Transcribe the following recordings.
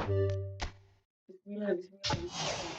Bismillah, bismillah, bismillah.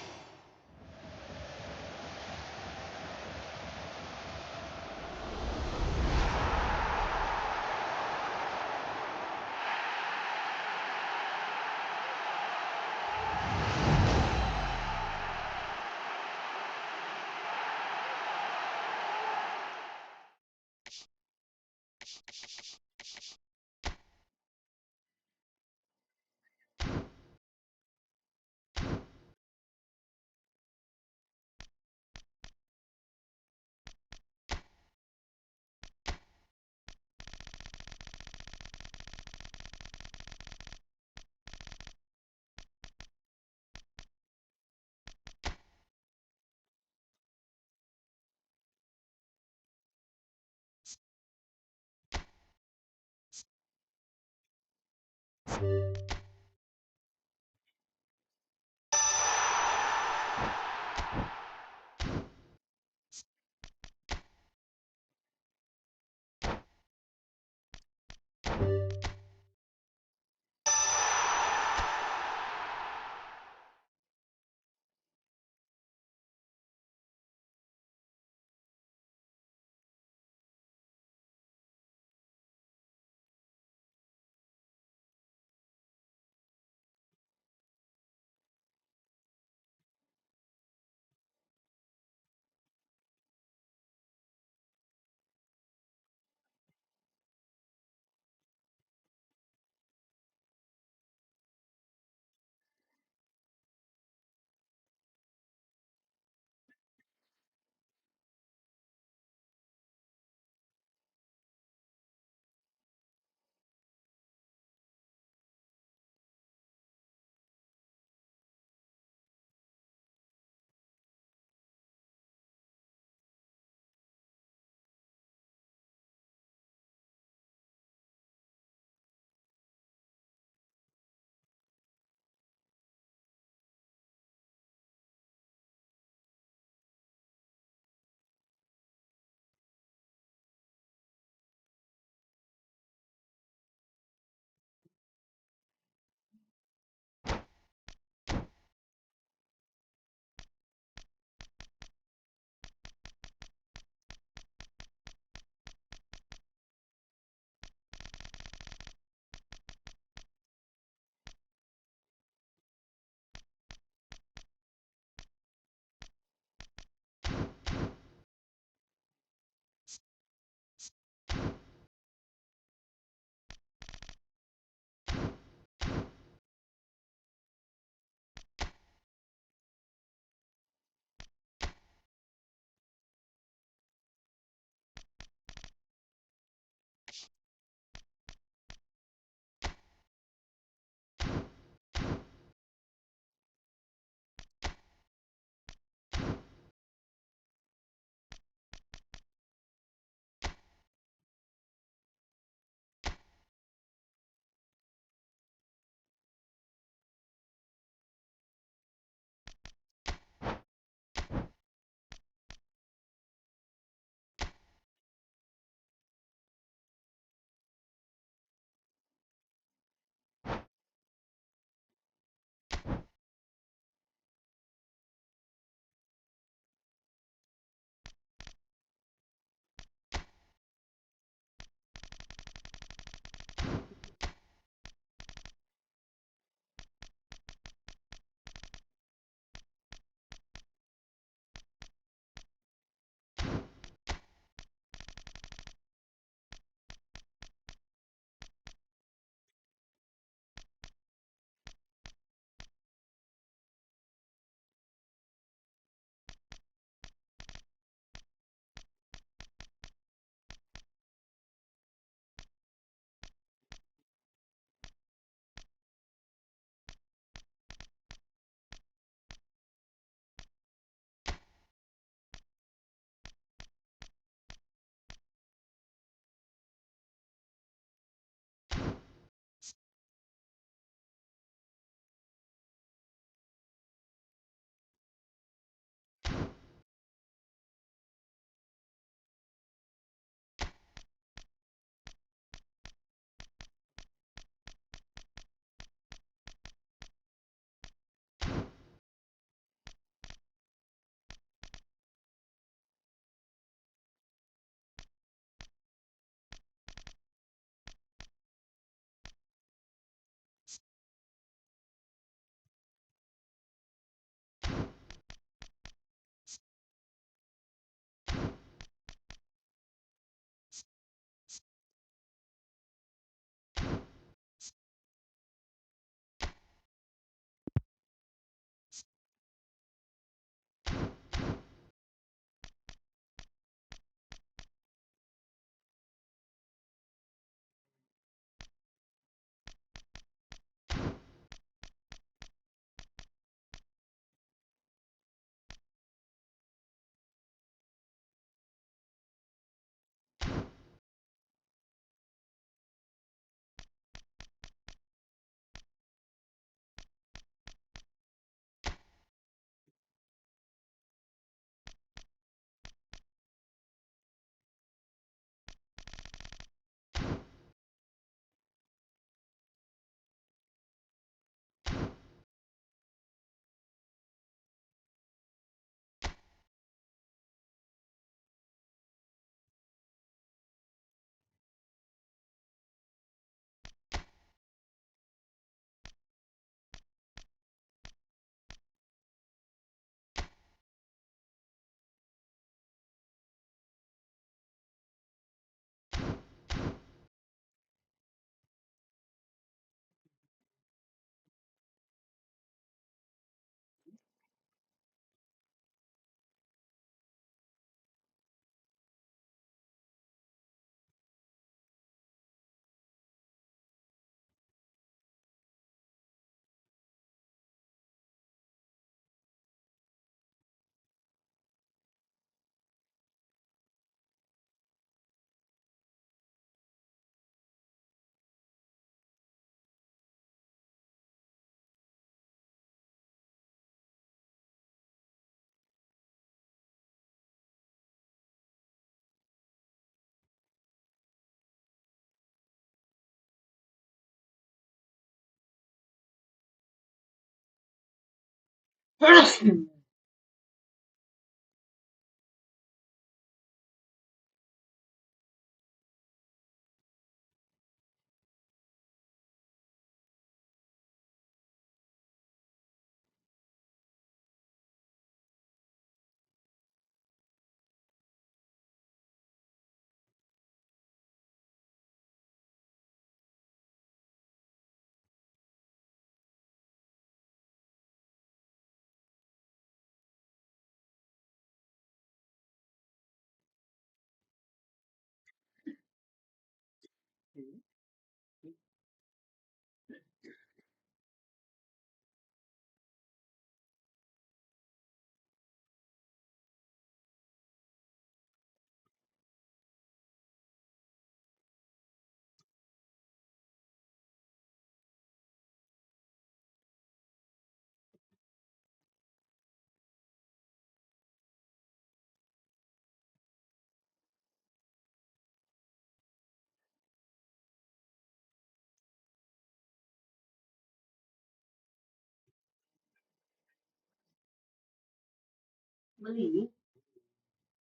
Beli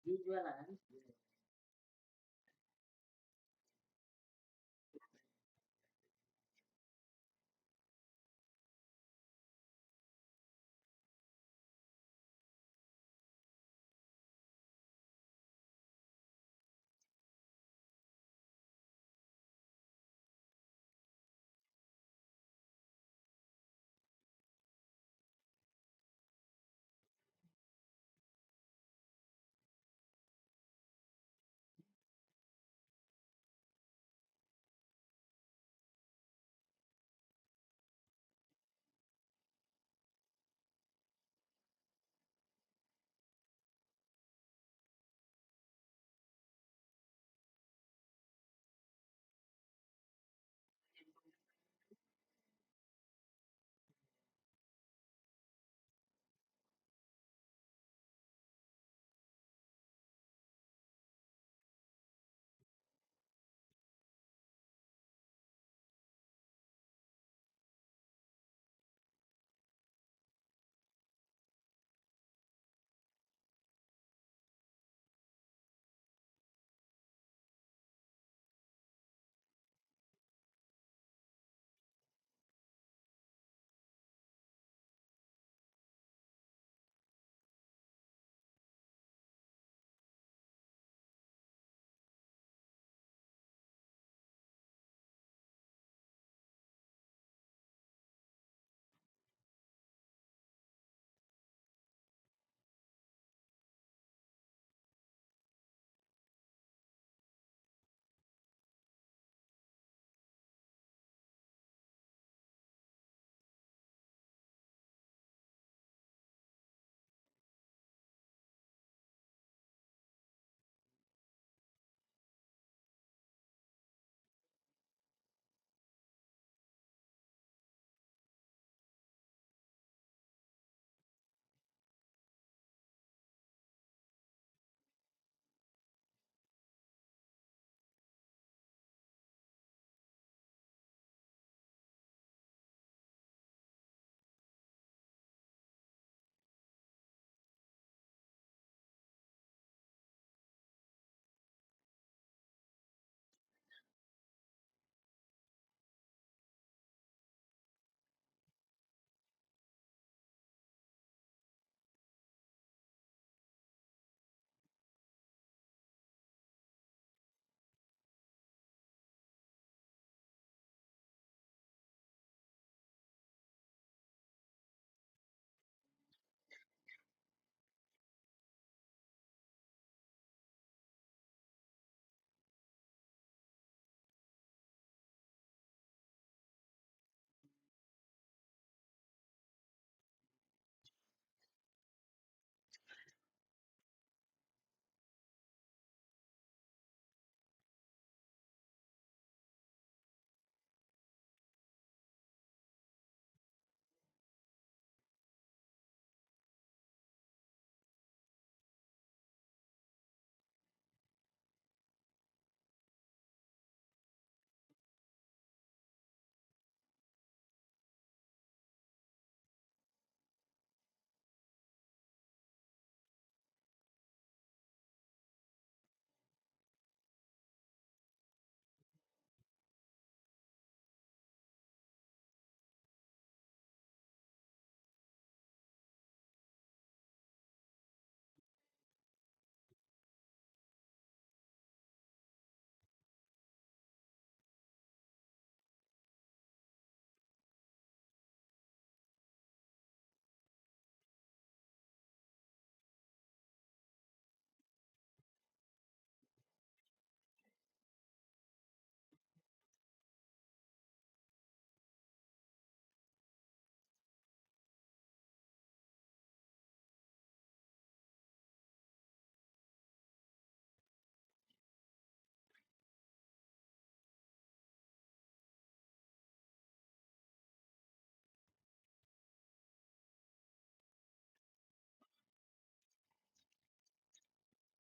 di jualan.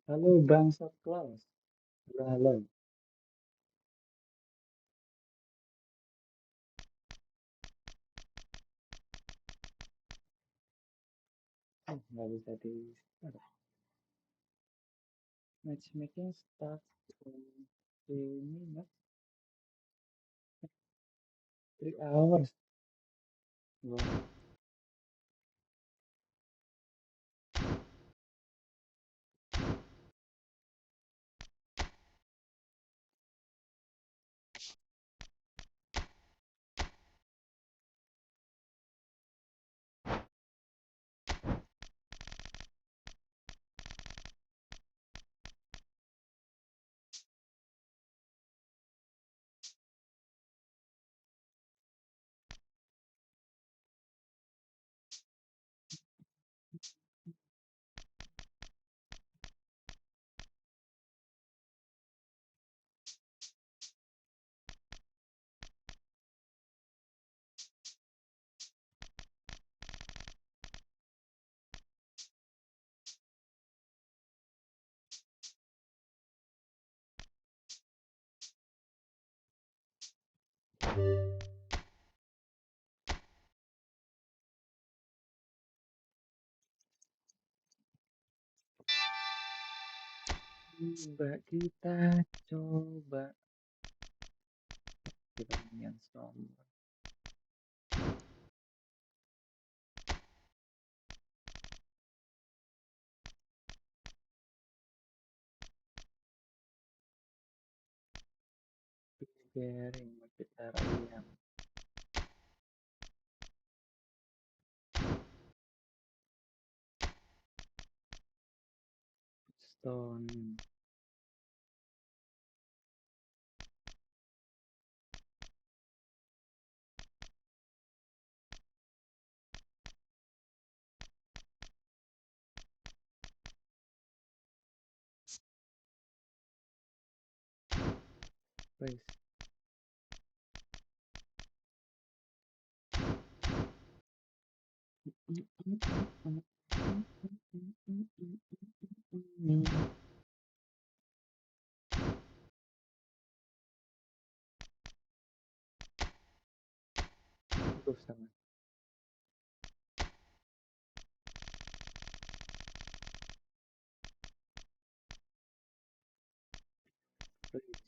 Halo bangsa kelas. Halo. Nggak bisa di start. Matchmaking start in 3 minutes, 3 hours. Wow. Coba kita coba yang somber. Piring kita ayam. Stone. Please. Terus sama. Please.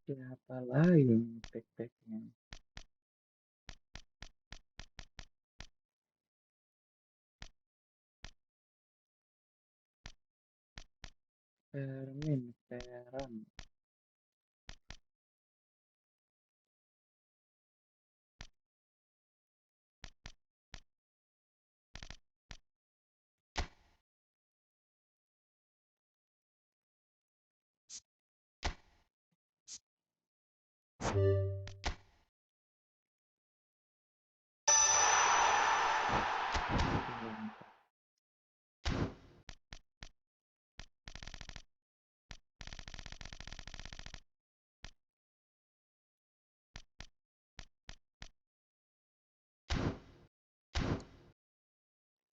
Siapa lain backpacknya? Fermin, Feram.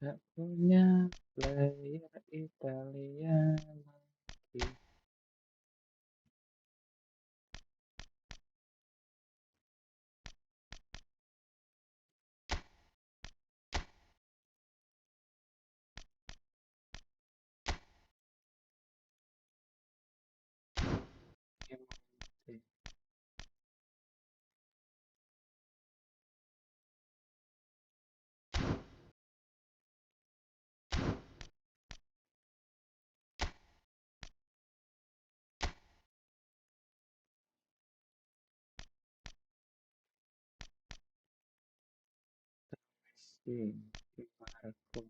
Tak punya player Italia lagi. kasih ibaratku.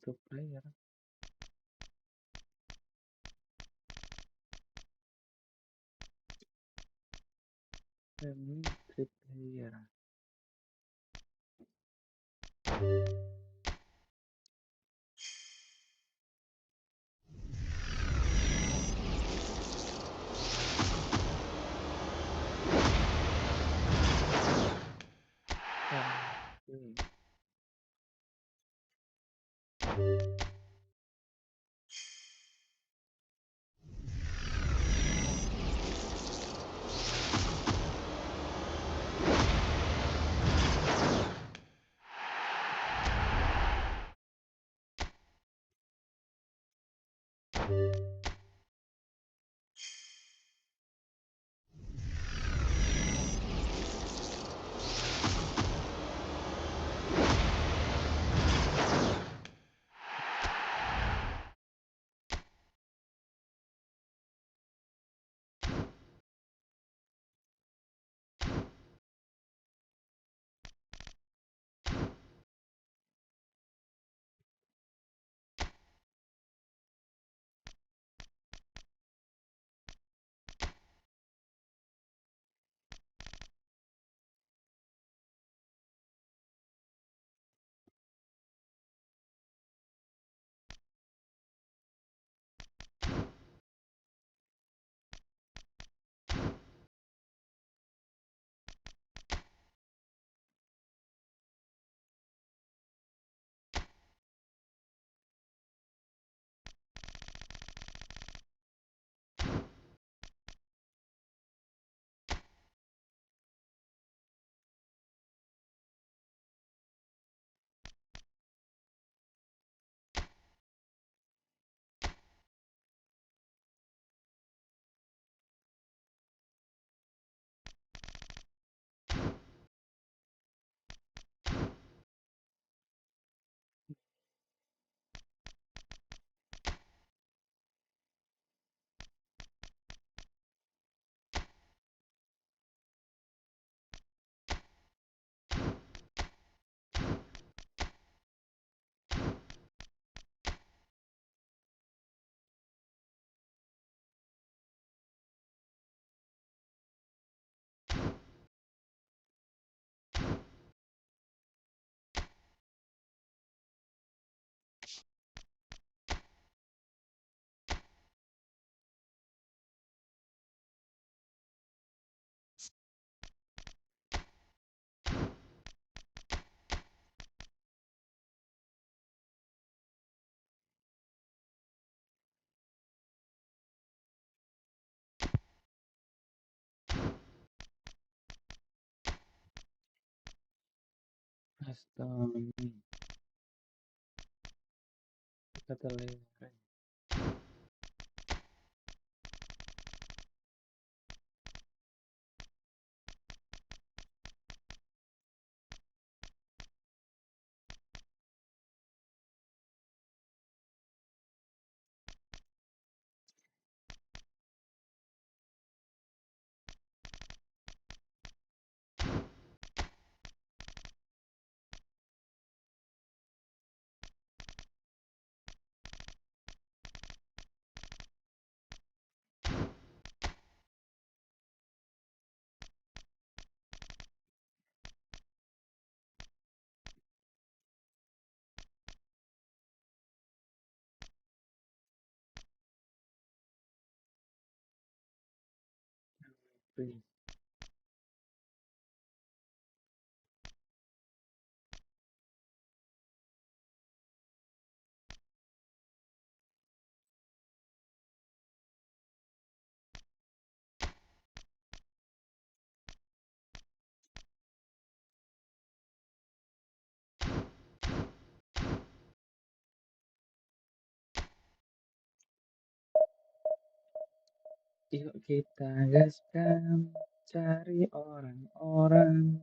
Itu player family trip player kasih astomi kata leren please Yuk kita gaskan, cari orang-orang.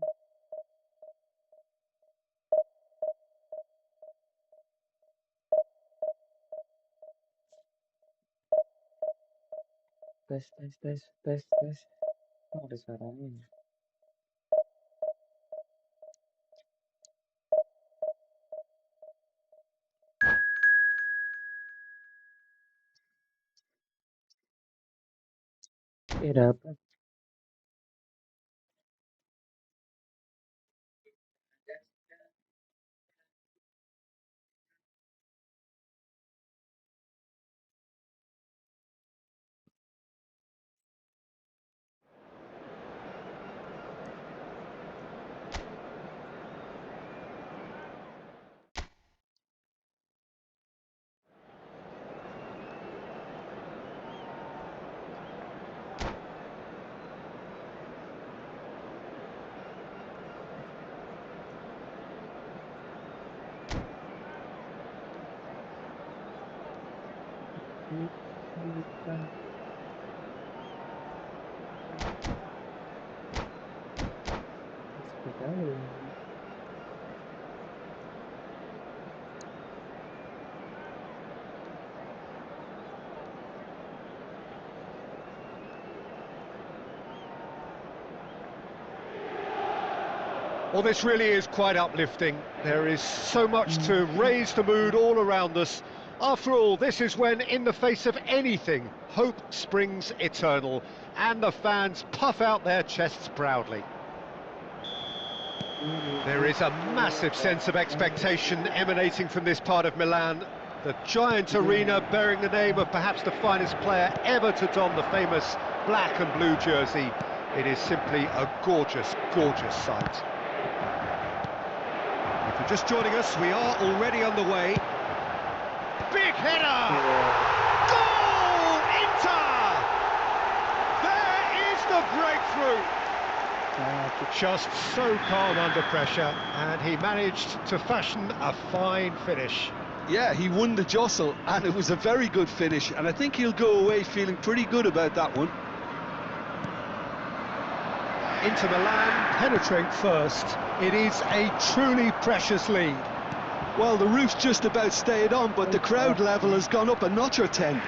Tes, tes, tes, tes, tes. Oh, ada suaranya. Dapat. Bukan. Sekali. Well, this really is quite uplifting. There is so much to raise the mood all around us. After all, this is when, in the face of anything, hope springs eternal, and the fans puff out their chests proudly. There is a massive sense of expectation emanating from this part of Milan. The giant arena bearing the name of perhaps the finest player ever to don the famous black and blue jersey. It is simply a gorgeous, gorgeous sight. If you're just joining us, we are already on the way. Big header! Goal! Inter! There is the breakthrough! Just so calm under pressure, and he managed to fashion a fine finish. Yeah, he won the jostle, and it was a very good finish, and I think he'll go away feeling pretty good about that one. Inter Milan penetrate first. It is a truly precious lead. Well, the roof's just about stayed on, but the crowd level has gone up a notch or 10.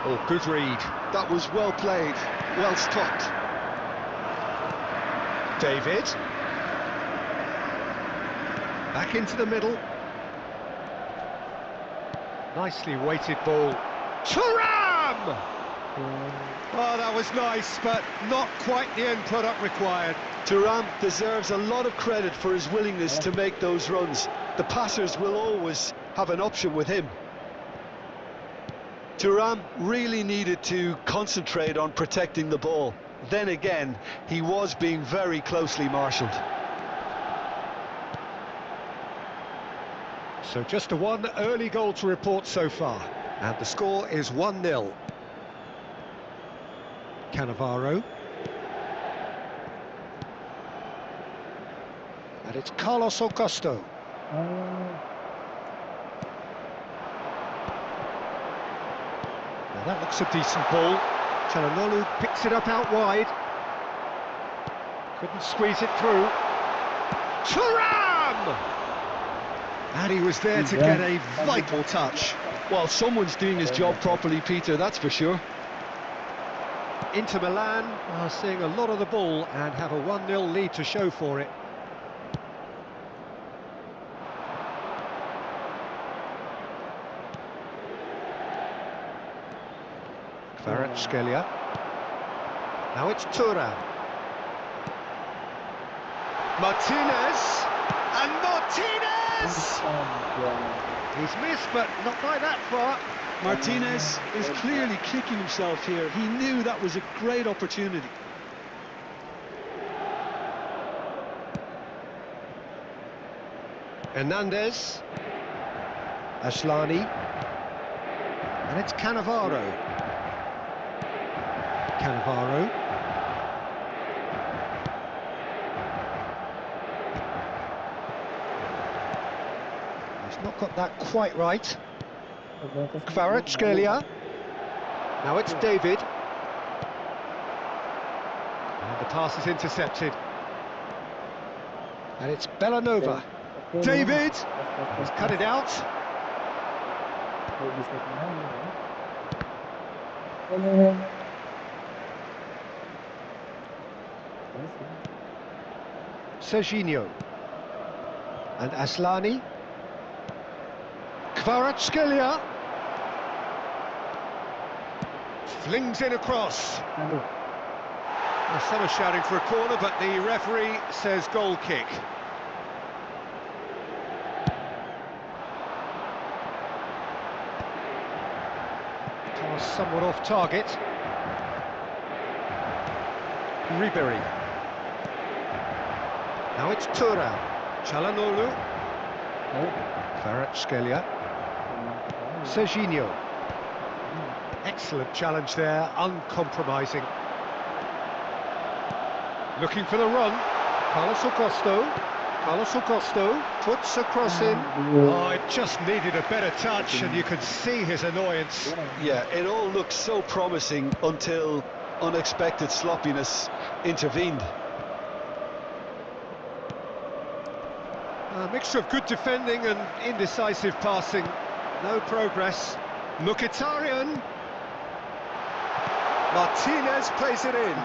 Oh, good read. That was well played, well stopped. David. Back into the middle. Nicely weighted ball. Thuram! Oh, that was nice, but not quite the end product required. Thuram deserves a lot of credit for his willingness to make those runs. The passers will always have an option with him. Thuram really needed to concentrate on protecting the ball. Then again, he was being very closely marshalled. So just the one early goal to report so far, and the score is 1-0. Cannavaro. And it's Carlos Augusto. Now that looks a decent ball. Çalhanoğlu picks it up out wide. Couldn't squeeze it through. Thuram! And he was there to get a vital touch. Well, someone's doing his job properly, Peter, that's for sure. Inter Milan are seeing a lot of the ball and have a 1-0 lead to show for it. Kvaratskhelia. Now it's Thuram. Martinez! And Martinez! He's missed, but not by that far. Martinez is clearly kicking himself here. He knew that was a great opportunity. Hernandez. Asllani. And it's Cannavaro. Cannavaro. He's not got that quite right. Kvaratskhelia. Now it's David. And the pass is intercepted. And it's Bellanova. David! He's cut it out. Serginho. And Aslani. Kvaratskhelia. Flings in across. Well, some are shouting for a corner, but the referee says goal kick. Pass somewhat off target. Ribery. Now it's Turan. Çalhanoğlu. Kvaratskhelia. Serginho. Excellent challenge there, uncompromising. Looking for the run. Carlos Augusto puts a cross in. Oh, it just needed a better touch, and you could see his annoyance. Yeah, it all looked so promising until unexpected sloppiness intervened. A mixture of good defending and indecisive passing. No progress. Mkhitaryan. Martinez plays it in.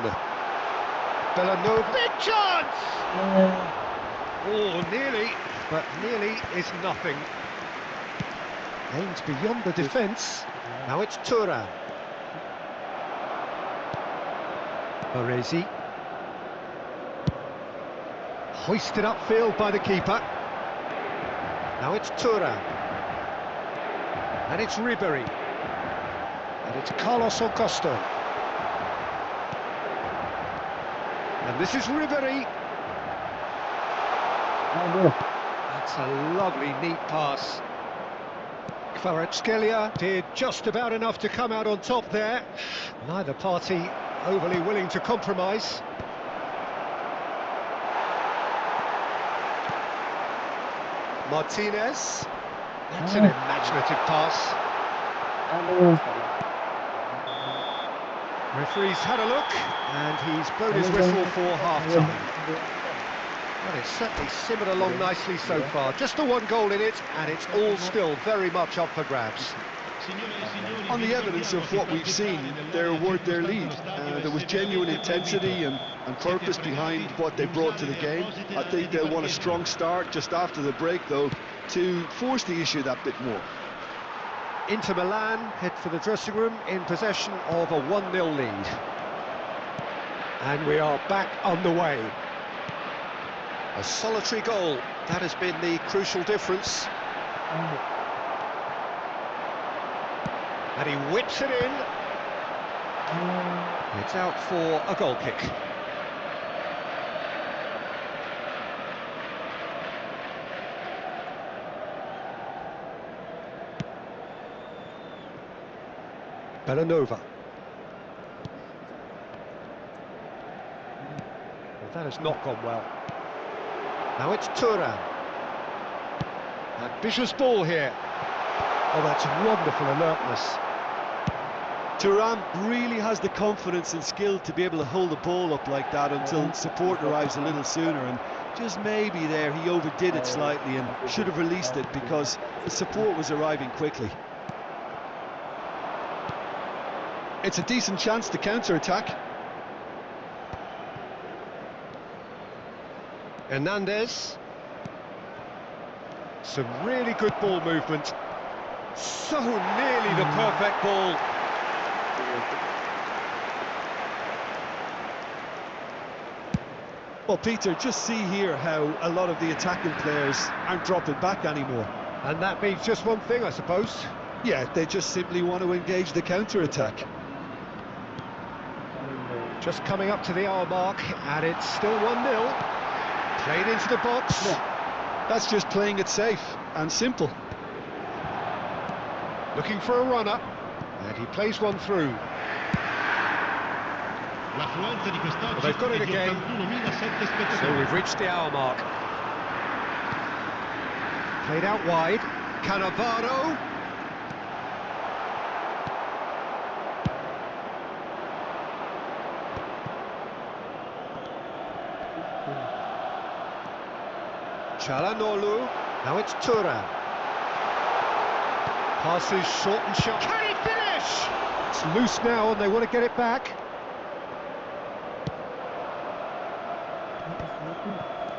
Bellanova. Big chance! Oh, nearly, but nearly is nothing. Aims beyond the defence. Now it's Turan. Baresi. Hoisted upfield by the keeper. Now it's Turan. And it's Ribery. And it's Carlos Augusto. And this is Ribery. That's a lovely, neat pass. Kvaratskhelia did just about enough to come out on top there. Neither party overly willing to compromise. Martinez. That's an imaginative pass. Referee's had a look, and he's blown his whistle for half-time. Well, it's certainly simmered along nicely so far. Just the one goal in it, and it's all still very much up for grabs. On the evidence of what we've seen, they're worth their lead. There was genuine intensity and purpose behind what they brought to the game. I think they'll want a strong start just after the break, though, to force the issue that bit more. Inter Milan head for the dressing room in possession of a 1-0 lead. And we are back on the way. A solitary goal, that has been the crucial difference. And he whips it in. It's out for a goal kick. Bellanova. Well, that has not gone well. Now it's Turan. Ambitious ball here. Oh, that's wonderful alertness. Turan really has the confidence and skill to be able to hold the ball up like that until support arrives a little sooner, and just maybe there he overdid it slightly and should have released it because the support was arriving quickly. It's a decent chance to counter-attack. Hernandez. Some really good ball movement. So nearly the perfect ball. Well, Peter, just see here how a lot of the attacking players aren't dropping back anymore. And that means just one thing, I suppose. Yeah, they just simply want to engage the counter-attack. Just coming up to the hour mark, and it's still 1-0. Played into the box. That's just playing it safe and simple. Looking for a runner, and he plays one through. Well, they've got it again, so we've reached the hour mark. Played out wide, Cannavaro. Çalhanoğlu. Now it's Turan. Passes short and sharp. Can he finish? It's loose now and they want to get it back.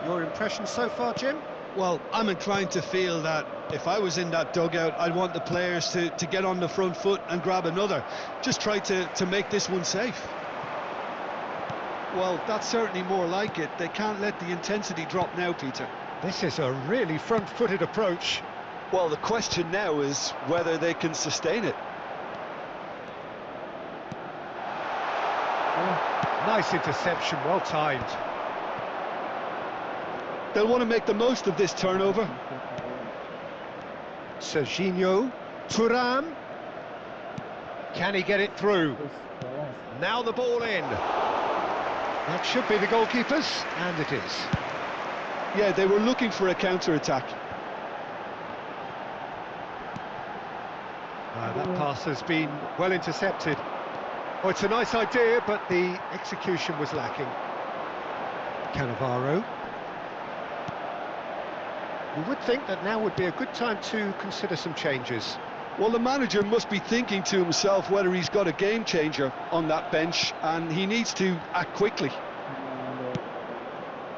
Your impression so far, Jim? Well, I'm inclined to feel that if I was in that dugout, I'd want the players to get on the front foot and grab another. Just try to make this one safe. Well, that's certainly more like it. They can't let the intensity drop now, Peter. This is a really front-footed approach. Well, the question now is whether they can sustain it. Nice interception, well timed. They'll want to make the most of this turnover. Serginho, Thuram. Can he get it through? Now the ball in. That should be the goalkeepers, and it is. Yeah, they were looking for a counter-attack. That pass has been well intercepted. Oh, it's a nice idea, but the execution was lacking. Cannavaro. You would think that now would be a good time to consider some changes. Well, the manager must be thinking to himself whether he's got a game changer on that bench, and he needs to act quickly.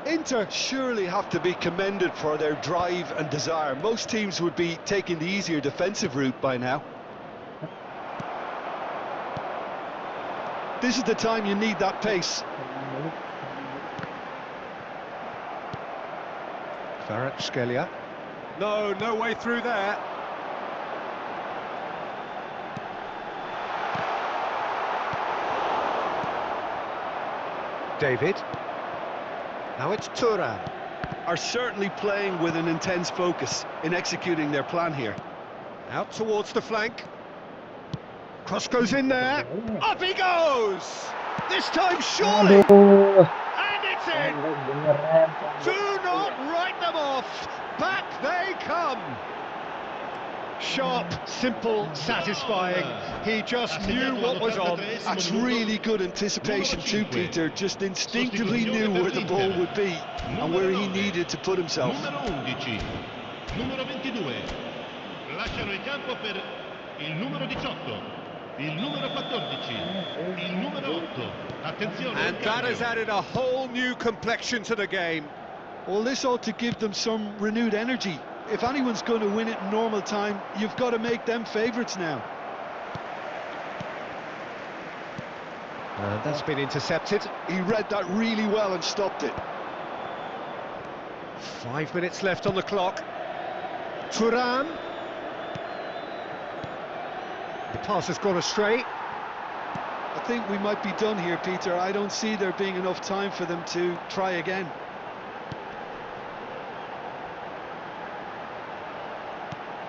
Inter surely have to be commended for their drive and desire. Most teams would be taking the easier defensive route by now. This is the time you need that pace. Kvaratskhelia. No way through there. David. Now it's Thuram. Are certainly playing with an intense focus in executing their plan here. Out towards the flank. Cross goes in there. Up he goes! This time surely! And it's in! Do not write them off! Back they come! Sharp, simple, satisfying. He just knew what was on. That's really good anticipation too, Peter. Just instinctively knew where the ball would be and where he needed to put himself. Numero 11, numero 22, lasciano il campo per il numero 18, il numero 14, il numero 8. Attenzione. And that has added a whole new complexion to the game. Well, this ought to give them some renewed energy. If anyone's going to win it in normal time, you've got to make them favourites now. That's been intercepted. He read that really well and stopped it. 5 minutes left on the clock. Thuram. The pass has gone astray. I think we might be done here, Peter. I don't see there being enough time for them to try again.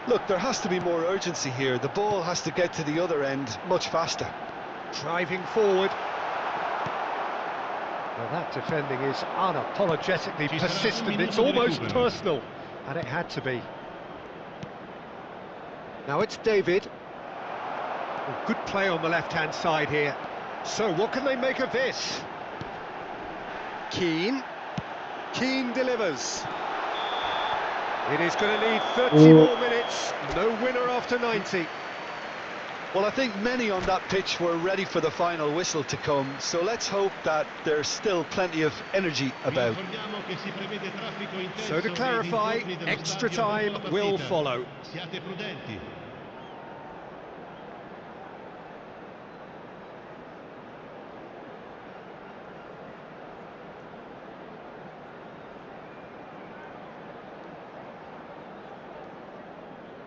Look, there has to be more urgency here. The ball has to get to the other end much faster. Driving forward. Well, that defending is unapologetically persistent. It's almost personal, and it had to be. Now it's David. Well, good play on the left-hand side here. So what can they make of this? Keane delivers. It is going to need 30 more minutes. No winner after 90. Well, I think many on that pitch were ready for the final whistle to come, so let's hope that there's still plenty of energy about. So to clarify, extra time will follow.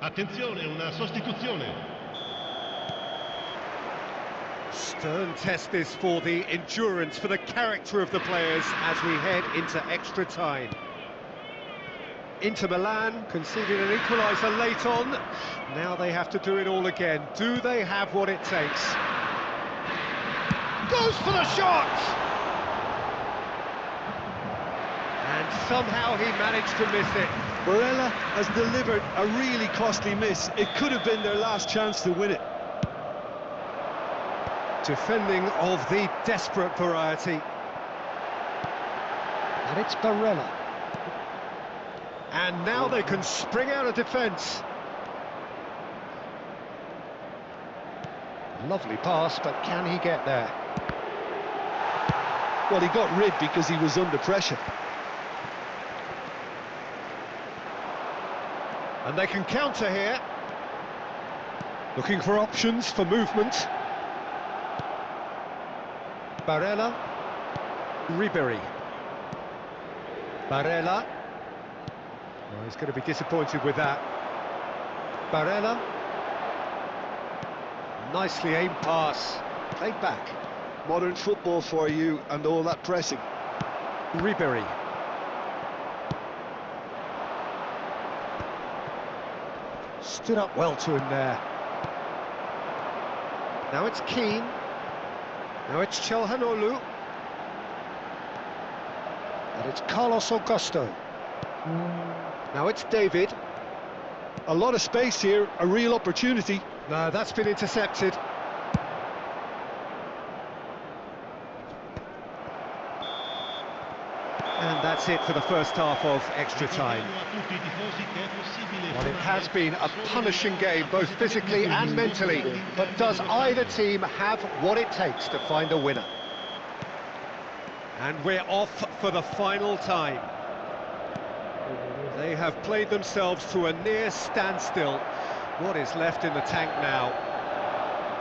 Attenzione, una sostituzione. Stern test this for the endurance, for the character of the players as we head into extra time. Inter Milan conceded an equaliser late on. Now they have to do it all again. Do they have what it takes? Goes for the shot! And somehow he managed to miss it. Barella has delivered a really costly miss. It could have been their last chance to win it. Defending of the desperate variety. And it's Barella. And now they can spring out of defence. Lovely pass, but can he get there? Well, he got rid because he was under pressure. And they can counter here. Looking for options for movement. Barella. Ribery. Barella. Oh, he's going to be disappointed with that. Barella. Nicely aimed pass. Played back. Modern football for you and all that pressing. Ribery. Stood up well to him there. Now it's Keane. Now it's Chelhanoglu. And it's Carlos Augusto. Now it's David. A lot of space here, a real opportunity. No, that's been intercepted. And that's it for the first half of extra time. Well, it has been a punishing game, both physically and mentally. But does either team have what it takes to find a winner? And we're off for the final time. They have played themselves to a near standstill. What is left in the tank now?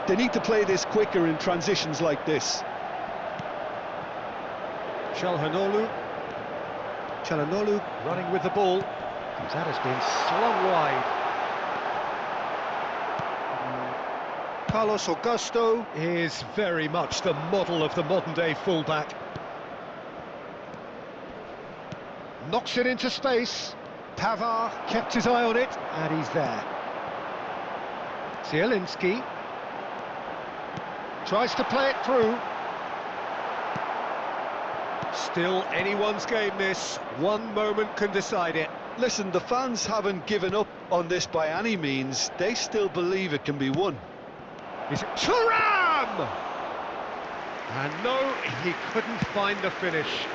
They need to play this quicker in transitions like this. Chelhanoglu running with the ball. That has been slung wide. Carlos Augusto is very much the model of the modern-day fullback. Knocks it into space. Pavard kept his eye on it, and he's there. Zielinski tries to play it through. Still anyone's game this. One moment can decide it. Listen, the fans haven't given up on this by any means. They still believe it can be won. Is it Thuram? And no, he couldn't find the finish.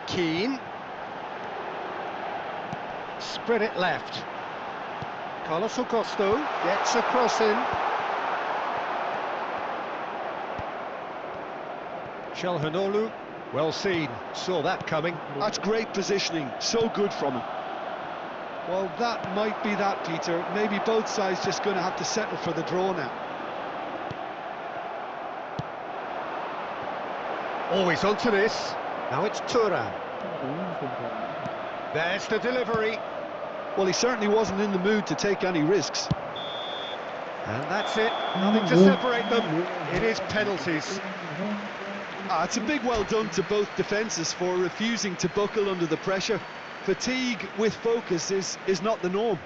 Keane. Spread it left. Carlos Augusto gets a cross in. Chelhanoglu, well seen, saw that coming. That's great positioning, so good from him. Well, that might be that, Peter. Maybe both sides just going to have to settle for the draw now. Always onto this. Now it's Thuram. There's the delivery. Well, he certainly wasn't in the mood to take any risks. And that's it. Nothing to separate them. It is penalties. It's a big well done to both defences for refusing to buckle under the pressure. Fatigue with focus is not the norm.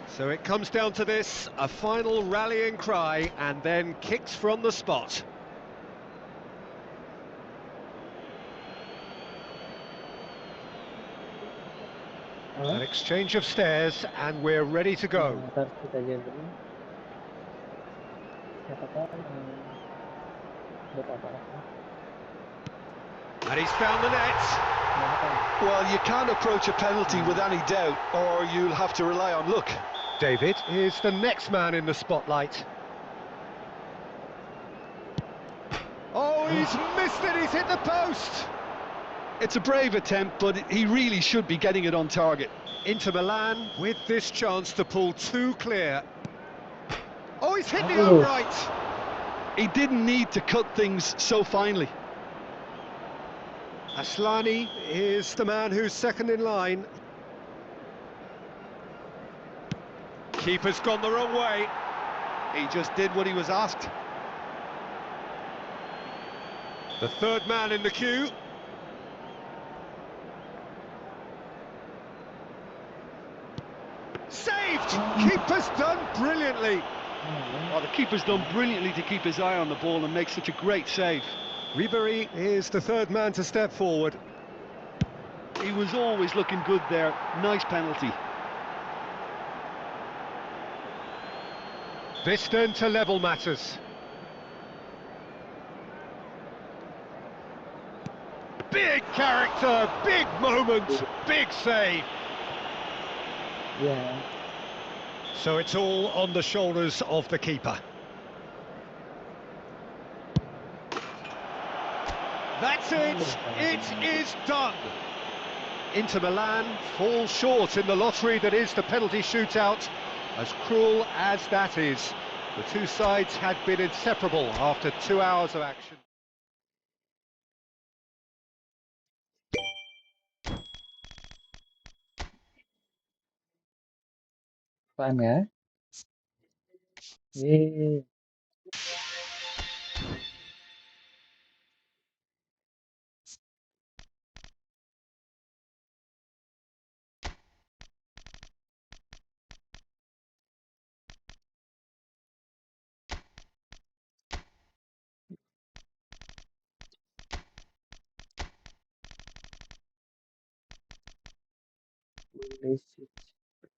So it comes down to this, a final rallying cry, and then kicks from the spot. An exchange of stares, and we're ready to go. And he's found the net. Well, you can't approach a penalty with any doubt, or you'll have to rely on luck. David is the next man in the spotlight. Oh, he's missed it, he's hit the post! It's a brave attempt, but he really should be getting it on target. Inter Milan with this chance to pull two clear. Oh, he's hit the upright! He didn't need to cut things so finely. Aslani is the man who's second in line. Keeper's gone the wrong way. He just did what he was asked. The third man in the queue. Saved! Keeper's done brilliantly. Oh, the keeper's done brilliantly to keep his eye on the ball and make such a great save. Ribery is the third man to step forward. He was always looking good there. Nice penalty. This then to level matters. Big character, big moment, big save. Yeah. So it's all on the shoulders of the keeper. That's it, it is done. Inter Milan fall short in the lottery that is the penalty shootout. As cruel as that is, the two sides had been inseparable after 2 hours of action. Paham ya? Yeay.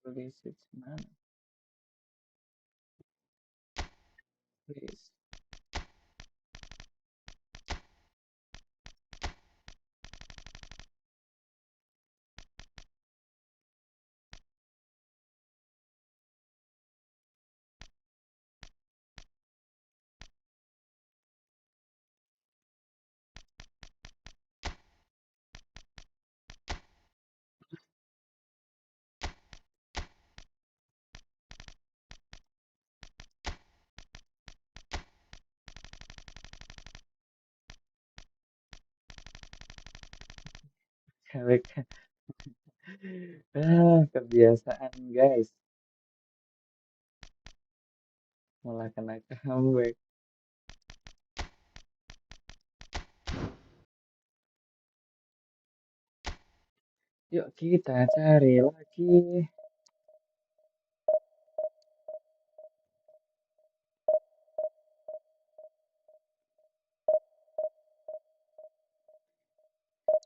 Pulisic mana? Please. Comeback. Kebiasaan guys. Malah kena comeback. Yuk kita cari lagi.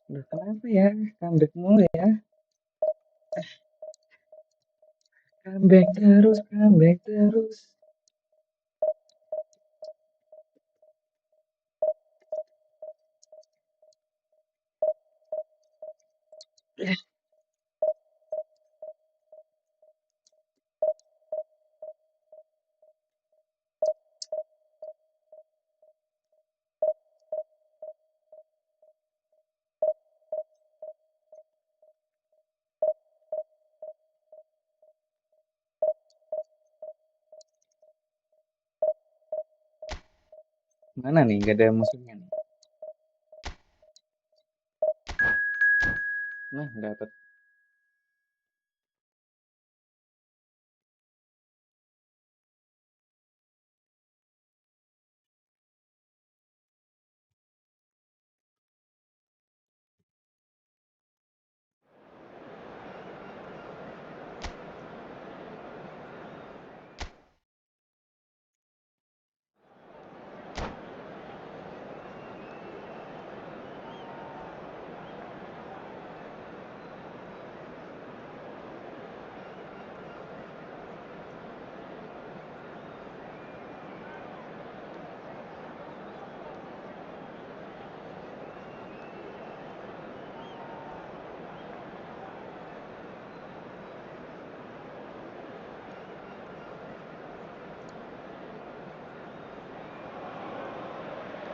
Udah kenapa ya? Comeback mulu ya? Comeback terus, comeback terus. Mana nih? Gak ada musuhnya nih. Nah, dapat.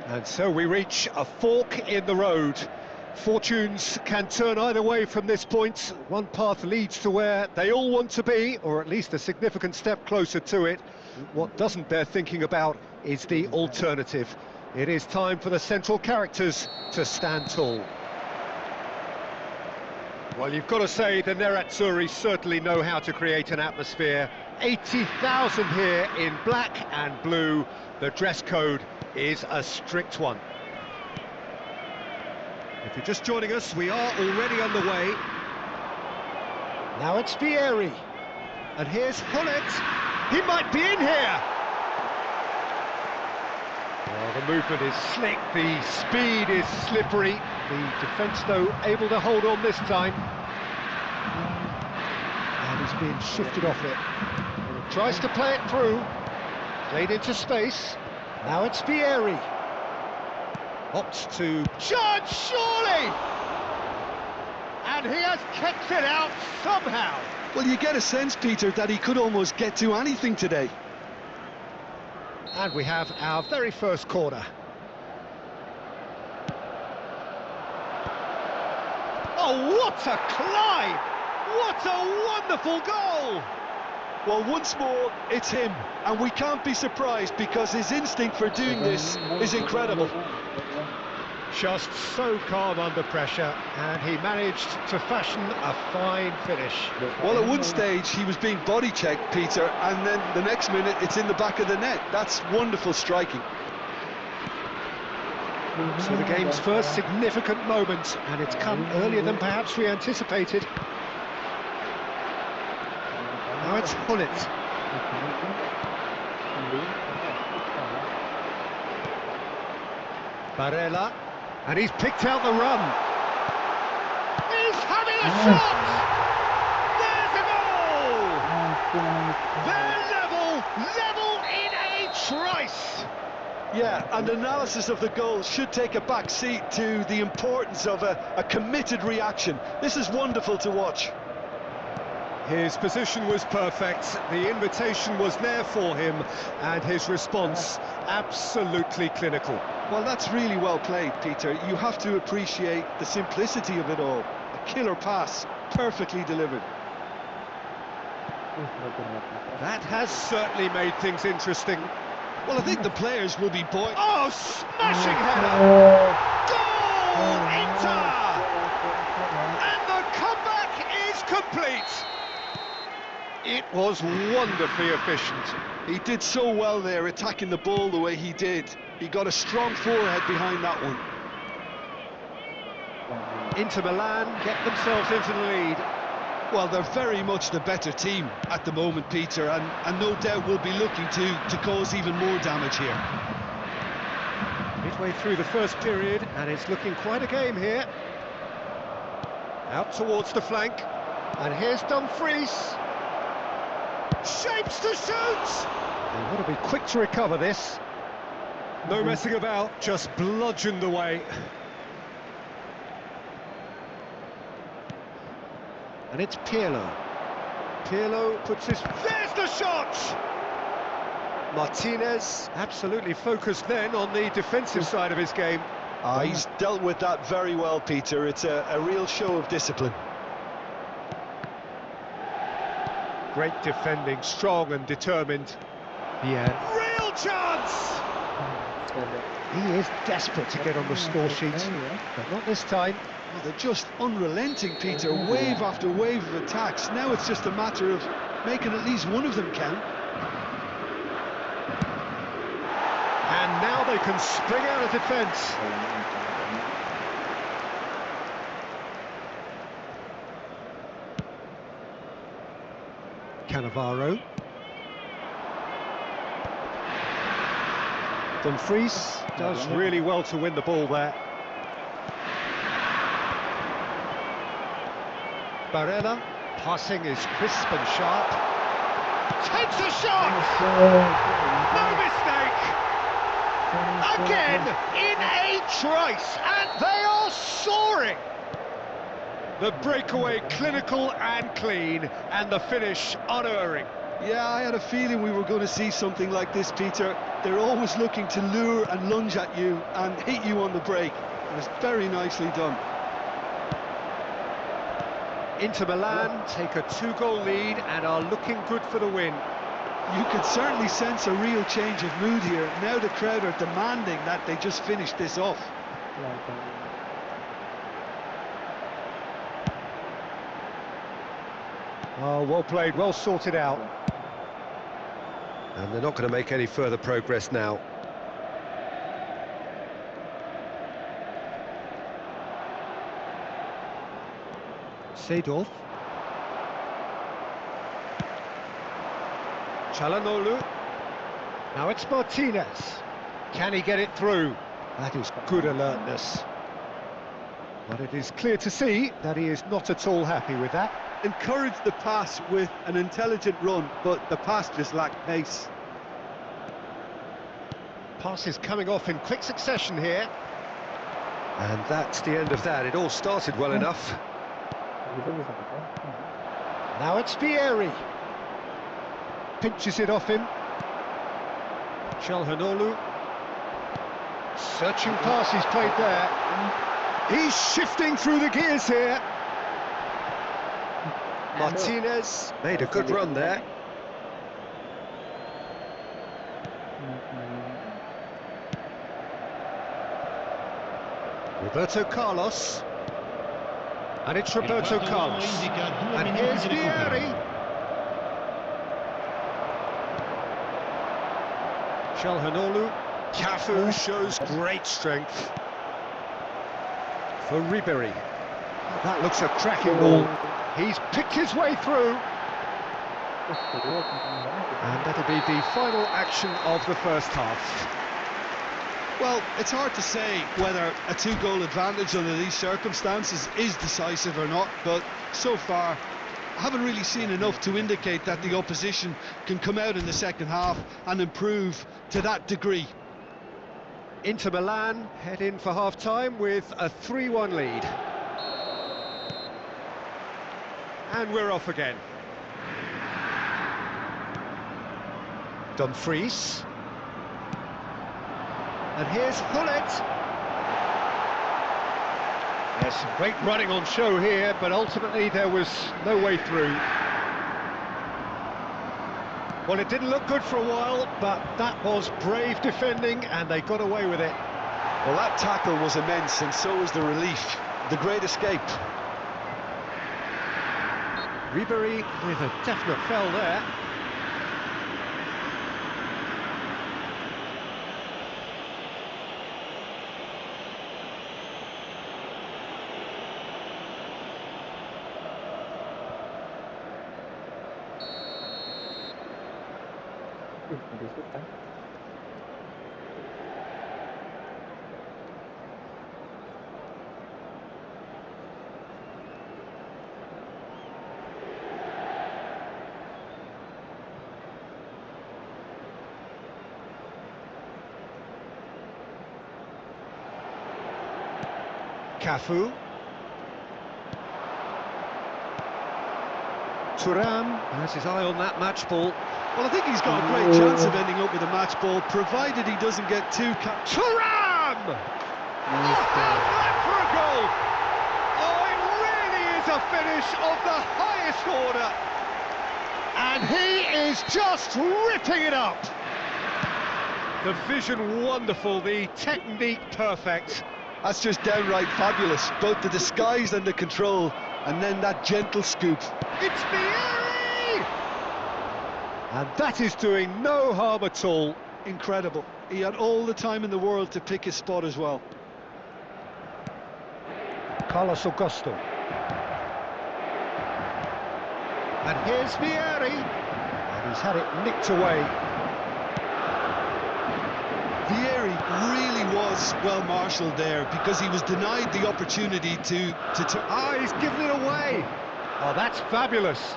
And so we reach a fork in the road. Fortunes can turn either way from this point. One path leads to where they all want to be, or at least a significant step closer to it. What doesn't bear thinking about is the alternative. It is time for the central characters to stand tall. Well, you've got to say the Nerazzurri certainly know how to create an atmosphere. 80,000 here in black and blue. The dress code is a strict one. If you're just joining us, we are already underway. Now it's Vieri. And here's Hullet. He might be in here. Well, the movement is slick, the speed is slippery. The defence, though, able to hold on this time. And he's being shifted off it. Tries to play it through. Played into space. Now it's Bieri. Opts to charge, surely! And he has kept it out somehow. Well, you get a sense, Peter, that he could almost get to anything today. And we have our very first corner. Oh, what a climb! What a wonderful goal! Well, once more, it's him, and we can't be surprised because his instinct for doing this is incredible. Just so calm under pressure, and he managed to fashion a fine finish. Well, at one stage he was being body checked, Peter, and then the next minute it's in the back of the net. That's wonderful striking. So the game's first significant moment, and it's come earlier than perhaps we anticipated. Now it's Hullet. Barella, and he's picked out the run. He's having a shot! There's a goal! They're level in a trice! Yeah, and analysis of the goal should take a back seat to the importance of a committed reaction. This is wonderful to watch. His position was perfect, the invitation was there for him, and his response absolutely clinical. Well, that's really well played, Peter. You have to appreciate the simplicity of it all. A killer pass, perfectly delivered. That has certainly made things interesting. Well, I think the players will be buoyant. Oh, smashing header! Goal, Inter! And the comeback is complete! It was wonderfully efficient. He did so well there, attacking the ball the way he did. He got a strong forehead behind that one. Inter Milan get themselves into the lead. Well, they're very much the better team at the moment, Peter, and no doubt will be looking to cause even more damage here. Midway through the first period, and it's looking quite a game here. Out towards the flank, and here's Dumfries. Shapes to shoot! They want to be quick to recover this. No messing about, just bludgeoned away. And it's Pirlo. Pirlo puts his... There's the shot! Martinez absolutely focused then on the defensive side of his game. He's dealt with that very well, Peter. It's a real show of discipline. Great defending, strong and determined. Yeah. Real chance! He is desperate to get on the score sheet, but not this time. Well, they're just unrelenting, Peter. Wave after wave of attacks. Now it's just a matter of making at least one of them count. And now they can spring out of defence. Cannavaro. Dumfries does really well to win the ball there. Barella, passing is crisp and sharp. Takes a shot! No mistake! Again, in a trice, and they are soaring! The breakaway clinical and clean, and the finish unerring. Yeah, I had a feeling we were going to see something like this, Peter. They're always looking to lure and lunge at you and hit you on the break. It was very nicely done. Inter Milan take a 2-goal lead and are looking good for the win. You could certainly sense a real change of mood here. Now the crowd are demanding that they just finish this off. Oh, well played, well sorted out. And they're not going to make any further progress now. Seedorf. Çalhanoğlu. Now it's Martinez. Can he get it through? That is good alertness. But it is clear to see that he is not at all happy with that. Encouraged the pass with an intelligent run, but the pass just lacked pace. Passes coming off in quick succession here. And that's the end of that. It all started well enough. Gitu bisa betul. Now it's Vieri. Pinches it off him. Chalhanoglu. Searching pass he's played there. He's shifting through the gears here. Martinez made a good run there. Roberto Carlos. And it's Roberto Carlos. And here's Vieri. Chalhanoglu. Cafu shows great strength. For Ribery. That looks a cracking ball. He's picked his way through. And that'll be the final action of the first half. Well, it's hard to say whether a 2-goal advantage under these circumstances is decisive or not, but so far I haven't really seen enough to indicate that the opposition can come out in the second half and improve to that degree. Inter Milan head in for half-time with a 3-1 lead. And we're off again. Dumfries. And here's Hullet. There's some great running on show here, but ultimately there was no way through. Well, it didn't look good for a while, but that was brave defending, and they got away with it. Well, that tackle was immense, and so was the relief. The great escape. Ribery with a definite foul there. Cafu. Thuram has his eye on that match ball. Well, I think he's got a great chance of ending up with a match ball, provided he doesn't get too... Thuram! Oh, how's that for a goal? Oh, it really is a finish of the highest order. And he is just ripping it up. The vision wonderful, the technique perfect. That's just downright fabulous, both the disguise and the control, and then that gentle scoop. It's Vieri! And that is doing no harm at all. Incredible. He had all the time in the world to pick his spot as well. Carlos Augusto. And here's Vieri. And he's had it nicked away. Vieri really was well marshalled there because he was denied the opportunity to Ah, he's given it away. Oh, that's fabulous.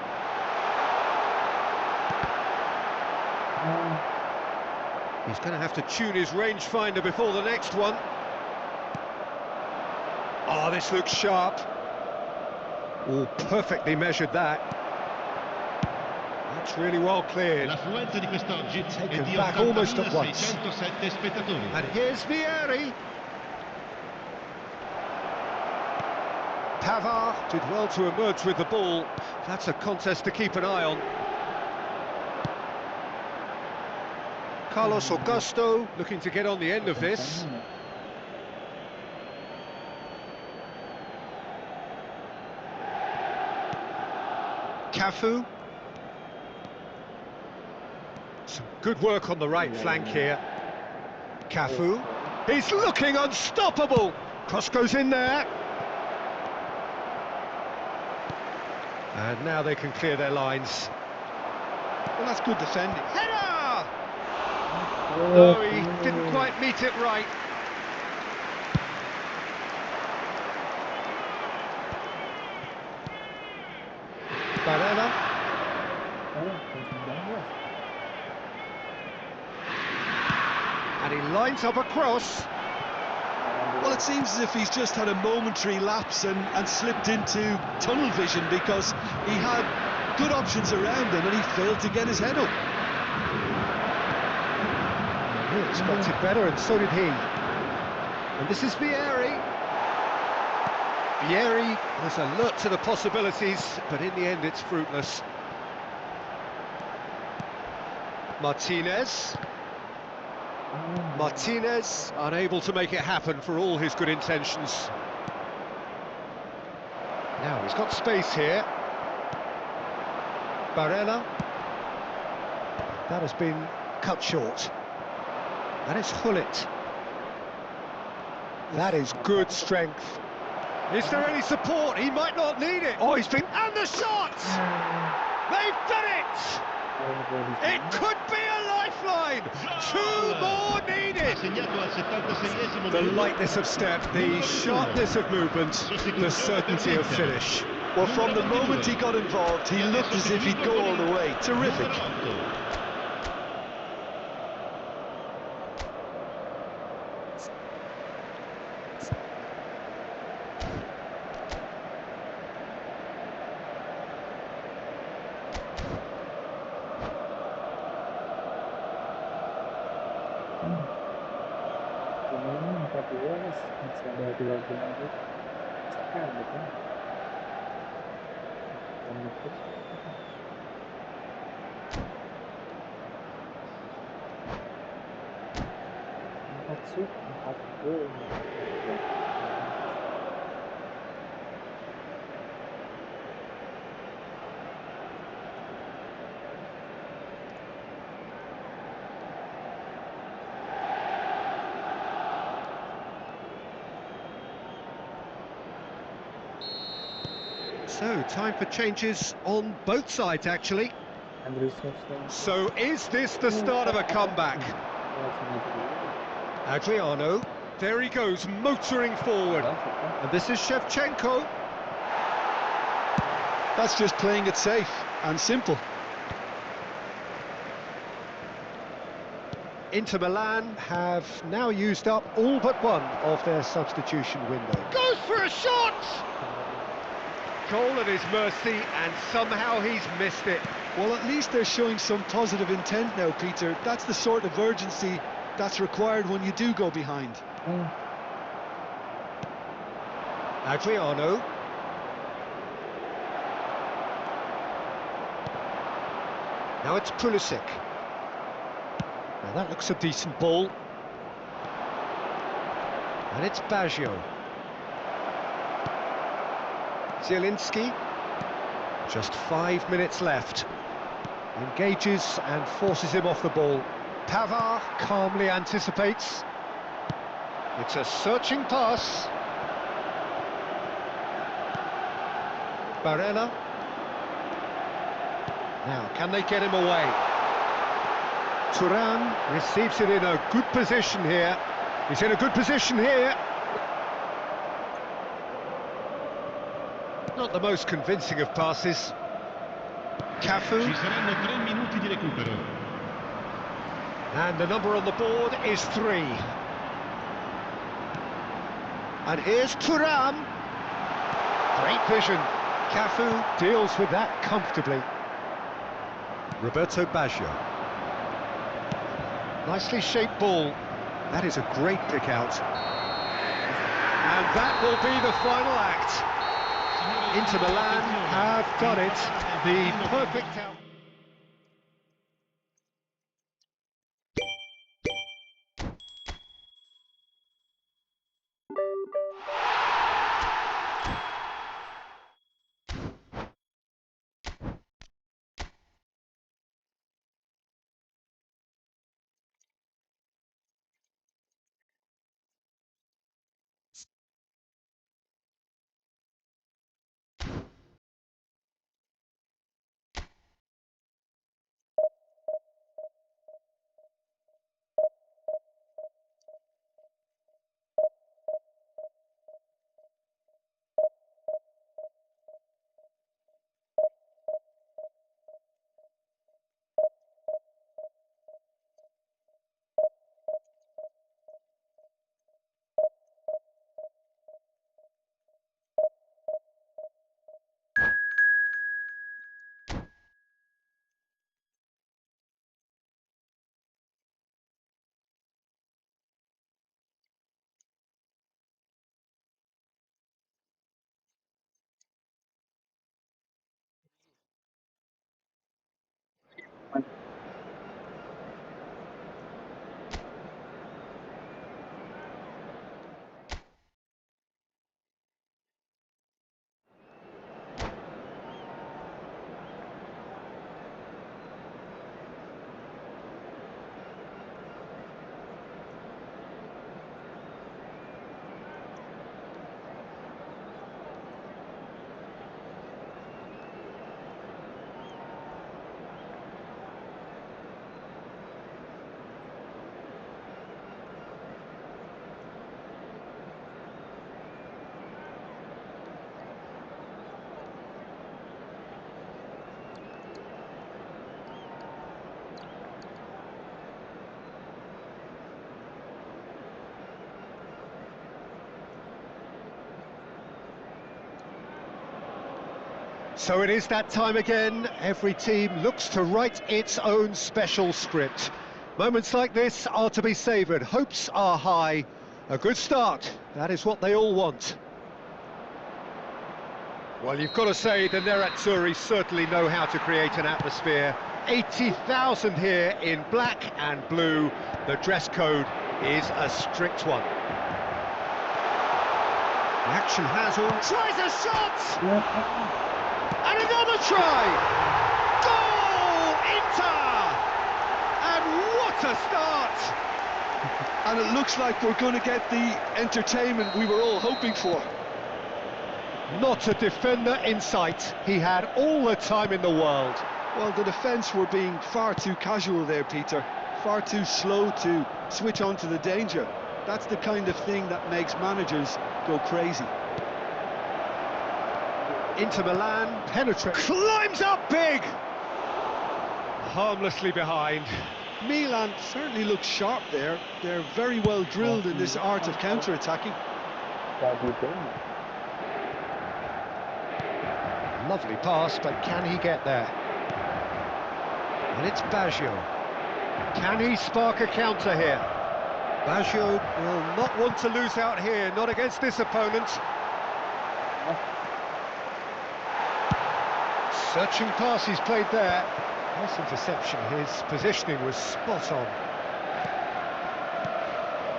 He's going to have to tune his rangefinder before the next one. Oh, this looks sharp. Oh, perfectly measured that. That's really well cleared. L'affluenza di quest'oggi è Taken di back almost at once. 80.607 spettatori. And here's Vieri. Pavard did well to emerge with the ball. That's a contest to keep an eye on. Carlos Augusto looking to get on the end of this. Cafu. Some good work on the right flank here. Cafu. He's looking unstoppable. Cross goes in there. And now they can clear their lines. Well, that's good defending. Header! No, he didn't quite meet it right. Barella. And he lines up a cross. Well, it seems as if he's just had a momentary lapse and slipped into tunnel vision, because he had good options around him and he failed to get his head up. He expected better, and so did he. And this is Vieri. Vieri was alert to the possibilities, but in the end it's fruitless. Martinez. Martinez unable to make it happen for all his good intentions. Now he's got space here. Barella. That has been cut short. And it's Hullet. That is good strength. Is there any support? He might not need it. Oh, he's been... And the shot! They've done it! It could be a lifeline! 2 more needed! The lightness of step, the sharpness of movement, the certainty of finish. Well, from the moment he got involved, he looked as if he'd go all the way. Terrific. Ini 14 masih ada 2 game lagi. Sekarang gitu. Empat shoot, 4 gol. So, time for changes on both sides, actually. So, is this the start of a comeback? Adriano, there he goes, motoring forward. And this is Shevchenko. That's just playing it safe and simple. Inter Milan have now used up all but one of their substitution window. Goes for a shot! Goal at his mercy, and somehow he's missed it. Well, at least they're showing some positive intent now, Peter. That's the sort of urgency that's required when you do go behind. Adriano. Now it's Pulisic. Now that looks a decent ball. And it's Baggio. Zielinski. Just 5 minutes left. Engages and forces him off the ball. Pavard calmly anticipates. It's a searching pass. Barella. Now, can they get him away? Turan receives it in a good position here. He's in a good position here. Not the most convincing of passes. Cafu. Ci saranno 3 minuti di recupero. And the number on the board is 3. And here's Turan. Great vision. Cafu deals with that comfortably. Roberto Baggio. Nicely shaped ball. That is a great pick out. And that will be the final act. Inter Milan have done it. The perfect out. So it is that time again. Every team looks to write its own special script. Moments like this are to be savoured. Hopes are high. A good start, that is what they all want. Well, you've got to say the Nerazzurri certainly know how to create an atmosphere. 80,000 here in black and blue. The dress code is a strict one. The action has all... Tries a shot! And another try! Goal! Inter! And what a start! And it looks like we're going to get the entertainment we were all hoping for. Not a defender in sight. He had all the time in the world. Well, the defence were being far too casual there, Peter. Far too slow to switch on to the danger. That's the kind of thing that makes managers go crazy. Inter Milan penetrates. Climbs up big! Harmlessly behind. Milan certainly looks sharp there. They're very well drilled in this art of counter-attacking. Lovely pass, but can he get there? And it's Baggio. Can he spark a counter here? Baggio will not want to lose out here, not against this opponent. Searching pass he's played there. Nice interception, his positioning was spot on.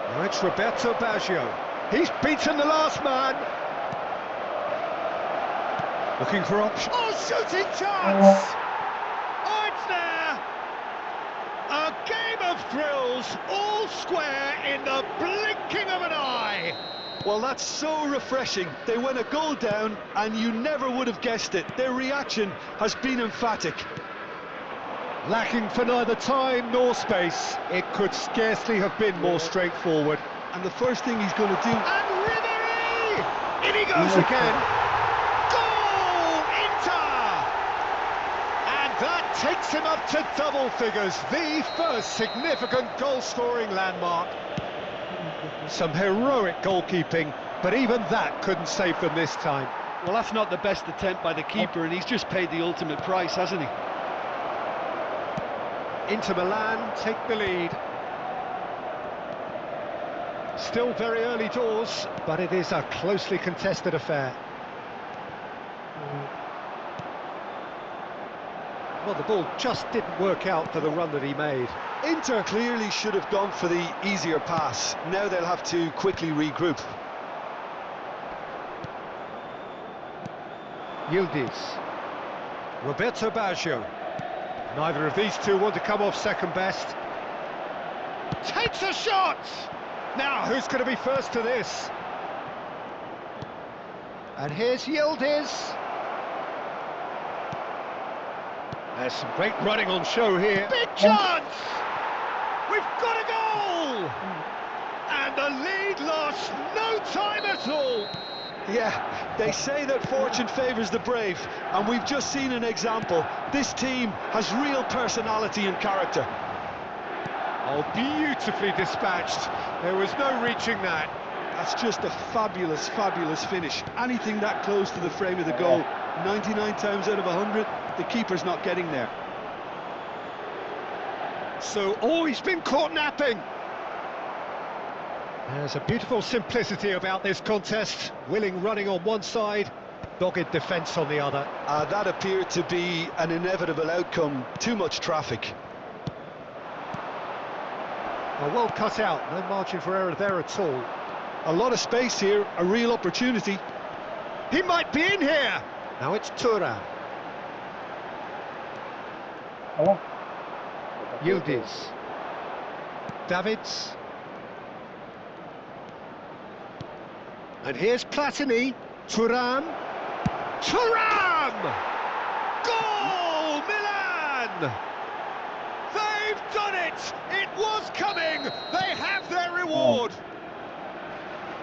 Now it's Roberto Baggio. He's beaten the last man. Looking for options. Oh, shooting chance! Oh, it's there! A game of thrills, all square in the blinking of an eye. Well, that's so refreshing. They went a goal down and you never would have guessed it. Their reaction has been emphatic. Lacking for neither time nor space. It could scarcely have been more straightforward. And the first thing he's going to do... And Ribéry! In he goes again. Goal! Inter! And that takes him up to double figures. The first significant goal-scoring landmark. Some heroic goalkeeping, but even that couldn't save them this time. Well, that's not the best attempt by the keeper, and he's just paid the ultimate price, hasn't he? Inter Milan take the lead. Still very early doors, but it is a closely contested affair. Well, the ball just didn't work out for the run that he made. Inter clearly should have gone for the easier pass. Now they'll have to quickly regroup. Yildiz. Roberto Baggio. Neither of these two want to come off second best. Takes a shot! Now, who's going to be first to this? And here's Yildiz. There's some great running on show here. Big chance! We've got a goal! And the lead lost no time at all. Yeah, they say that fortune favours the brave, and we've just seen an example. This team has real personality and character. Oh, beautifully dispatched. There was no reaching that. That's just a fabulous, fabulous finish. Anything that close to the frame of the goal, 99 times out of 100, the keeper's not getting there. So, oh, he's been caught napping. There's a beautiful simplicity about this contest. Willing running on one side, dogged defence on the other. That appeared to be an inevitable outcome. Too much traffic. Well cut out, no margin for error there at all. A lot of space here, a real opportunity. He might be in here! Now it's Turan. Yildiz. Davids. And here's Platini. Turan. Turan! Goal! Milan! They've done it! It was coming! They have their reward!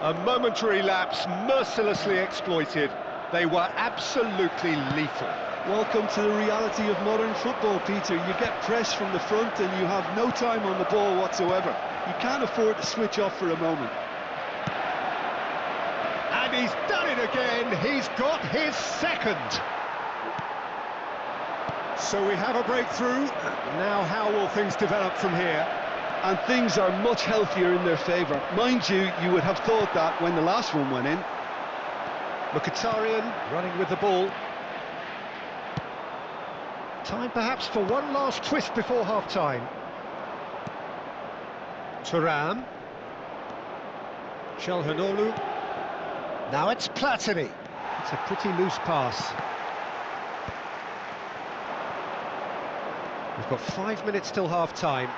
A momentary lapse mercilessly exploited. They were absolutely lethal. Welcome to the reality of modern football, Peter. You get pressed from the front and you have no time on the ball whatsoever. You can't afford to switch off for a moment. And he's done it again. He's got his second. So we have a breakthrough. Now how will things develop from here? And things are much healthier in their favour. Mind you, you would have thought that when the last one went in. Mkhitaryan running with the ball. Time perhaps for one last twist before half-time. Thuram. Çalhanoğlu. Now it's Platini. It's a pretty loose pass. We've got 5 minutes till half-time.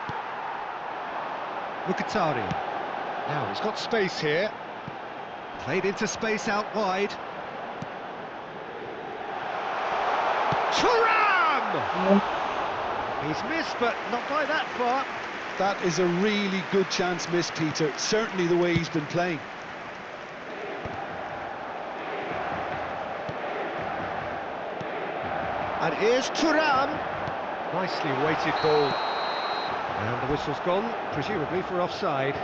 Mkhitaryan. Now he's got space here. Played into space out wide. Thuram! He's missed, but not by that far. That is a really good chance missed, Peter. Certainly the way he's been playing. And here's Thuram. Nicely weighted ball. And the whistle's gone, presumably for offside.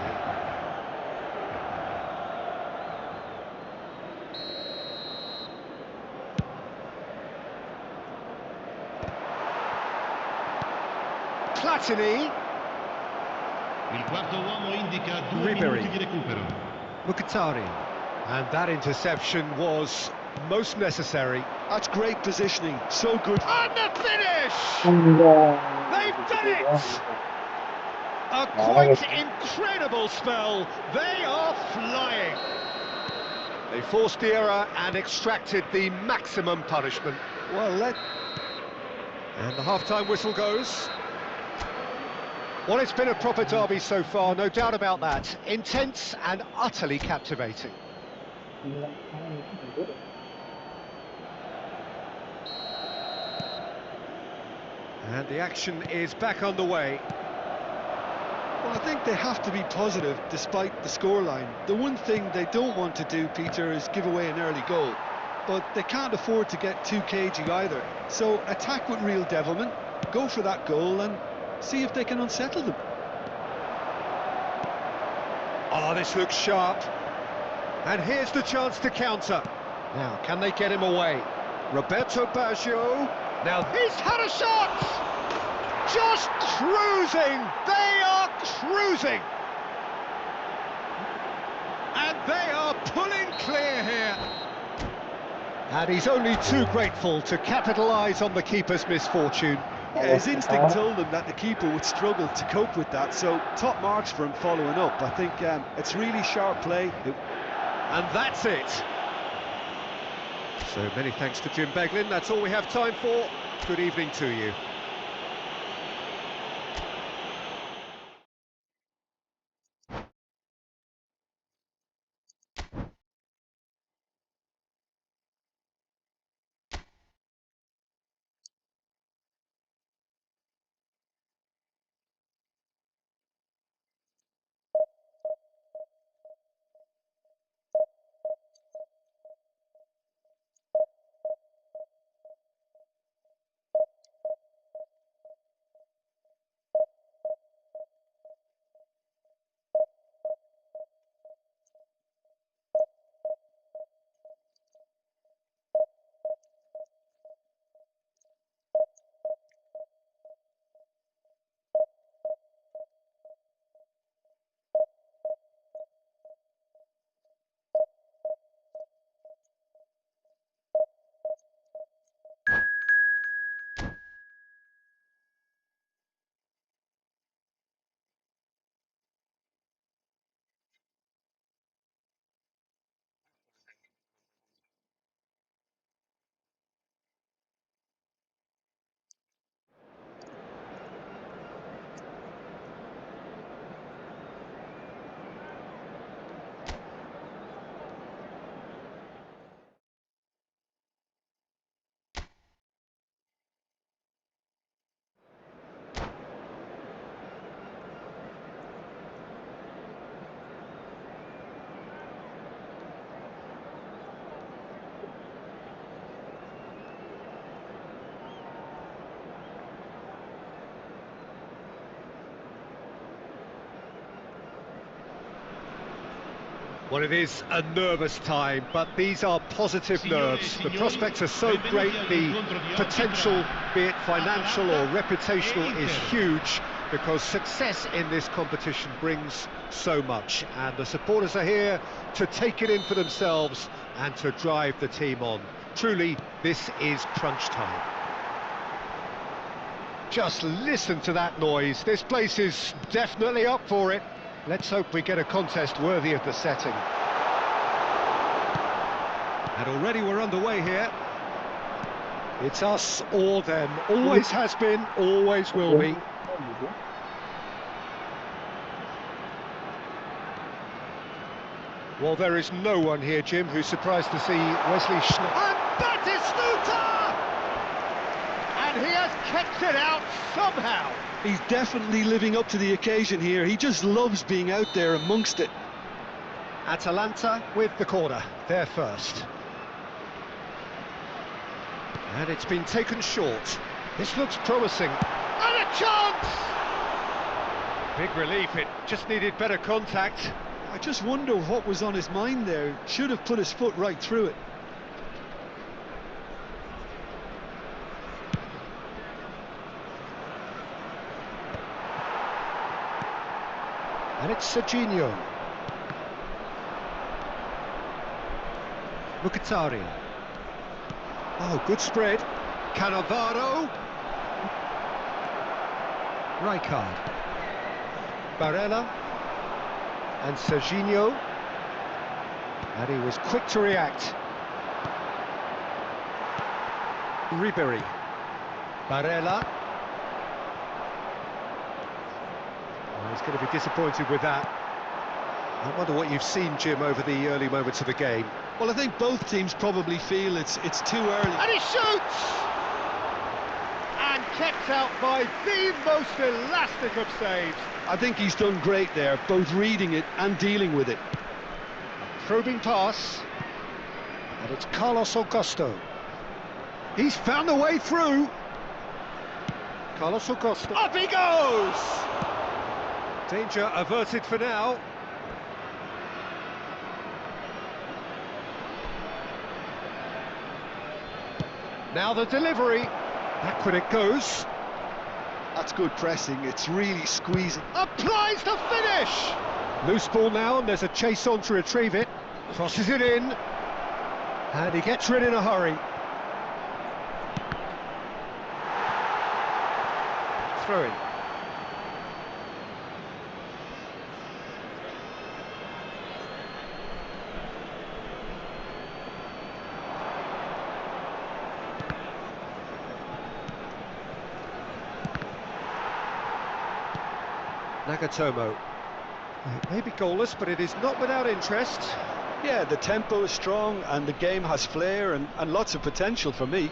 Platini. Il quarto uomo indica 2 Ribery. minuti di recupero. Mkhitaryan. And that interception was most necessary. That's great positioning, so good. And the finish! They've done it! A quite incredible spell. They are flying. They forced the error and extracted the maximum punishment. And the half-time whistle goes. Well, it's been a proper derby so far, no doubt about that. Intense and utterly captivating. And the action is back underway. Well, I think they have to be positive despite the scoreline. The one thing they don't want to do, Peter, is give away an early goal. But they can't afford to get too cagey either. So attack with real devilment, go for that goal and see if they can unsettle them. Oh, this looks sharp. And here's the chance to counter. Now, can they get him away? Roberto Baggio. Now, he's had a shot! Just cruising! They are cruising! And they are pulling clear here. And he's only too grateful to capitalise on the keeper's misfortune. Yeah, his instinct told him that the keeper would struggle to cope with that, so top marks for him following up. I think it's really sharp play. And that's it. So many thanks to Jim Beglin. That's all we have time for. Good evening to you. Well, it is a nervous time, but these are positive nerves. The prospects are so great, the potential be it financial or reputational, is huge, because success in this competition brings so much, and the supporters are here to take it in for themselves and to drive the team on. Truly, this is crunch time. Just listen to that noise. This place is definitely up for it. Let's hope we get a contest worthy of the setting. And already we're underway here. It's us or them. Always has been, always will be. Well, there is no one here, Jim, who's surprised to see Wesley Schneid. And Batistuta! And he has kept it out somehow. He's definitely living up to the occasion here. He just loves being out there amongst it. Atalanta with the corner, they're first. And it's been taken short. This looks promising. And a chance! Big relief, it just needed better contact. I just wonder what was on his mind there. Should have put his foot right through it. And it's Serginho. Mkhitaryan. Oh, good spread. Cannavaro. Rijkaard. Barella. And Serginho. And he was quick to react. Ribery. Barella. Oh, he's going to be disappointed with that. I wonder what you've seen, Jim, over the early moments of the game. Well, I think both teams probably feel it's too early. And he shoots! And kept out by the most elastic of saves. I think he's done great there, both reading it and dealing with it. Probing pass. And it's Carlos Augusto. He's found a way through. Carlos Augusto. Up he goes! Danger averted for now. Now the delivery. Back when it goes. That's good pressing, it's really squeezing. Applies the finish! Loose ball now, and there's a chase on to retrieve it. Crosses it in. And he gets rid in a hurry. Throw in. Nagatomo. It may be goalless, but it is not without interest. Yeah, the tempo is strong and the game has flair and lots of potential for me.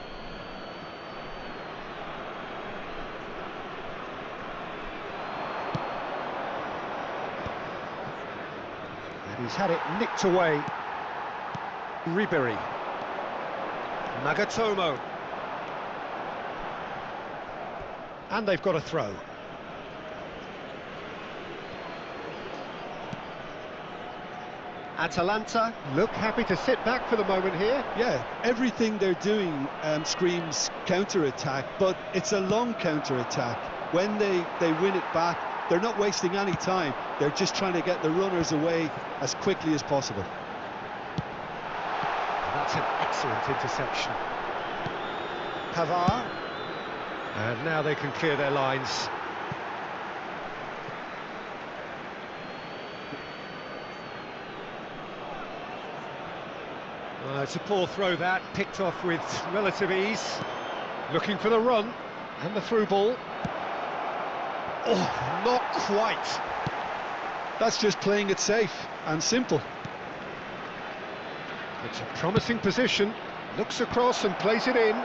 And he's had it nicked away. Ribery. Nagatomo. And they've got a throw. Atalanta look happy to sit back for the moment here. Yeah, everything they're doing screams counter-attack, but it's a long counter-attack. When they win it back, they're not wasting any time. They're just trying to get the runners away as quickly as possible. That's an excellent interception. Pavard. And now they can clear their lines. It's a poor throw that, picked off with relative ease. Looking for the run, and the through ball. Oh, not quite. That's just playing it safe and simple. It's a promising position. Looks across and plays it in.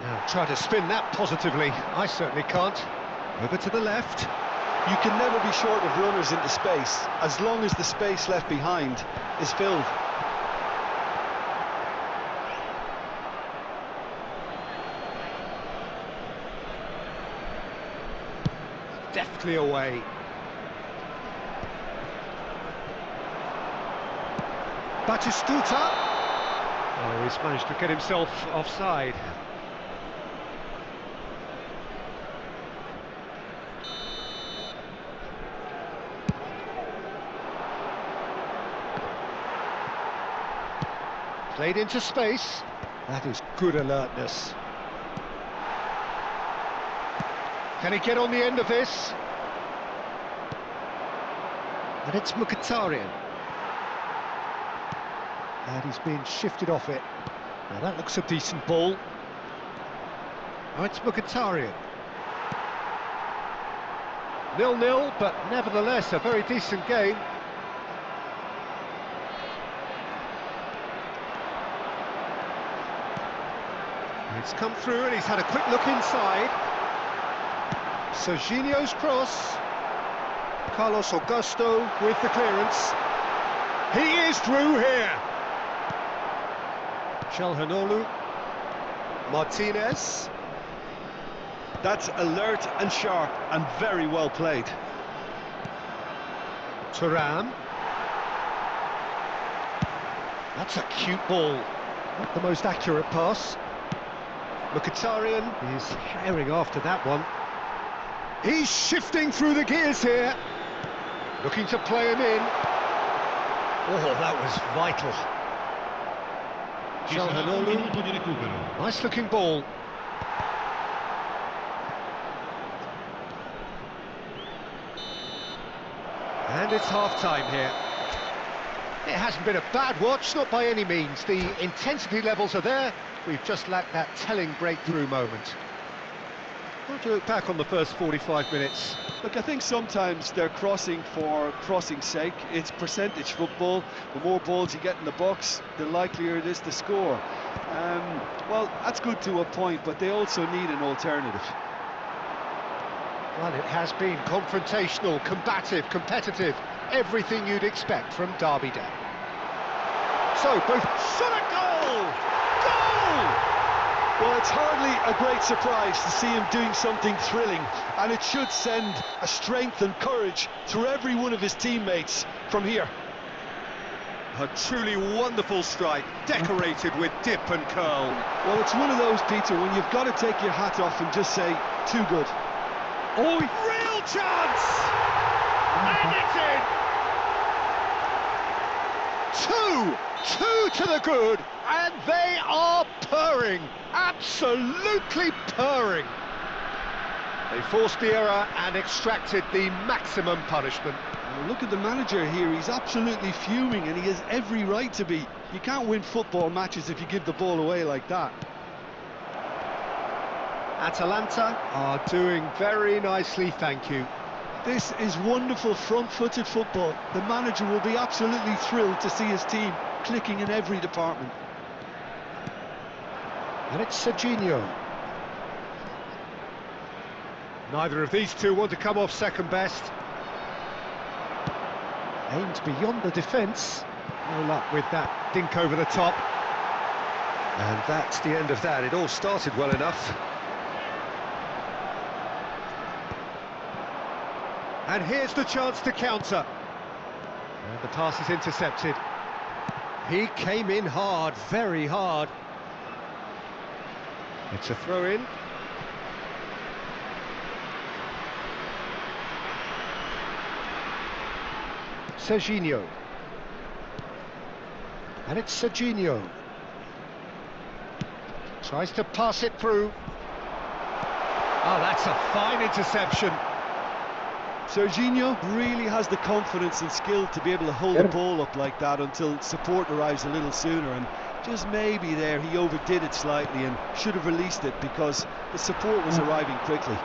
Now try to spin that positively. I certainly can't. Over to the left. You can never be short of runners into space, as long as the space left behind is filled. Deftly away. Batistuta. Oh, he's managed to get himself offside. Played into space. That is good alertness. Can he get on the end of this? And it's Mkhitaryan. And he's being shifted off it. Now that looks a decent ball. Now it's Mkhitaryan. 0-0, but nevertheless a very decent game. It's come through and he's had a quick look inside. Serginho's cross. Carlos Augusto with the clearance. He is through here. Çalhanoğlu. Martinez. That's alert and sharp and very well played. Thuram. That's a cute ball. Not the most accurate pass. Mkhitaryan is herring after that one. He's shifting through the gears here. Looking to play him in. Oh, that was vital. Ci sarà un Çalhanoğlu. minuto di recupero. Nice looking ball. And it's half-time here. It hasn't been a bad watch, not by any means. The intensity levels are there. We've just lacked that telling breakthrough moment. How do you look back on the first 45 minutes? Look, I think sometimes they're crossing for crossing's sake. It's percentage football. The more balls you get in the box, the likelier it is to score. Well, that's good to a point, but they also need an alternative. Well, it has been confrontational, combative, competitive. Everything you'd expect from Derby Day. So, both shot at goal! Goal! Well, it's hardly a great surprise to see him doing something thrilling, and it should send a strength and courage through every one of his teammates from here. A truly wonderful strike, decorated with dip and curl. Well, it's one of those, Peter, when you've got to take your hat off and just say, too good. Oh, real chance! And it's in! Two to the good, and they are purring, absolutely purring. They forced the error and extracted the maximum punishment. Well, look at the manager here, he's absolutely fuming, and he has every right to be. You can't win football matches if you give the ball away like that. Atalanta are doing very nicely, thank you. This is wonderful front-footed football. The manager will be absolutely thrilled to see his team clicking in every department. And it's Serginho. Neither of these two want to come off second best. Aimed beyond the defence. No luck with that dink over the top. And that's the end of that. It all started well enough. And here's the chance to counter. And the pass is intercepted. He came in hard, very hard. It's a throw-in. Serginho. And it's Serginho. Tries to pass it through. Oh, that's a fine interception. Serginho really has the confidence and skill to be able to hold the ball up like that until support arrives a little sooner, and just maybe there he overdid it slightly and should have released it because the support was arriving quickly.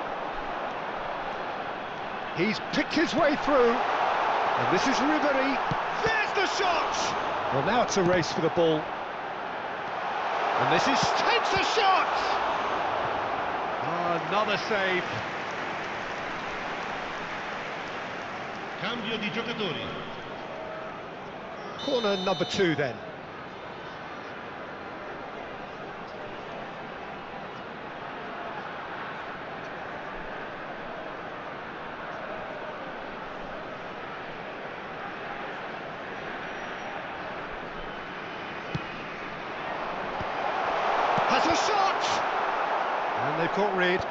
He's picked his way through, and this is Ribery. There's the shot! Well, now it's a race for the ball. And this is... takes a shot! Oh, another save. Cambio di giocatori. Corner number 2 then. has a shot! And they've got rid.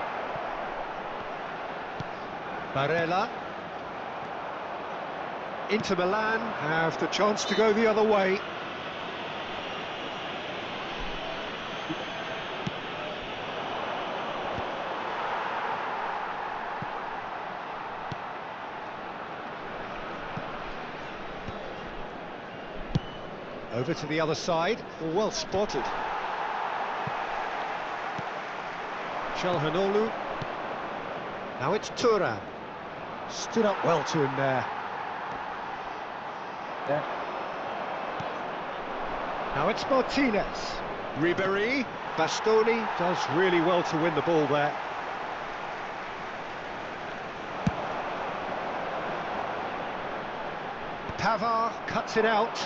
Barella. Inter Milan have the chance to go the other way. Over to the other side. Well spotted. Çalhanoğlu. Now it's Turan. Stood up well to him there. Yeah. Now it's Martinez. Ribéry. Bastoni does really well to win the ball there. Pavard cuts it out.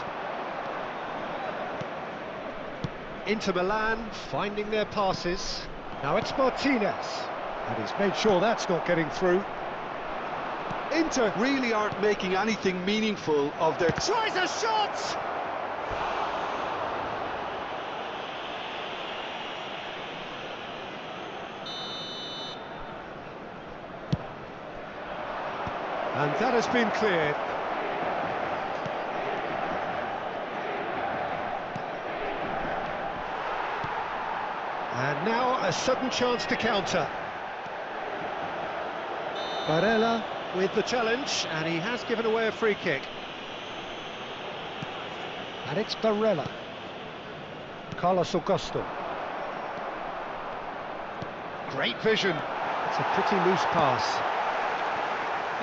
Inter Milan finding their passes. Now it's Martinez. And he's made sure that's not getting through. Inter really aren't making anything meaningful of their... Tries a shot! And that has been cleared. And now a sudden chance to counter. Barella with the challenge, and he has given away a free kick. And it's Barella. Carlos Augusto. Great vision. It's a pretty loose pass.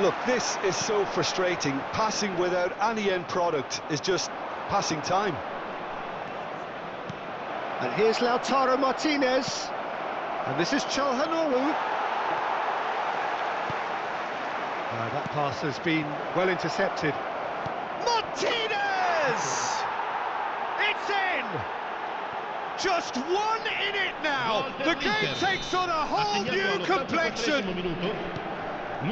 Look, this is so frustrating. Passing without any end product is just passing time. And here's Lautaro Martinez. And this is Çalhanoğlu. That pass has been well intercepted. Martinez! It's in! Just one in it now. The game takes on a whole new complexion.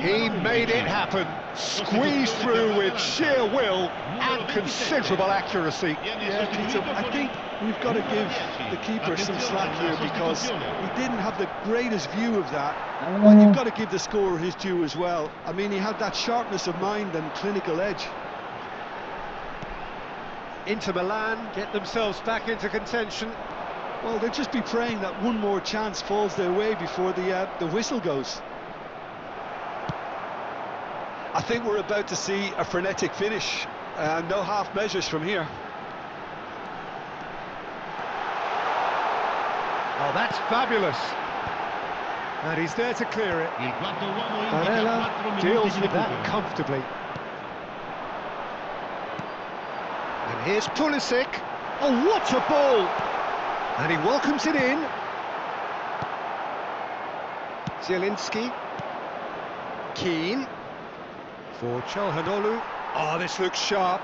He made it happen. Squeezed through with sheer will and considerable accuracy. Yeah, Peter, I think we've got to give the keeper some slack here because he didn't have the greatest view of that. But you've got to give the scorer his due as well. I mean, he had that sharpness of mind and clinical edge. Inter Milan get themselves back into contention. Well, they'll just be praying that one more chance falls their way before the whistle goes. I think we're about to see a frenetic finish. No half measures from here. Oh, that's fabulous. And he's there to clear it. Barella deals with that comfortably. And here's Pulisic. Oh, what a ball! And he welcomes it in. Zielinski. Keane. For Çalhanoğlu. Oh, this looks sharp.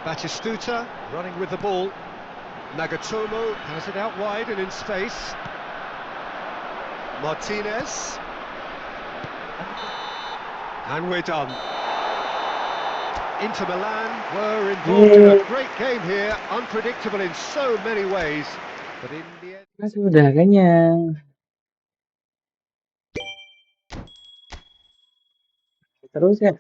Batistuta running with the ball. Nagatomo has it out wide and in space. Martinez. And we're done. Inter Milan were involved in a great game here, unpredictable in so many ways. But in the end... Sudah kenyang. Terus ya.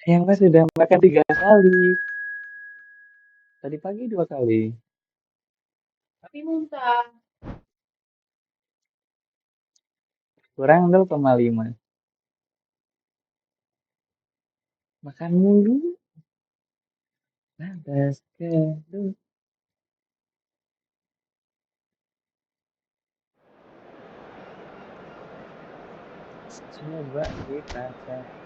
Yang Mas sudah makan 3 kali. Tadi pagi 2 kali. Tapi muntah. Kurang 0,5. Makan mulu. Lantas kedua. Coba kita cek.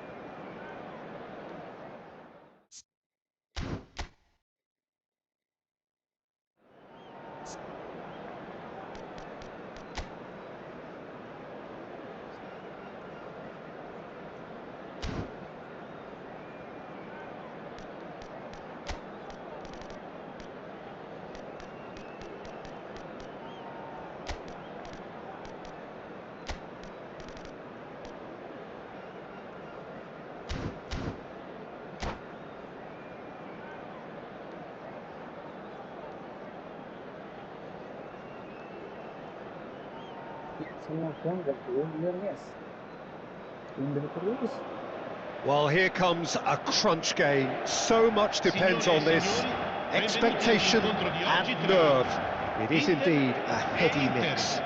Ya, semoga nggak blunder, guys. Blunder terus. Well, here comes a crunch game. So much depends on this expectation and nerve. It is indeed a heady mix.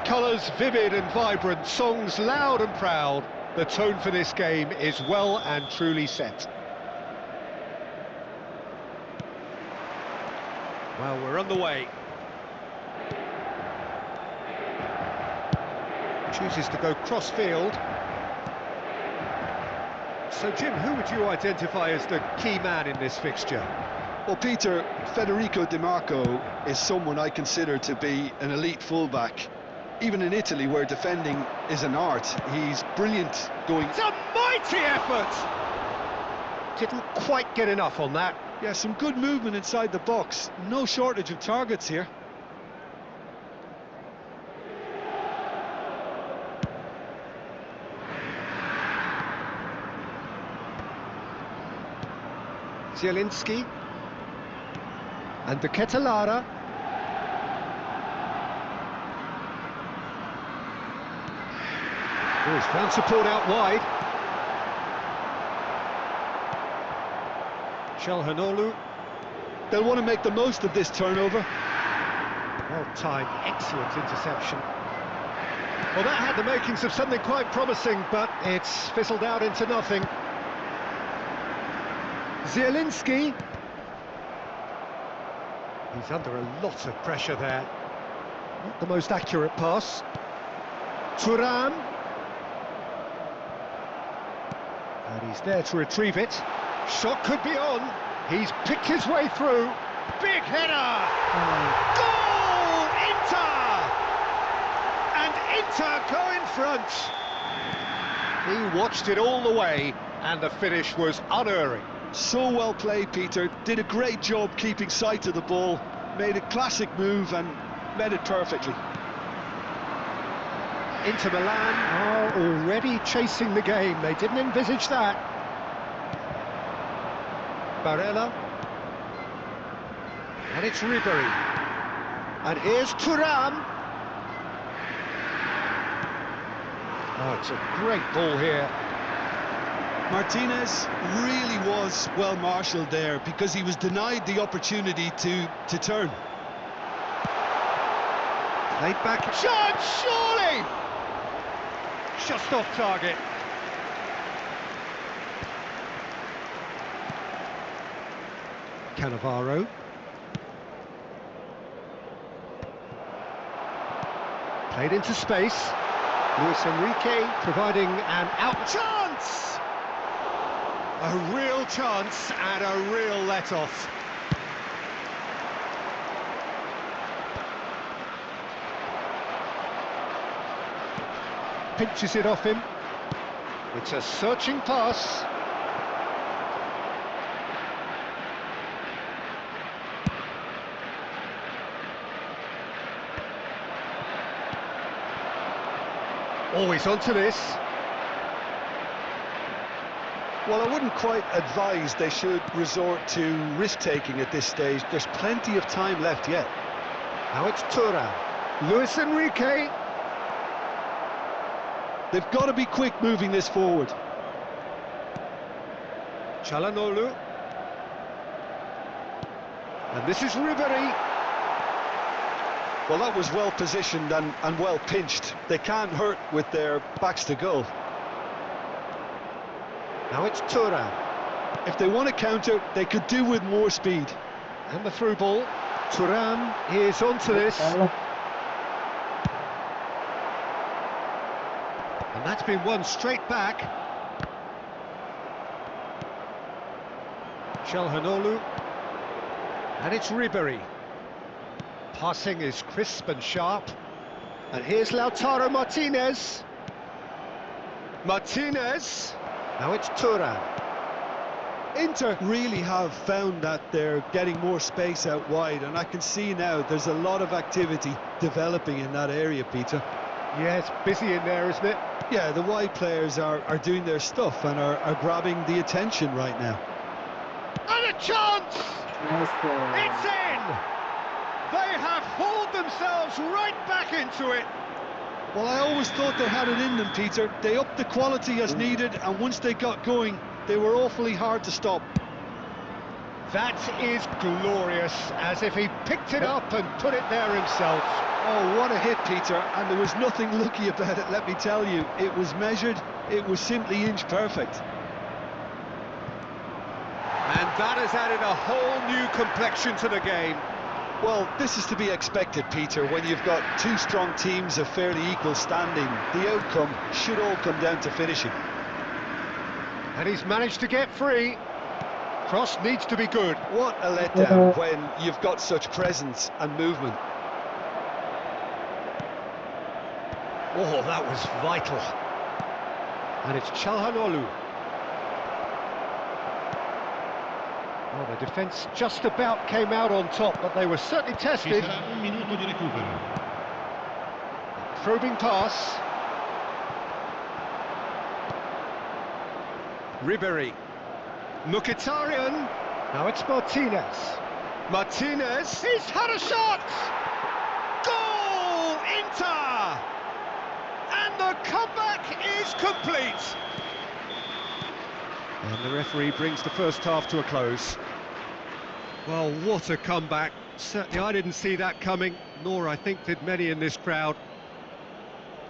Colours vivid and vibrant, songs loud and proud. The tone for this game is well and truly set. Well, we're on the way. Chooses to go cross-field. So, Jim, who would you identify as the key man in this fixture? Well, Peter, Federico Di Marco is someone I consider to be an elite fullback. Even in Italy, where defending is an art, he's brilliant going... It's a mighty effort! Didn't quite get enough on that. Yeah, some good movement inside the box. No shortage of targets here. Zielinski and De Ketelara. Oh, he's found support out wide. Chelhanoglu. They'll want to make the most of this turnover. Well timed, excellent interception. Well, that had the makings of something quite promising, but it's fizzled out into nothing. Zielinski. He's under a lot of pressure there. Not the most accurate pass. Thuram. And he's there to retrieve it. Shot could be on. He's picked his way through. Big header! Goal! Inter! And Inter go in front. He watched it all the way, and the finish was unerring. So well played, Peter. Did a great job keeping sight of the ball. Made a classic move and met it perfectly. Inter Milan are already chasing the game. They didn't envisage that. Barella. And it's Ribery. And here's Thuram. Oh, it's a great ball here. Martinez really was well marshalled there because he was denied the opportunity to turn. Played back. Chance, surely! Just off target. Cannavaro. Played into space. Luis Enrique providing an out chance! A real chance and a real let-off. Pinches it off him. It's a searching pass. Always onto this. Well, I wouldn't quite advise they should resort to risk-taking at this stage. There's plenty of time left yet. Now it's Thuram. Luis Enrique. They've got to be quick moving this forward. Çalhanoğlu. And this is Ribery. Well, that was well positioned and well pinched. They can't hurt with their backs to goal. Now it's Turan. If they want to counter, they could do with more speed. And the through ball. Turan is onto this. Salah. And that's been won straight back. Çalhanoğlu. And it's Ribery. Passing is crisp and sharp. And here's Lautaro Martinez. Martinez. Now it's Turan. Inter really have found that they're getting more space out wide, and I can see now there's a lot of activity developing in that area, Peter. Yeah, it's busy in there, isn't it? Yeah, the wide players are doing their stuff and are grabbing the attention right now. And a chance! Nice. It's in! They have hauled themselves right back into it. Well, I always thought they had it in them, Peter. They upped the quality as needed, and once they got going, they were awfully hard to stop. That is glorious, as if he picked it up and put it there himself. Oh, what a hit, Peter, and there was nothing lucky about it, let me tell you. It was measured, it was simply inch perfect. And that has added a whole new complexion to the game. Well, this is to be expected, Peter, when you've got two strong teams of fairly equal standing. The outcome should all come down to finishing. And he's managed to get free. Cross needs to be good. What a letdown when you've got such presence and movement. Oh, that was vital. And it's Çalhanoğlu. Well, the defence just about came out on top, but they were certainly Ci tested. sarà un minuto di recupero. Probing pass. Ribery. Mkhitaryan. Now it's Martinez. Martinez. He's had a shot! Goal! Inter! And the comeback is complete. And the referee brings the first half to a close. Well, what a comeback. Certainly I didn't see that coming, nor I think did many in this crowd.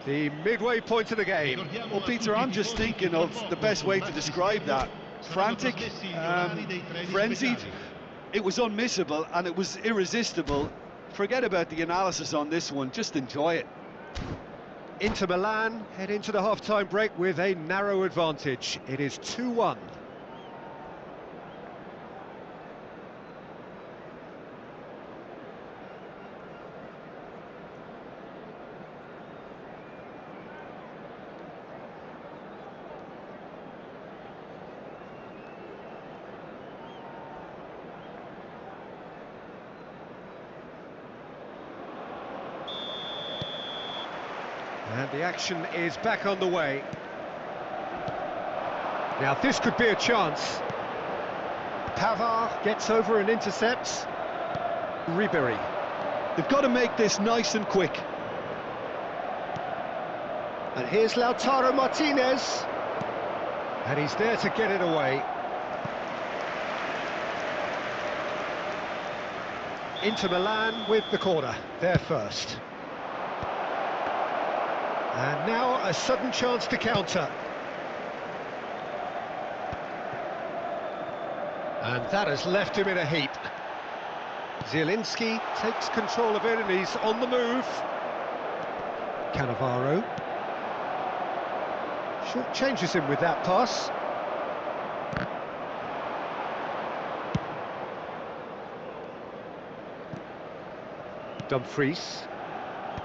The midway point of the game. Well, Peter, I'm just thinking of the best way to describe that. Frantic, frenzied. It was unmissable and it was irresistible. Forget about the analysis on this one, just enjoy it. Inter Milan head into the half-time break with a narrow advantage. It is 2-1. And the action is back on the way. Now this could be a chance. Pavard gets over and intercepts. Ribery. They've got to make this nice and quick. And here's Lautaro Martinez. And he's there to get it away. Inter Milan with the corner, there first. And now a sudden chance to counter. And that has left him in a heap. Zielinski takes control of it and he's on the move. Cannavaro. Short changes him with that pass. Dumfries.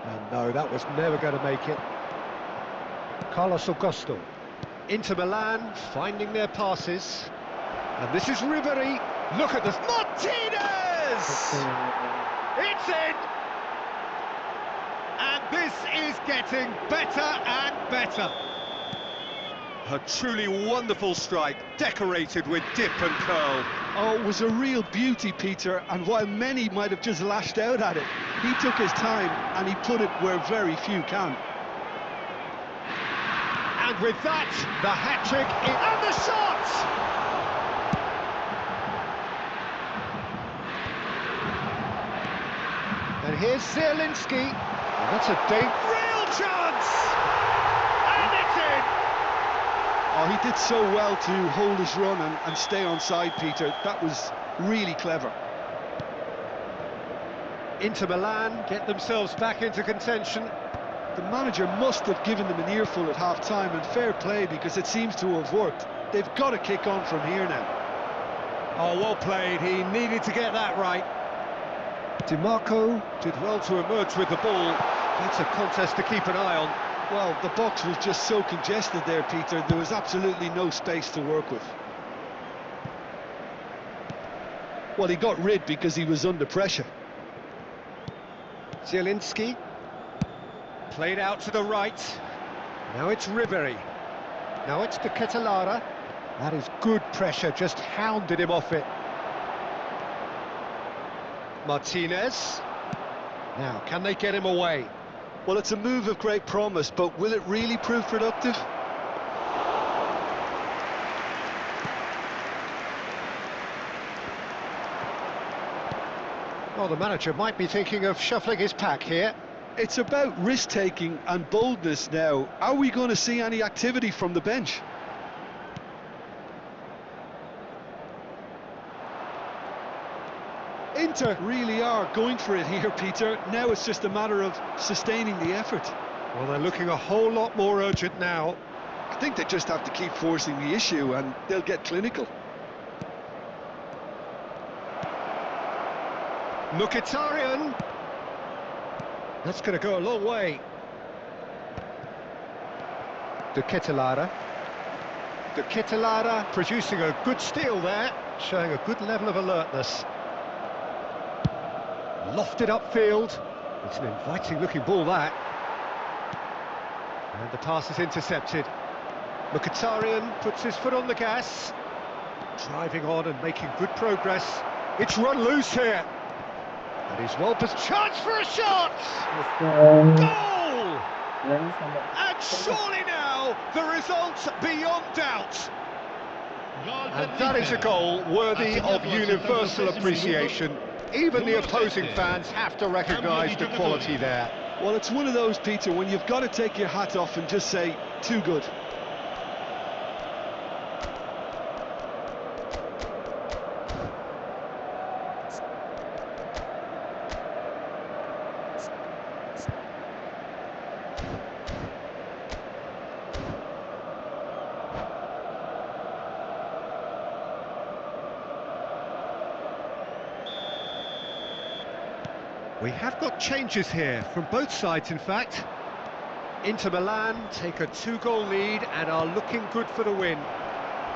And no, that was never going to make it. Carlos Augusto. Inter Milan finding their passes. And this is Ribery. Look at this. Martinez! It's in! And this is getting better and better. A truly wonderful strike, decorated with dip and curl. Oh, it was a real beauty, Peter, and while many might have just lashed out at it, he took his time and he put it where very few can. And with that, the hat-trick and the shot! here's Zielinski. And that's a real chance! And it's in! Oh, he did so well to hold his run and stay onside, Peter. That was really clever. Inter Milan get themselves back into contention. The manager must have given them an earful at half-time, and fair play, because it seems to have worked. They've got to kick on from here now. Oh, well played. He needed to get that right. DiMarco did well to emerge with the ball. That's a contest to keep an eye on. Well, the box was just so congested there, Peter. There was absolutely no space to work with. Well, he got rid because he was under pressure. Zielinski played out to the right. Now it's Ribery. Now it's De Ketelara. That is good pressure, just hounded him off it. Martinez. Now, can they get him away? Well, it's a move of great promise, but will it really prove productive? Well, the manager might be thinking of shuffling his pack here. It's about risk-taking and boldness now. Are we going to see any activity from the bench? Inter really are going for it here, Peter. Now it's just a matter of sustaining the effort. Well, they're looking a whole lot more urgent now. I think they just have to keep forcing the issue and they'll get clinical. Mkhitaryan. That's going to go a long way. De Ketelara. De Ketelara producing a good steal there, showing a good level of alertness. Lofted upfield. It's an inviting looking ball, that. And the pass is intercepted. Mkhitaryan puts his foot on the gas. Driving on and making good progress. It's run loose here. And he's well positioned. Chance for a shot! Goal! And surely now, the result's beyond doubt. And that is a goal worthy of universal appreciation. Even the opposing fans have to recognise the quality there. Well, it's one of those, Peter, when you've got to take your hat off and just say, too good. We have got changes here, from both sides in fact. Inter Milan take a 2-goal lead and are looking good for the win.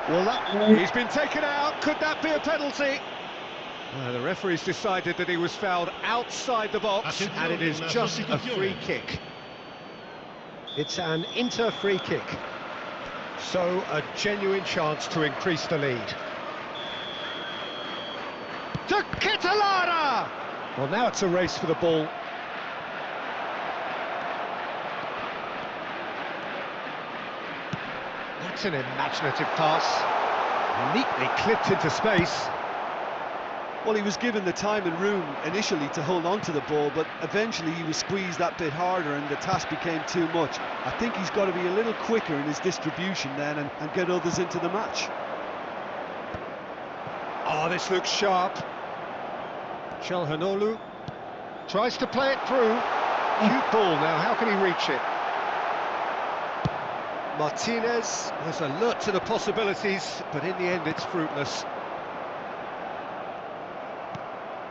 Well, he's been taken out, could that be a penalty? The referee's decided that he was fouled outside the box, and it is just a free kick. It's an Inter free kick. So, a genuine chance to increase the lead. De Ketelara! Well, now it's a race for the ball. That's an imaginative pass. Neatly clipped into space. Well, he was given the time and room initially to hold on to the ball, but eventually he was squeezed that bit harder and the task became too much. I think he's got to be a little quicker in his distribution then and get others into the match. Oh, this looks sharp. Çalhanoğlu tries to play it through. Cute ball now, how can he reach it? Martinez was alert to the possibilities, but in the end it's fruitless.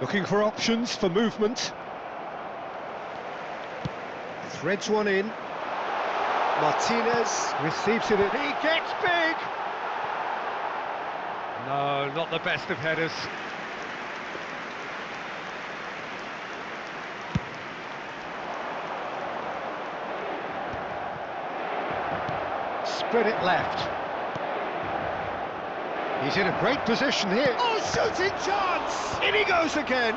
Looking for options for movement. Threads one in. Martinez receives it, he gets big! No, not the best of headers. Spread it left. He's in a great position here. Oh, shooting chance! In he goes again.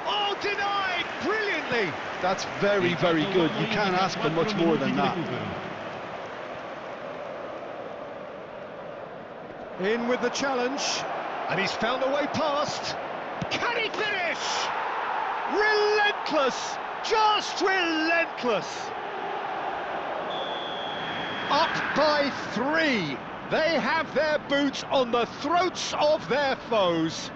Oh, denied brilliantly. That's very, very good. You can't ask for much more than that. In with the challenge, and he's found a way past. Can he finish? Relentless! Just relentless! Up by 3. They have their boots on the throats of their foes.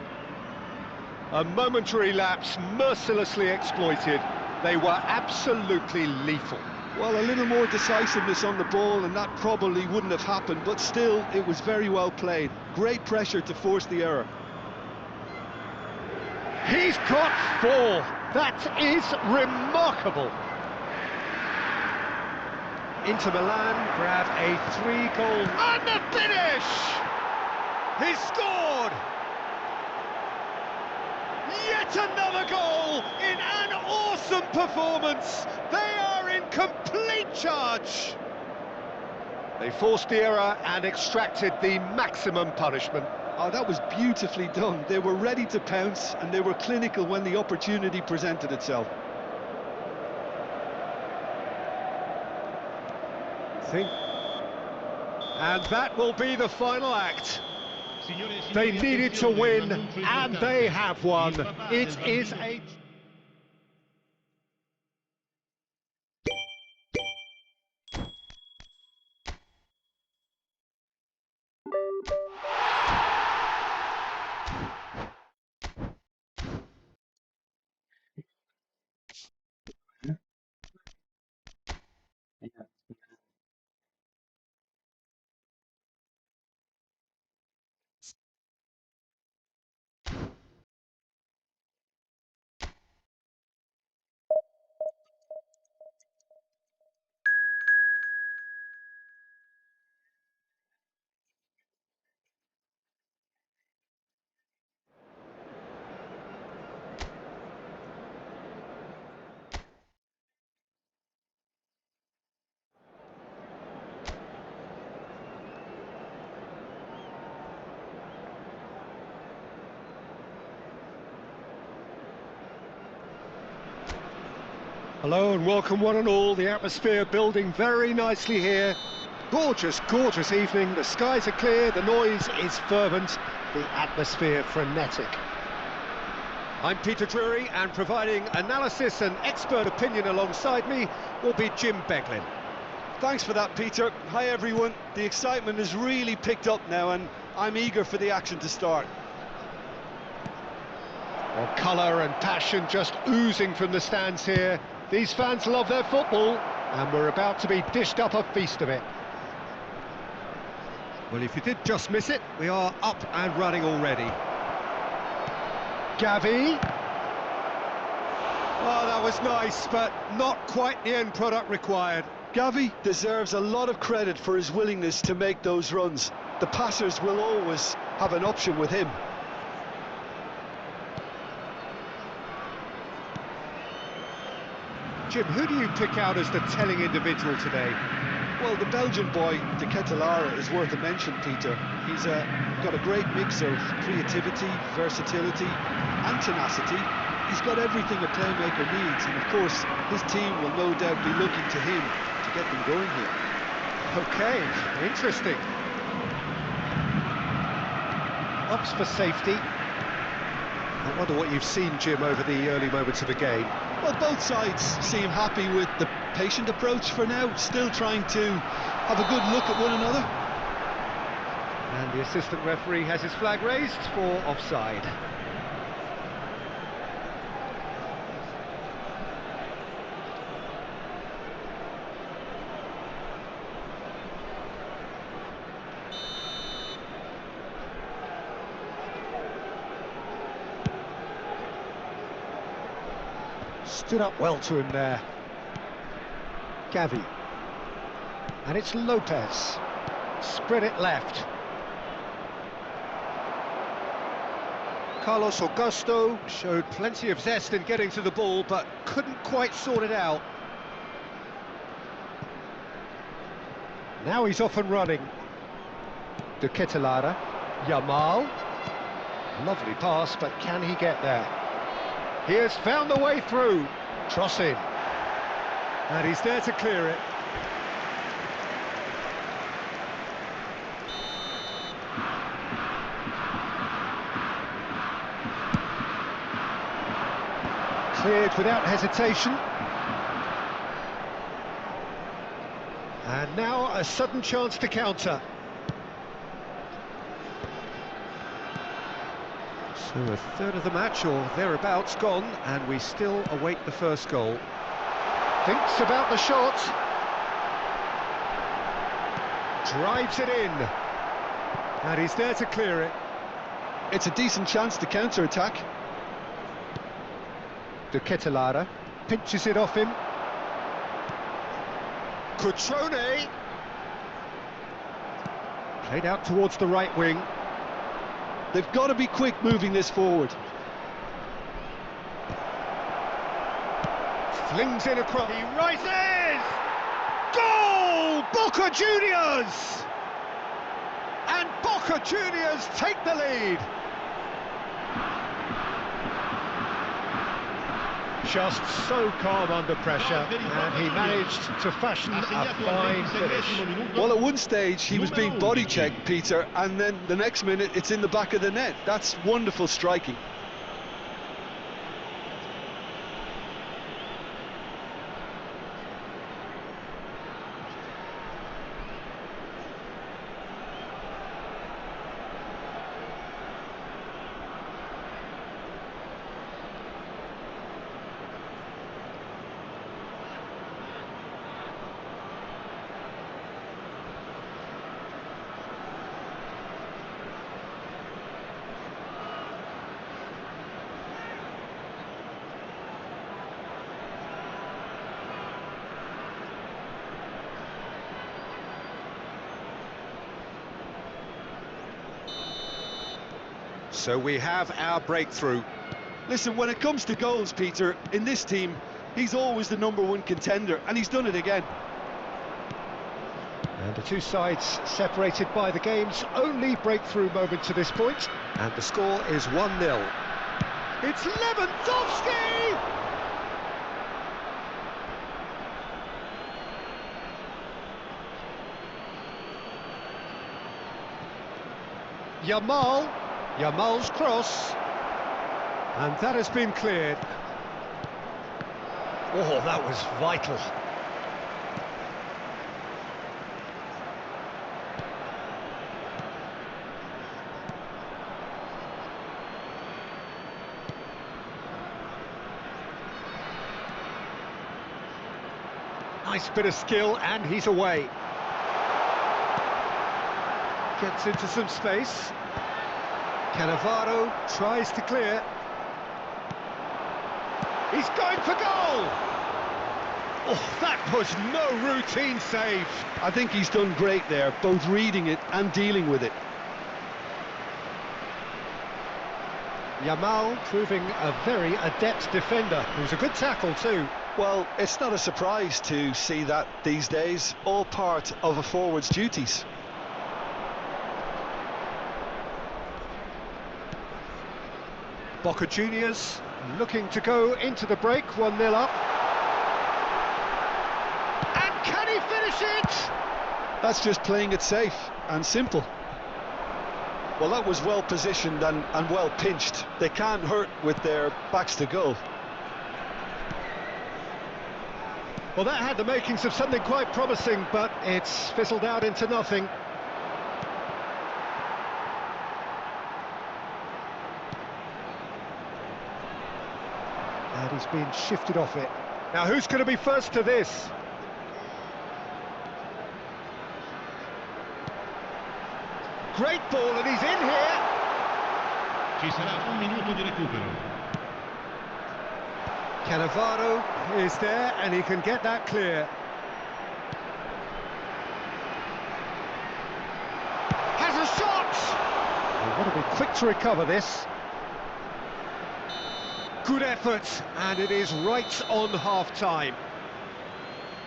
A momentary lapse mercilessly exploited. They were absolutely lethal. Well, a little more decisiveness on the ball and that probably wouldn't have happened, but still, it was very well played. Great pressure to force the error. He's got 4. That is remarkable. Inter Milan grab a 3-goal... And the finish! He scored! Yet another goal in an awesome performance. They are in complete charge. They forced the error and extracted the maximum punishment. Oh, that was beautifully done. They were ready to pounce and they were clinical when the opportunity presented itself. And that will be the final act. They needed to win, and they have won. It is a... Hello and welcome one and all. The atmosphere building very nicely here. Gorgeous, gorgeous evening. The skies are clear, the noise is fervent, the atmosphere frenetic. I'm Peter Drury, and providing analysis and expert opinion alongside me will be Jim Beglin. Thanks for that, Peter. Hi, everyone. The excitement has really picked up now, and I'm eager for the action to start. Well, colour and passion just oozing from the stands here. These fans love their football, and we're about to be dished up a feast of it. Well, if you did just miss it, we are up and running already. Gavi. Oh, that was nice, but not quite the end product required. Gavi deserves a lot of credit for his willingness to make those runs. The passers will always have an option with him. Jim, who do you pick out as the telling individual today? Well, the Belgian boy, Keras, is worth a mention, Peter. He's got a great mix of creativity, versatility and tenacity. He's got everything a playmaker needs, and of course, his team will no doubt be looking to him to get them going here. Okay, interesting. Ops for safety. I wonder what you've seen, Jim, over the early moments of the game. Well, both sides seem happy with the patient approach for now, still trying to have a good look at one another. And the assistant referee has his flag raised for offside. Stood up well to him there. Gavi. And it's Lopez. Spread it left. Carlos Augusto showed plenty of zest in getting to the ball, but couldn't quite sort it out. Now he's off and running. De Ketelare. Yamal. Lovely pass, but can he get there? He has found the way through. Cross in. And he's there to clear it. Cleared without hesitation. And now a sudden chance to counter. So a third of the match or thereabouts gone, and we still await the first goal. Thinks about the shot. Drives it in. And he's there to clear it. It's a decent chance to counter-attack. De Ketelaere pinches it off him. Cutrone. Played out towards the right wing. They've got to be quick moving this forward. Flings in across. He rises! Goal! Boca Juniors! And Boca Juniors take the lead. Just so calm under pressure, and he managed to fashion a fine finish. Well, at one stage he was being body checked, Peter, and then the next minute it's in the back of the net. That's wonderful striking. So we have our breakthrough. Listen, when it comes to goals, Peter, in this team, he's always the #1 contender, and he's done it again. And the two sides separated by the game's only breakthrough moment to this point. And the score is 1-0. It's Lewandowski! Yamal's cross. And that has been cleared. Oh, that was vital. Nice bit of skill, and he's away. Gets into some space. Cannavaro tries to clear. He's going for goal! Oh, that was no routine save. I think he's done great there, both reading it and dealing with it. Yamal proving a very adept defender. It was a good tackle too. Well, it's not a surprise to see that these days, all part of a forward's duties. Boca Juniors looking to go into the break, 1-0 up. And can he finish it? That's just playing it safe and simple. Well, that was well positioned and well pinched. They can't hurt with their backs to goal. Well, that had the makings of something quite promising, but it's fizzled out into nothing. And he's been shifted off it. Now, who's going to be first to this? Great ball, and he's in here. Ci sarà un minuto di recupero. Cannavaro is there, and he can get that clear. Has a shot! They want to be quick to recover this. Good effort, and it is right on half-time.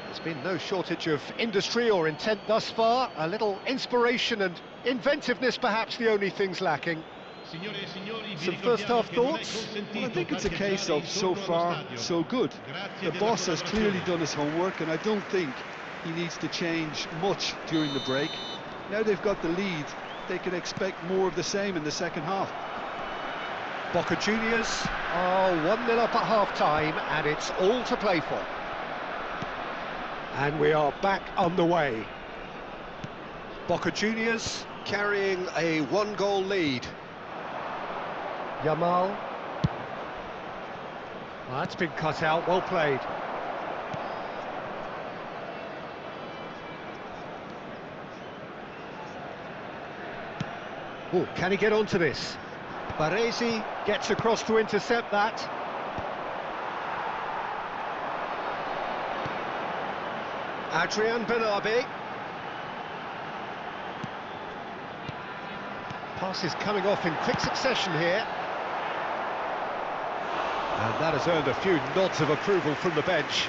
There's been no shortage of industry or intent thus far. A little inspiration and inventiveness, perhaps the only things lacking. Some first-half thoughts? Well, I think it's a case of so far, so good. The boss has clearly done his homework, and I don't think he needs to change much during the break. Now they've got the lead, they can expect more of the same in the second half. Boca Juniors are 1-0 up at half-time, and it's all to play for. And we are back on the way. Boca Juniors carrying a 1-goal lead. Yamal. Well, that's been cut out, well played. Oh, can he get onto this? Baresi gets across to intercept that. Adrian Benabe. Passes coming off in quick succession here. And that has earned a few nods of approval from the bench.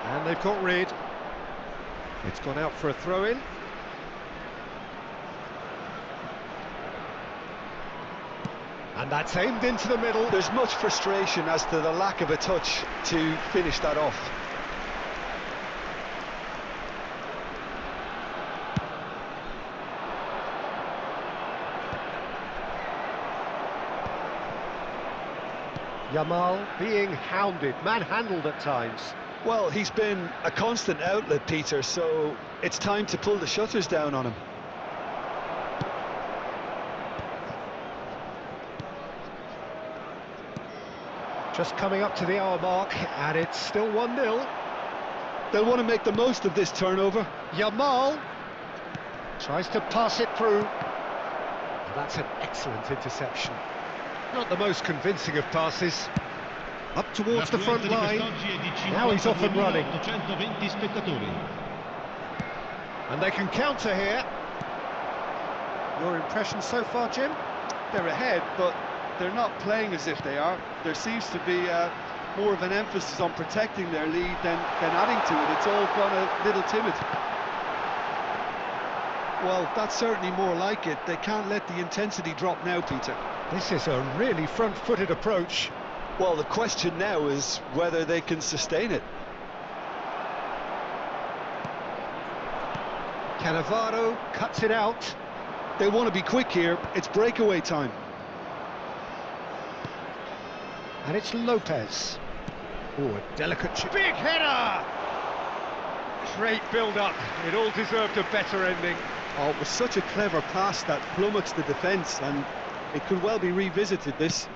And they've got rid. It's gone out for a throw-in. And that's aimed into the middle. There's much frustration as to the lack of a touch to finish that off. Yamal being hounded, manhandled at times. Well, he's been a constant outlet, Peter, so it's time to pull the shutters down on him. Just coming up to the hour mark, and it's still 1-0. They'll want to make the most of this turnover. Yamal tries to pass it through. And that's an excellent interception. Not the most convincing of passes. Up towards the front line. Now he's off and running. And they can counter here. Your impression so far, Jim? They're ahead, but they're not playing as if they are. There seems to be more of an emphasis on protecting their lead than adding to it. It's all gone a little timid. Well, that's certainly more like it. They can't let the intensity drop now, Peter. This is a really front-footed approach. Well, the question now is whether they can sustain it. Cannavaro cuts it out. They want to be quick here. It's breakaway time. And it's Lopez. Oh, a delicate big header! Great build-up. It all deserved a better ending. Oh, it was such a clever pass that flummoxed the defence, and it could well be revisited, this.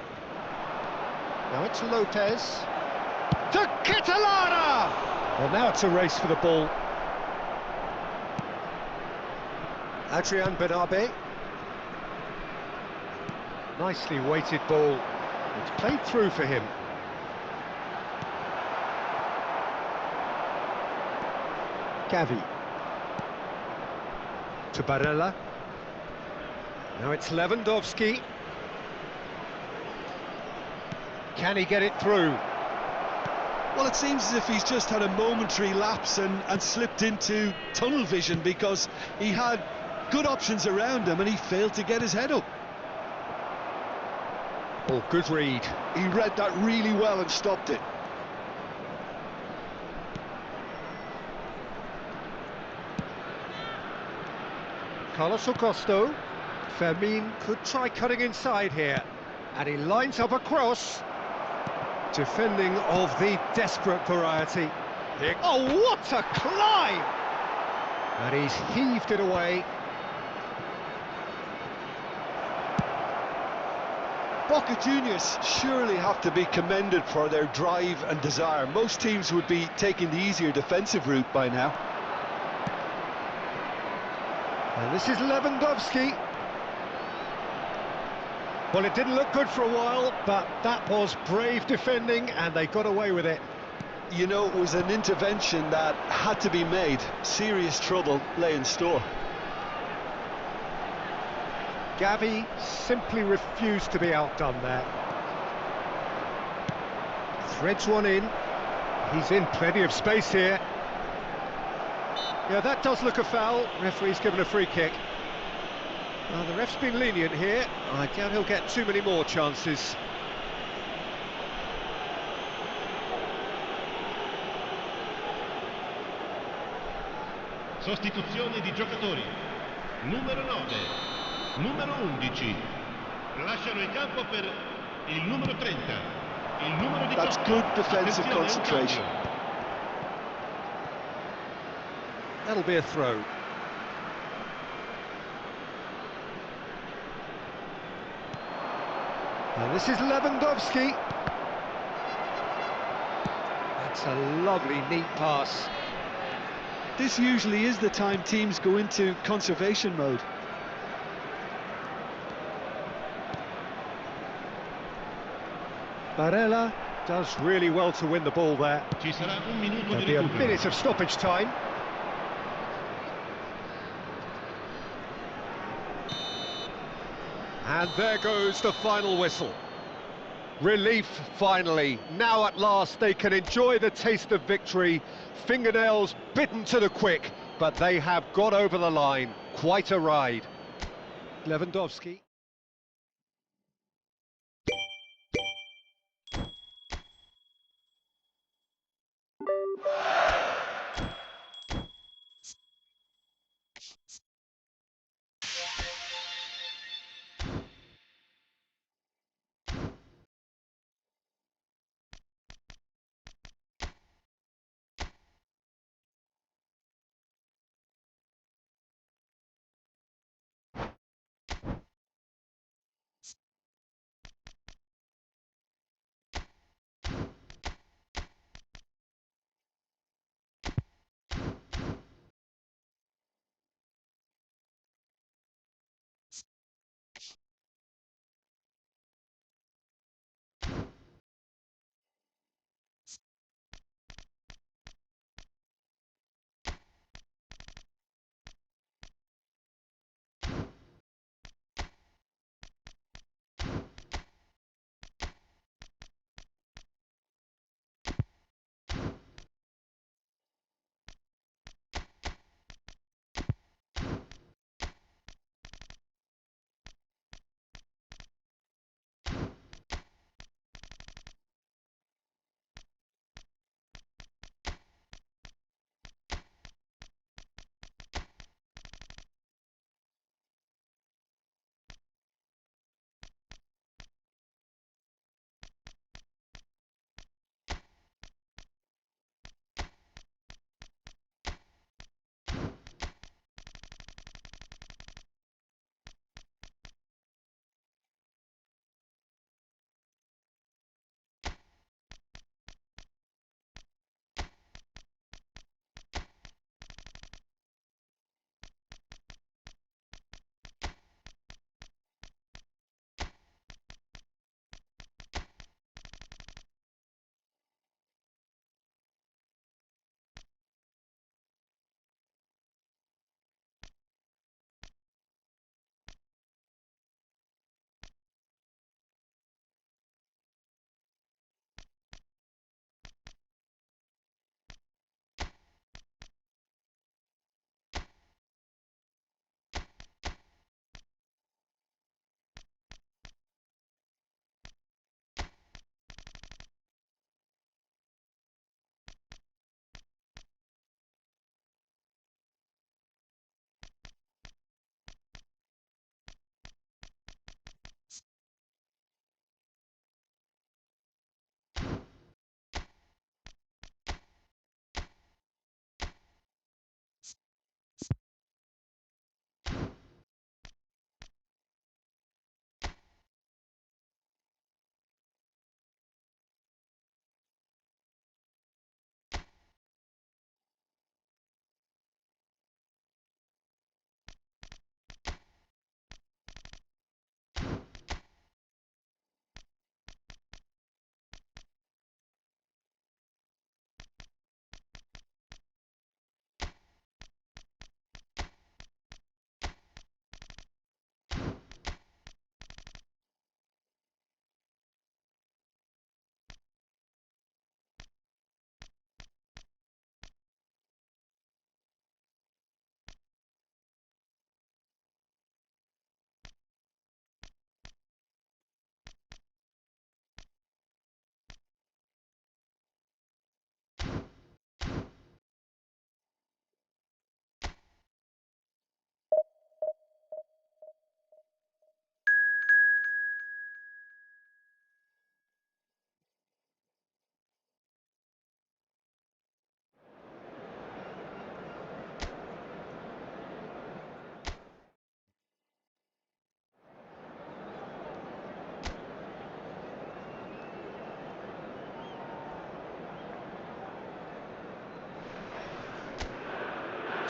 Now it's Lopez. To Catalana! Well, now it's a race for the ball. Adrian Benabe. Nicely weighted ball. It's played through for him. Gavi. To Barella. Now it's Lewandowski. Can he get it through? Well, it seems as if he's just had a momentary lapse and slipped into tunnel vision, because he had good options around him and he failed to get his head up. Oh, good read. He read that really well and stopped it. Carlos Augusto. Fermin could try cutting inside here. And he lines up a cross. Defending of the desperate variety. Oh, what a climb! And he's heaved it away. Boca Juniors surely have to be commended for their drive and desire. Most teams would be taking the easier defensive route by now. And this is Lewandowski. Well, it didn't look good for a while, but that was brave defending, and they got away with it. You know, it was an intervention that had to be made. Serious trouble lay in store. Gavi simply refused to be outdone there. Threads one in. He's in plenty of space here. Yeah, that does look a foul. Referee's given a free kick. Well, the ref's been lenient here. I doubt he'll get too many more chances. Sostituzione di giocatori. Numero 9, numero 11. Lasciano il campo per il numero 30, il numero 18. That's good defensive Attenzione, un concentration. cambio. That'll be a throw. And this is Lewandowski. That's a lovely, neat pass. This usually is the time teams go into conservation mode. Barella does really well to win the ball there. Ci sarà un minuto There'll di be a recupero. minute of stoppage time. And there goes the final whistle. Relief, finally. Now at last they can enjoy the taste of victory. Fingernails bitten to the quick, but they have got over the line. Quite a ride. Lewandowski.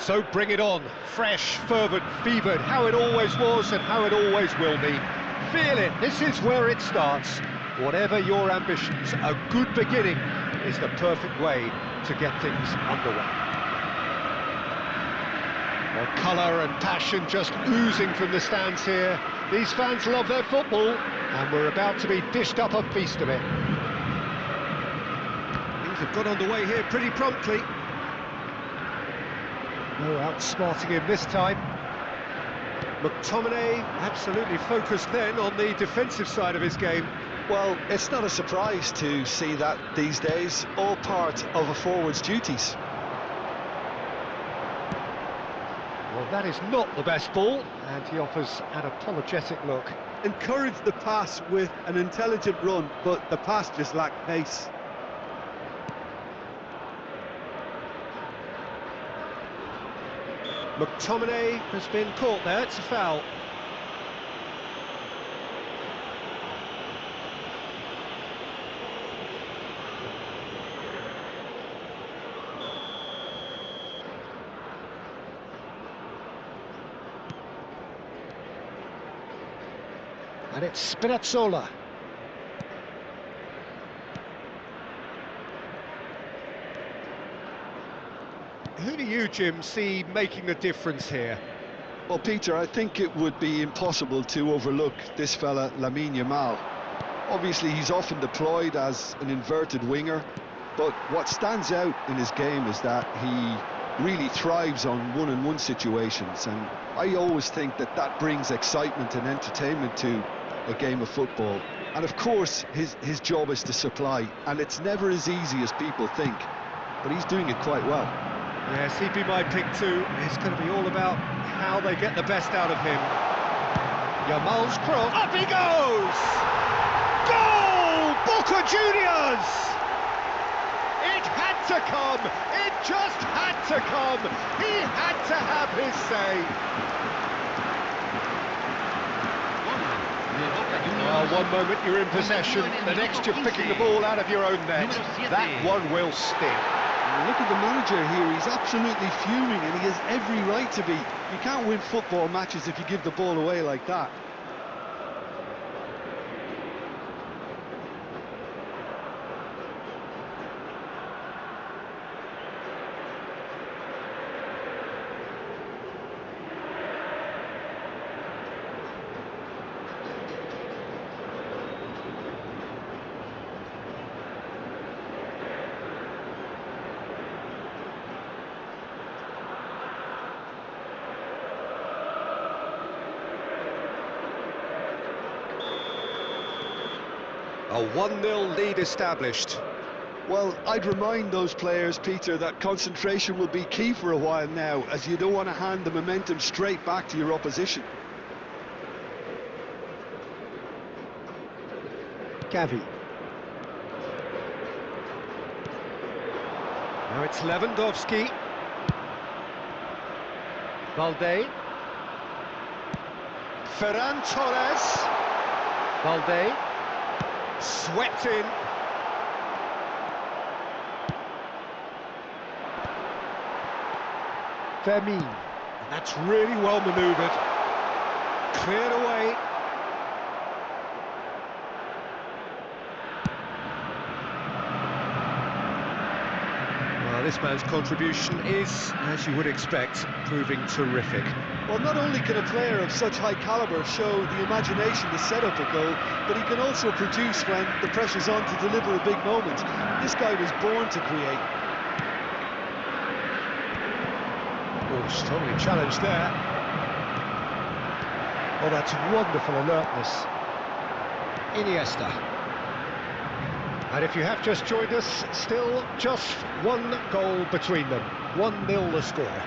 So bring it on, fresh, fervent, fevered, how it always was and how it always will be. Feel it, this is where it starts. Whatever your ambitions, a good beginning is the perfect way to get things underway. Well, colour and passion just oozing from the stands here. These fans love their football, and we're about to be dished up a feast of it. Things have got underway here pretty promptly. No outsmarting him this time. McTominay absolutely focused then on the defensive side of his game. Well, it's not a surprise to see that these days, all part of a forward's duties. Well, that is not the best ball, and he offers an apologetic look. Encourage the pass with an intelligent run, but the pass just lacked pace. McTominay has been caught there, it's a foul. And it's Spinazzola. Who do you, Jim, see making the difference here? Well, Peter, I think it would be impossible to overlook this fella, Lamine Yamal. Obviously, he's often deployed as an inverted winger, but what stands out in his game is that he really thrives on one-on-one situations, and I always think that that brings excitement and entertainment to a game of football. And of course, his job is to supply, and it's never as easy as people think, but he's doing it quite well. Yes, he'd be my pick too. It's going to be all about how they get the best out of him. Yamal's cross. Up he goes! Goal! Boca Juniors! It had to come! It just had to come! He had to have his say! Well, one moment you're in possession, the next you're picking the ball out of your own net. That one will sting. Look at the manager here, he's absolutely fuming, and he has every right to be. You can't win football matches if you give the ball away like that. A 1-0 lead established. Well, I'd remind those players, Peter, that concentration will be key for a while now, as you don't want to hand the momentum straight back to your opposition. Gavi. Now it's Lewandowski. Valde. Ferran Torres. Valde. Swept in. Fermin. And that's really well manoeuvred. Cleared away. Well, this man's contribution is, as you would expect, proving terrific. Well, not only can a player of such high calibre show the imagination to set up a goal, but he can also produce when the pressure's on to deliver a big moment. This guy was born to create. Oh, strongly challenged there. Oh, that's wonderful alertness. Iniesta. And if you have just joined us, still just one goal between them. 1-0 the score.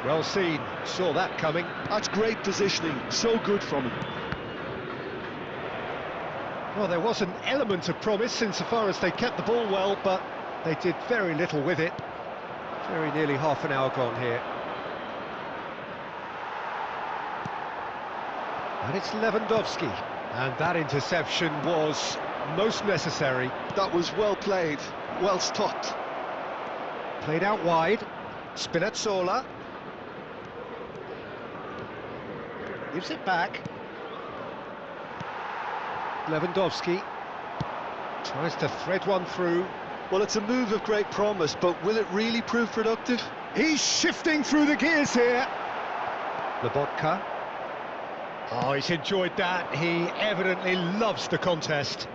Well seen, saw that coming. That's great positioning, so good from him. Well, there was an element of promise insofar as they kept the ball well, but they did very little with it. Very nearly half an hour gone here. And it's Lewandowski. And that interception was most necessary. That was well played, well stopped. Played out wide. Spinazzola. Gives it back. Lewandowski tries to thread one through. Well, it's a move of great promise, but will it really prove productive? He's shifting through the gears here. Lobotka. Oh, he's enjoyed that. He evidently loves the contest.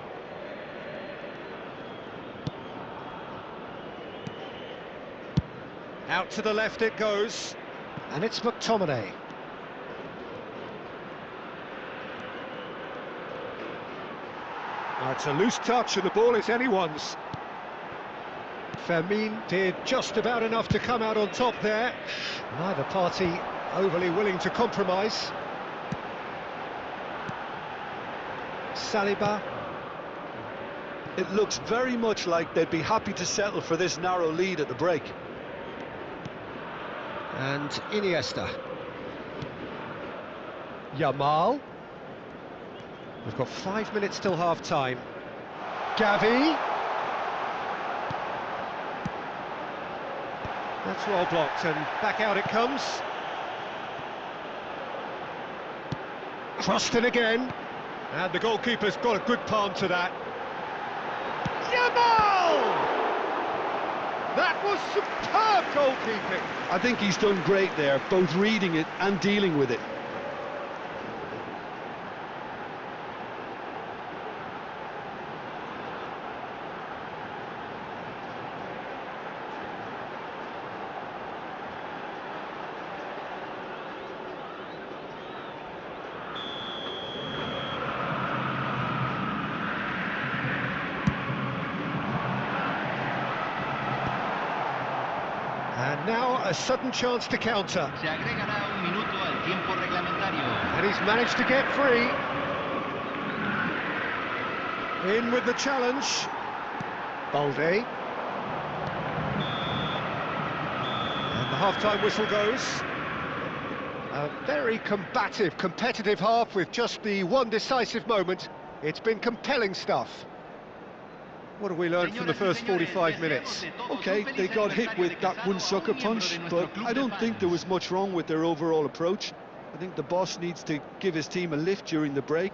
Out to the left it goes. And it's McTominay. Oh, it's a loose touch and the ball is anyone's. Fermin did just about enough to come out on top there. Neither party overly willing to compromise. Saliba. It looks very much like they'd be happy to settle for this narrow lead at the break. And Iniesta. Yamal. We've got 5 minutes till half-time. Gavi. That's well blocked, and back out it comes. Crossed in again. And the goalkeeper's got a good palm to that. Yamal! That was superb goalkeeping. I think he's done great there, both reading it and dealing with it. And now a sudden chance to counter. Se agregará un minuto al tiempo reglamentario. And he's managed to get free. In with the challenge. Balde. And the half-time whistle goes. A very combative, competitive half with just the one decisive moment. It's been compelling stuff. What have we learned from the first 45 minutes? Okay, they got hit with that one sucker punch, but I don't think there was much wrong with their overall approach. I think the boss needs to give his team a lift during the break,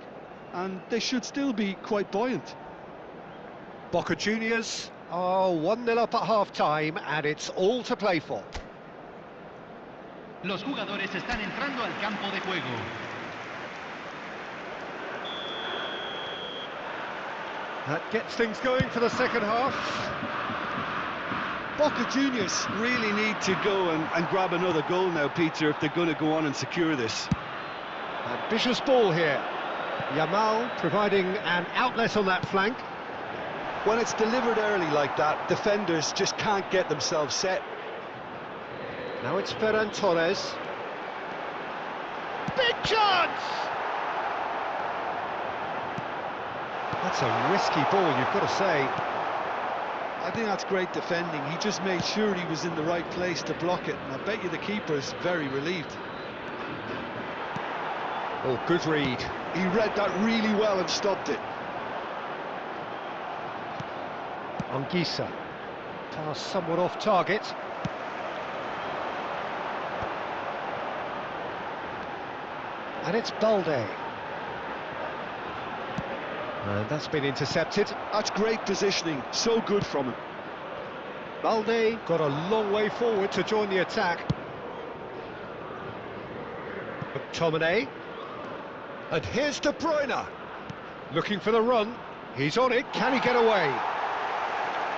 and they should still be quite buoyant. Boca Juniors are 1-0 up at half-time, and it's all to play for. Los jugadores están entrando al campo de juego. That gets things going for the second half. Boca Juniors really need to go and grab another goal now, Peter, if they're going to go on and secure this. Ambitious ball here. Yamal providing an outlet on that flank. When it's delivered early like that, defenders just can't get themselves set. Now it's Ferran Torres. Big chance! That's a risky ball, you've got to say. I think that's great defending. He just made sure he was in the right place to block it, and I bet you the keeper's very relieved. Oh, good read. He read that really well and stopped it. Anguissa. Pass somewhat off target. And it's Balde. And that's been intercepted. That's great positioning, so good from him. Balde got a long way forward to join the attack. McTominay. And here's De Bruyne. Looking for the run. He's on it. Can he get away?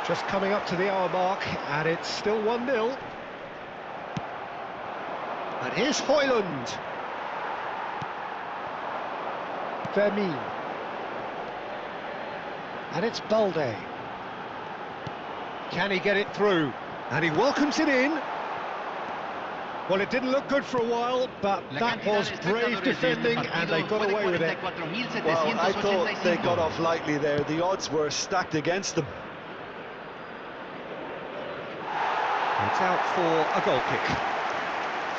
Just coming up to the hour mark, and it's still 1-0. And here's Højlund. Fermin. And it's Balde. Can he get it through? And he welcomes it in. Well, it didn't look good for a while, but that was brave defending, and they got away with it. Well, I thought they got off lightly there. The odds were stacked against them. It's out for a goal kick.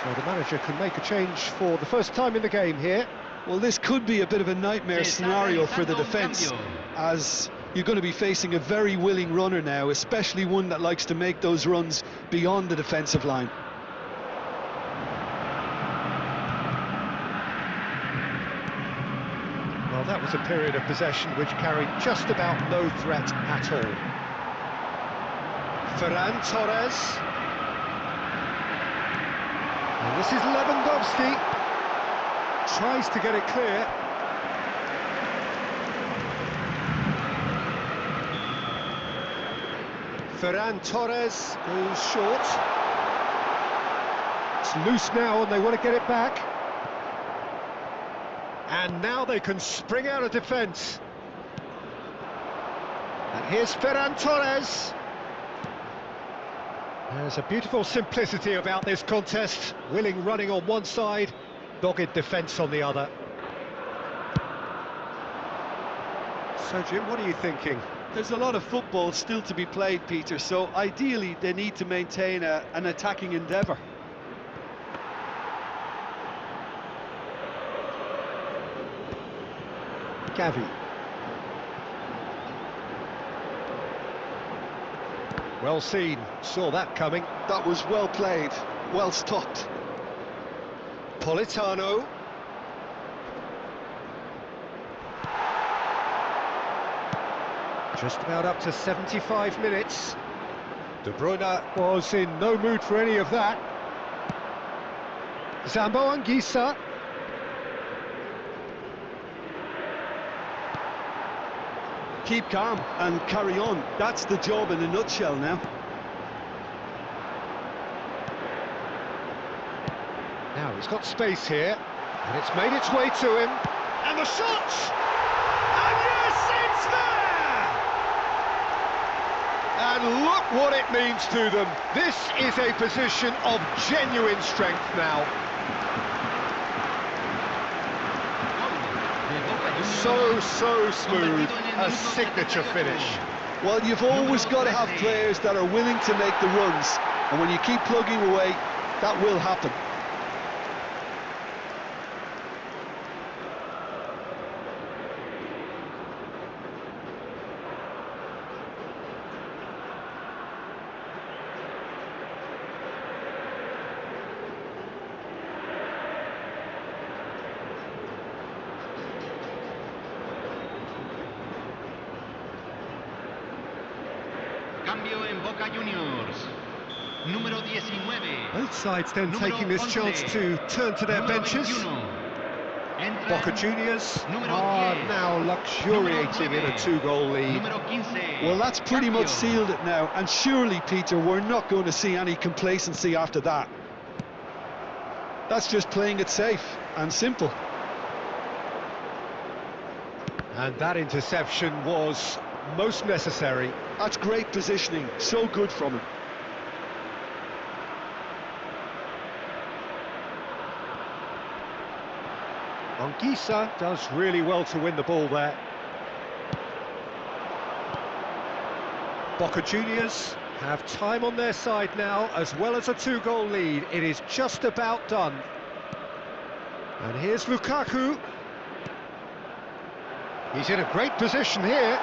So the manager can make a change for the first time in the game here. Well, this could be a bit of a nightmare scenario for the defence, as you're going to be facing a very willing runner now, especially one that likes to make those runs beyond the defensive line. that was a period of possession which carried just about no threat at all. Ferran Torres. And this is Lewandowski. Tries to get it clear. Ferran Torres goes short. It's loose now and they want to get it back. And now they can spring out of defence. And here's Ferran Torres. There's a beautiful simplicity about this contest. Willing running on one side, dogged defence on the other. So Jim, what are you thinking? There's a lot of football still to be played, Peter, so ideally they need to maintain an attacking endeavour. Gavi. Well seen, saw that coming. That was well played, well stopped. Politano. Just about up to 75 minutes. De Bruyne was in no mood for any of that. Zambo Anguissa. Keep calm and carry on. That's the job in a nutshell now. Now he's got space here, and it's made its way to him. And the shot! And yes, it's there! And look what it means to them. This is a position of genuine strength now. So smooth, a signature finish. Well, you've always got to have players that are willing to make the runs, and when you keep plugging away, that will happen. Cambio en Boca Juniors. Número 19. Both sides then Número taking this 11. chance to turn to their Número benches. 21. Entra Boca Juniors Número are 10. now luxuriating in a 2-goal lead. Número 15. Well, that's pretty much Cambio. sealed it now, and surely, Peter, we're not going to see any complacency after that. That's just playing it safe and simple. And that interception was most necessary. That's great positioning, so good from him. Anguissa does really well to win the ball there. Boca Juniors have time on their side now, as well as a 2-goal lead. It is just about done. And here's Lukaku. He's in a great position here.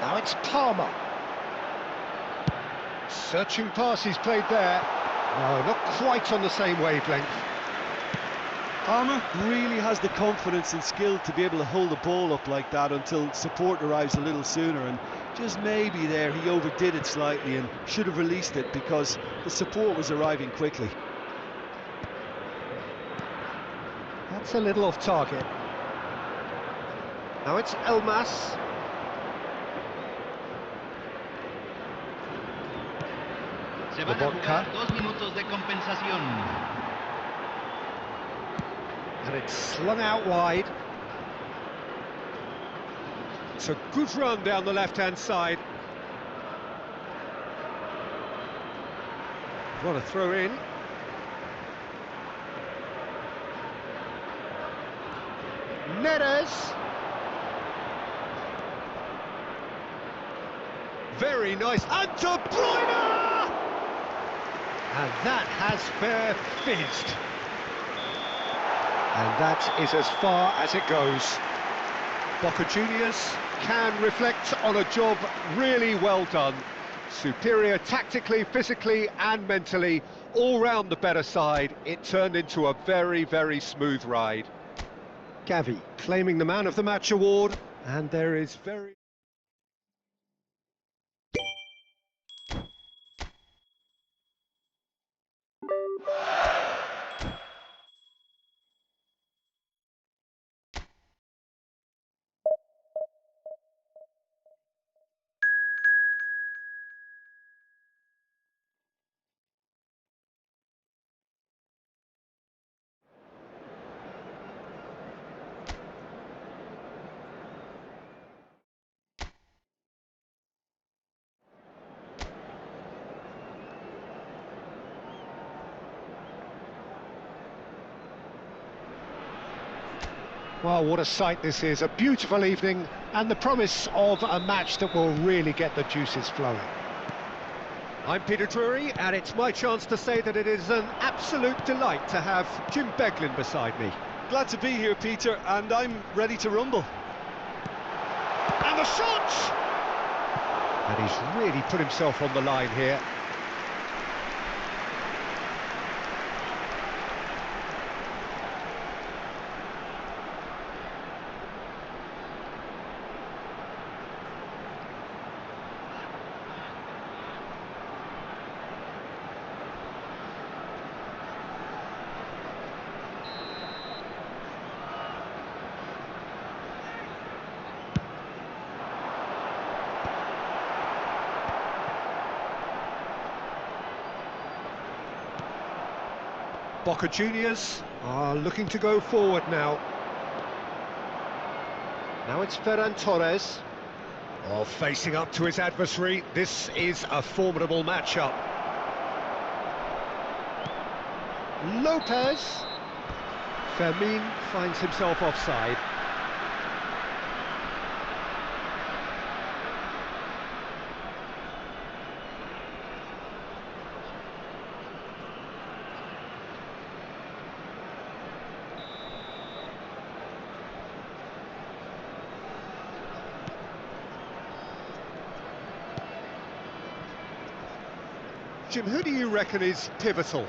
Now it's Palmer. Searching pass he's played there. No, not quite on the same wavelength. Palmer really has the confidence and skill to be able to hold the ball up like that until support arrives a little sooner, and just maybe there he overdid it slightly and should have released it because the support was arriving quickly. That's a little off target. Now it's Elmas. Se van a jugar 2 minutos de compensación. And it's slung out wide. It's a good run down the left-hand side. Want to throw in. Neres. Very nice. And De Bruyne! And that has fair fizzed. And that is as far as it goes. Boca Juniors can reflect on a job really well done. Superior tactically, physically and mentally, all round the better side. It turned into a very, very smooth ride. Gavi claiming the Man of the Match award, and there is very... Well, what a sight this is, a beautiful evening and the promise of a match that will really get the juices flowing. I'm Peter Drury, and it's my chance to say that it is an absolute delight to have Jim Beglin beside me. Glad to be here, Peter, and I'm ready to rumble. And the shot! And he's really put himself on the line here. Boca Juniors are looking to go forward now. Now it's Ferran Torres. Oh, facing up to his adversary. This is a formidable matchup. Lopez. Fermin finds himself offside. Jim, who do you reckon is pivotal?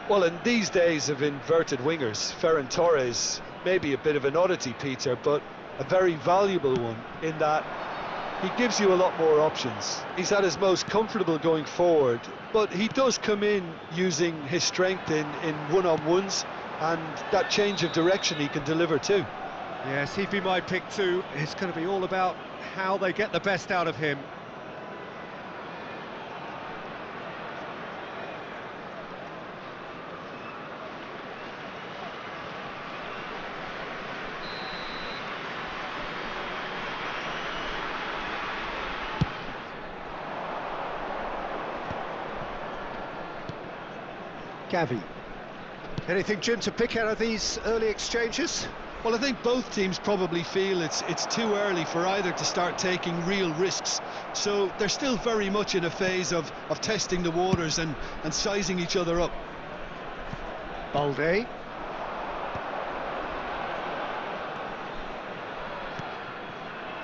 Well, in these days of inverted wingers, Ferran Torres may be a bit of an oddity, Peter, but a very valuable one in that he gives you a lot more options. He's at his most comfortable going forward, but he does come in using his strength in one-on-ones, and that change of direction he can deliver too. Yes, he'd be my pick too. It's going to be all about how they get the best out of him. Gavi. Anything, Jim, to pick out of these early exchanges? Well, I think both teams probably feel it's too early for either to start taking real risks. So they're still very much in a phase of testing the waters and sizing each other up. Balde.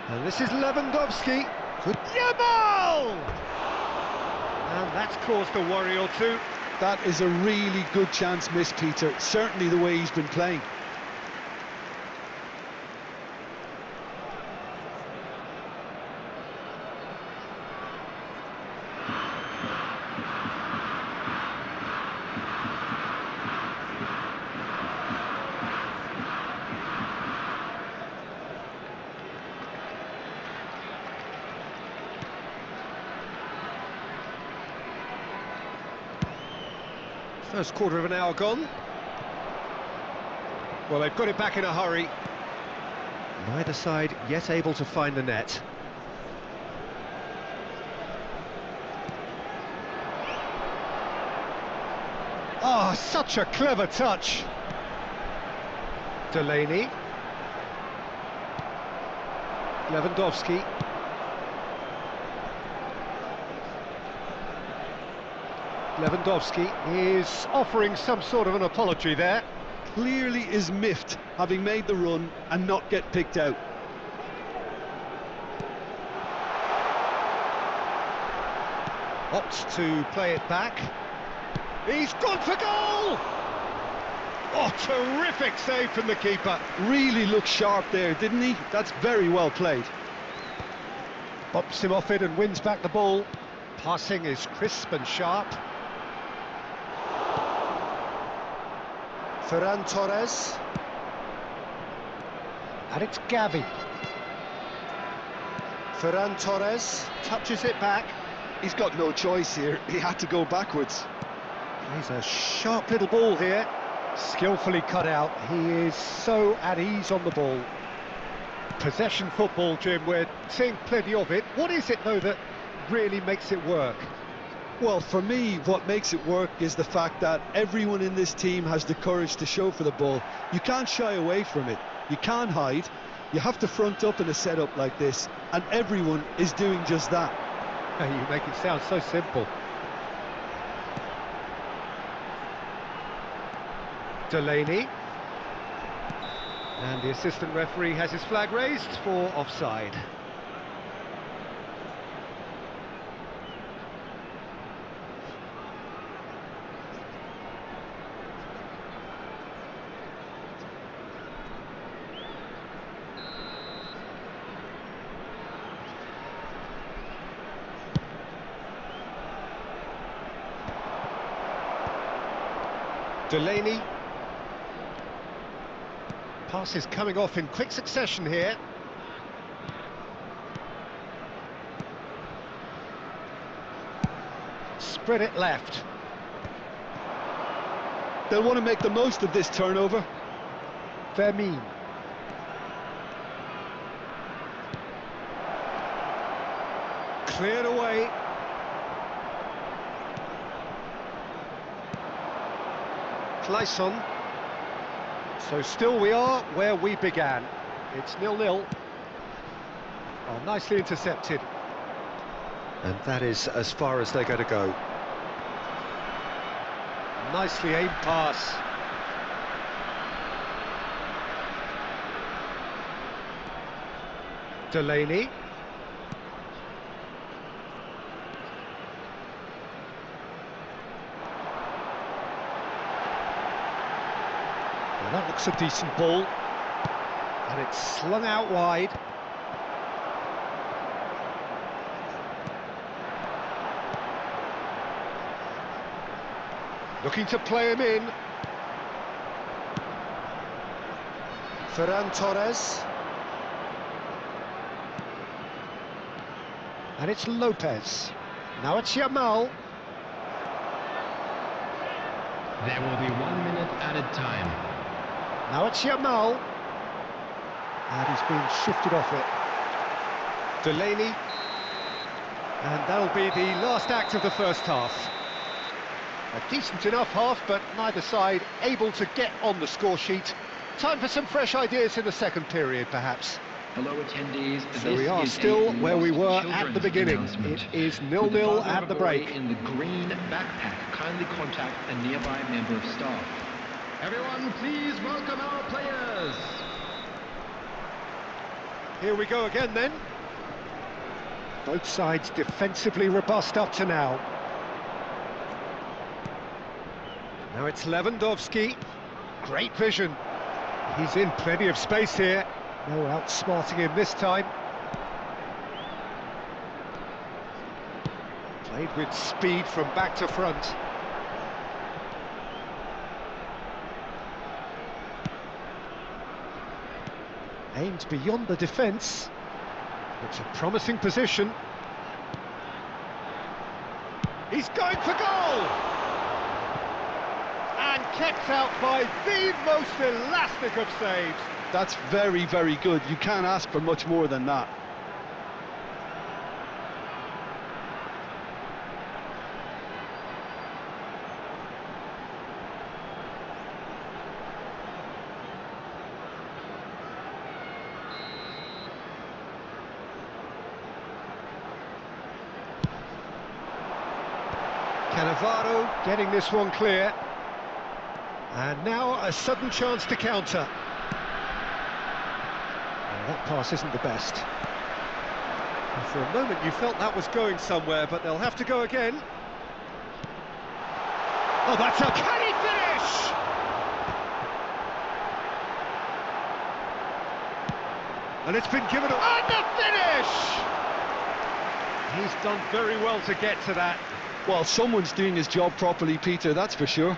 And this is Lewandowski. Good. Yamal! And that's caused a worry or two. That is a really good chance missed, Peter. Certainly the way he's been playing. First quarter of an hour gone. Well, they've got it back in a hurry. Neither side yet able to find the net. Oh, such a clever touch. Delaney. Lewandowski. Lewandowski is offering some sort of an apology there. Clearly is miffed, having made the run and not get picked out. Opts to play it back. He's gone for goal! Oh, terrific save from the keeper. Really looked sharp there, didn't he? That's very well played. Bops him off it and wins back the ball. Passing is crisp and sharp. Ferran Torres. And it's Gavi. Ferran Torres. Touches it back. He's got no choice here. He had to go backwards. Plays a sharp little ball here. Skillfully cut out. He is so at ease on the ball. Possession football, Jim, we're seeing plenty of it. What is it, though, that really makes it work? Well, for me, what makes it work is the fact that everyone in this team has the courage to show for the ball. You can't shy away from it. You can't hide. You have to front up in a setup like this, and everyone is doing just that. You make it sound so simple. Delaney. And the assistant referee has his flag raised for offside. Delaney. Pass is coming off in quick succession here. Spread it left. They'll want to make the most of this turnover. Vermeer. Cleared away. Clayson. So still we are where we began. It's 0-0. Oh, nicely intercepted. And that is as far as they're going to go. Nicely aimed pass. Delaney. Well, that looks a decent ball. And it's slung out wide. Looking to play him in. Ferran Torres. And it's Lopez. Now it's Yamal. There will be 1 minute added time. Now it's Yamal. And he's been shifted off it. Delaney. And that'll be the last act of the first half. A decent enough half, but neither side able to get on the score sheet. Time for some fresh ideas in the second period, perhaps. Hello attendees. So we are still where we were at the beginning. It is 0-0 at the break. In the green backpack, kindly contact a nearby member of staff. Everyone, please welcome our players. Here we go again then. Both sides defensively robust up to now. Now it's Lewandowski. Great vision. He's in plenty of space here. No outsmarting him this time. Played with speed from back to front. Aimed beyond the defence. It's a promising position. He's going for goal! And kept out by the most elastic of saves. That's very, very good. You can't ask for much more than that. Cannavaro getting this one clear. And now a sudden chance to counter. Well, that pass isn't the best. And for a moment you felt that was going somewhere, but they'll have to go again. Oh, that's a... Can he finish? And it's been given... And the finish! He's done very well to get to that. Well, someone's doing his job properly, Peter, that's for sure.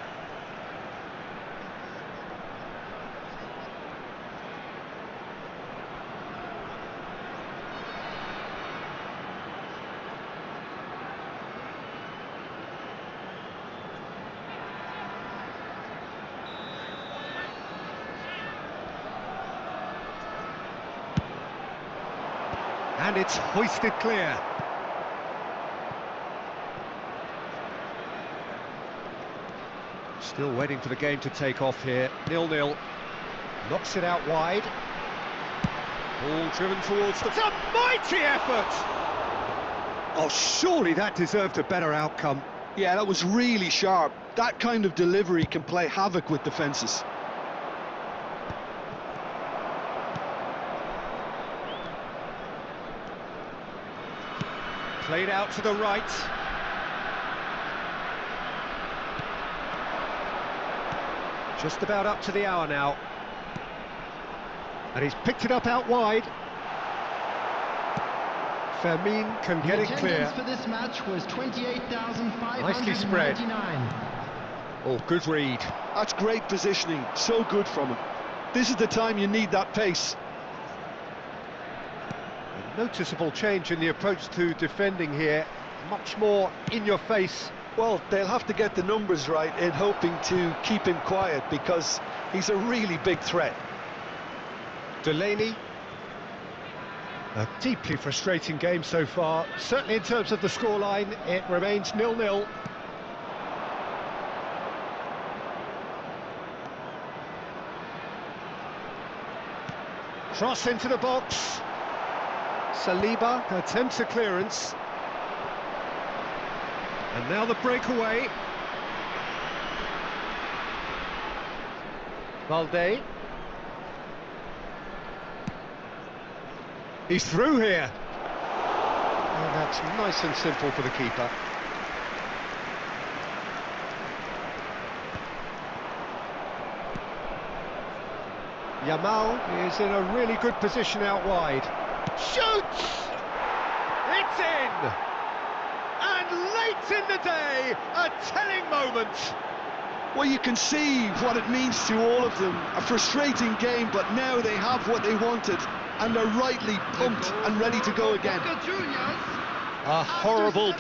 And it's hoisted clear. Still waiting for the game to take off here. 0-0. Knocks it out wide. Ball driven towards the... It's a mighty effort! Oh, surely that deserved a better outcome. Yeah, that was really sharp. That kind of delivery can play havoc with defences. Played out to the right. Just about up to the hour now. And he's picked it up out wide. Fermin can get it clear. For this match was 28,599. Nicely spread. Oh, good read. That's great positioning, so good from him. This is the time you need that pace. A noticeable change in the approach to defending here. Much more in your face. Well, they'll have to get the numbers right in hoping to keep him quiet because he's a really big threat. Delaney. A deeply frustrating game so far. Certainly in terms of the scoreline, it remains 0-0. Cross into the box. Saliba attempts a clearance. And now the breakaway. Valde. He's through here. And that's nice and simple for the keeper. Yamal is in a really good position out wide. Shoots! It's in! And late in the day, a telling moment. Well, you can see what it means to all of them. A frustrating game, but now they have what they wanted, and they're rightly pumped and ready to go again. A horrible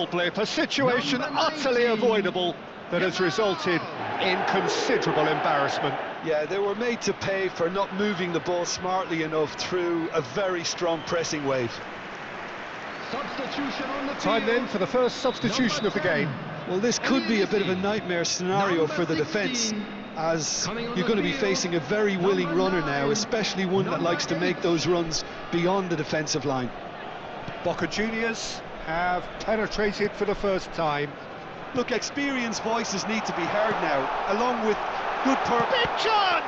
blip, a situation utterly avoidable that has resulted in considerable embarrassment. Yeah, they were made to pay for not moving the ball smartly enough through a very strong pressing wave. Substitution on the field. Time then for the first substitution of the game. Well, this could be a bit of a nightmare scenario for the defence, as you're going to be facing a very willing runner now, especially one that likes to make those runs beyond the defensive line. Boca Juniors have penetrated for the first time. Look, experienced voices need to be heard now, along with good purpose. Big chance!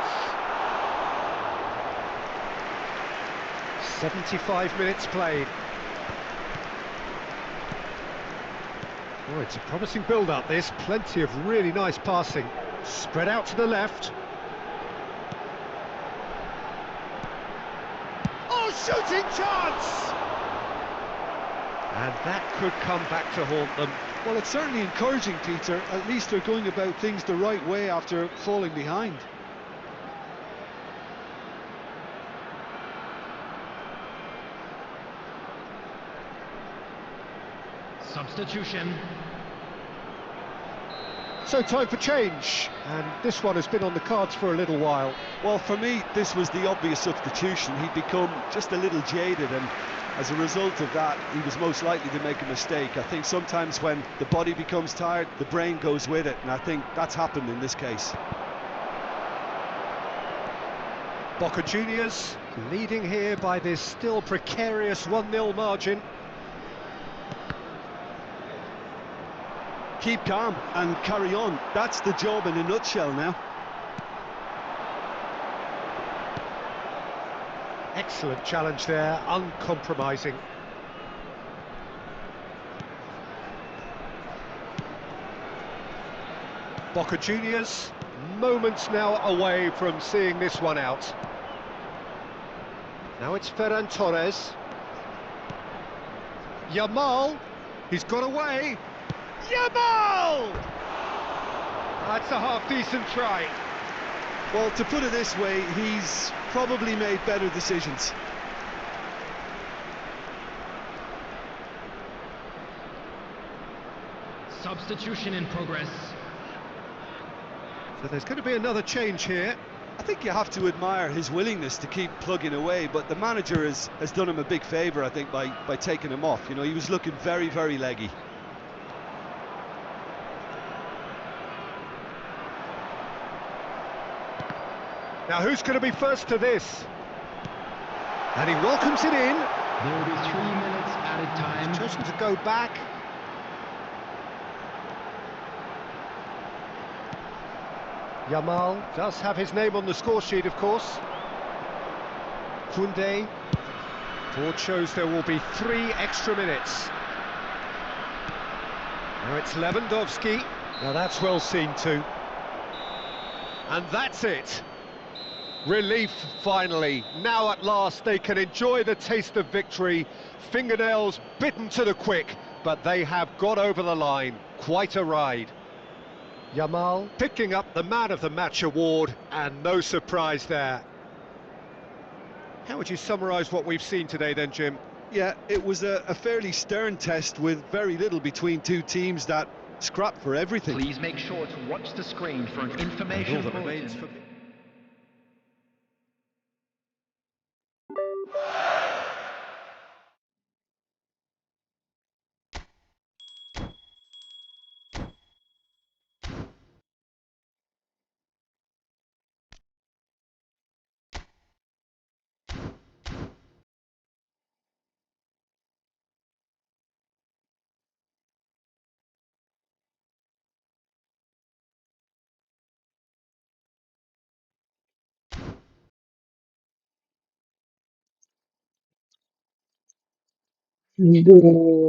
75 minutes played. Oh, it's a promising build-up, this. Plenty of really nice passing. Spread out to the left. Oh, shooting chance! And that could come back to haunt them. Well, it's certainly encouraging, Peter. At least they're going about things the right way after falling behind. Substitution. So time for change, and this one has been on the cards for a little while. Well, for me, this was the obvious substitution. He'd become just a little jaded, and as a result of that, he was most likely to make a mistake. I think sometimes when the body becomes tired, the brain goes with it, and I think that's happened in this case. Boca Juniors leading here by this still precarious 1-0 margin. Keep calm and carry on. That's the job in a nutshell now. Excellent challenge there, uncompromising. Boca Juniors, moments now away from seeing this one out. Now it's Ferran Torres. Yamal, he's got away. Yamal! That's a half-decent try. Well, to put it this way, he's probably made better decisions. Substitution in progress. So there's going to be another change here. I think you have to admire his willingness to keep plugging away, but the manager has done him a big favour, I think, by taking him off. You know, he was looking very, very leggy. Now who's going to be first to this? And he welcomes it in. There will be 3 minutes added time. He's chosen to go back. Yamal does have his name on the score sheet, of course. Koundé. Board shows there will be 3 extra minutes. Now it's Lewandowski. Now that's well seen too. And that's it. Relief finally. Now at last they can enjoy the taste of victory. Fingernails bitten to the quick, but they have got over the line. Quite a ride. Yamal picking up the Man of the Match award, and no surprise there. How would you summarise what we've seen today then, Jim? Yeah, it was a fairly stern test with very little between two teams that scrapped for everything. Please make sure to watch the screen for an information All that bulletin. remains for... Aduh.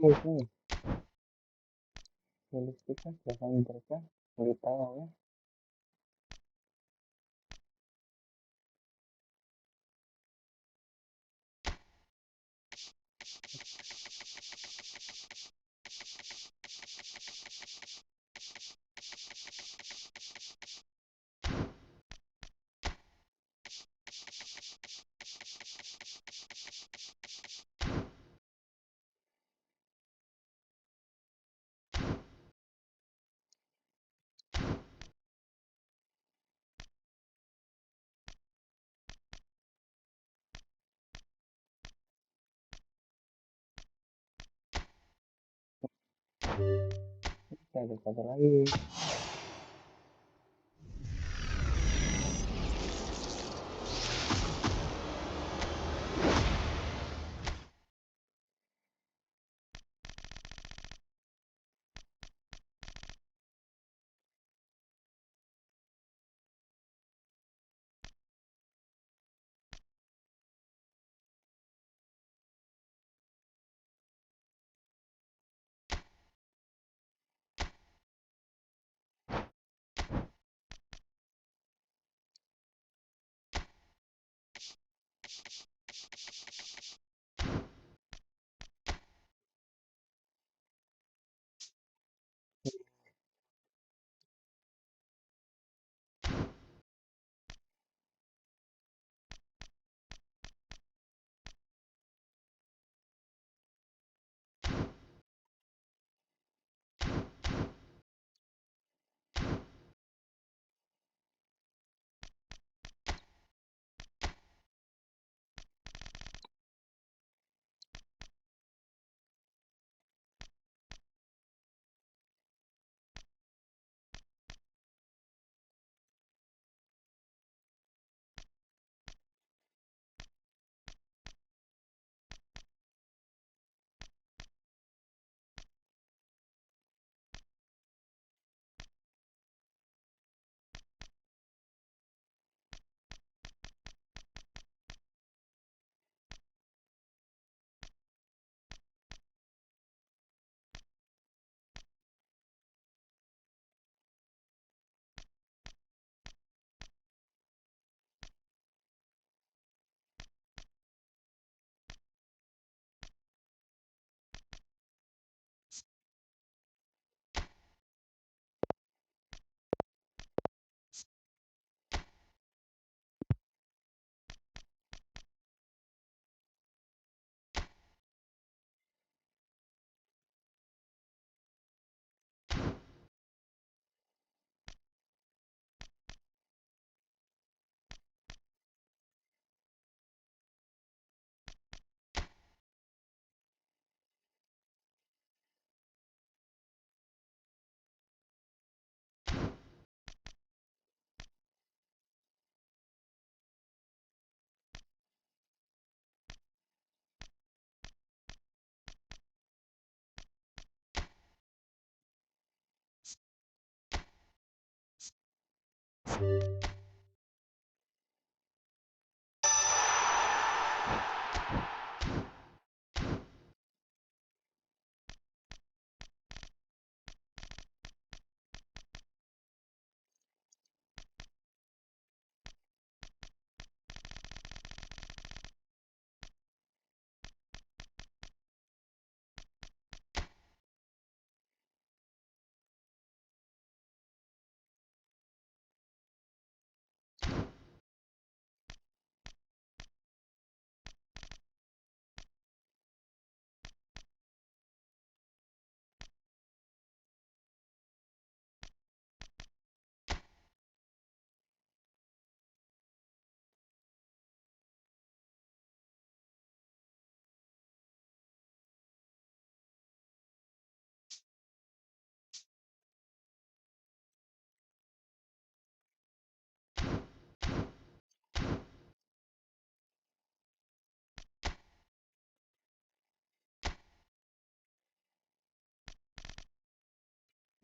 Oke, tulis kita jangan mereka berita ya. Ada satu lagi.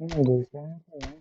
Ini ada siapa ya?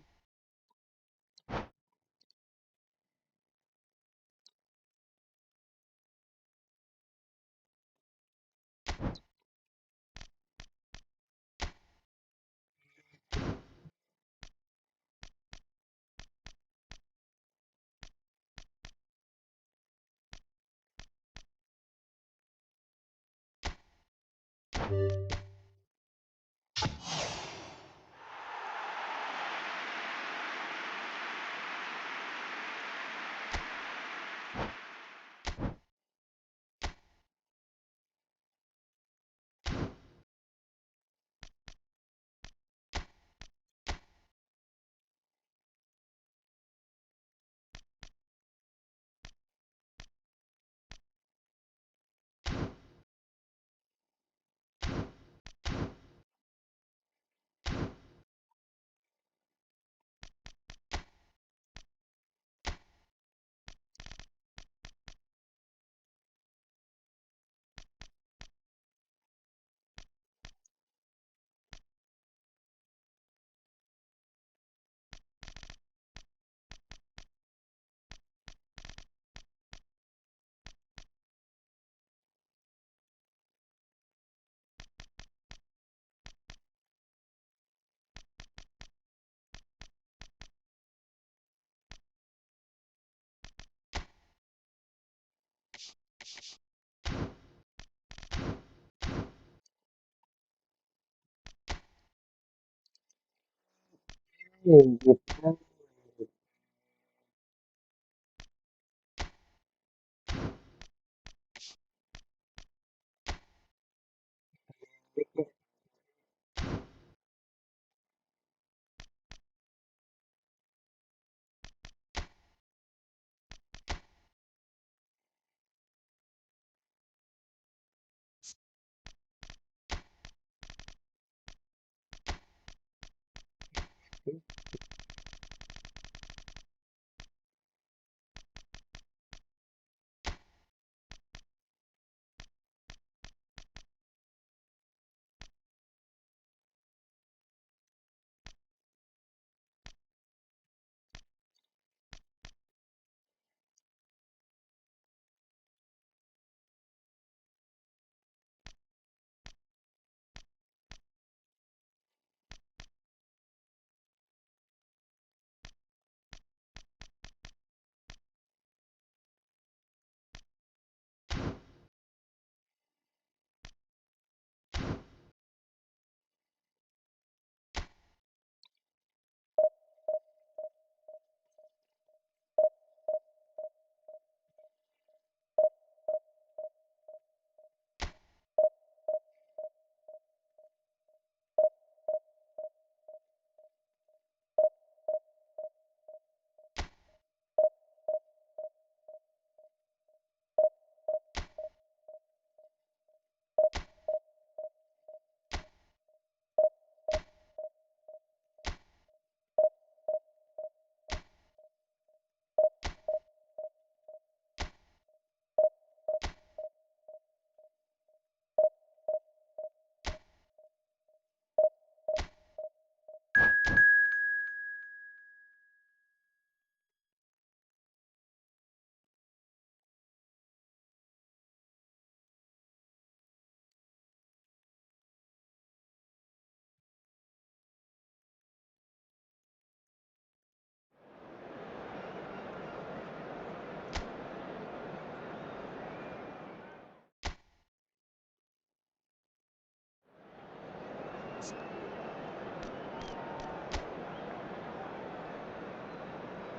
gitu.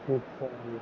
Lupa ya.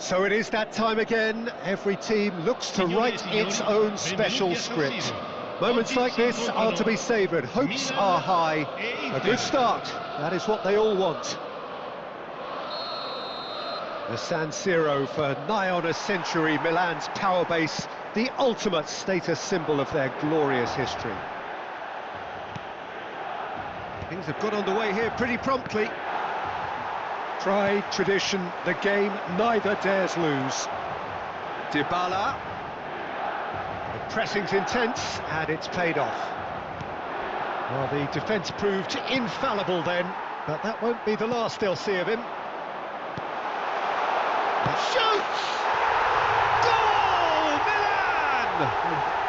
So it is that time again. Every team looks to write its own special script. Moments like this are to be savoured. Hopes are high. A good start. That is what they all want. The San Siro for nigh on a century, Milan's power base, the ultimate status symbol of their glorious history. Things have got underway here pretty promptly. Pride, tradition, the game neither dares lose. Dybala. The pressing's intense, and it's paid off. Well, the defence proved infallible then, but that won't be the last they'll see of him. Shoots! Goal! Milan!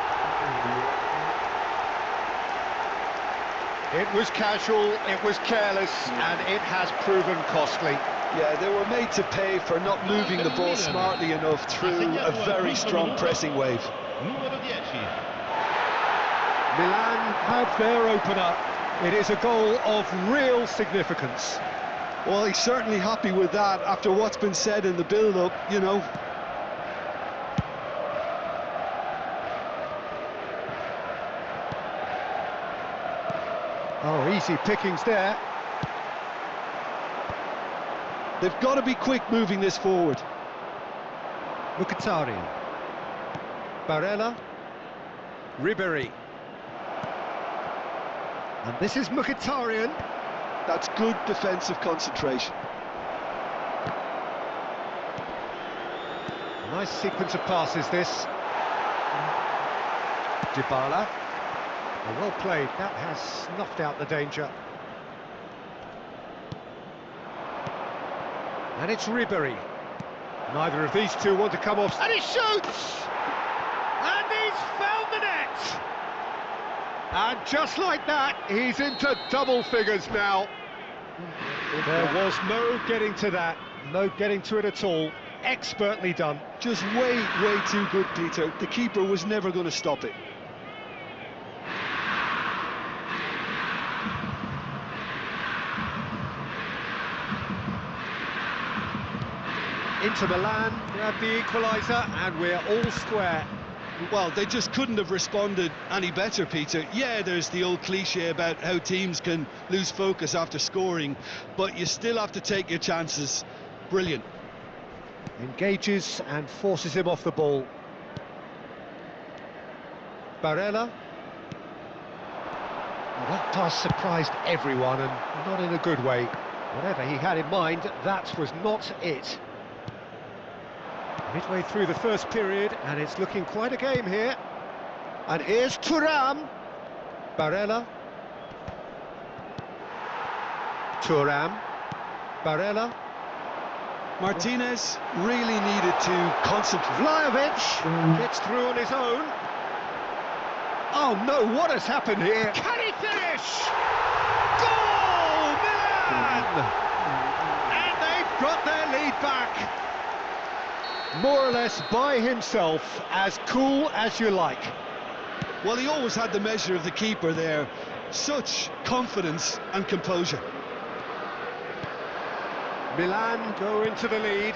It was casual, it was careless, and it has proven costly. Yeah, they were made to pay for not moving the ball smartly enough through a very strong pressing wave. Milan have their opener. It is a goal of real significance. Well, he's certainly happy with that after what's been said in the build-up, you know. Oh, easy pickings there. They've got to be quick moving this forward. Mkhitaryan. Barella. Ribery. And this is Mkhitaryan. That's good defensive concentration. Nice sequence of passes, this. Dybala. Well played, that has snuffed out the danger. And it's Ribery. Neither of these two want to come off. And he shoots! And he's found the net! And just like that, he's into double figures now. There was no getting to that, no getting to it at all. Expertly done. Just way too good, Peter. The keeper was never going to stop it. Inter Milan grab the equaliser, and we're all square. Well, they just couldn't have responded any better, Peter. Yeah, there's the old cliche about how teams can lose focus after scoring, but you still have to take your chances. Brilliant. Engages and forces him off the ball. Barella. Well, that pass surprised everyone, and not in a good way. Whatever he had in mind, that was not it. Midway through the first period, and it's looking quite a game here. And here's Thuram. Barella. Thuram. Barella. Martinez really needed to concentrate. Vlahovic gets through on his own. Oh no, what has happened here? Can he finish? Goal, Milan! And they've got their lead back. More or less by himself, as cool as you like. Well, he always had the measure of the keeper there. Such confidence and composure. Milan go into the lead.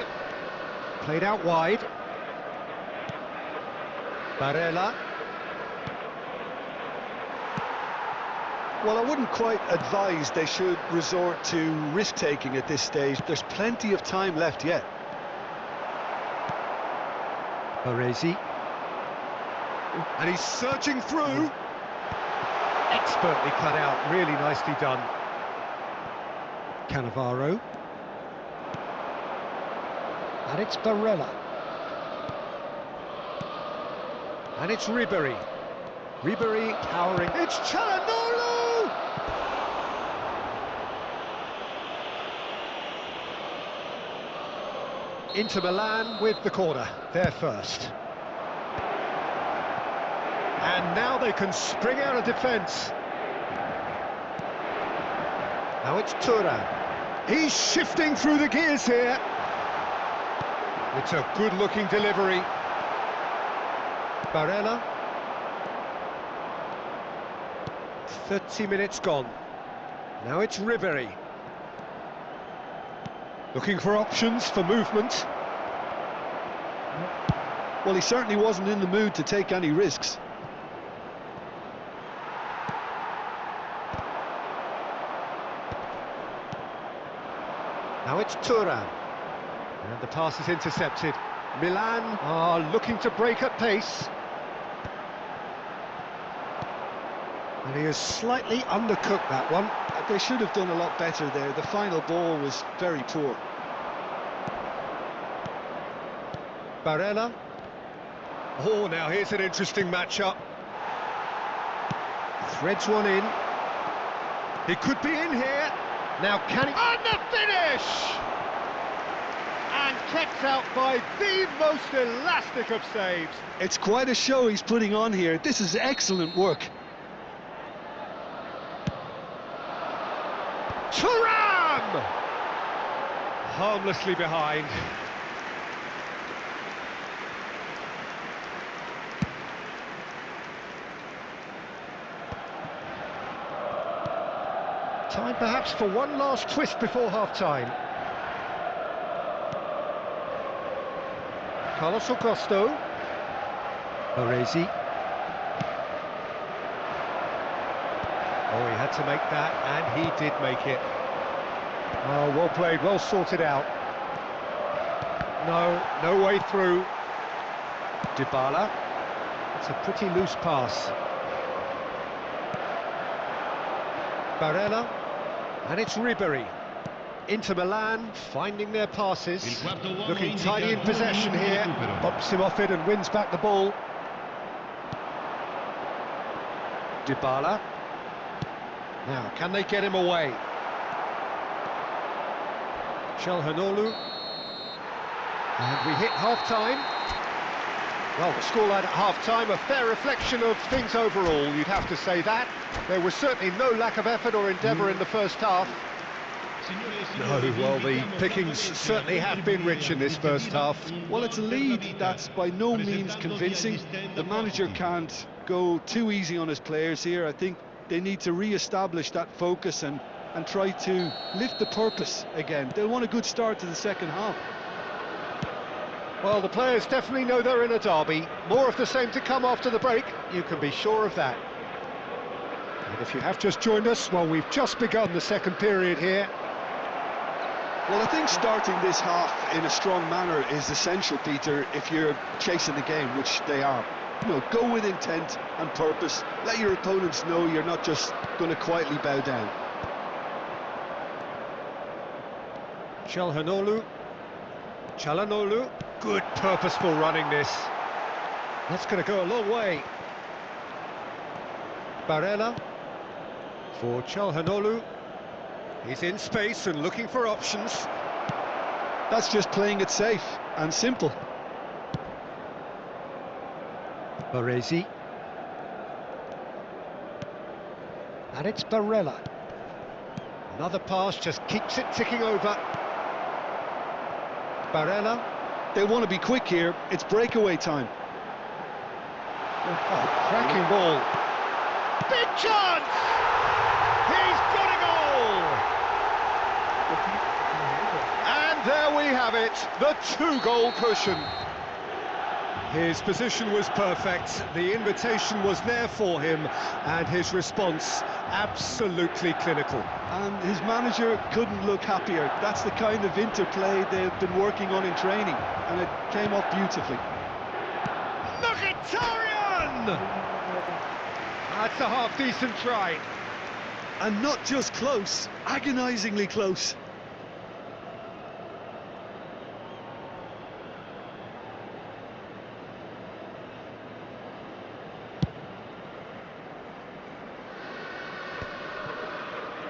Played out wide. Barella. Well, I wouldn't quite advise they should resort to risk-taking at this stage. There's plenty of time left yet. Baresi. And he's surging through. Expertly cut out, really nicely done. Cannavaro. And it's Barella. And it's Ribery. Ribery powering. It's Çalhanoğlu! Inter Milan with the corner, they're first. And now they can spring out of defence. Now it's Thuram. He's shifting through the gears here. It's a good-looking delivery. Barella. 30 minutes gone. Now it's Ribery. Looking for options for movement. Well, he certainly wasn't in the mood to take any risks. Now it's Thuram. And the pass is intercepted. Milan are looking to break at pace. And he has slightly undercooked that one. They should have done a lot better there. The final ball was very poor. Barella. Oh, now here's an interesting matchup. Threads one in. He could be in here. Now can he... And the finish! And kept out by the most elastic of saves. It's quite a show he's putting on here. This is excellent work. Thuram! Harmlessly behind. Time perhaps for one last twist before half-time. Carlos Augusto. Baresi. Oh, he had to make that, and he did make it. Oh, well played, well sorted out. No way through. Dybala. It's a pretty loose pass. Barella, and it's Ribery. Inter Milan finding their passes, looking tidy in possession here, bumps him off it and wins back the ball. Dybala. Now, can they get him away? Calhanoglu. And we hit half-time. Well, the scoreline at half-time, a fair reflection of things overall, you'd have to say that. There was certainly no lack of effort or endeavour in the first half. No, well, the pickings certainly have been rich in this first half. Well, it's a lead that's by no means convincing. The manager can't go too easy on his players here. I think they need to re-establish that focus and try to lift the purpose again. They'll want a good start to the second half. Well, the players definitely know they're in a derby. More of the same to come after the break, you can be sure of that. And if you have just joined us, well, we've just begun the second period here. Well, I think starting this half in a strong manner is essential, Peter, if you're chasing the game, which they are. You know, go with intent and purpose. Let your opponents know you're not just going to quietly bow down. Calhanoglu. Good purposeful running this. That's going to go a long way. Barella for Calhanoglu. He's in space and looking for options. That's just playing it safe and simple. Baresi. And it's Barella. Another pass just keeps it ticking over. Barella. They want to be quick here. It's breakaway time. Oh, cracking ball. Big chance! He's got a goal! And there we have it, the two-goal cushion. His position was perfect, the invitation was there for him, and his response absolutely clinical. And his manager couldn't look happier. That's the kind of interplay they've been working on in training, and it came off beautifully. Mkhitaryan! That's a half-decent try. And not just close, agonisingly close.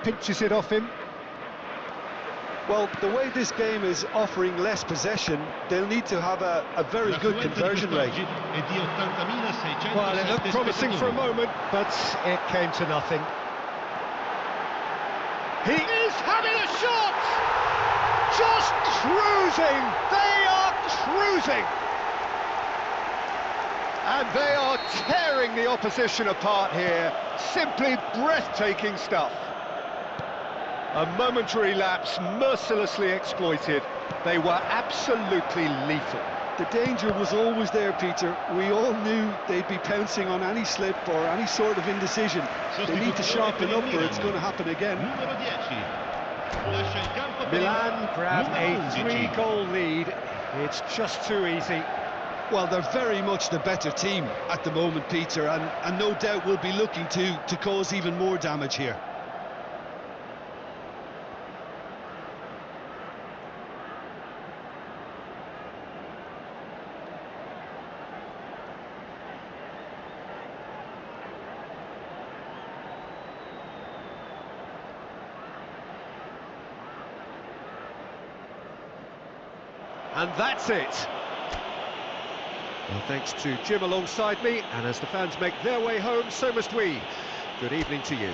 Pinches it off him. Well, the way this game is offering less possession, they'll need to have a very good conversion rate. Well, it looked promising for a moment, but it came to nothing. He is having a shot! Just cruising! They are cruising! And they are tearing the opposition apart here. Simply breathtaking stuff. A momentary lapse mercilessly exploited. They were absolutely lethal. The danger was always there, Peter. We all knew they'd be pouncing on any slip or any sort of indecision. They need to sharpen up or it's going to happen again. Milan grab a 3-goal lead. It's just too easy. Well, they're very much the better team at the moment, Peter, and no doubt will be looking to cause even more damage here. And that's it. Well, thanks to Jim alongside me, and as the fans make their way home, so must we. Good evening to you.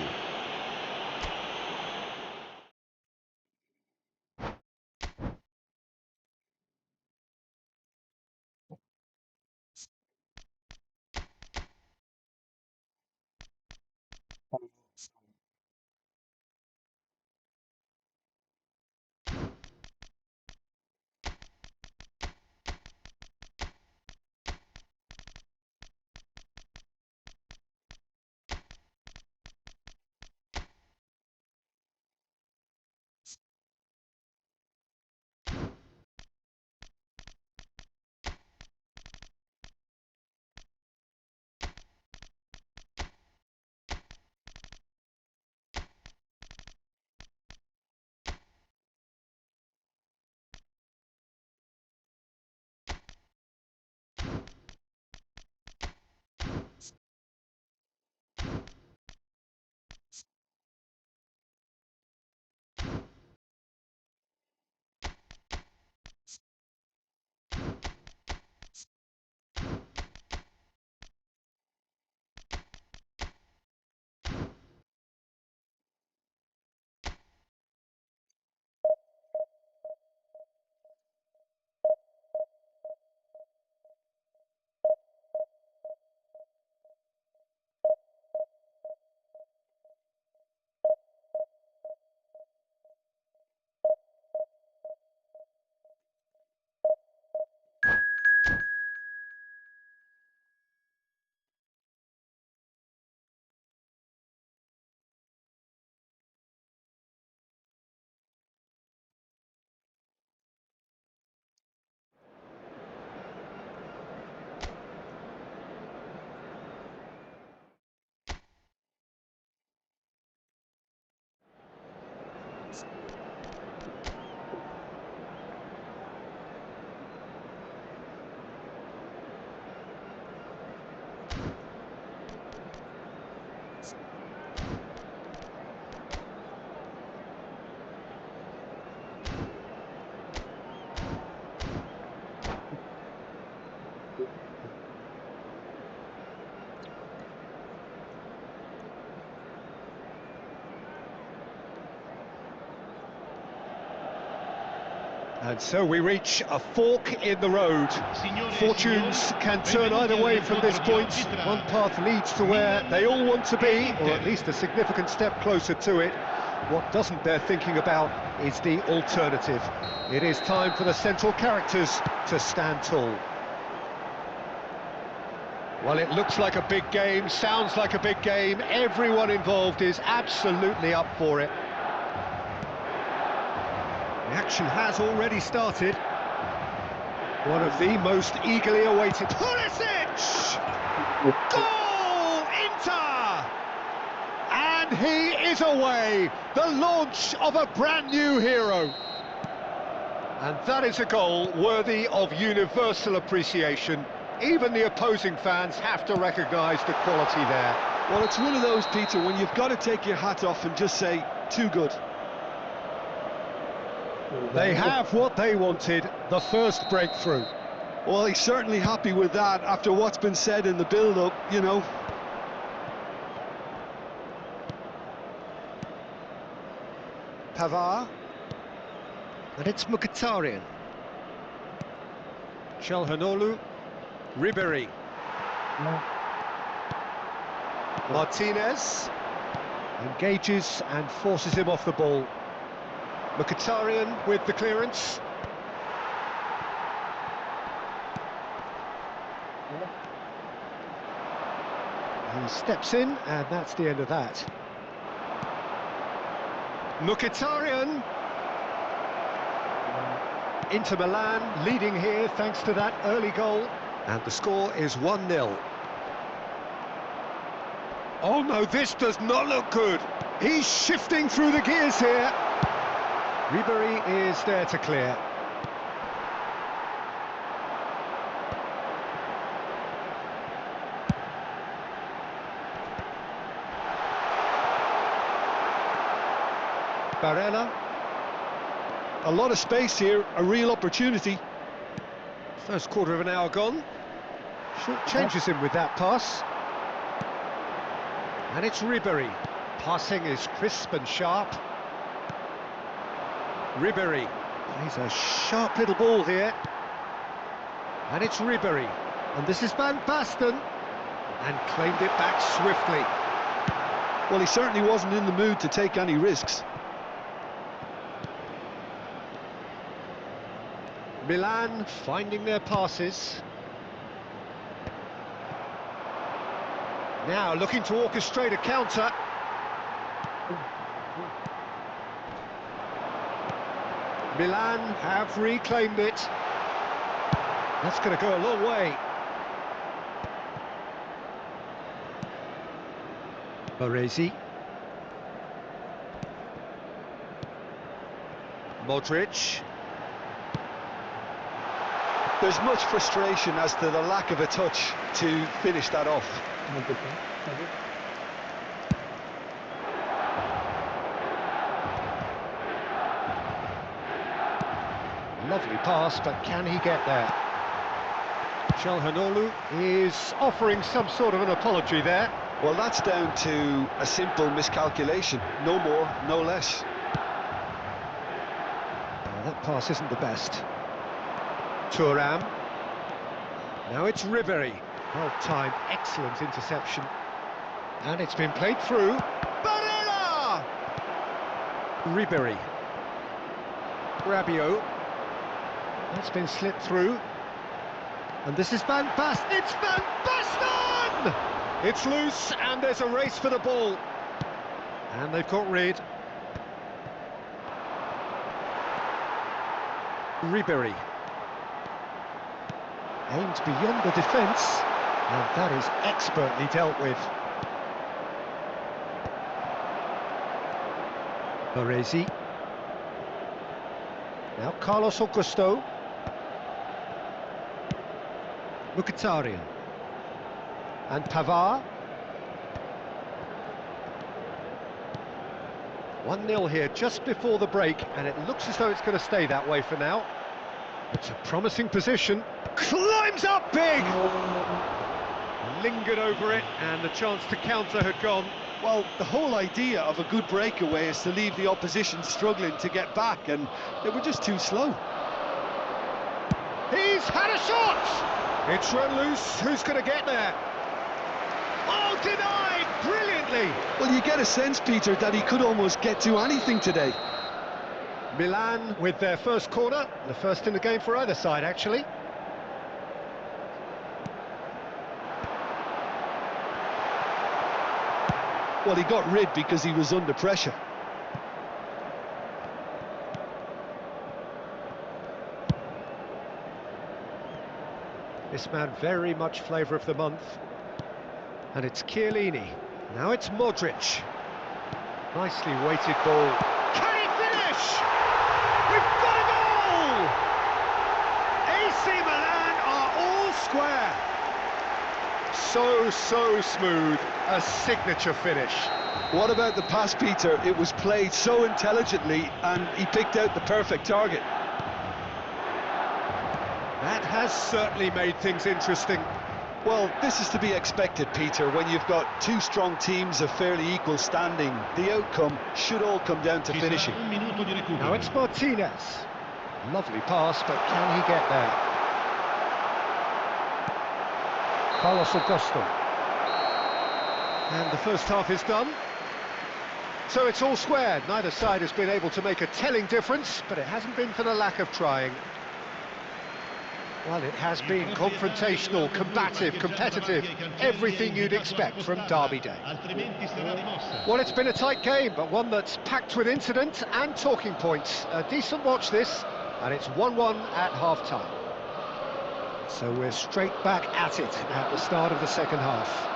And so we reach a fork in the road. Fortunes can turn either way from this point. One path leads to where they all want to be, or at least a significant step closer to it. What doesn't bear thinking about is the alternative. It is time for the central characters to stand tall. Well, it looks like a big game, sounds like a big game. Everyone involved is absolutely up for it. The action has already started. One of the most eagerly awaited. Pulisic! Goal! Inter! And he is away! The launch of a brand new hero. And that is a goal worthy of universal appreciation. Even the opposing fans have to recognise the quality there. Well, it's one of those, Peter, when you've got to take your hat off and just say, too good. They have what they wanted, the first breakthrough. Well, he's certainly happy with that after what's been said in the build-up, you know. Pavard. And it's Mkhitaryan. Çalhanoğlu. Ribery. Martinez. Engages and forces him off the ball. Mkhitaryan with the clearance. He steps in, and that's the end of that. Mkhitaryan. Inter Milan leading here thanks to that early goal. And the score is 1-0. Oh no, this does not look good. He's shifting through the gears here. Ribery is there to clear. Barella. A lot of space here, a real opportunity. First quarter of an hour gone. Short changes him with that pass. And it's Ribery. Passing is crisp and sharp. Ribery plays a sharp little ball here. And it's Ribery. And this is Van Basten. And claimed it back swiftly. Well, he certainly wasn't in the mood to take any risks. Milan finding their passes. Now looking to orchestrate a counter. Milan have reclaimed it. That's going to go a long way. Baresi. Modric. There's much frustration as to the lack of a touch to finish that off. Lovely pass, but can he get there? Çalhanoğlu is offering some sort of an apology there. Well, that's down to a simple miscalculation. No more, no less. That pass isn't the best. Thuram. Now it's Ribery. Well-timed, excellent interception. And it's been played through. Barella! Ribery. Rabiot. That's been slipped through. And this is Van Basten. It's Van Basten! It's loose, and there's a race for the ball. And they've got rid. Ribery. Aimed beyond the defence, and that is expertly dealt with. Baresi. Now Carlos Augusto. Mkhitaryan. And Pavard. 1-0 here just before the break, and it looks as though it's going to stay that way for now. It's a promising position. Climbs up big! Lingered over it, and the chance to counter had gone. Well, the whole idea of a good breakaway is to leave the opposition struggling to get back, and they were just too slow. He's had a shot! It's run loose, who's going to get there? Oh, denied brilliantly! Well, you get a sense, Peter, that he could almost get to anything today. Milan with their first corner, the first in the game for either side, actually. Well, he got rid because he was under pressure. This man very much flavour of the month. And it's Chiellini. Now it's Modric. Nicely weighted ball. Can he finish? We've got a goal! AC Milan are all square. So smooth. A signature finish. What about the pass, Peter? It was played so intelligently and he picked out the perfect target. That has certainly made things interesting. Well, this is to be expected, Peter, when you've got two strong teams of fairly equal standing. The outcome should all come down to finishing. Now it's Martinez. Lovely pass, but can he get there? Carlos Augusto. And the first half is done. So it's all square. Neither side has been able to make a telling difference, but it hasn't been for the lack of trying. Well, it has been confrontational, combative, competitive, everything you'd expect from Derby Day. Well, it's been a tight game, but one that's packed with incident and talking points. A decent watch this, and it's 1-1 at half-time. So we're straight back at it at the start of the second half.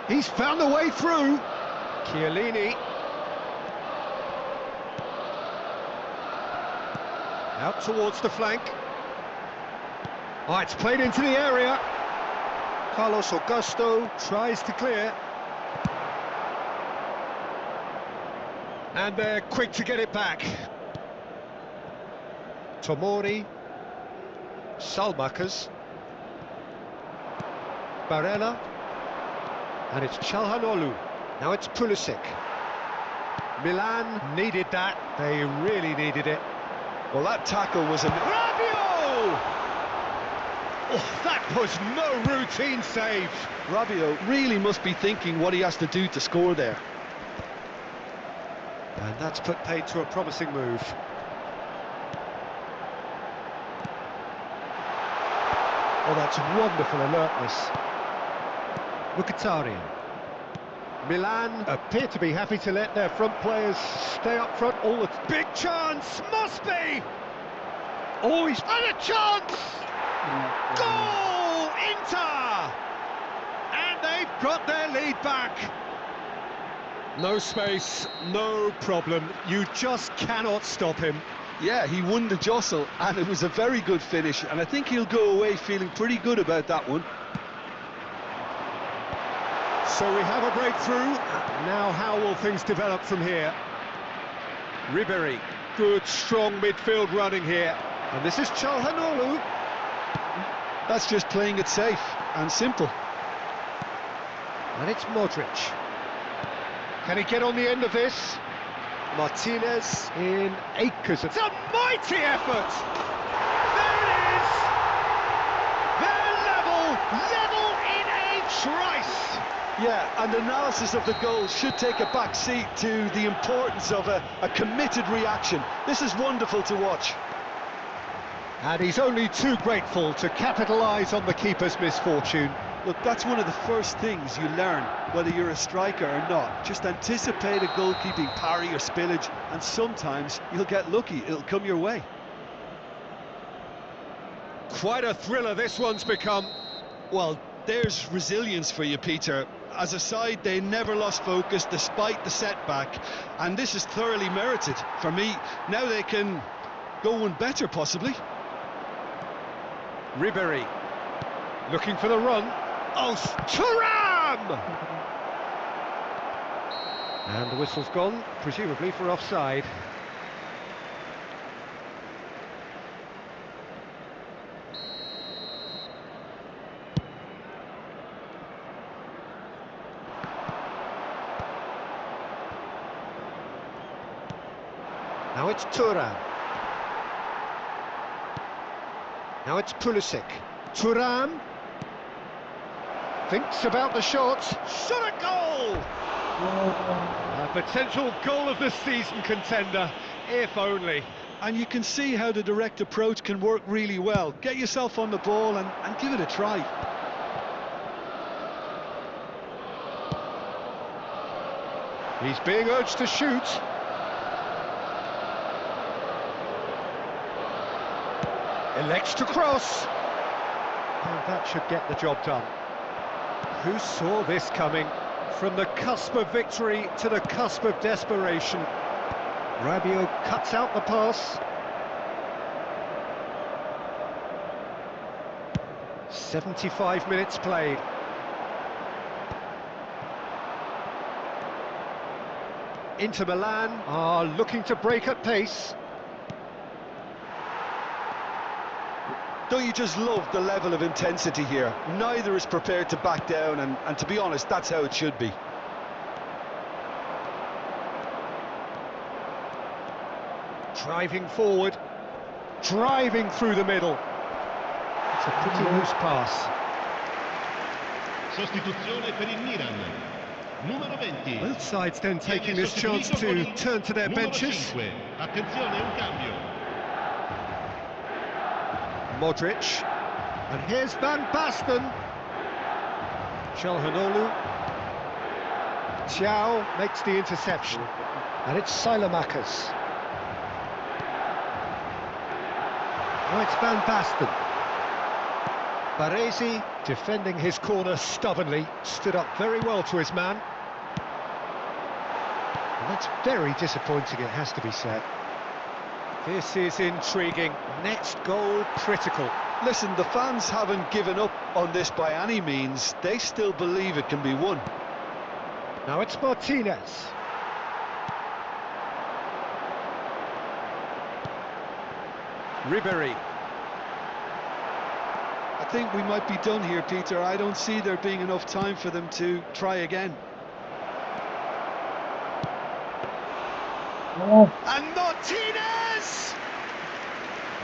He's found a way through. Chiellini. Out towards the flank. Oh, it's played into the area. Carlos Augusto tries to clear. And they're quick to get it back. Tomori. Salmakas. Barella. And it's Çalhanoğlu. Now it's Pulisic. Milan needed that. They really needed it. Well, that tackle was a... Rabiot! Oh, that was no routine save. Rabiot really must be thinking what he has to do to score there. And that's put paid to a promising move. Oh, that's wonderful alertness. Mkhitaryan. Milan appear to be happy to let their front players stay up front all the... Big chance! Must be! Oh, he's had a chance! Goal! Inter! And they've got their lead back. No space, no problem. You just cannot stop him. Yeah, he won the jostle, and it was a very good finish, and I think he'll go away feeling pretty good about that one. So we have a breakthrough. Now how will things develop from here? Ribéry, good strong midfield running here. And this is Çalhanoğlu. That's just playing it safe and simple. And it's Modric. Can he get on the end of this? Martinez in acres. It's a mighty effort! There it is! They're level in a trice! Yeah, and analysis of the goal should take a back seat to the importance of a committed reaction. This is wonderful to watch. And he's only too grateful to capitalise on the keeper's misfortune. Look, that's one of the first things you learn, whether you're a striker or not. Just anticipate a goalkeeping parry or spillage, and sometimes you'll get lucky, it'll come your way. Quite a thriller this one's become. Well, there's resilience for you, Peter. As a side, they never lost focus despite the setback, and this is thoroughly merited. For me, now they can go one better, possibly. Ribéry, looking for the run. Oh, Thuram! And the whistle's gone, presumably for offside. Now it's Thuram. Now it's Pulisic. Thuram thinks about the shot. Shot a goal! A potential goal of the season contender, if only. And you can see how the direct approach can work really well. Get yourself on the ball and give it a try. He's being urged to shoot. Elects to cross. And that should get the job done. Who saw this coming? From the cusp of victory to the cusp of desperation. Rabiot cuts out the pass. 75 minutes played. Inter Milan are looking to break at pace. Don't you just love the level of intensity here? Neither is prepared to back down, and to be honest, that's how it should be. Driving forward, driving through the middle. It's a pretty loose pass. Sostituzione per il Milan. Numero 20. Both sides then taking this chance to turn to their benches. 5. Attenzione, un cambio. Modric, and here's Van Basten. Çalhanoğlu. Thiaw makes the interception, and it's Selamat. Now it's Van Basten. Baresi, defending his corner stubbornly, stood up very well to his man. And that's very disappointing, it has to be said. This is intriguing. Next goal critical. Listen, the fans haven't given up on this by any means. They still believe it can be won. Now it's Martinez. Ribéry. I think we might be done here, Peter. I don't see there being enough time for them to try again. And Martinez!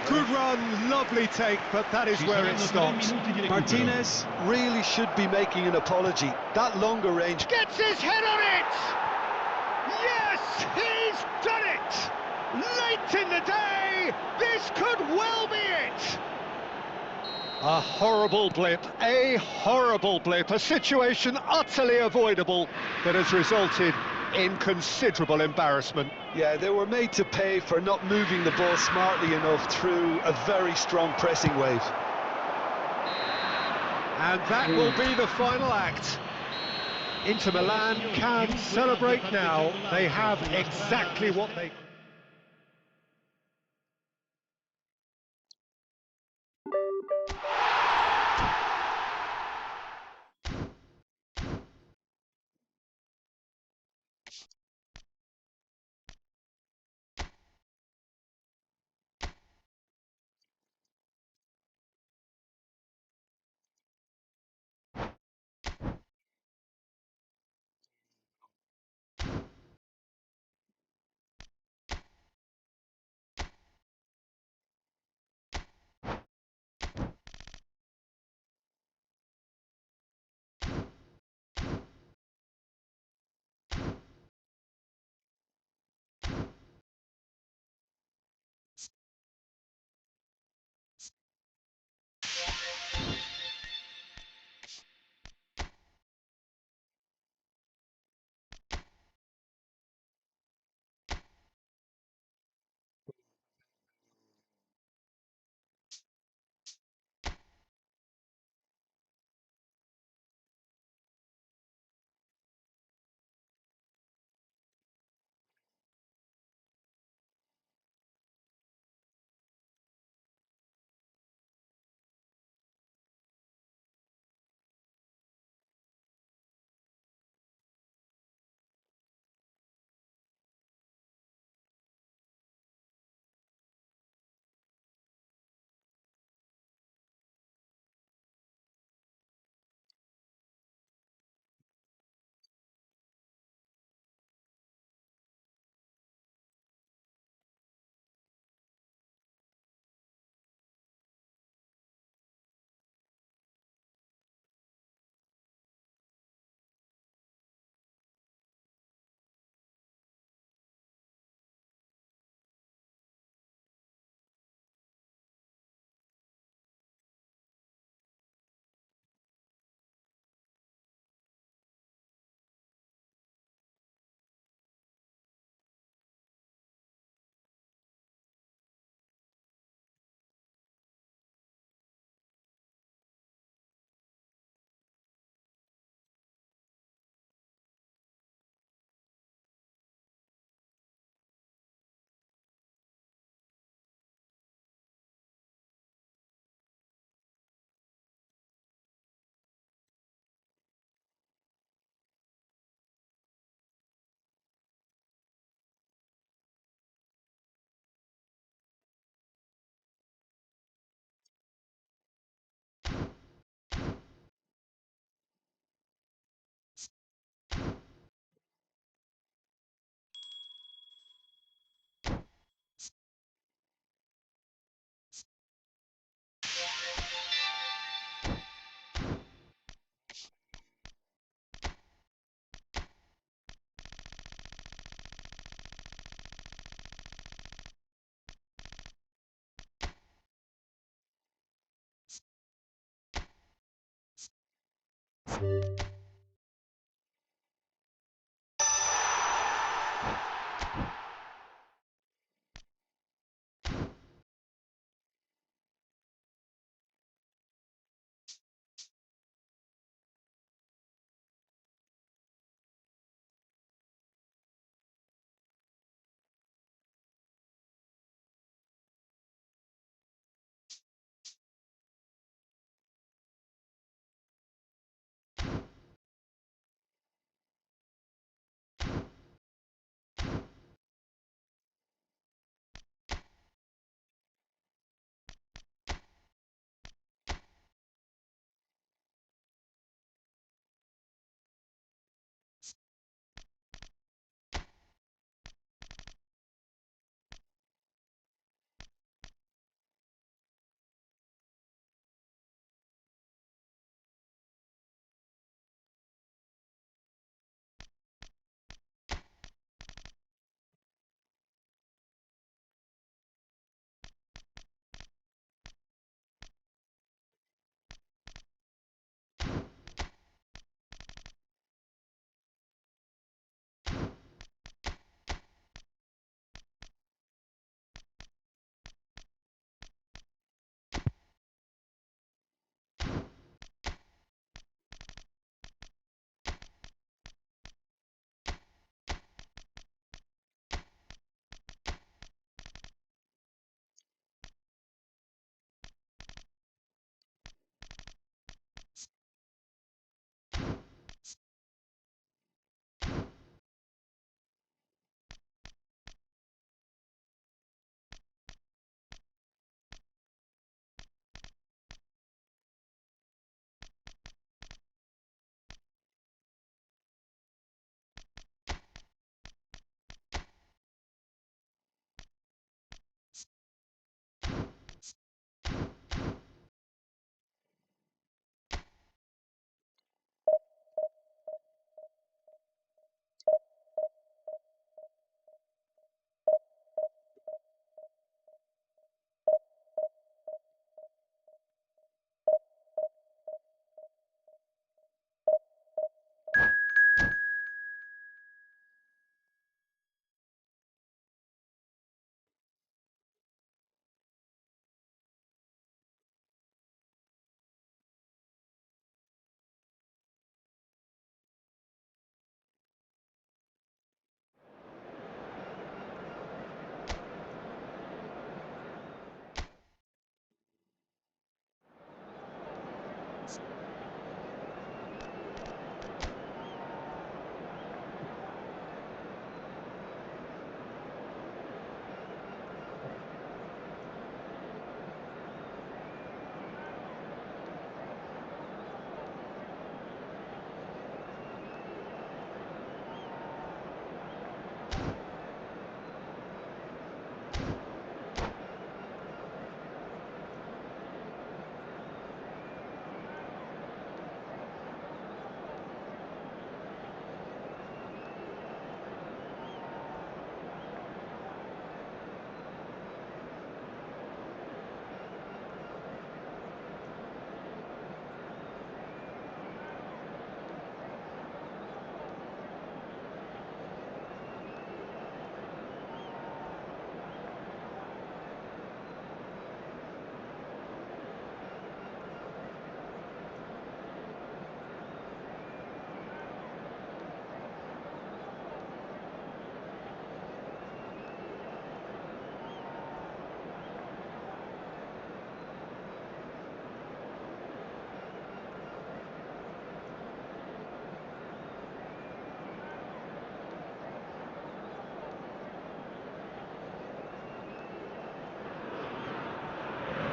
Good run, lovely take, but that is where it stops. Martinez really should be making an apology. That longer range... Gets his head on it! Yes, he's done it! Late in the day, this could well be it! A horrible blip, a situation utterly avoidable that has resulted in considerable embarrassment. Yeah, they were made to pay for not moving the ball smartly enough through a very strong pressing wave. And that will be the final act. Inter Milan can celebrate now. They have exactly what they...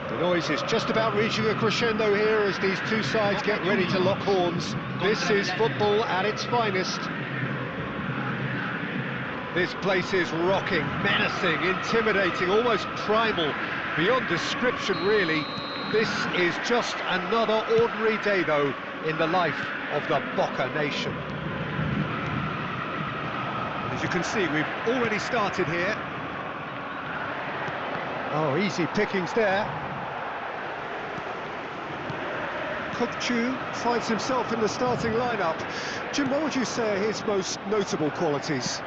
The noise is just about reaching a crescendo here as these two sides get ready to lock horns. This is football at its finest. This place is rocking, menacing, intimidating, almost primal, beyond description really. This is just another ordinary day though in the life of the Boca nation. As you can see, we've already started here. Oh, easy pickings there. Kukçu finds himself in the starting lineup. Jim, what would you say are his most notable qualities?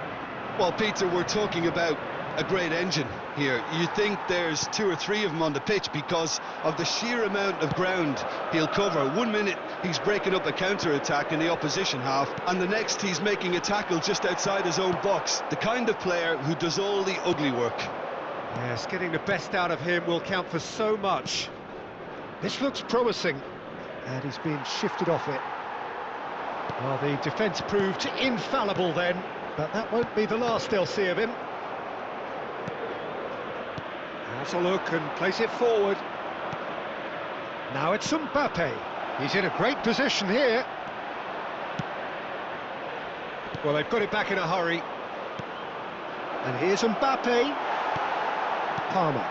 Well, Peter, we're talking about a great engine here. You think there's 2 or 3 of them on the pitch because of the sheer amount of ground he'll cover. 1 minute he's breaking up a counter-attack in the opposition half, and the next he's making a tackle just outside his own box. The kind of player who does all the ugly work. Yes, getting the best out of him will count for so much. This looks promising, and he's been shifted off it. Well, the defence proved infallible then, but that won't be the last they'll see of him. Has a look and place it forward. Now it's Mbappe. He's in a great position here. Well, they've got it back in a hurry. And here's Mbappe. Palmer.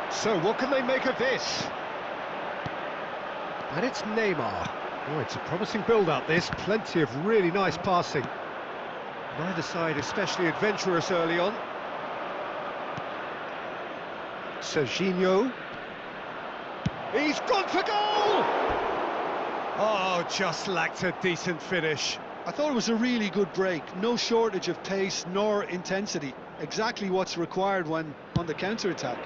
So what can they make of this? And it's Neymar. Oh, it's a promising build-up, this. Plenty of really nice passing. Neither side especially adventurous early on. Serginho. He's gone for goal! Oh, just lacked a decent finish. I thought it was a really good break. No shortage of pace nor intensity. Exactly what's required when on the counter-attack.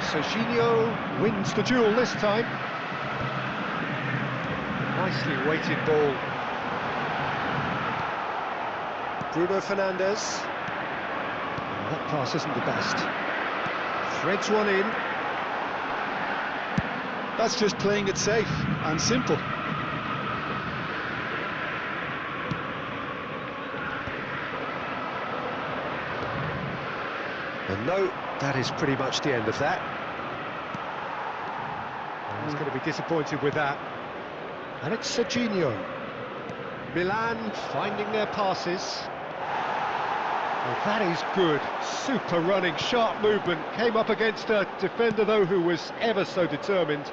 Serginho wins the duel this time. Nicely weighted ball. Bruno Fernandes. That pass isn't the best. Threads one in. That's just playing it safe and simple. And no, that is pretty much the end of that. He's going to be disappointed with that. And it's Serginho. Milan finding their passes. Well, that is good. Super running, sharp movement. Came up against a defender, though, who was ever so determined.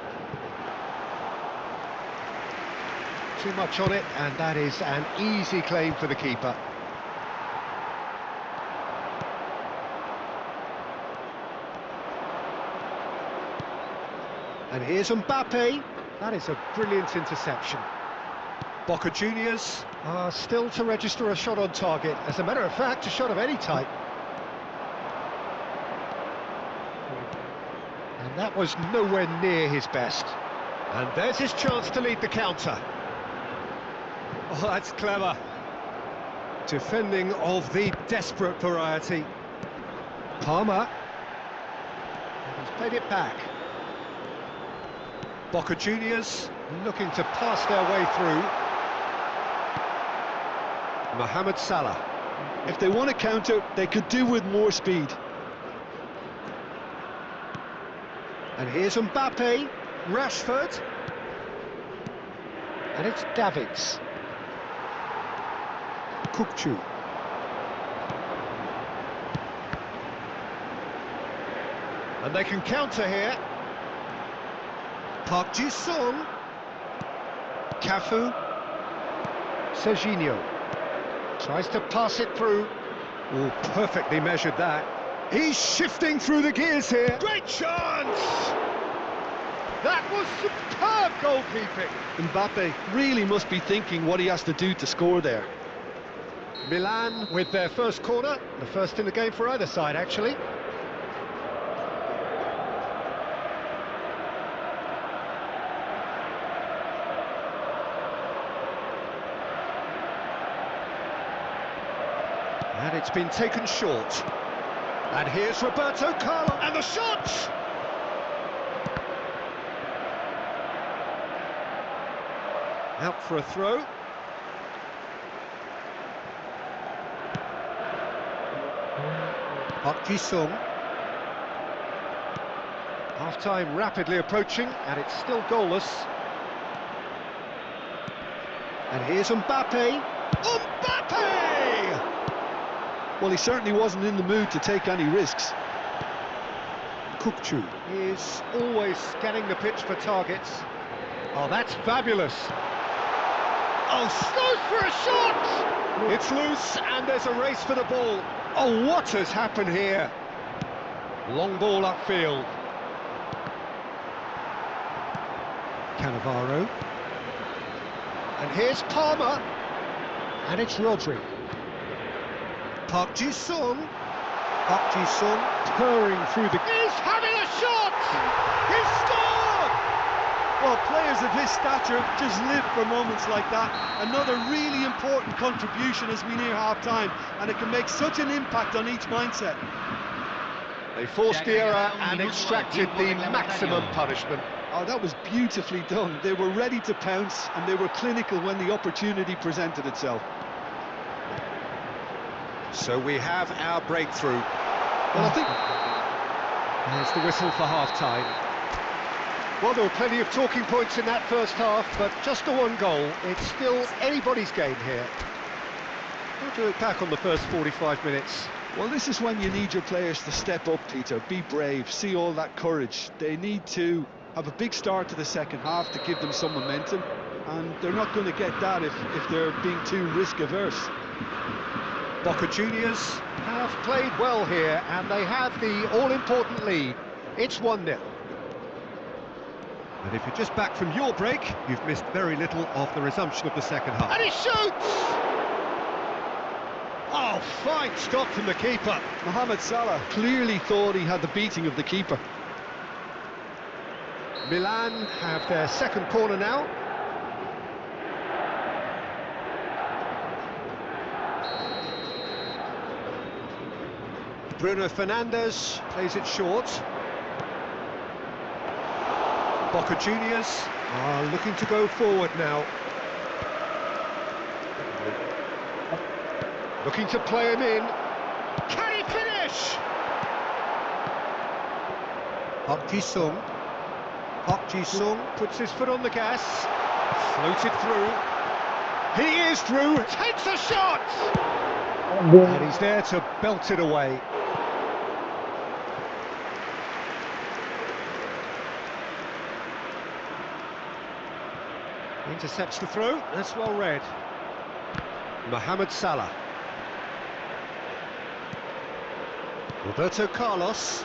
Too much on it, and that is an easy claim for the keeper. And here's Mbappe. That is a brilliant interception. Boca Juniors are still to register a shot on target. As a matter of fact, a shot of any type. And that was nowhere near his best. And there's his chance to lead the counter. Oh, that's clever. Defending of the desperate variety. Palmer. And he's played it back. Boca Juniors looking to pass their way through. Mohamed Salah. If they want to counter, they could do with more speed. And here's Mbappe, Rashford. And it's Davids. Kukçu. And they can counter here. Park Ji-sung. Cafu. Serginho. Tries to pass it through. Oh, perfectly measured that. He's shifting through the gears here. Great chance! That was superb goalkeeping. Mbappe really must be thinking what he has to do to score there. Milan with their first corner. The first in the game for either side, actually. And it's been taken short. And here's Roberto Carlos, and the shot! Out for a throw. Park Ji-sung. Half-time rapidly approaching, and it's still goalless. And here's Mbappe. Mbappe! Well, he certainly wasn't in the mood to take any risks. Kukçu is always scanning the pitch for targets. Oh, that's fabulous. Oh, goes for a shot! It's loose, and there's a race for the ball. Oh, what has happened here? Long ball upfield. Cannavaro. And here's Palmer. And it's Rodri. Park Ji-sung. Park Ji-sung purring through the... He's having a shot! He's scored! Well, players of his stature just live for moments like that. Another really important contribution as we near half-time, and it can make such an impact on each mindset. They forced the error and extracted the maximum punishment. Oh, that was beautifully done. They were ready to pounce, and they were clinical when the opportunity presented itself. So we have our breakthrough. Well, I think... There's the whistle for half-time. Well, there were plenty of talking points in that first half, but just the one goal. It's still anybody's game here. We'll do it back on the first 45 minutes. Well, this is when you need your players to step up, Peter. Be brave, see all that courage. They need to have a big start to the second half to give them some momentum, and they're not going to get that if they're being too risk-averse. Boca Juniors have played well here, and they have the all-important lead. It's 1-0. And if you're just back from your break, you've missed very little of the resumption of the second half. And he shoots! Oh, fine stop from the keeper. Mohamed Salah clearly thought he had the beating of the keeper. Milan have their second corner now. Bruno Fernandes plays it short. Boca Juniors are looking to go forward now. Looking to play him in. Can he finish? Park Ji-sung. Park Ji-sung puts his foot on the gas. Floated through. He is through. Takes a shot! And he's there to belt it away. Intercepts the throw. That's well read. Mohamed Salah. Roberto Carlos.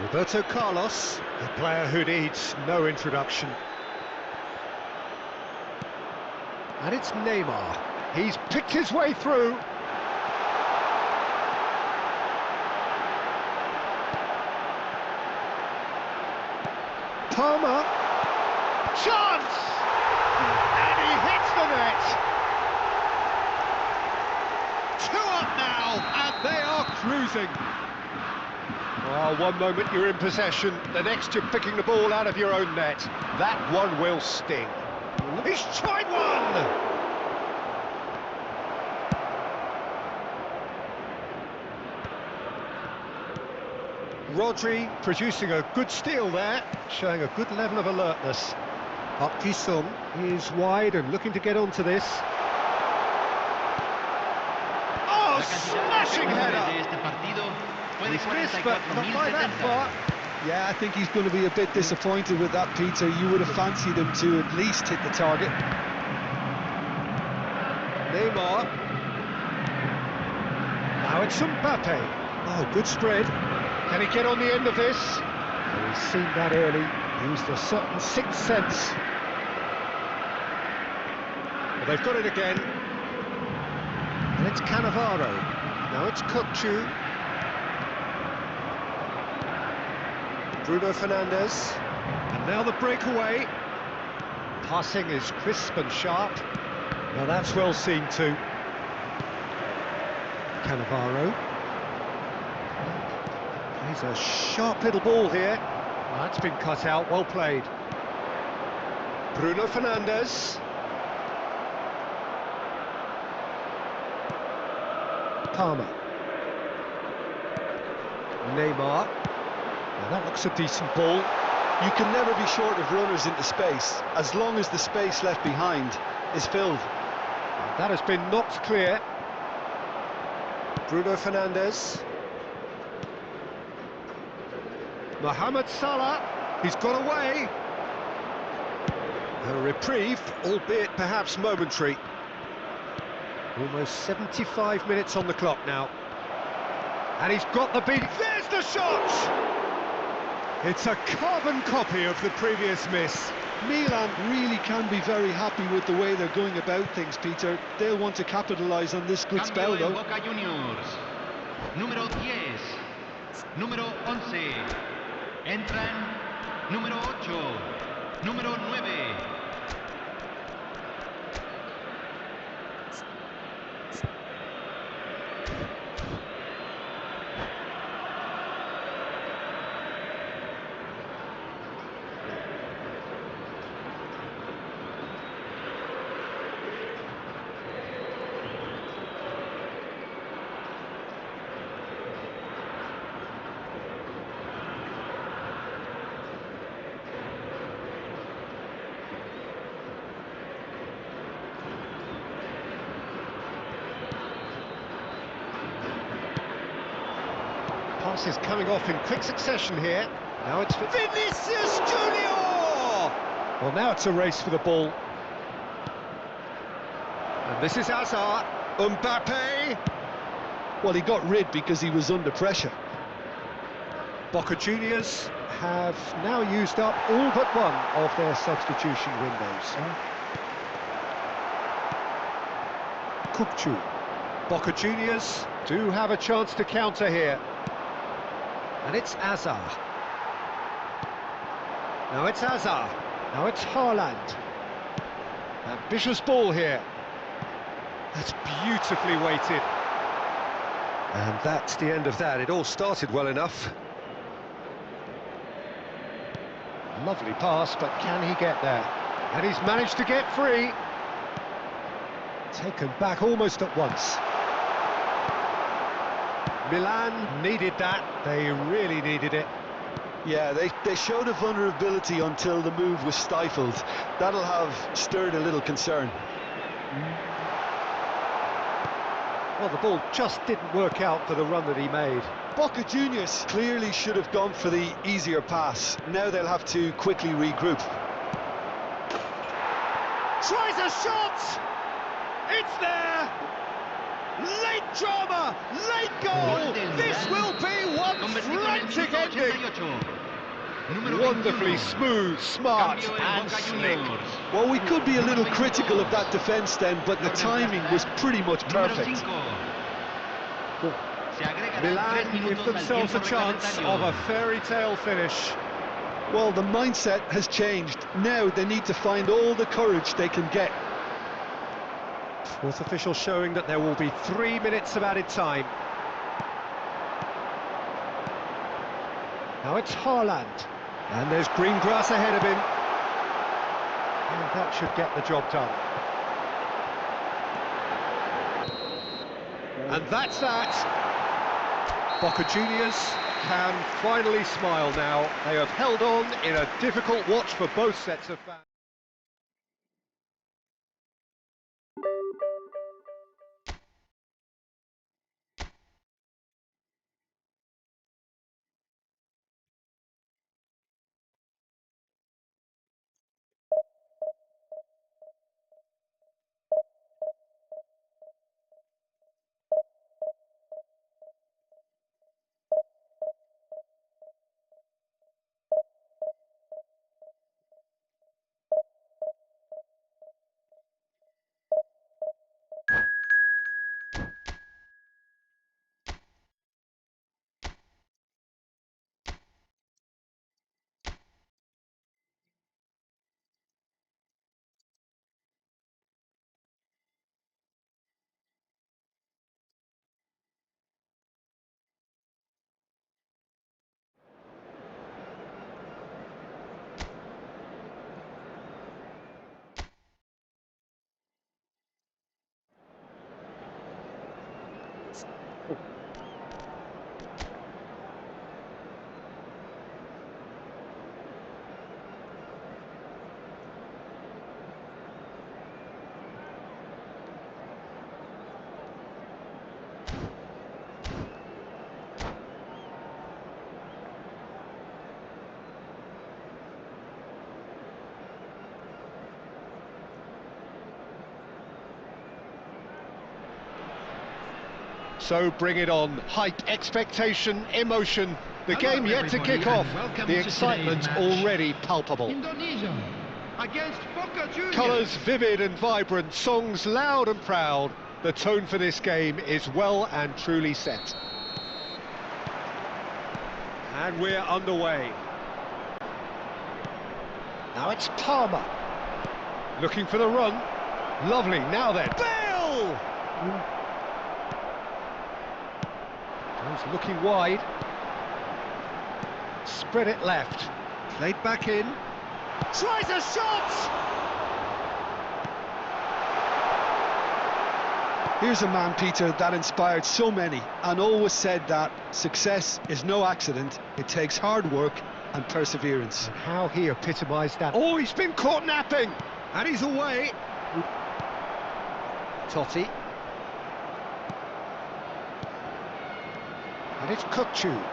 Roberto Carlos, a player who needs no introduction. And it's Neymar. He's picked his way through. Palmer. Chance! And he hits the net. 2 up now, and they are cruising. Well, one moment you're in possession, the next you're picking the ball out of your own net. That one will sting. He's tried one! Rodri producing a good steal there, showing a good level of alertness. Park Ji-sung is wide and looking to get onto this. Oh, smashing header! He's missed, but not by that far. Yeah, I think he's going to be a bit disappointed with that, Peter. You would have fancied him to at least hit the target. Neymar. Now it's Mbappe. Oh, good spread. Can he get on the end of this? Oh, he's seen that early. Used a certain sixth sense. Well, they've got it again. And it's Cannavaro. Now it's Kukcu. Bruno Fernandes. And now the breakaway. Passing is crisp and sharp. Now that's well seen too. Cannavaro. He's a sharp little ball here. Well, that's been cut out, well played. Bruno Fernandes. Palmer. Neymar. Now that looks a decent ball. You can never be short of runners into space, as long as the space left behind is filled. That has been knocked clear. Bruno Fernandes. Mohamed Salah, he's got away. A reprieve, albeit perhaps momentary. Almost 75 minutes on the clock now. And he's got the beat. There's the shot! It's a carbon copy of the previous miss. Milan really can be very happy with the way they're going about things, Peter. They'll want to capitalise on this good spell, Cambio en though. Boca Juniors. Número 10. Número 11. Entran número 8. Número 9. Passes coming off in quick succession here. Now it's Vinicius Junior! Well, now it's a race for the ball. And this is Hazard. Mbappe. Well, he got rid because he was under pressure. Boca Juniors have now used up all but one of their substitution windows. Kupchu. Boca Juniors do have a chance to counter here. And it's Hazard. Now it's Hazard. Now it's Haaland. Ambitious ball here. That's beautifully weighted. And that's the end of that. It all started well enough. Lovely pass, but can he get there? And he's managed to get free. Taken back almost at once. Milan needed that. They really needed it. Yeah, they showed a vulnerability until the move was stifled. That'll have stirred a little concern. Well, the ball just didn't work out for the run that he made. Boca Juniors clearly should have gone for the easier pass. Now they'll have to quickly regroup. Tries a shot! It's there! Late drama, late goal. This will be one frantic ending. Wonderfully smooth, smart and slick. Well, we could be a little critical of that defence then, but the timing was pretty much perfect. Milan give themselves a chance of a fairy tale finish. Well, the mindset has changed. Now they need to find all the courage they can get. Fourth official showing that there will be 3 minutes of added time. Now it's Haaland. And there's green grass ahead of him. And that should get the job done. And that's that. Boca Juniors can finally smile now. They have held on in a difficult watch for both sets of fans. So bring it on. Hype, expectation, emotion. The game yet to kick off. The excitement already palpable. Indonesia against Boca Juniors. Colours vivid and vibrant, songs loud and proud. The tone for this game is well and truly set. And we're underway. Now it's Palmer. Looking for the run. Lovely, now then. Bale! Goes looking wide. Spread it left. Played back in. Tries a shot! Here's a man, Peter, that inspired so many and always said that success is no accident. It takes hard work and perseverance. And how he epitomised that. Oh, he's been caught napping! And he's away. Totti. And it's Kukçu.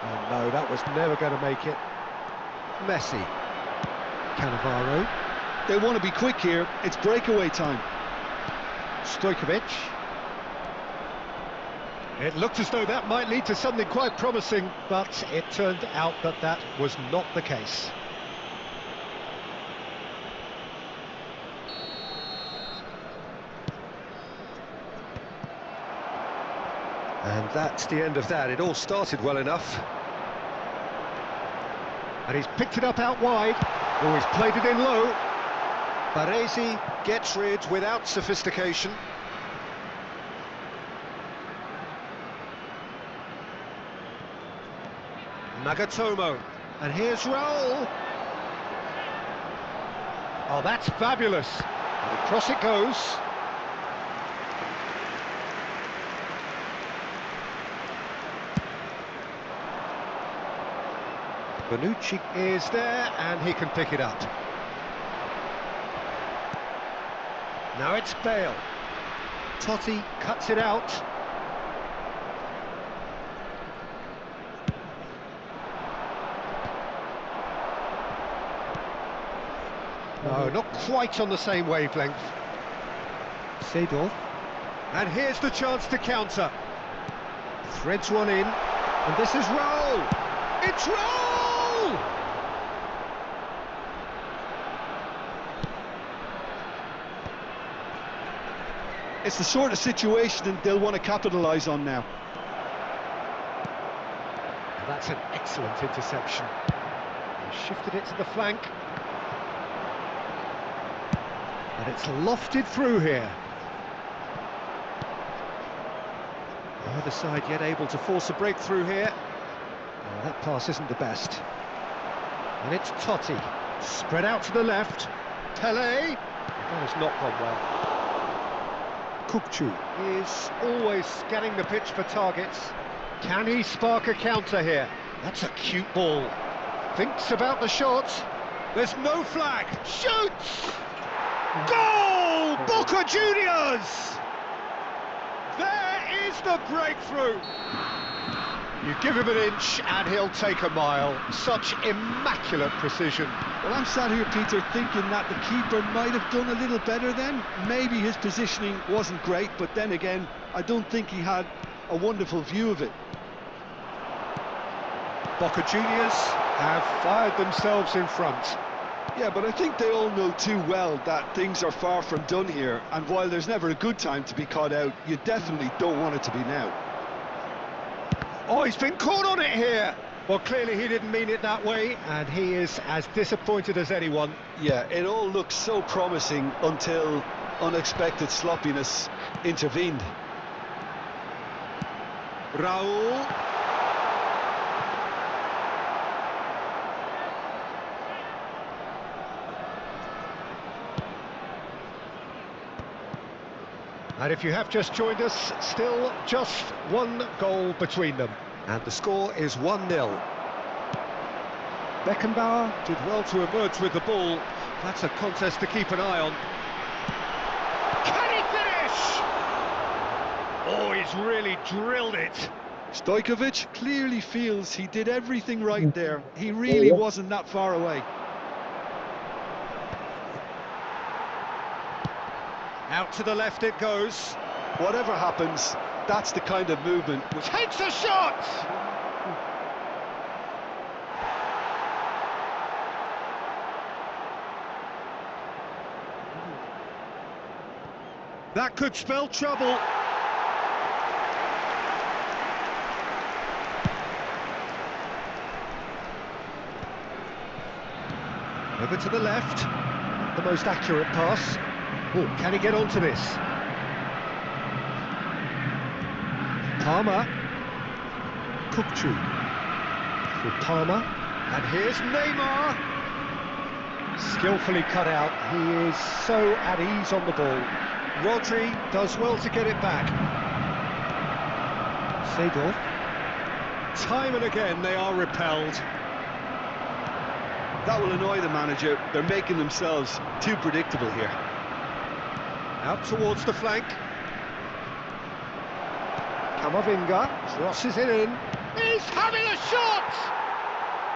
Oh no, that was never going to make it. Messi. Cannavaro. They want to be quick here. It's breakaway time. Stojkovic. It looked as though that might lead to something quite promising, but it turned out that that was not the case. And that's the end of that. It all started well enough. And he's picked it up out wide. Oh, he's played it in low. Baresi gets rid without sophistication. Nagatomo. And here's Raul. Oh, that's fabulous. And across it goes. Bonucci is there, and he can pick it up. Now it's Bale. Totti cuts it out. No, not quite on the same wavelength. Seedorf. And here's the chance to counter. Threads one in, and this is Raul. It's Raul! It's the sort of situation they'll want to capitalise on now. And that's an excellent interception. He shifted it to the flank. And it's lofted through here. Either side yet able to force a breakthrough here. Oh, that pass isn't the best. And it's Totti. Spread out to the left. Pelé. That has not gone well. Kukçu is always scanning the pitch for targets. Can he spark a counter here? That's a cute ball. Thinks about the shot. There's no flag. Shoots! Goal! Boca Juniors! There is the breakthrough. You give him an inch and he'll take a mile. Such immaculate precision. Well, I'm sat here, Peter, thinking that the keeper might have done a little better then. Maybe his positioning wasn't great, but then again, I don't think he had a wonderful view of it. Boca Juniors have fired themselves in front. Yeah, but I think they all know too well that things are far from done here, and while there's never a good time to be caught out, you definitely don't want it to be now. Oh, he's been caught on it here! Well, clearly he didn't mean it that way, and he is as disappointed as anyone. Yeah, it all looked so promising until unexpected sloppiness intervened. Raul. And if you have just joined us, still just one goal between them. And the score is 1-0. Beckenbauer did well to emerge with the ball. That's a contest to keep an eye on. Can he finish? Oh, he's really drilled it. Stojkovic clearly feels he did everything right there. He really wasn't that far away. Out to the left it goes. Whatever happens, that's the kind of movement which Takes a shot! That could spell trouble. Over to the left. The most accurate pass. Oh, can he get onto this? Palmer. Kukcu. For Palmer. And here's Neymar. Skillfully cut out. He is so at ease on the ball. Rodri does well to get it back. Seedorf. Time and again they are repelled. that will annoy the manager. They're making themselves too predictable here. Out towards the flank. Camavinga crosses it in. He's having a shot!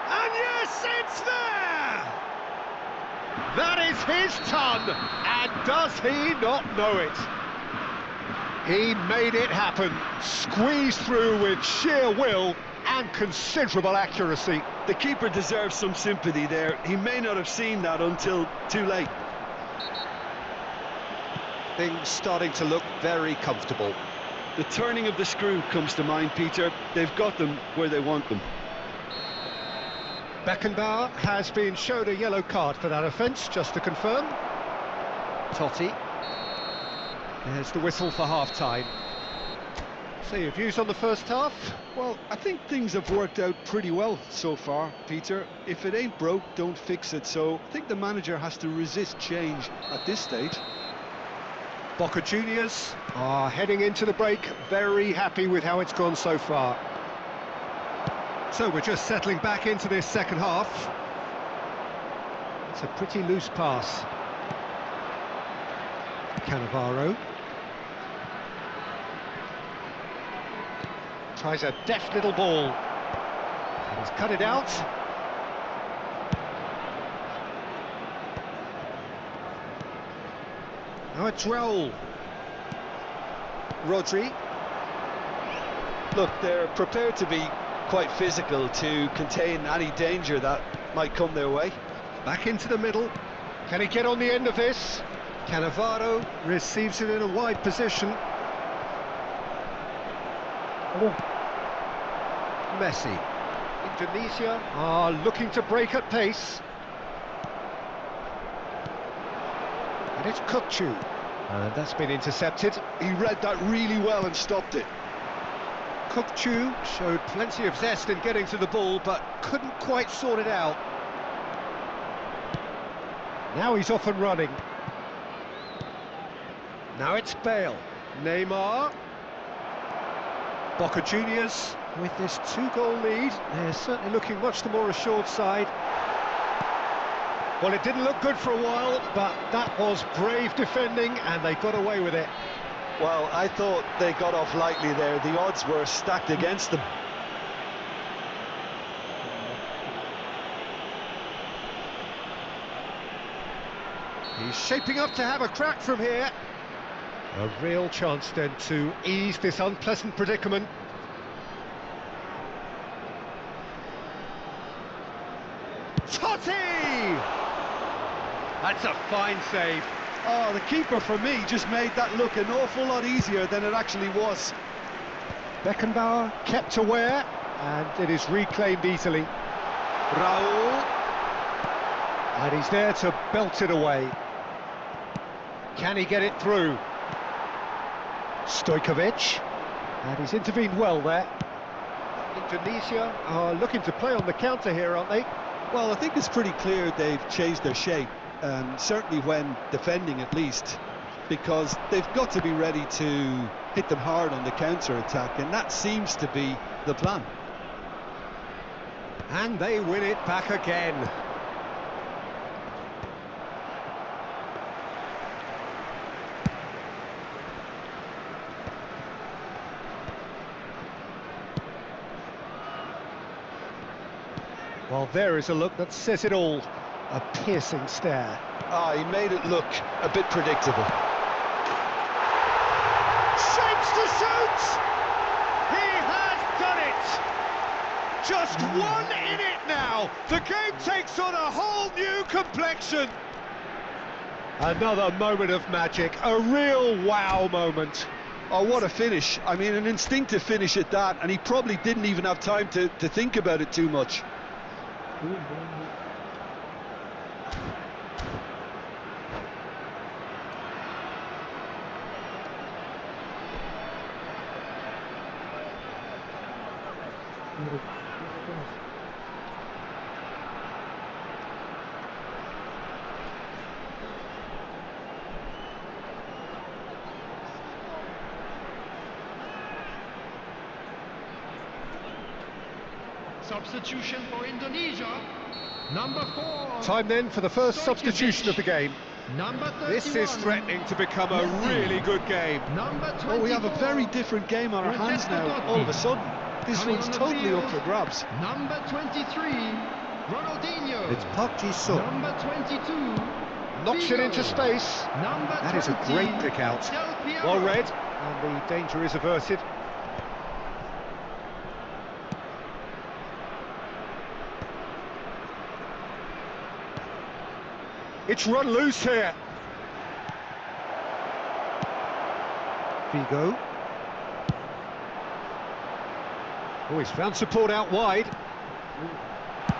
And yes, it's there! That is his ton, and does he not know it? He made it happen, squeezed through with sheer will and considerable accuracy. The keeper deserves some sympathy there. He may not have seen that until too late. Things starting to look very comfortable. The turning of the screw comes to mind, Peter. They've got them where they want them. Beckenbauer has been showed a yellow card for that offence, just to confirm. Totti. There's the whistle for half-time. So your views on the first half? Well, I think things have worked out pretty well so far, Peter. If it ain't broke, don't fix it. So I think the manager has to resist change at this stage. Boca Juniors are heading into the break, very happy with how it's gone so far. So we're just settling back into this second half. It's a pretty loose pass. Cannavaro. Tries a deft little ball. And he's cut it out. Now it's Raul. Rodri. Look, they're prepared to be quite physical to contain any danger that might come their way. Back into the middle. Can he get on the end of this? Cannavaro receives it in a wide position. Messi. Indonesia are looking to break at pace. And it's Kukcu. And that's been intercepted. He read that really well and stopped it. Kukcu showed plenty of zest in getting to the ball, but couldn't quite sort it out. Now he's off and running. Now it's Bale. Neymar. Boca Juniors with this 2-goal lead. They're certainly looking much the more assured side. Well, it didn't look good for a while, but that was brave defending and they got away with it. Well, I thought they got off lightly there. The odds were stacked against them. He's shaping up to have a crack from here. A real chance then to ease this unpleasant predicament. Totti! That's a fine save. Oh, the keeper, for me, just made that look an awful lot easier than it actually was. Beckenbauer kept aware, and it is reclaimed easily. Raul. And he's there to belt it away. Can he get it through? Stojkovic. And he's intervened well there. Indonesia are looking to play on the counter here, aren't they? Well, I think it's pretty clear they've changed their shape, certainly when defending at least, because they've got to be ready to hit them hard on the counter-attack, and that seems to be the plan. And they win it back again. Well, there is a look that says it all. A piercing stare. Ah, he made it look a bit predictable. to shoot! He has done it! Just 1 in it now. The game takes on a whole new complexion. Another moment of magic, a real wow moment. Oh, what a finish. I mean, an instinctive finish at that, and he probably didn't even have time to think about it too much. Substitution for Indonesia. Number 4. Time then for the first substitution of the game. Number 31. This is threatening to become a really good game. Number 24. Well, we have a very different game on our hands now, all of a sudden. This Coming one's on the totally field, up for grabs. Number 23, Ronaldinho. It's Park Ji-sung. Number 22, Knocks it into space. Number That is a 20, great pick out. Del Piero. Well read, and the danger is averted. It's run loose here. Figo. Oh, he's found support out wide.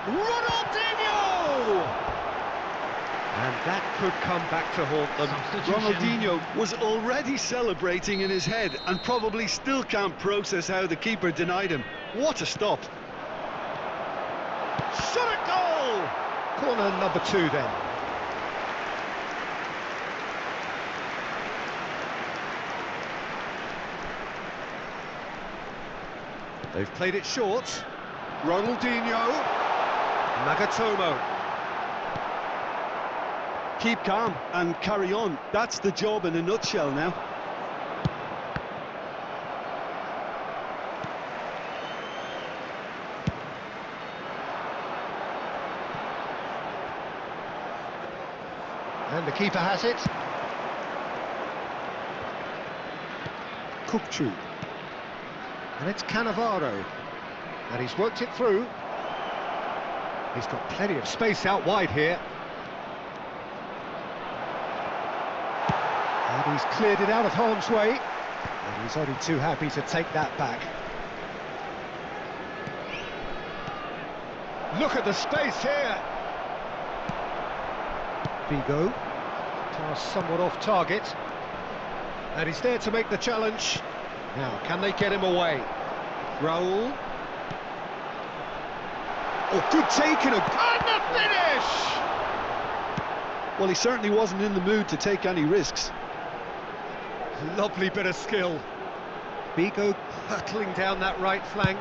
Ronaldinho! And that could come back to haunt them. Ronaldinho was already celebrating in his head and probably still can't process how the keeper denied him. What a stop. Shot at goal! Corner number 2 then. They've played it short. Ronaldinho. Nagatomo. Keep calm and carry on. That's the job in a nutshell now. And the keeper has it. Kukchu. And it's Cannavaro. And he's worked it through. He's got plenty of space out wide here. And he's cleared it out of harm's way. And he's only too happy to take that back. Look at the space here. Figo. Pass somewhat off target. And he's there to make the challenge. Now, can they get him away? Raul. Oh, good taking him. And the finish! Well, he certainly wasn't in the mood to take any risks. Lovely bit of skill. Figo hurtling down that right flank.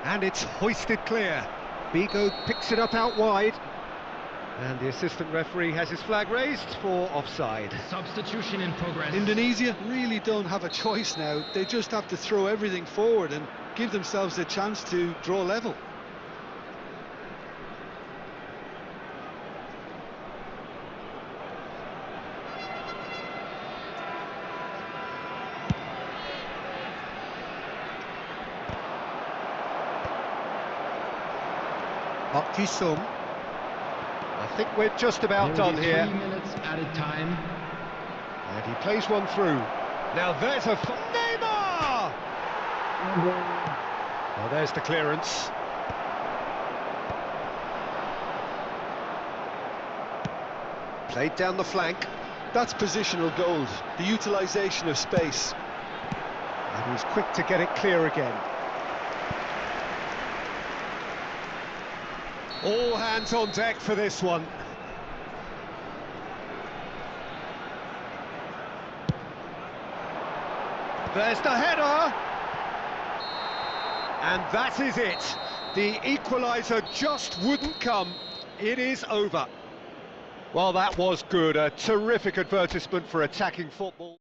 And it's hoisted clear. Figo picks it up out wide. And the assistant referee has his flag raised for offside. Substitution in progress. Indonesia really don't have a choice now. They just have to throw everything forward and give themselves a chance to draw level. Park Ji-sung. I think we're just about done here. 3 minutes added time. And he plays one through. Now there's a... Neymar! Well, there's the clearance. Played down the flank. That's positional gold, the utilisation of space. And he's quick to get it clear again. All hands on deck for this one. There's the header! And that is it. The equaliser just wouldn't come. It is over. Well, that was good. A terrific advertisement for attacking football.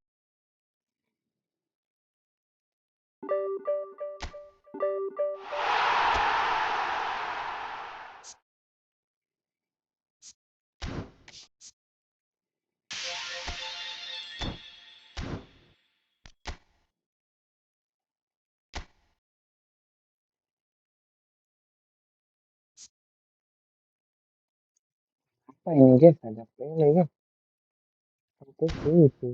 Apa ini guys? Ada pele guys. Sampai itu.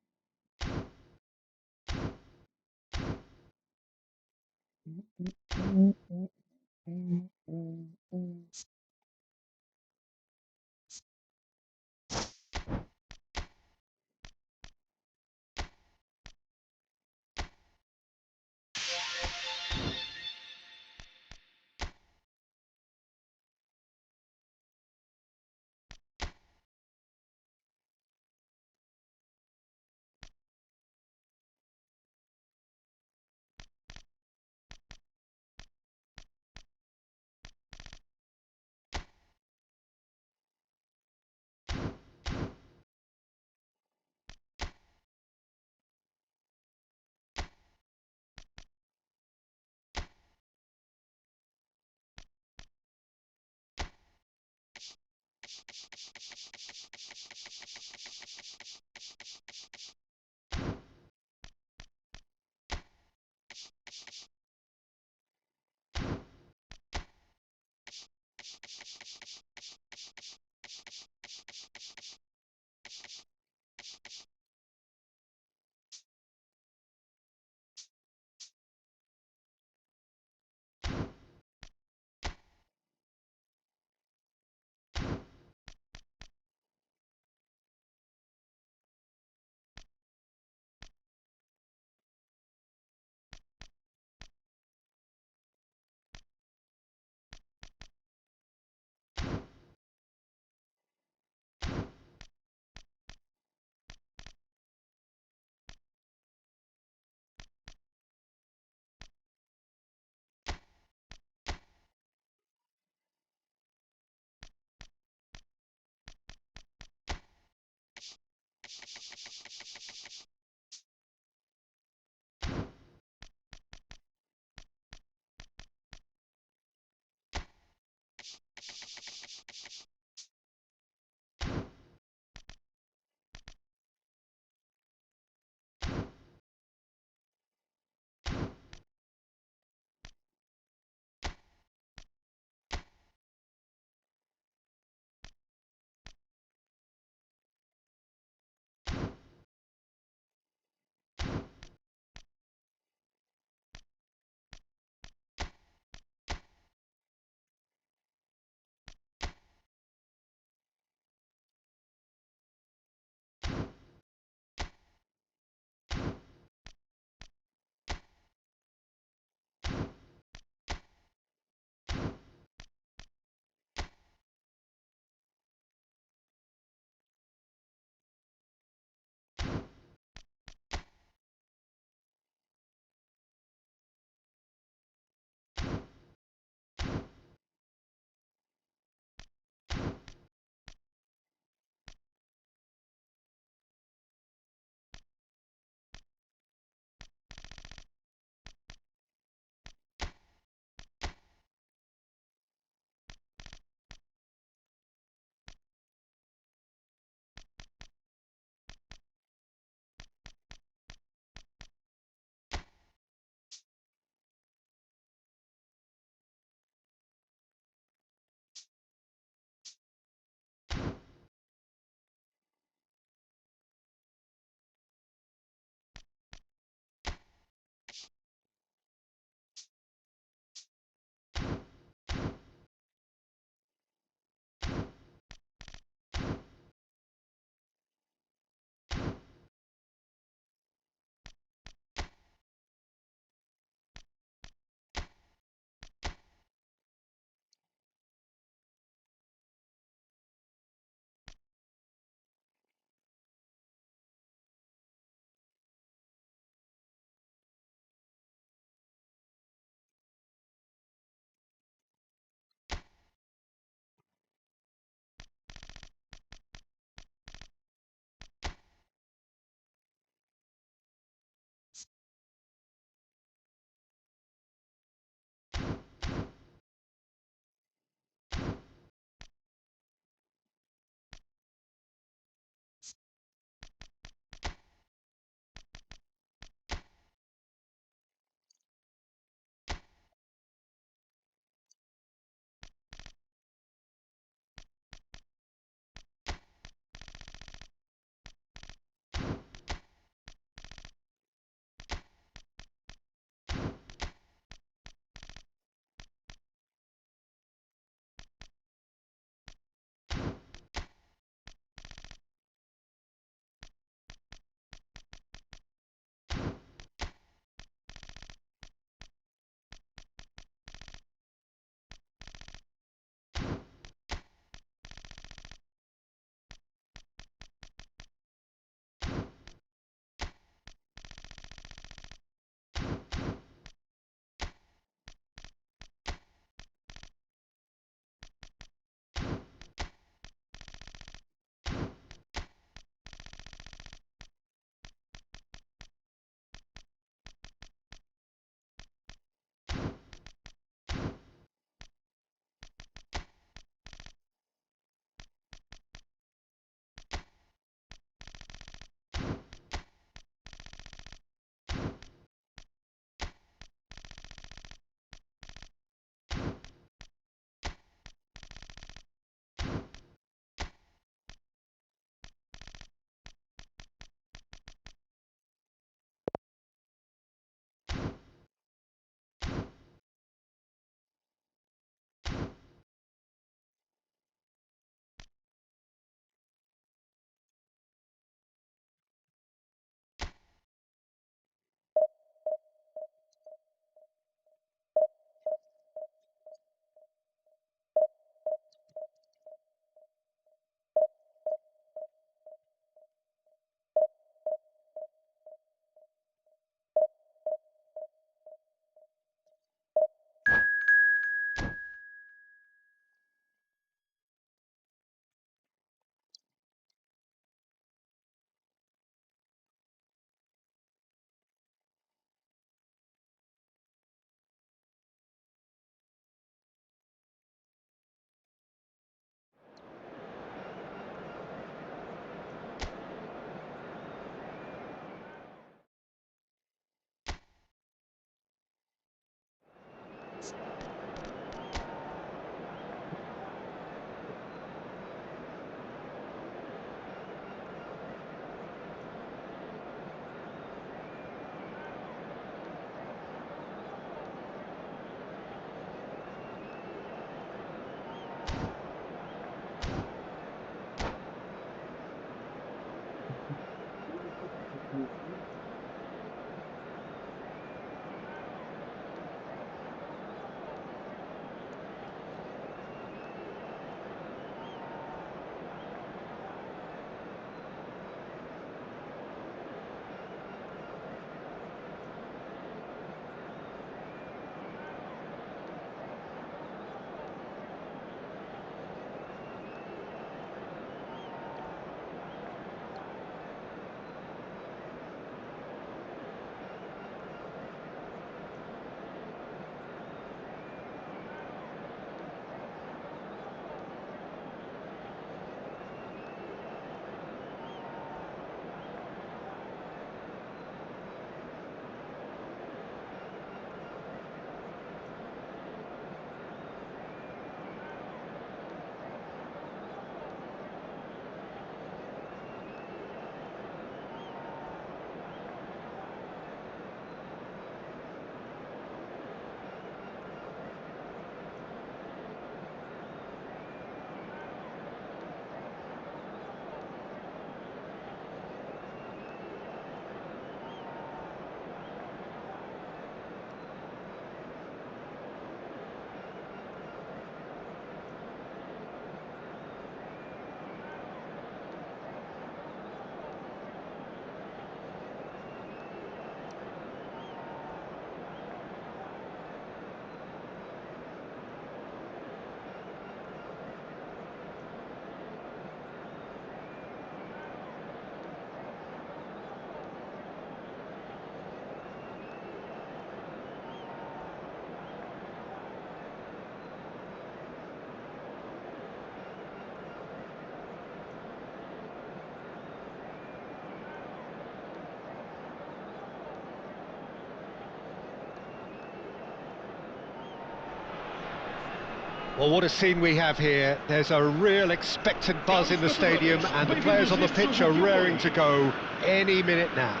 Well, what a scene we have here. There's a real expectant buzz in the stadium, and the players on the pitch are raring to go any minute now.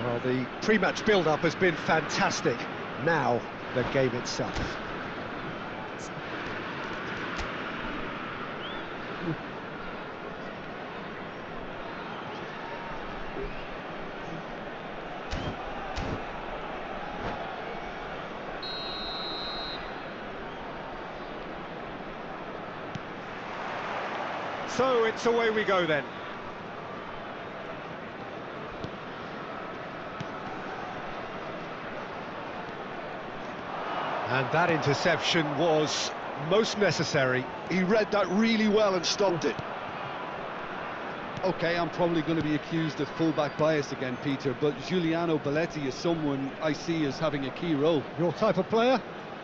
Well, the pre-match build-up has been fantastic. Now, the game itself. So it's away we go then. And that interception was most necessary. He read that really well and stopped it. Okay, I'm probably going to be accused of fullback bias again, Peter, but Giuliano Belletti is someone I see as having a key role. Your type of player?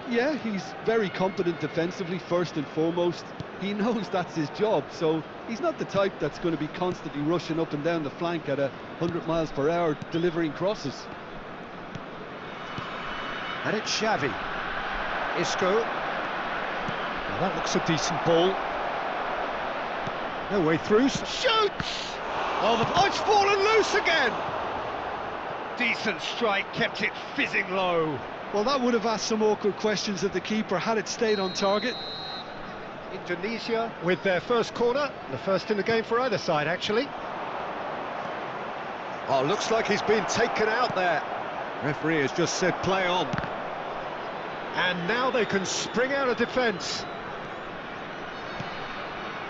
Yeah, he's very competent defensively, first and foremost. He knows that's his job, so he's not the type that's going to be constantly rushing up and down the flank at 100 miles per hour, delivering crosses. And it's Xavi. Isco. Well, that looks a decent ball. No way through. Shoots! Oh, it's fallen loose again! Decent strike, kept it fizzing low. Well, that would have asked some awkward questions of the keeper had it stayed on target. Indonesia with their first corner, the first in the game for either side, actually. Oh, looks like he's been taken out there. Referee has just said play on. And now they can spring out of defence.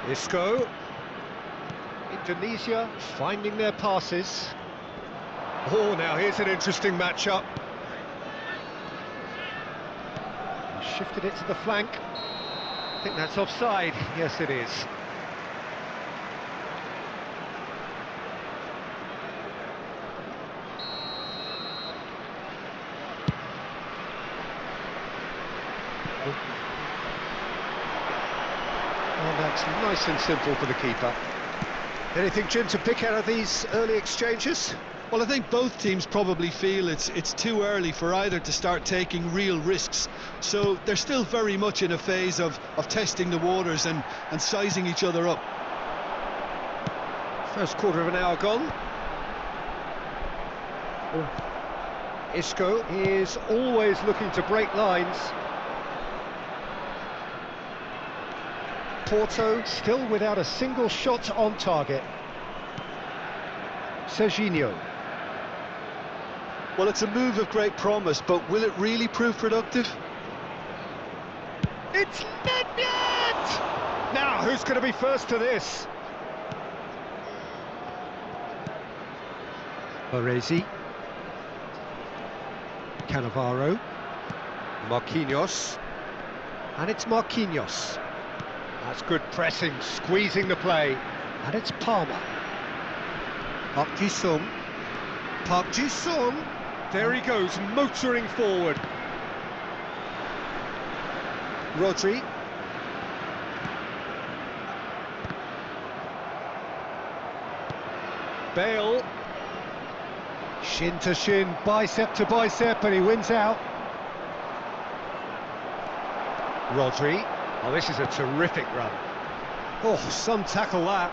Isco. Indonesia finding their passes. Oh, now here's an interesting matchup. He shifted it to the flank. I think that's offside. Yes, it is. And that's nice and simple for the keeper. Anything, Jim, to pick out of these early exchanges? Well, I think both teams probably feel it's too early for either to start taking real risks. So they're still very much in a phase of testing the waters and sizing each other up. First quarter of an hour gone. Isco is always looking to break lines. Porto still without a single shot on target. Serginho. Well, it's a move of great promise, but will it really prove productive? It's Nedved! Now, who's going to be first to this? Baresi. Cannavaro. Marquinhos. And it's Marquinhos. That's good pressing, squeezing the play. And it's Palmer. Park Ji-sung. Park Ji-sung. There he goes, motoring forward. Rodri. Bale. Shin to shin, bicep to bicep, and he wins out. Rodri. Oh, this is a terrific run. Oh, some tackle that.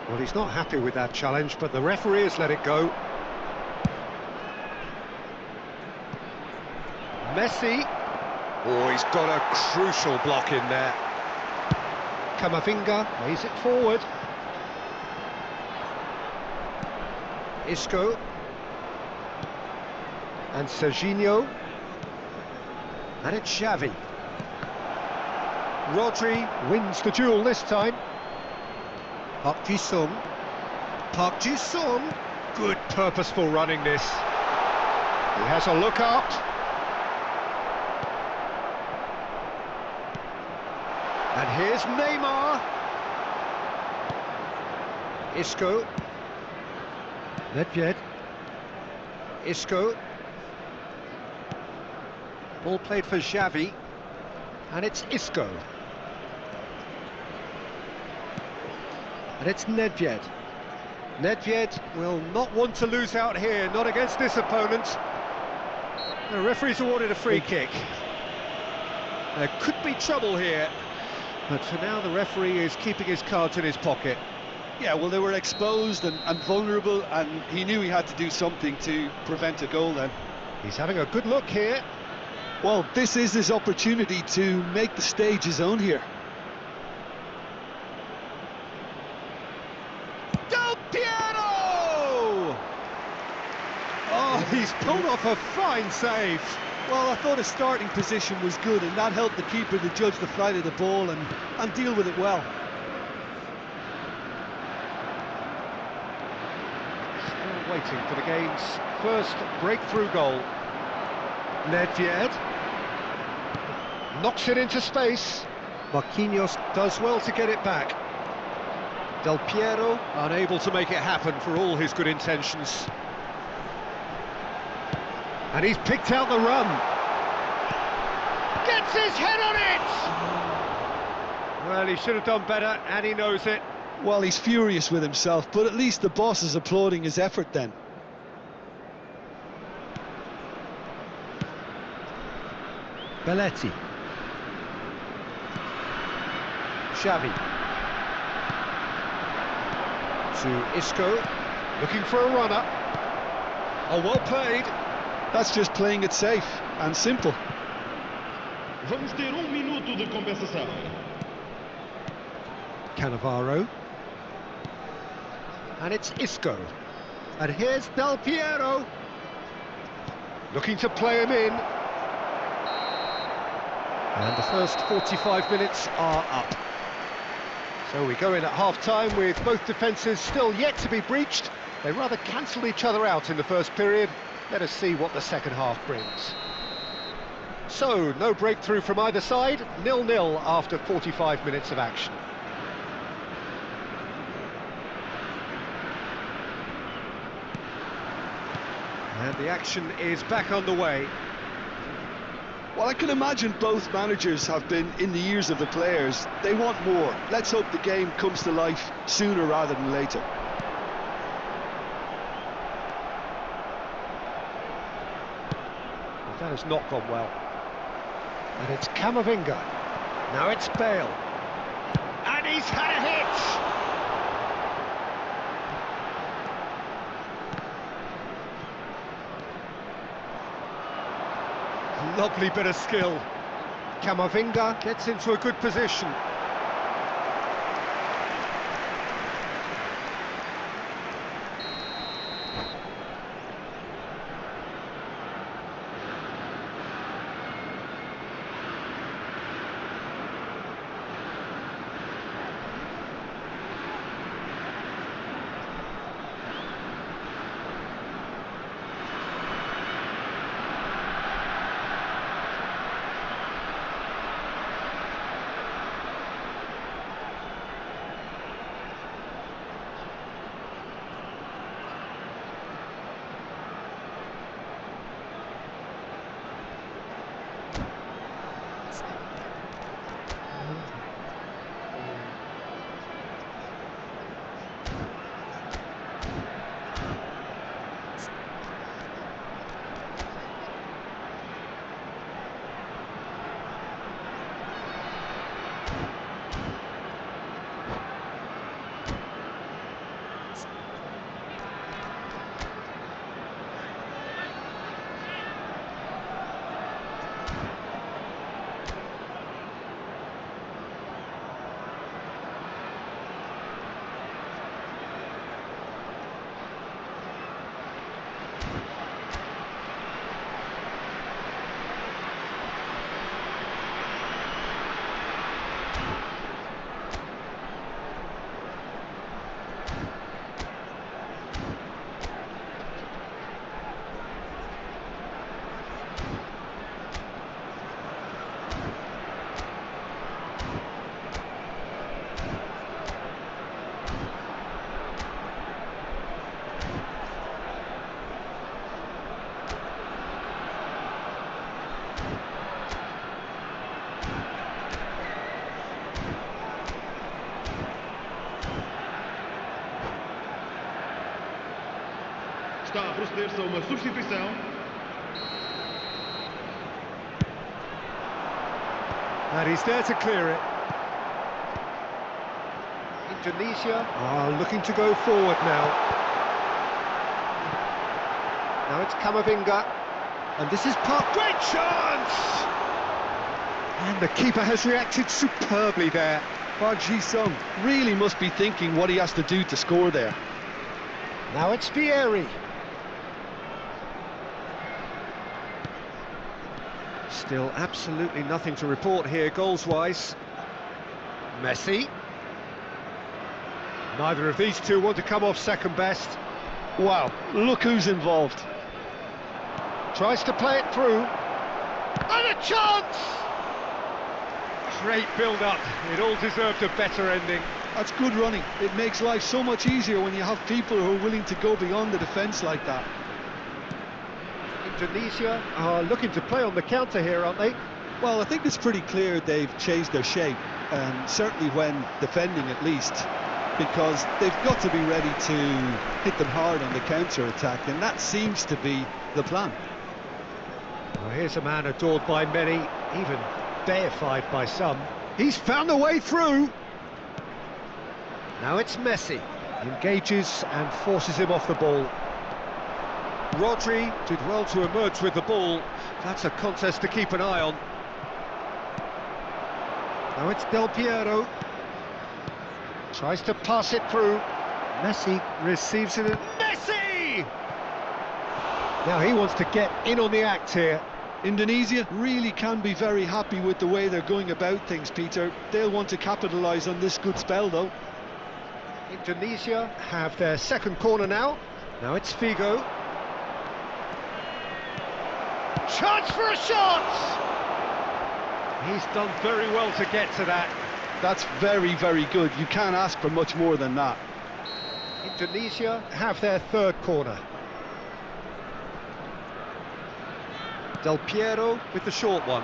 Well, he's not happy with that challenge, but the referee has let it go. Messi. Oh, he's got a crucial block in there. Camavinga plays it forward. Isco. And Serginho. And it's Xavi. Rodri wins the duel this time. Park Ji-sung. Park Ji-sung. Good purposeful running this. He has a look up. And here's Neymar. Isco. Nedved. Isco. Ball played for Xavi. And it's Isco. And it's Nedved. Nedved will not want to lose out here, not against this opponent. The referee's awarded a free kick. There could be trouble here, but for now the referee is keeping his cards in his pocket. Yeah, well, they were exposed and vulnerable, and he knew he had to do something to prevent a goal then. He's having a good look here. Well, this is his opportunity to make the stage his own here. Del Piero! Oh, he's pulled off a fine save. Well, I thought his starting position was good, and that helped the keeper to judge the flight of the ball and deal with it well. Still waiting for the game's first breakthrough goal. Nedved knocks it into space. Marquinhos Does well to get it back. Del Piero unable to make it happen for all his good intentions. And he's picked out the run. Gets his head on it! Well, he should have done better, and he knows it. Well, he's furious with himself, but at least the boss is applauding his effort then. Belletti. Xavi. To Isco, looking for a runner. Oh, well played. That's just playing it safe and simple. Vamos ter minuto de compensação. Cannavaro. And it's Isco. And here's Del Piero. Looking to play him in. And the first 45 minutes are up. So we go in at half-time with both defences still yet to be breached. They rather cancelled each other out in the first period. Let us see what the second half brings. So, no breakthrough from either side, 0-0 after 45 minutes of action. And the action is back underway. Well, I can imagine both managers have been in the ears of the players. They want more. Let's hope the game comes to life sooner rather than later. Well, that has not gone well. And it's Camavinga. Now it's Bale. And he's had a hit! Lovely bit of skill. Camavinga gets into a good position. Está a proceder-se a uma substituição. And he's there to clear it. Indonesia are looking to go forward now. Now it's Kamavinga. And this is Park. Great chance! And the keeper has reacted superbly there. Park Ji-sung really must be thinking what he has to do to score there. Now it's Vieri. Still absolutely nothing to report here goals-wise. Messi. Neither of these two want to come off second best. Wow, look who's involved. Tries to play it through. And a chance! Great build-up. It all deserved a better ending. That's good running. It makes life so much easier when you have people who are willing to go beyond the defence like that. Indonesia are looking to play on the counter here, aren't they? Well, I think it's pretty clear they've changed their shape, certainly when defending at least, because they've got to be ready to hit them hard on the counter-attack, and that seems to be the plan. Well, here's a man adored by many, even deified by some. He's found a way through. Now it's Messi. He engages and forces him off the ball. Rodri did well to emerge with the ball. That's a contest to keep an eye on. Now it's Del Piero. Tries to pass it through. Messi receives it. Messi! Now he wants to get in on the act here. Indonesia really can be very happy with the way they're going about things, Peter. They'll want to capitalise on this good spell, though. Indonesia have their second corner now. Now it's Figo. Chance for a shot! He's done very well to get to that. That's very, very good. You can't ask for much more than that. Indonesia have their third corner. Del Piero with the short one.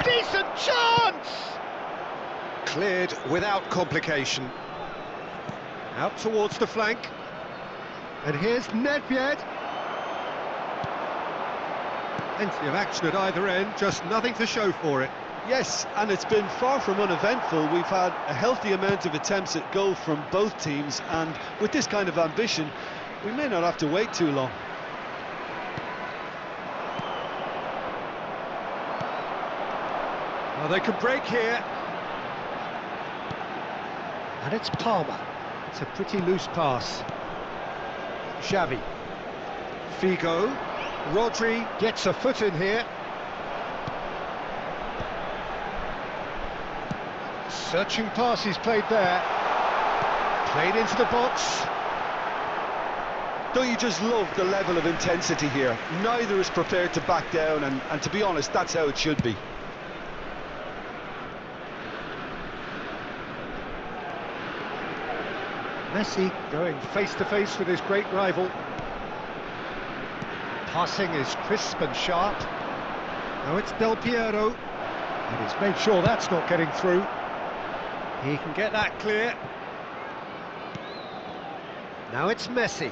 Decent chance! Cleared without complication. Out towards the flank. And here's Nedved. Plenty of action at either end, just nothing to show for it. Yes, and it's been far from uneventful. We've had a healthy amount of attempts at goal from both teams, and with this kind of ambition, we may not have to wait too long. Well, they can break here. And it's Palmer. It's a pretty loose pass. Xavi. Figo. Rodri gets a foot in here. Searching pass he's played there. Played into the box. Don't you just love the level of intensity here? Neither is prepared to back down, and to be honest, that's how it should be. Messi going face-to-face with his great rival. Passing is crisp and sharp. Now it's Del Piero. And he's made sure that's not getting through. He can get that clear. Now it's Messi.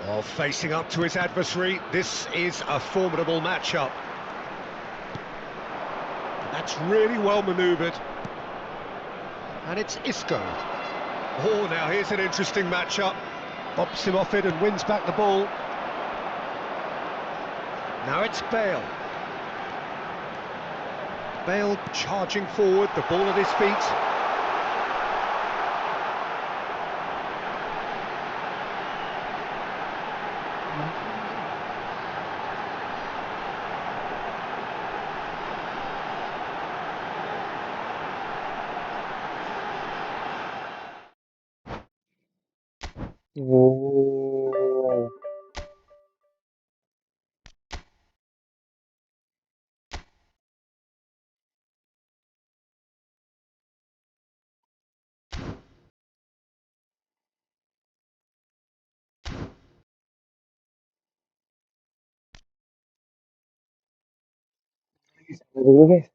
Oh, facing up to his adversary. This is a formidable matchup. That's really well manoeuvred. And it's Isco. Oh, now here's an interesting matchup. Bops him off it and wins back the ball. Now it's Bale. Bale charging forward, the ball at his feet. Oh. Dulu guys.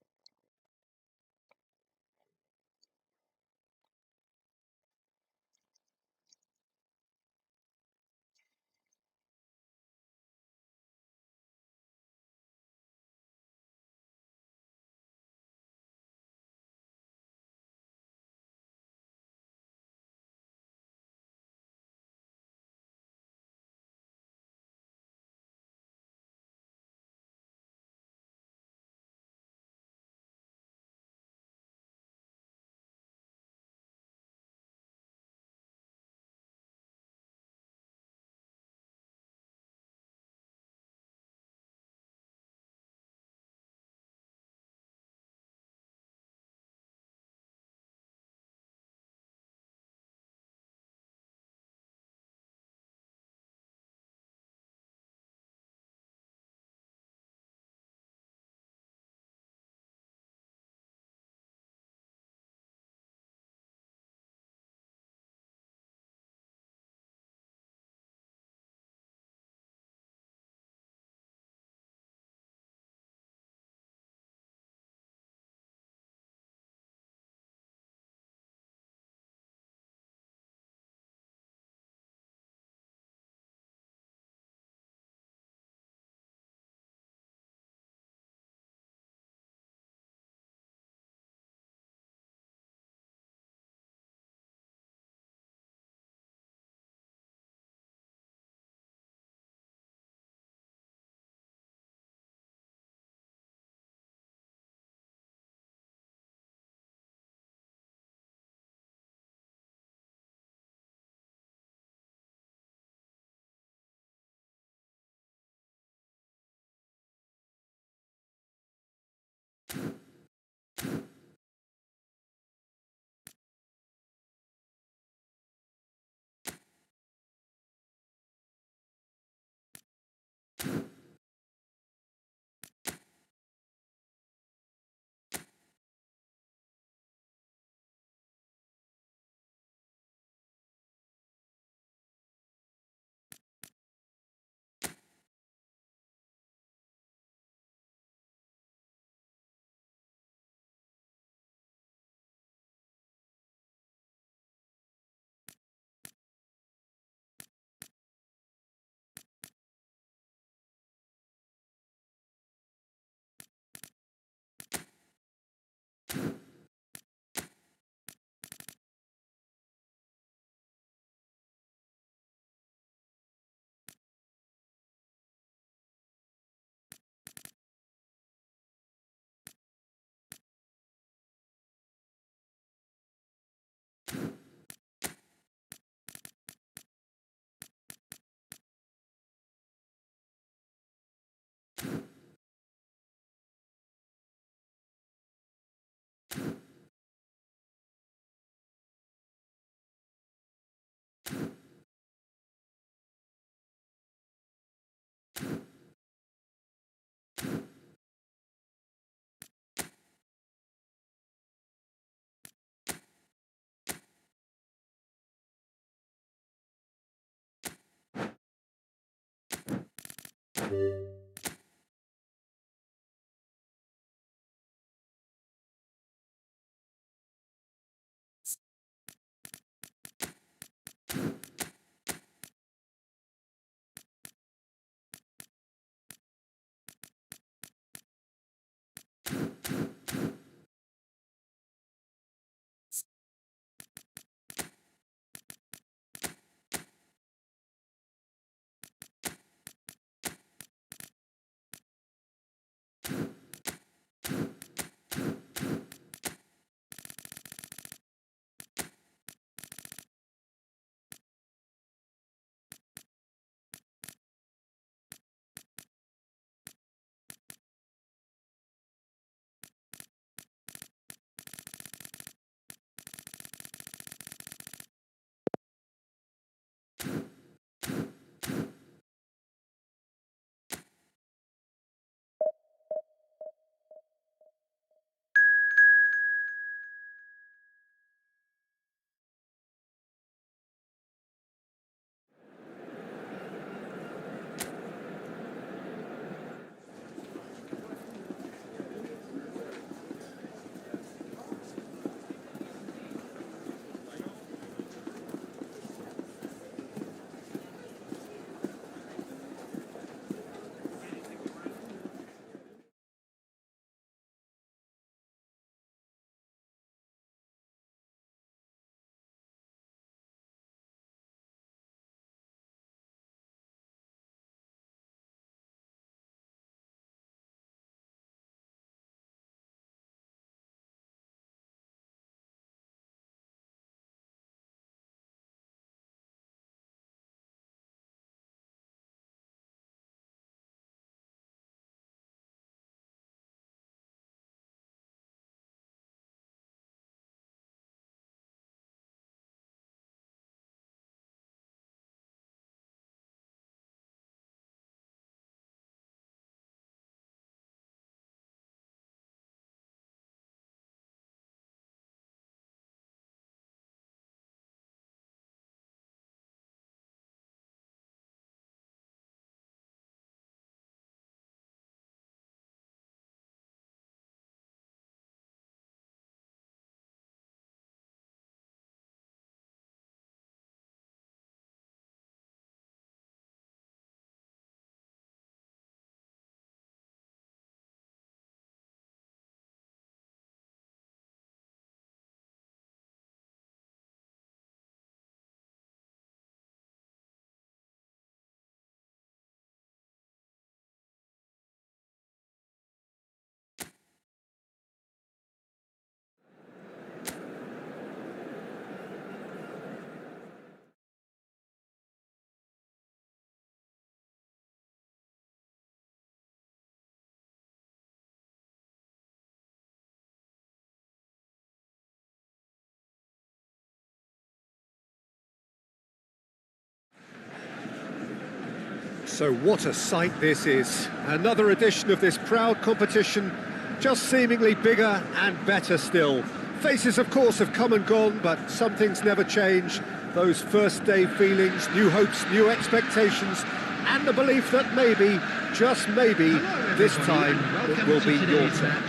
So what a sight this is. Another edition of this proud competition, just seemingly bigger and better still. Faces, of course, have come and gone, but some things never change. Those first day feelings, new hopes, new expectations, and the belief that maybe, just maybe, this time it will be your turn.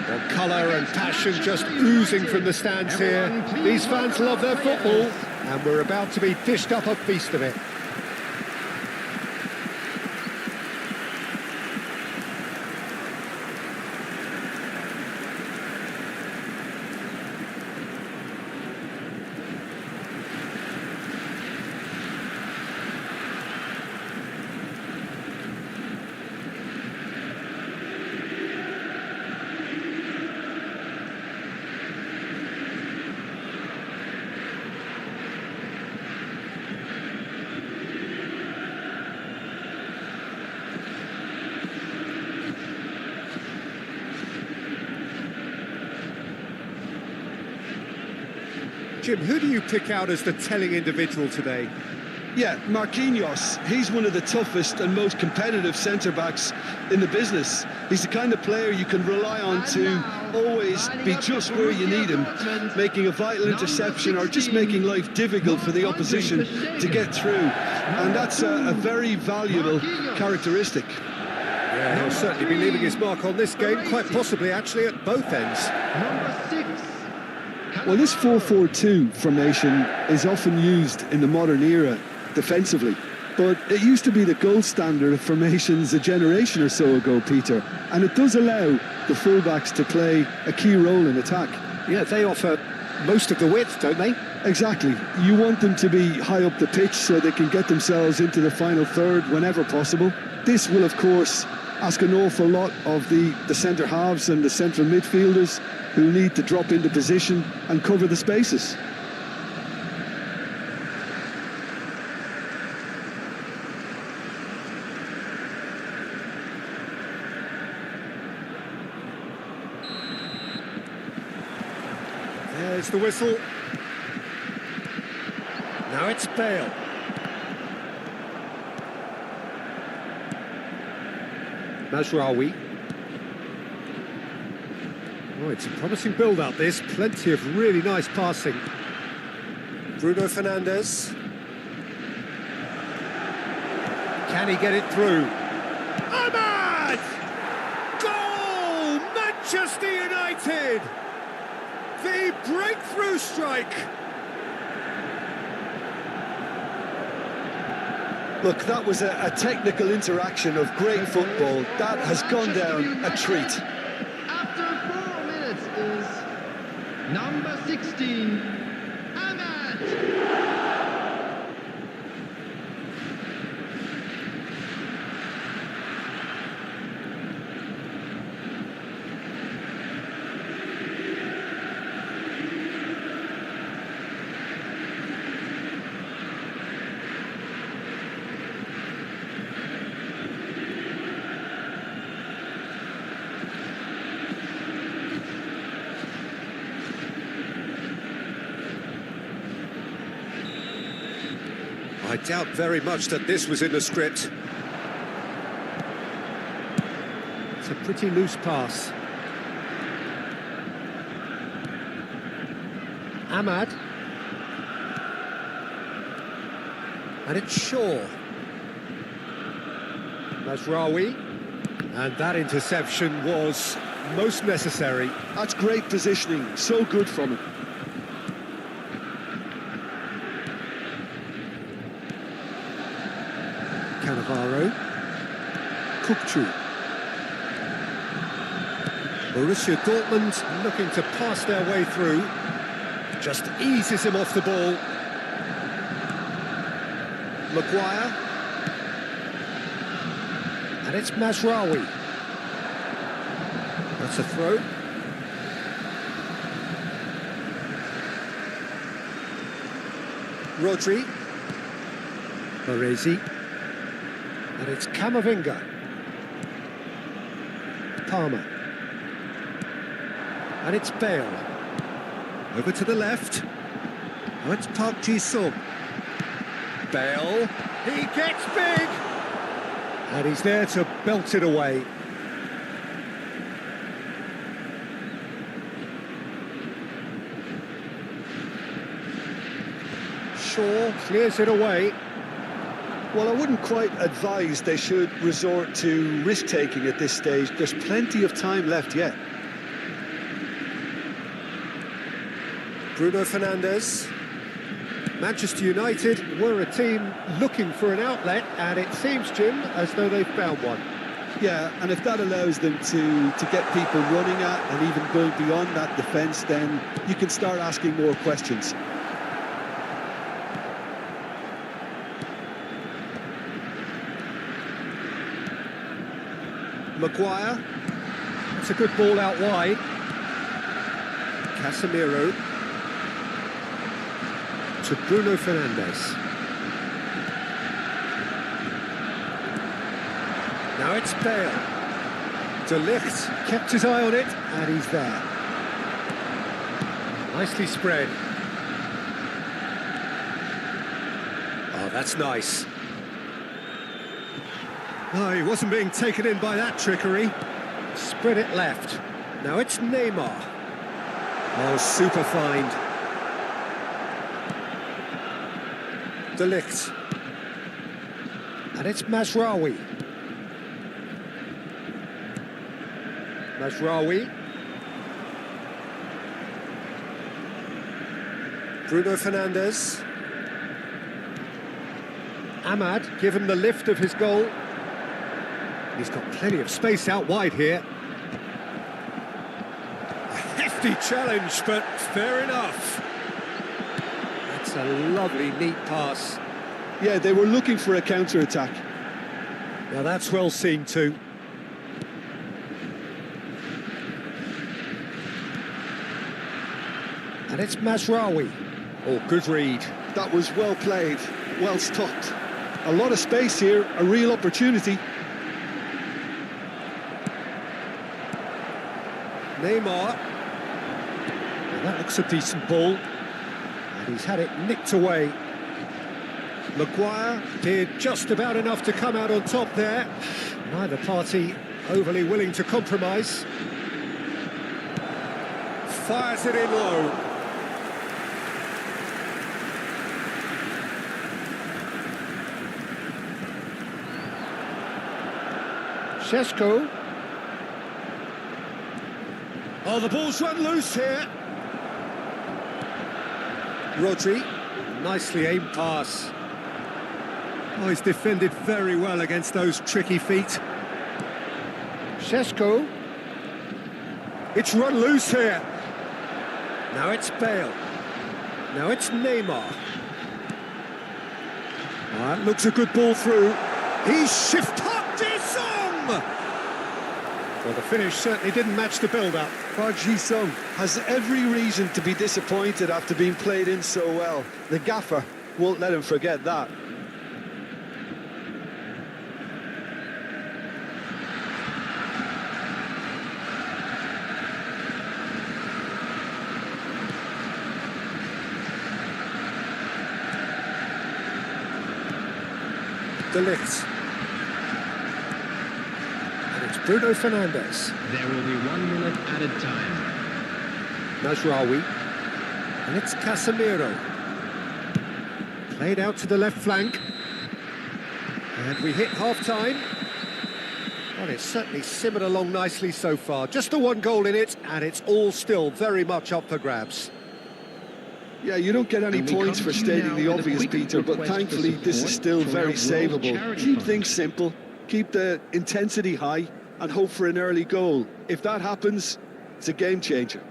Well, colour and passion just oozing from the stands here. These fans love their football, and we're about to be dished up a feast of it. Jim, who do you pick out as the telling individual today? Yeah, Marquinhos, he's one of the toughest and most competitive centre-backs in the business. He's the kind of player you can rely on to always be just where you need him, making a vital interception or just making life difficult for the opposition to get through. And that's a very valuable characteristic. Yeah, he'll certainly be leaving his mark on this game, quite possibly actually at both ends. Well, this 4-4-2 formation is often used in the modern era defensively, but it used to be the gold standard of formations a generation or so ago, Peter, and it does allow the fullbacks to play a key role in attack. Yeah, they offer most of the width, don't they? Exactly. You want them to be high up the pitch so they can get themselves into the final third whenever possible. This will, of course, ask an awful lot of the centre halves and the central midfielders, who need to drop into position and cover the spaces. There's the whistle. Now it's Bale. Mazraoui. Oh, it's a promising build-up, this. Plenty of really nice passing. Bruno Fernandes. Can he get it through? Ahmad! Goal! Manchester United! The breakthrough strike! Look, that was a technical interaction of great football. That has gone down a treat. After 4 minutes is number 16, Ahmad. I doubt very much that this was in the script. It's a pretty loose pass. Ahmad. And it's Shaw. Mazraoui. And that interception was most necessary. That's great positioning, so good from him. Cannavaro. Kukçu. Borussia Dortmund looking to pass their way through. Just eases him off the ball. Maguire. And it's Mazraoui. That's a throw. Rodri. Baresi. And it's Camavinga. Palmer. And it's Bale. Over to the left. Oh, it's Park Ji-sung. Bale. He gets big! And he's there to belt it away. Shaw clears it away. Well, I wouldn't quite advise they should resort to risk-taking at this stage. There's plenty of time left yet. Bruno Fernandes. Manchester United were a team looking for an outlet, and it seems, Jim, as though they've found one. Yeah, and if that allows them to get people running at and even going beyond that defence, then you can start asking more questions. Maguire. That's a good ball out wide. Casemiro. To Bruno Fernandes. Now it's Bale. De Ligt kept his eye on it, and he's there. Nicely spread. Oh, that's nice. Oh, he wasn't being taken in by that trickery. Spread it left. Now it's Neymar. Oh, super find. De Ligt. And it's Mazraoui. Mazraoui. Bruno Fernandes. Ahmad, give him the lift of his goal. He's got plenty of space out wide here. A hefty challenge, but fair enough. That's a lovely, neat pass. Yeah, they were looking for a counter-attack. Now that's well seen too. And it's Mazraoui. Oh, good read. That was well played, well stopped. A lot of space here, a real opportunity. Neymar. Well, that looks a decent ball. And he's had it nicked away. Maguire did just about enough to come out on top there. Neither party overly willing to compromise. Fires it in low. Šeško. Oh, the ball's run loose here. Rodri, nicely aimed pass. Oh, he's defended very well against those tricky feet. Šeško. It's run loose here. Now it's Bale. Now it's Neymar. That looks a good ball through. He's shifted this on. Well, the finish certainly didn't match the build-up. Park Ji-sung has every reason to be disappointed after being played in so well. The gaffer won't let him forget that. De Ligt. And it's Bruno Fernandes. There will be 1 minute added time. Mazraoui. And it's Casemiro. Played out to the left flank. And we hit half-time. Well, it's certainly simmered along nicely so far. Just the one goal in it, and it's all still very much up for grabs. Yeah, you don't get any points for stating the obvious, Peter, but thankfully this is still very savable. Keep things simple, keep the intensity high, and hope for an early goal. If that happens, it's a game changer.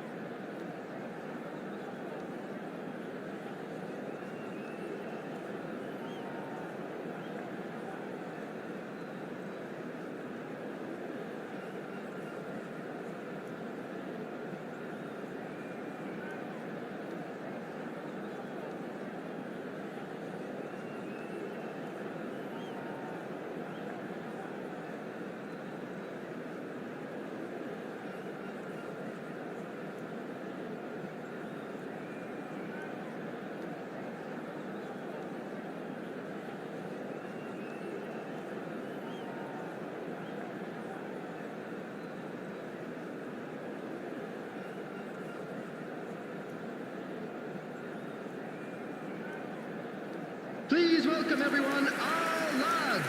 Please welcome everyone, our lads.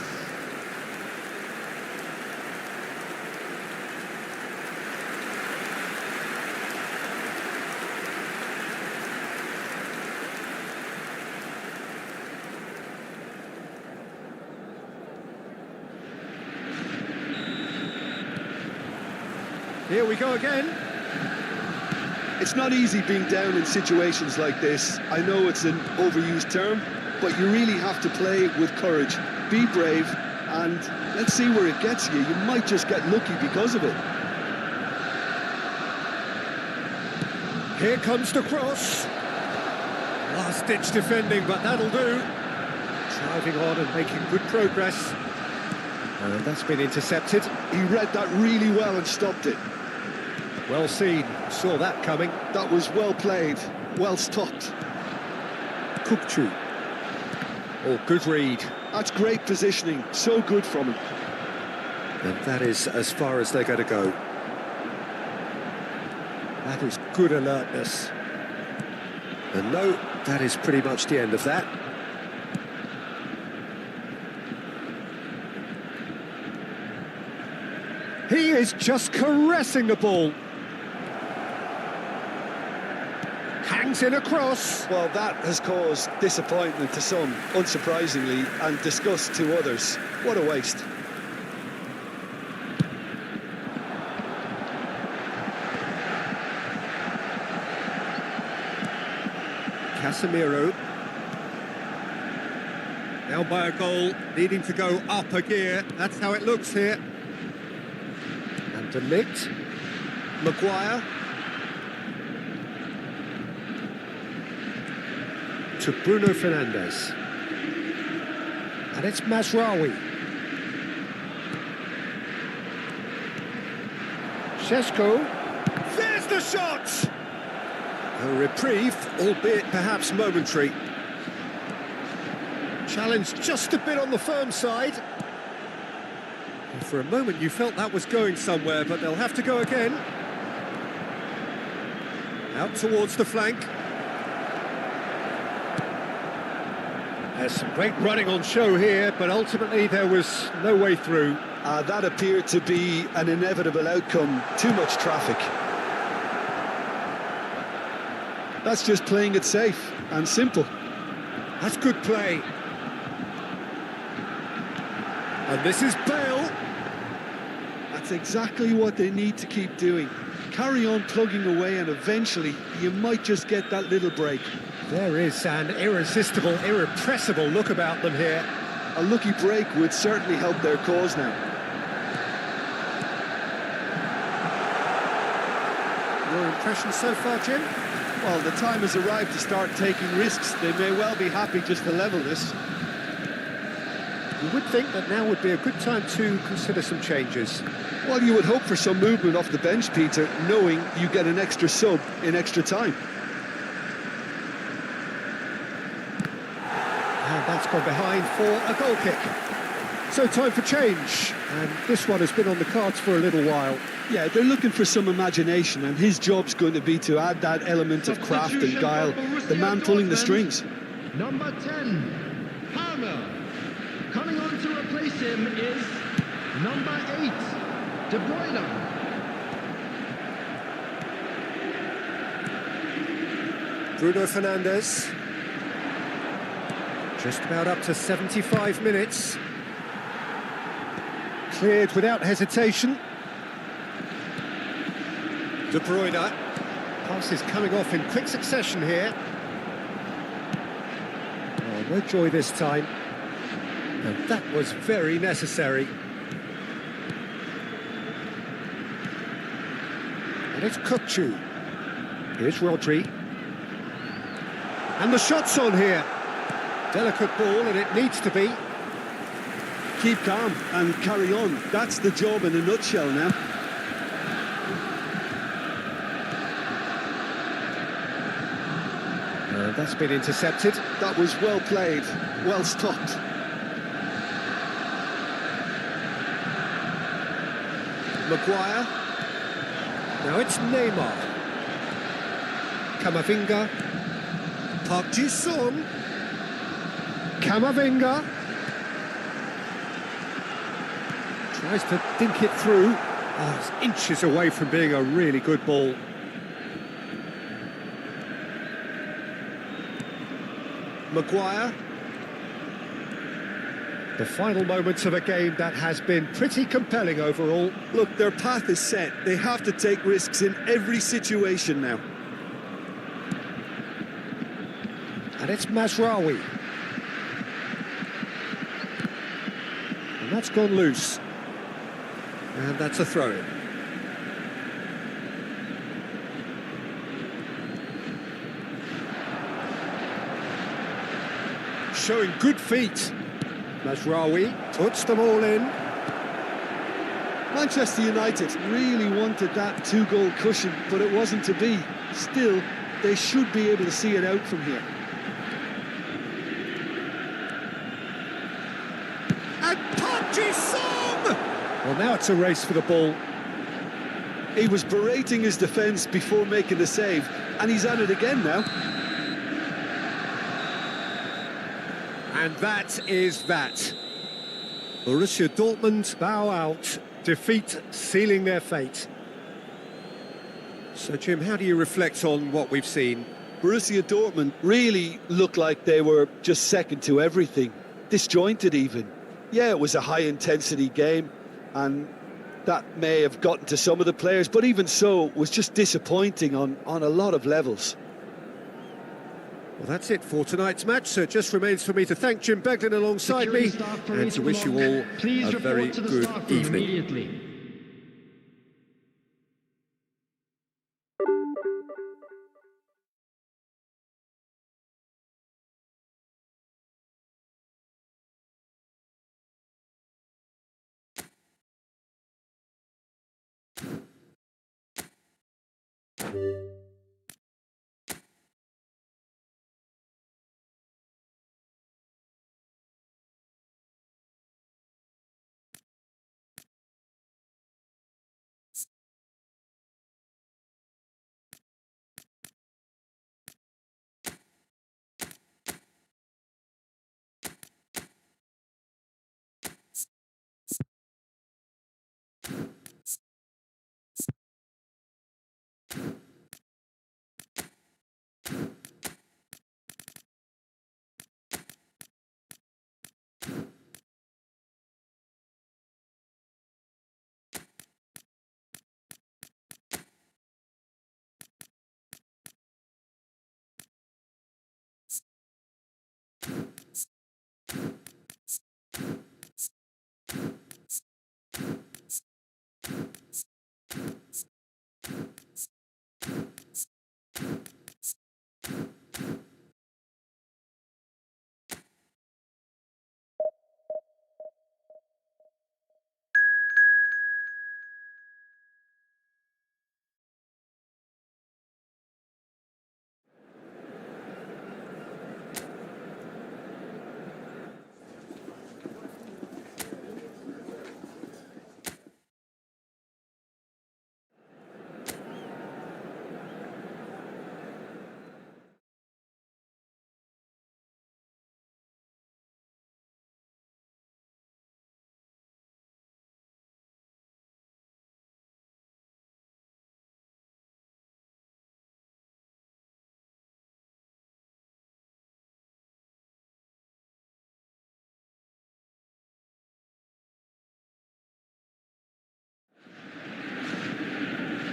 Here we go again. It's not easy being down in situations like this. I know it's an overused term, but you really have to play with courage. Be brave, and let's see where it gets you. You might just get lucky because of it. Here comes the cross. Last-ditch defending, but that'll do. Driving on and making good progress. And that's been intercepted. He read that really well and stopped it. Well seen. Saw that coming. That was well played, well stopped. Kukçu. Oh, good read. That's great positioning, so good from him. And that is as far as they're going to go. That is good alertness. And no, that is pretty much the end of that. He is just caressing the ball. Hangs in across. Well, that has caused disappointment to some, unsurprisingly, and disgust to others. What a waste. Casemiro. Now by a goal, needing to go up a gear. That's how it looks here. And De Ligt. Maguire. To Bruno Fernandes. And it's Mazraoui. Šeško. There's the shot! A reprieve, albeit perhaps momentary. Challenge just a bit on the firm side. And for a moment you felt that was going somewhere, but they'll have to go again. Out towards the flank. There's some great running on show here, but ultimately there was no way through. That appeared to be an inevitable outcome. Too much traffic. That's just playing it safe and simple. That's good play. And this is Bale. That's exactly what they need to keep doing. Carry on plugging away and eventually you might just get that little break. There is an irresistible, irrepressible look about them here. A lucky break would certainly help their cause now. Your impression so far, Jim? Well, the time has arrived to start taking risks. They may well be happy just to level this. You would think that now would be a good time to consider some changes. Well, you would hope for some movement off the bench, Peter, knowing you get an extra sub in extra time. And that's gone behind for a goal kick. So time for change. And this one has been on the cards for a little while. Yeah, they're looking for some imagination, and his job's going to be to add that element of craft and guile, the man pulling the strings. Number 10, Hammer. Coming on to replace him is number 8, De Bruyne. Bruno Fernandes. Just about up to 75 minutes. Cleared without hesitation. De Bruyne. Passes coming off in quick succession here. Oh, no joy this time. And that was very necessary. And it's Kukçu. Here's Rodri. And the shot's on here. Delicate ball, and it needs to be. Keep calm and carry on. That's the job in a nutshell now. That's been intercepted. That was well played, well stopped. Maguire. Now it's Neymar. Camavinga. Park Ji-sung. Camavinga. Tries to dink it through. Oh, it's inches away from being a really good ball. Maguire. The final moments of a game that has been pretty compelling overall. Look, their path is set. They have to take risks in every situation now. And it's Mazraoui. And that's gone loose. And that's a throw-in. Showing good feet. Mazraoui puts them all in. Manchester United really wanted that two-goal cushion, but it wasn't to be. Still, they should be able to see it out from here. And punches Song! Well, now it's a race for the ball. He was berating his defence before making the save, and he's at it again now. And that is that. Borussia Dortmund bow out, defeat sealing their fate. So, Jim, how do you reflect on what we've seen? Borussia Dortmund really looked like they were just second to everything, disjointed even. Yeah, it was a high-intensity game, and that may have gotten to some of the players, but even so, it was just disappointing on a lot of levels. Well, that's it for tonight's match, so it just remains for me to thank Jim Beglin alongside me and to wish you all a very good evening.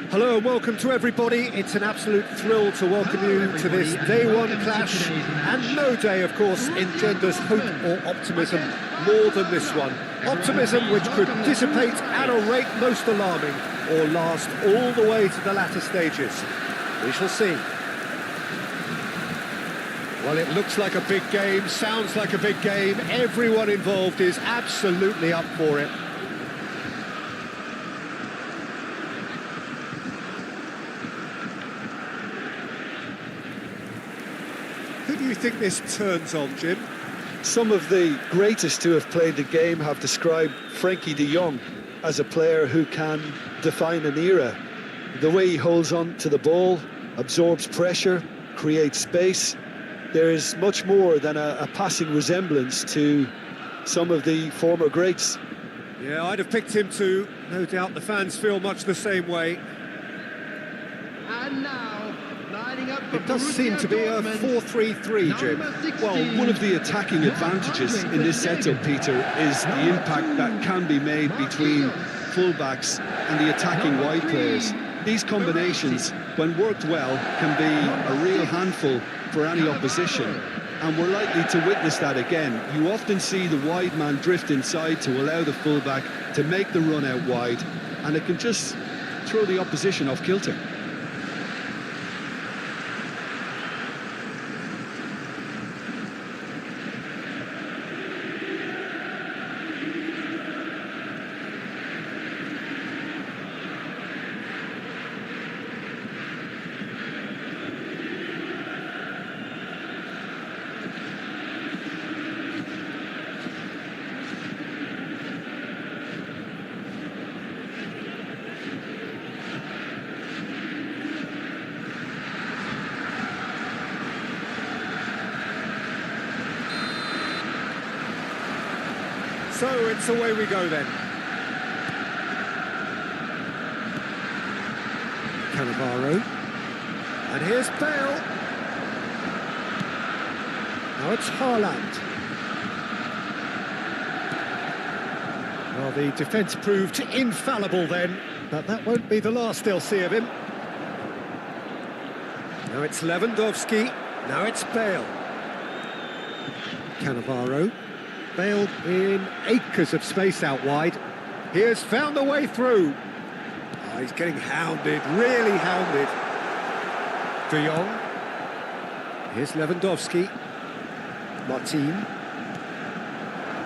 Hello and welcome to everybody. It's an absolute thrill to welcome you to this day one clash, and no day, of course, engenders hope or optimism more than this one. Optimism which could dissipate at a rate most alarming, or last all the way to the latter stages. We shall see. Well, it looks like a big game, sounds like a big game. Everyone involved is absolutely up for it. Who do you think this turns on, Jim? Some of the greatest who have played the game have described Frankie de Jong as a player who can define an era. The way he holds on to the ball, absorbs pressure, creates space. There is much more than a passing resemblance to some of the former greats. Yeah, I'd have picked him too. No doubt the fans feel much the same way. And now, lining up for It does seem to be a 4-3-3, Jim. Well, one of the attacking advantages in this setup, Peter, is the impact that can be made between fullbacks and the attacking wide players. These combinations, when worked well, can be a real handful for any opposition, and we're likely to witness that again. You often see the wide man drift inside to allow the fullback to make the run out wide, and it can just throw the opposition off kilter. So it's away we go then. Cannavaro. And here's Bale. Now it's Haaland. Well, the defence proved infallible then, but that won't be the last they'll see of him. Now it's Lewandowski. Now it's Bale. Cannavaro. Bale in acres of space out wide. He has found a way through. Oh, he's getting hounded, really hounded. De Jong. Here's Lewandowski. Martin.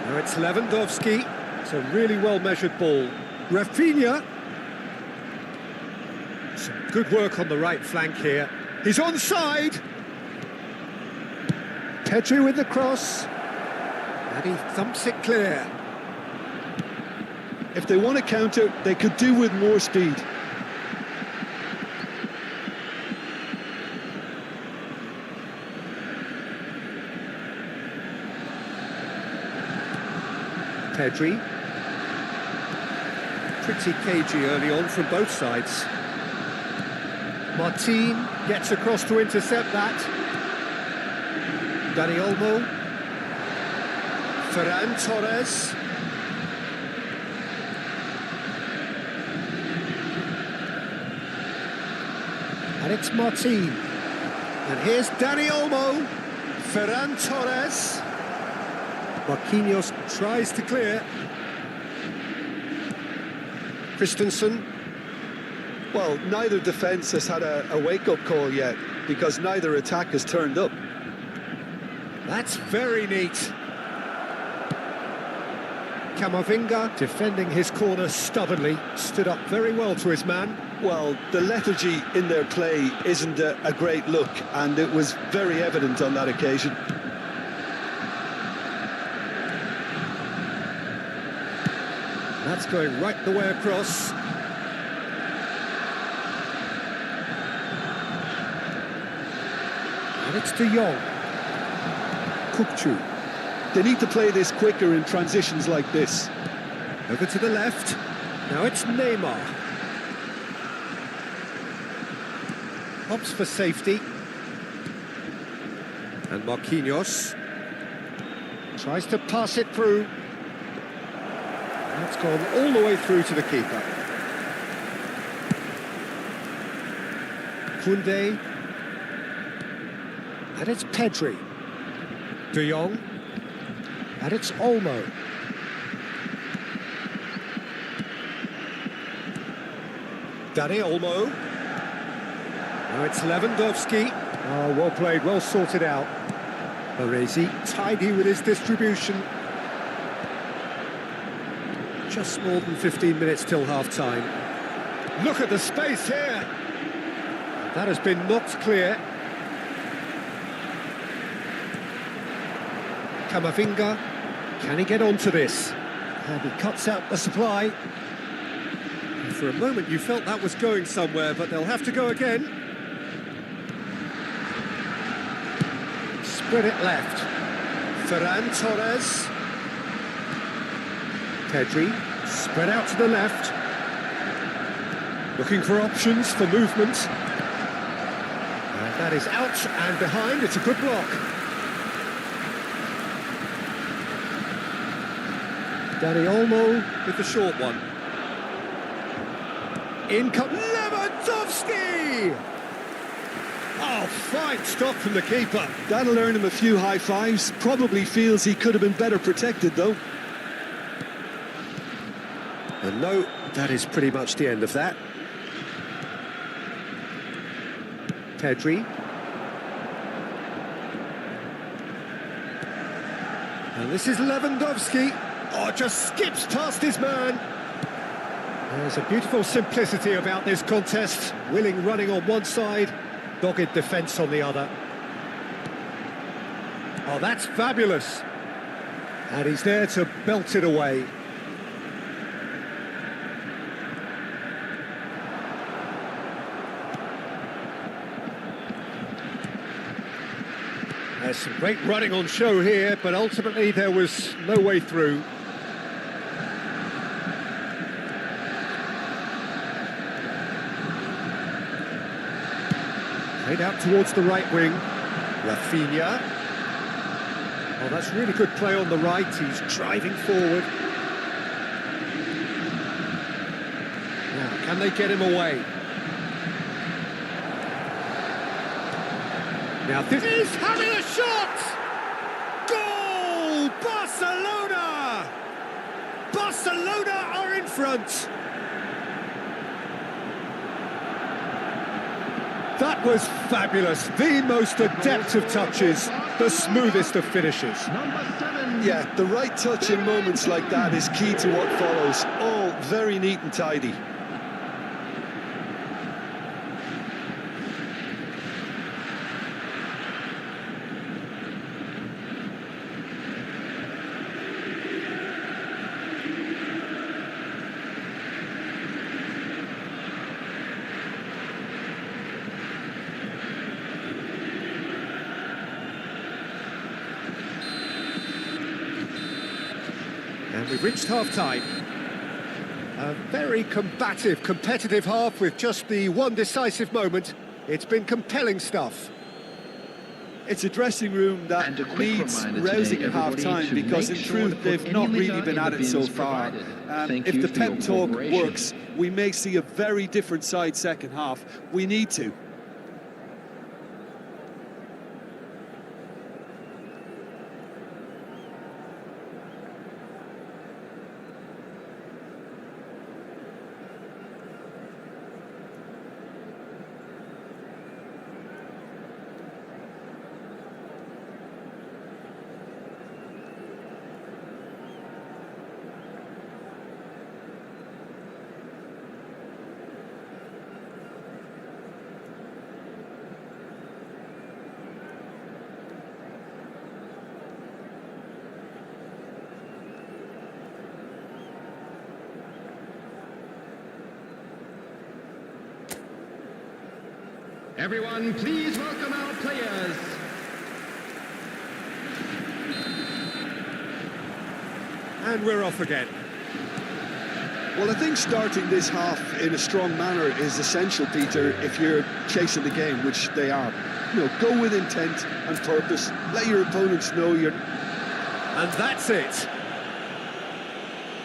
Now it's Lewandowski. It's a really well-measured ball. Rafinha. Some good work on the right flank here. He's onside. Pedri with the cross. And he thumps it clear. If they want to counter, they could do with more speed. Pedri. Pretty cagey early on from both sides. Martin gets across to intercept that. Dani Olmo. Ferran Torres. And it's Martin. And here's Dani Olmo. Ferran Torres. Marquinhos tries to clear. Christensen. Well, neither defence has had a wake-up call yet, because neither attack has turned up. That's very neat. Camavinga defending his corner stubbornly, stood up very well to his man. Well, the lethargy in their play isn't a great look, and it was very evident on that occasion. That's going right the way across. And it's De Jong. Kukçu. They need to play this quicker in transitions like this. Over to the left. Now it's Neymar. Opts for safety. And Marquinhos tries to pass it through. That's gone all the way through to the keeper. Koundé. And it's Pedri. De Jong. And it's Olmo. Dani Olmo. Now it's Lewandowski. Oh, well played, well sorted out. Baresi, tidy with his distribution. Just more than 15 minutes till half-time. Look at the space here. That has been knocked clear. Camavinga, can he get onto this? And he cuts out the supply. And for a moment you felt that was going somewhere, but they'll have to go again. Spread it left. Ferran Torres. Pedri, spread out to the left. Looking for options for movement. And that is out and behind, it's a good block. Dani Olmo with the short one. In comes Lewandowski! Oh, fine stop from the keeper. That'll earn him a few high fives. Probably feels he could have been better protected, though. And no, that is pretty much the end of that. Pedri. And this is Lewandowski. Oh, just skips past his man. There's a beautiful simplicity about this contest. Willing running on one side, dogged defence on the other. Oh, that's fabulous. And he's there to belt it away. There's some great running on show here, but ultimately there was no way through. Played out towards the right wing. Rafinha. Oh, that's really good play on the right. He's driving forward. Now, can they get him away? Now, this is having a shot! Goal! Barcelona! Barcelona are in front. That was fabulous. The most adept of touches, the smoothest of finishes. Yeah, the right touch in moments like that is key to what follows. All very neat and tidy. And we've reached half-time. A very combative, competitive half with just the one decisive moment. It's been compelling stuff. It's a dressing room that needs rousing at half-time because in truth they've not really been at it so far. If the pep talk works, we may see a very different side second half. We need to. Everyone, please welcome our players. And we're off again. Well, I think starting this half in a strong manner is essential, Peter, if you're chasing the game, which they are. You know, go with intent and purpose. Let your opponents know you're... And that's it.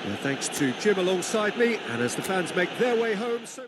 Well, thanks to Jim alongside me, and as the fans make their way home, so...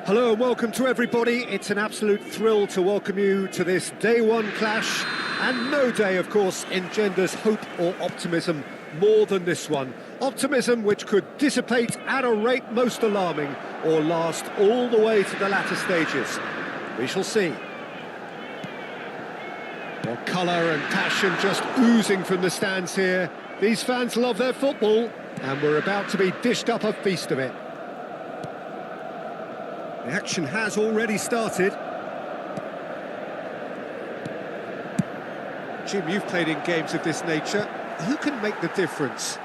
Hello and welcome to everybody. It's an absolute thrill to welcome you to this day one clash. And no day, of course, engenders hope or optimism more than this one. Optimism which could dissipate at a rate most alarming or last all the way to the latter stages. We shall see. More colour and passion just oozing from the stands here. These fans love their football and we're about to be dished up a feast of it. The action has already started. Jim, you've played in games of this nature. Who can make the difference?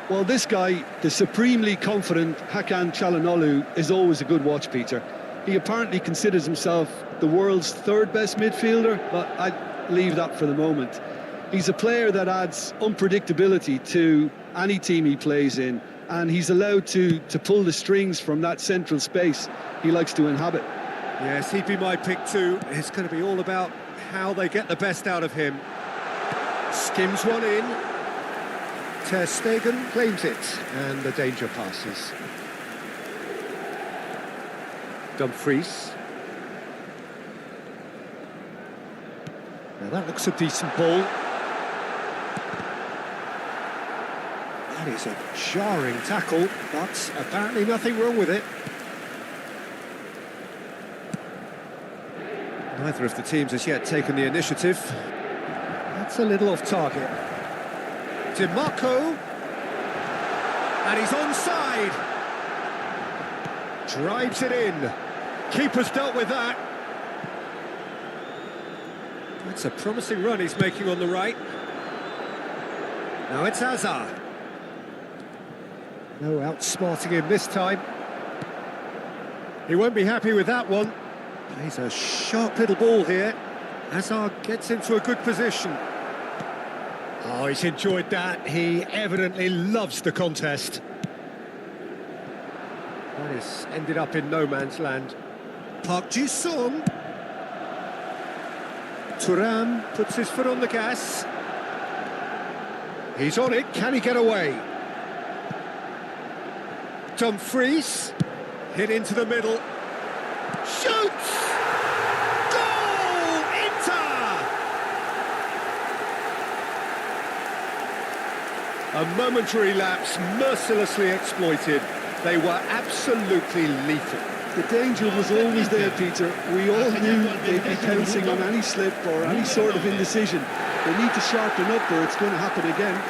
Well, this guy, the supremely confident Hakan Çalhanoğlu, is always a good watch, Peter. He apparently considers himself the world's third best midfielder, but I'd leave that for the moment. He's a player that adds unpredictability to any team he plays in, and he's allowed to pull the strings from that central space he likes to inhabit. Yes, he'd be my pick too. It's going to be all about how they get the best out of him. Skims one in. Ter Stegen claims it, and the danger passes. Dumfries. Now that looks a decent ball. That is a jarring tackle, but apparently nothing wrong with it. Neither of the teams has yet taken the initiative. That's a little off target. DiMarco. And he's onside. Drives it in. Keeper's dealt with that. That's a promising run he's making on the right. Now it's Hazard. No outsmarting him this time. He won't be happy with that one. Plays a sharp little ball here. Hazard gets into a good position. Oh, he's enjoyed that. He evidently loves the contest. That has ended up in no man's land. Park Ji-sung. Thuram puts his foot on the gas. He's on it. Can he get away? Dumfries. Hit into the middle. Shoots! Goal! Inter! A momentary lapse mercilessly exploited. They were absolutely lethal. The danger was always there, Peter. We all knew they'd be pouncing on any slip or any sort of indecision. They need to sharpen up or it's going to happen again.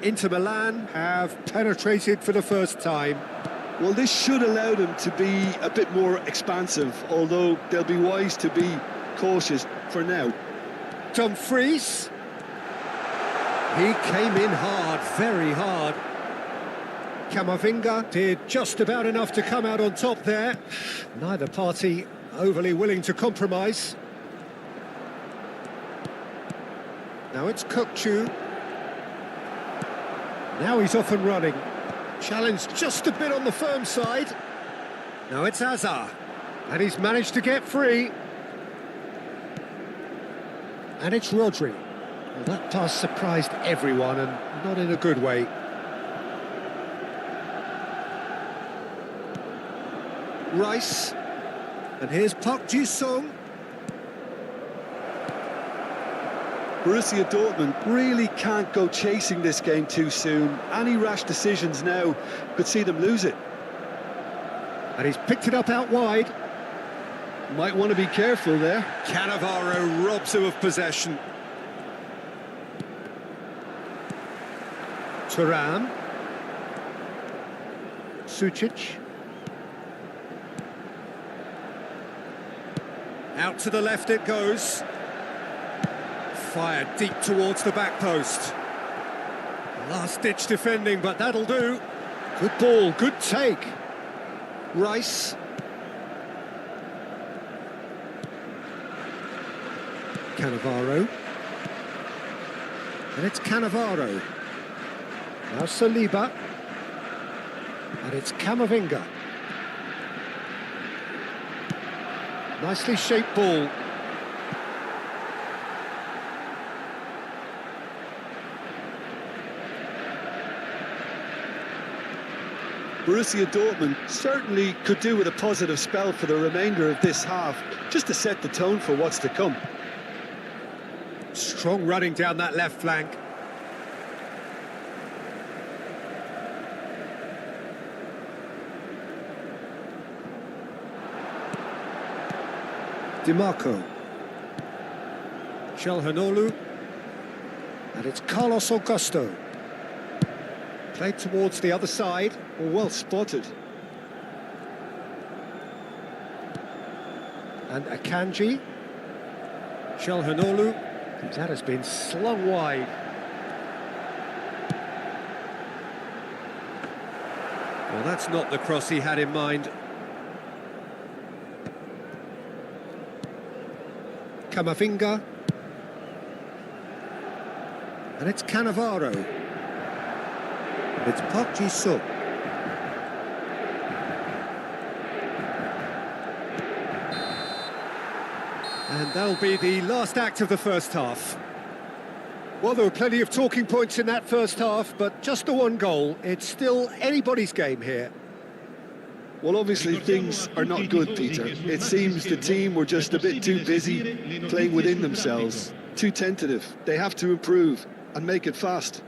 Inter Milan have penetrated for the first time. Well, this should allow them to be a bit more expansive, although they'll be wise to be cautious for now. Dumfries. He came in hard, very hard. Camavinga did just about enough to come out on top there. Neither party overly willing to compromise. Now it's Kökçü. Now he's off and running. Challenged just a bit on the firm side. Now it's Hazard. And he's managed to get free. And it's Rodri. Well, that pass surprised everyone and not in a good way. Rice. And here's Park Ji-sung. Borussia Dortmund really can't go chasing this game too soon. Any rash decisions now could see them lose it. And he's picked it up out wide. Might want to be careful there. Cannavaro robs him of possession. Thuram. Sucic. Out to the left it goes. Fired deep towards the back post. Last-ditch defending, but that'll do. Good ball, good take. Rice. Cannavaro. And it's Cannavaro. Now Saliba. And it's Camavinga. Nicely shaped ball. Borussia Dortmund certainly could do with a positive spell for the remainder of this half, just to set the tone for what's to come. Strong running down that left flank. DiMarco. Calhanoglu. And it's Carlos Augusto. Played towards the other side. Well spotted. And Akanji. Calhanoglu. That has been slung wide. Well, that's not the cross he had in mind. Camavinga. And it's Cannavaro. It's Park Ji-suk. And that'll be the last act of the first half. Well, there were plenty of talking points in that first half, but just the one goal. It's still anybody's game here. Well, obviously things are not good, Peter. It seems the team were just a bit too busy playing within themselves, too tentative. They have to improve and make it fast.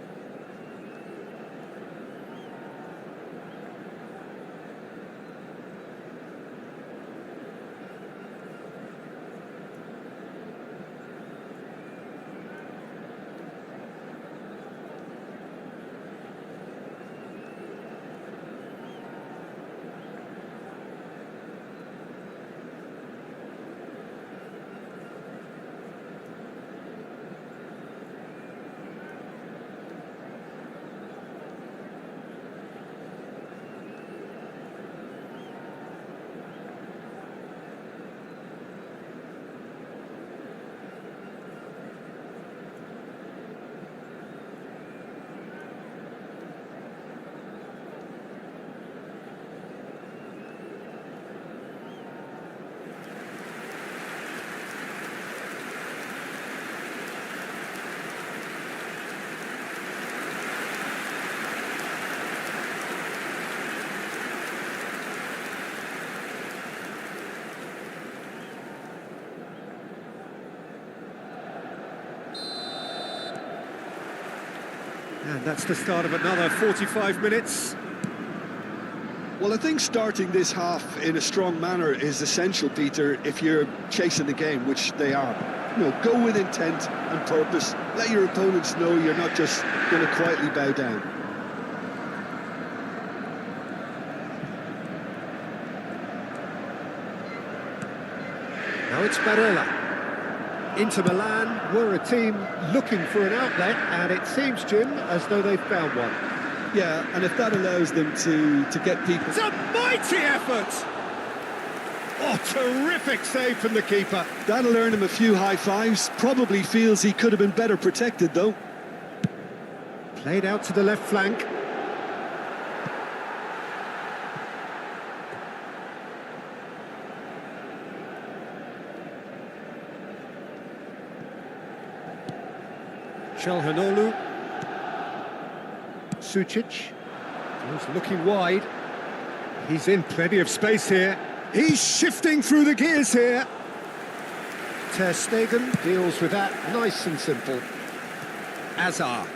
And that's the start of another 45 minutes. Well, I think starting this half in a strong manner is essential, Peter, if you're chasing the game, which they are. You know, go with intent and purpose. Let your opponents know you're not just going to quietly bow down. Now it's Barella. Inter Milan were a team looking for an outlet, and it seems, Jim, as though they've found one. Yeah, and if that allows them to get people... It's a mighty effort! Oh, terrific save from the keeper. That'll earn him a few high fives. Probably feels he could have been better protected, though. Played out to the left flank. Calhanoglu. Sucic. He's looking wide. He's in plenty of space here. He's shifting through the gears here. Ter Stegen deals with that nice and simple. Azar.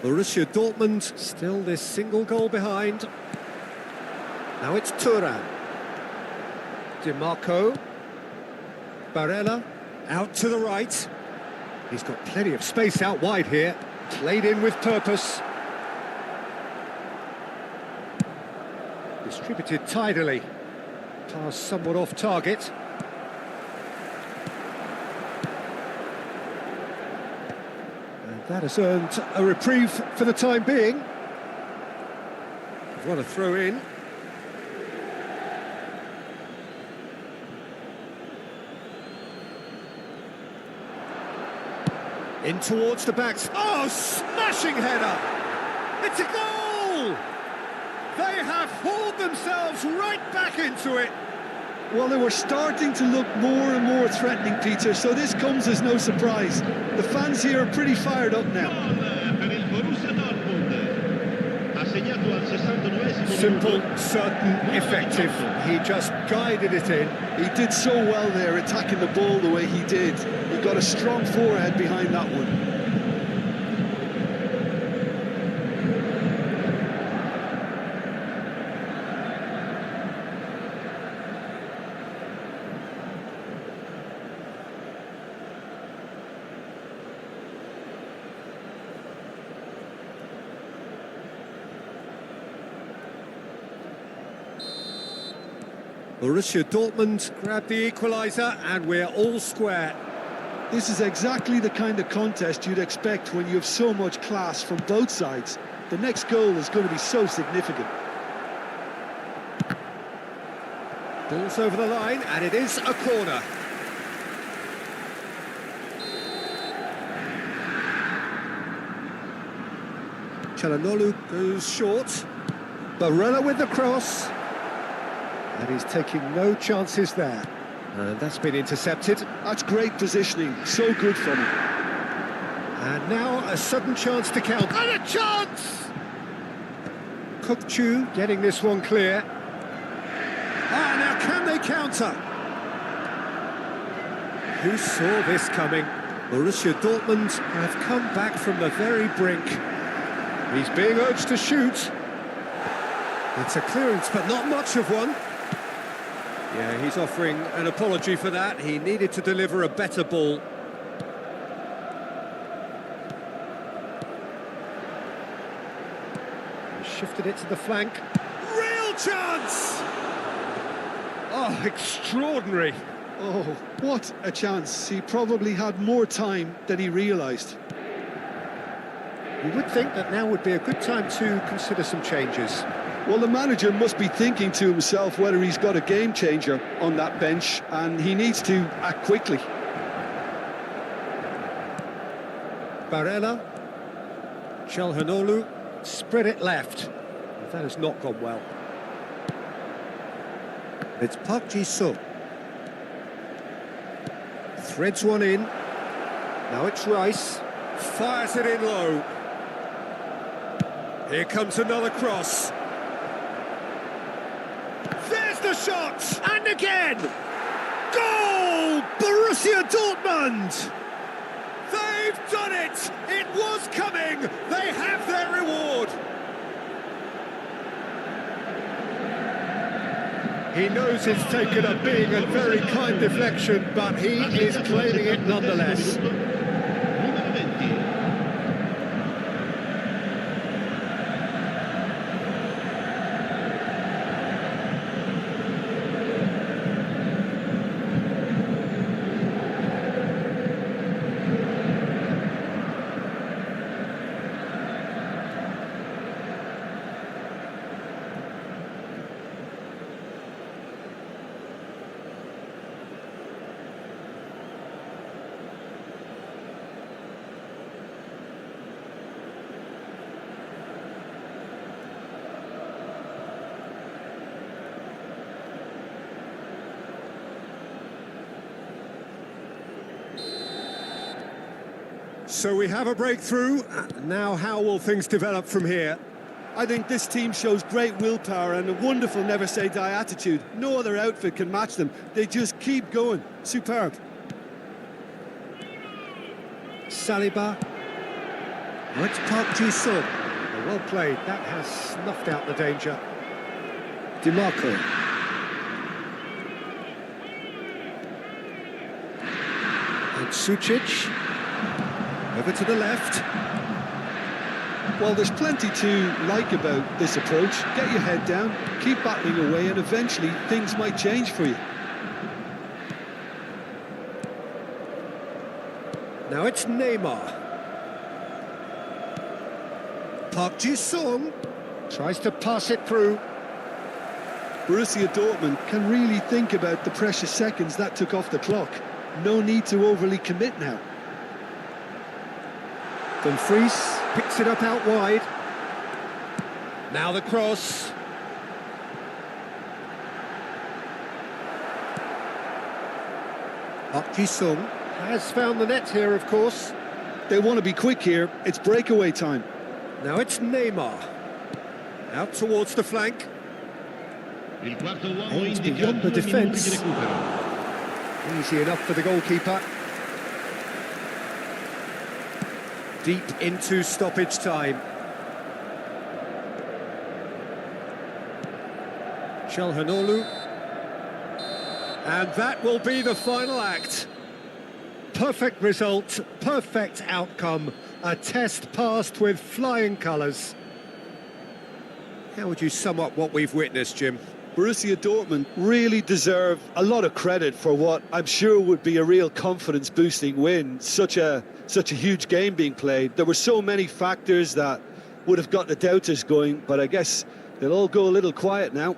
Borussia Dortmund still this single goal behind. Now it's Turan. DiMarco. Barella out to the right. He's got plenty of space out wide here. Played in with purpose. Distributed tidily. Pass somewhat off target. And that has earned a reprieve for the time being. What a throw in. In towards the backs. Oh, smashing header! It's a goal! They have hauled themselves right back into it. Well, they were starting to look more and more threatening, Peter, so this comes as no surprise. The fans here are pretty fired up now. Per il Borussia Dortmund. Ha segnato al 69esimo Simple, certain, effective. He just guided it in. He did so well there, attacking the ball the way he did. He got a strong forehead behind that one. Borussia Dortmund grab the equaliser and we're all square. This is exactly the kind of contest you'd expect when you have so much class from both sides. The next goal is going to be so significant. Ball's over the line and it is a corner. Çalhanoğlu goes short. Barella with the cross. And he's taking no chances there. And that's been intercepted. That's great positioning, so good from him. And now a sudden chance to count. And a chance! Kukçu getting this one clear. Ah, now can they counter? Who saw this coming? Borussia Dortmund have come back from the very brink. He's being urged to shoot. It's a clearance, but not much of one. Yeah, he's offering an apology for that. He needed to deliver a better ball. He shifted it to the flank. Real chance! Oh, extraordinary. Oh, what a chance. He probably had more time than he realised. You would think that now would be a good time to consider some changes. Well, the manager must be thinking to himself whether he's got a game changer on that bench, and he needs to act quickly. Barella, Çalhanoğlu, spread it left. That has not gone well. It's Park Ji-sung. Threads one in. Now it's Rice. Fires it in low. Here comes another cross. There's the shot! And again! Goal! Borussia Dortmund! They've done it! It was coming! They have their reward! He knows it's taken a big and very kind deflection, but he is claiming it nonetheless. numero 20. So we have a breakthrough. Now how will things develop from here? I think this team shows great willpower and a wonderful never-say-die attitude. No other outfit can match them. They just keep going. Superb. Saliba. Oh, it's Park Ji-sung. Well played. That has snuffed out the danger. DiMarco. And Sucic. Over to the left. Well, there's plenty to like about this approach. Get your head down, keep battling away, and eventually things might change for you. Now it's Neymar. Park Ji-sung tries to pass it through. Borussia Dortmund can really think about the precious seconds that took off the clock. No need to overly commit now. Dumfries picks it up out wide. Now the cross. Park Ji-sung has found the net here, of course. They want to be quick here. It's breakaway time. Now it's Neymar. Out towards the flank. Il quarto uomo Aims indica beyond the 2 minuti di defence. recupero. Easy enough for the goalkeeper. Deep into stoppage time. Çalhanoğlu. And that will be the final act. Perfect result, perfect outcome. A test passed with flying colours. How would you sum up what we've witnessed, Jim? Borussia Dortmund really deserve a lot of credit for what I'm sure would be a real confidence-boosting win. Such a huge game being played. There were so many factors that would have got the doubters going, but I guess they'll all go a little quiet now.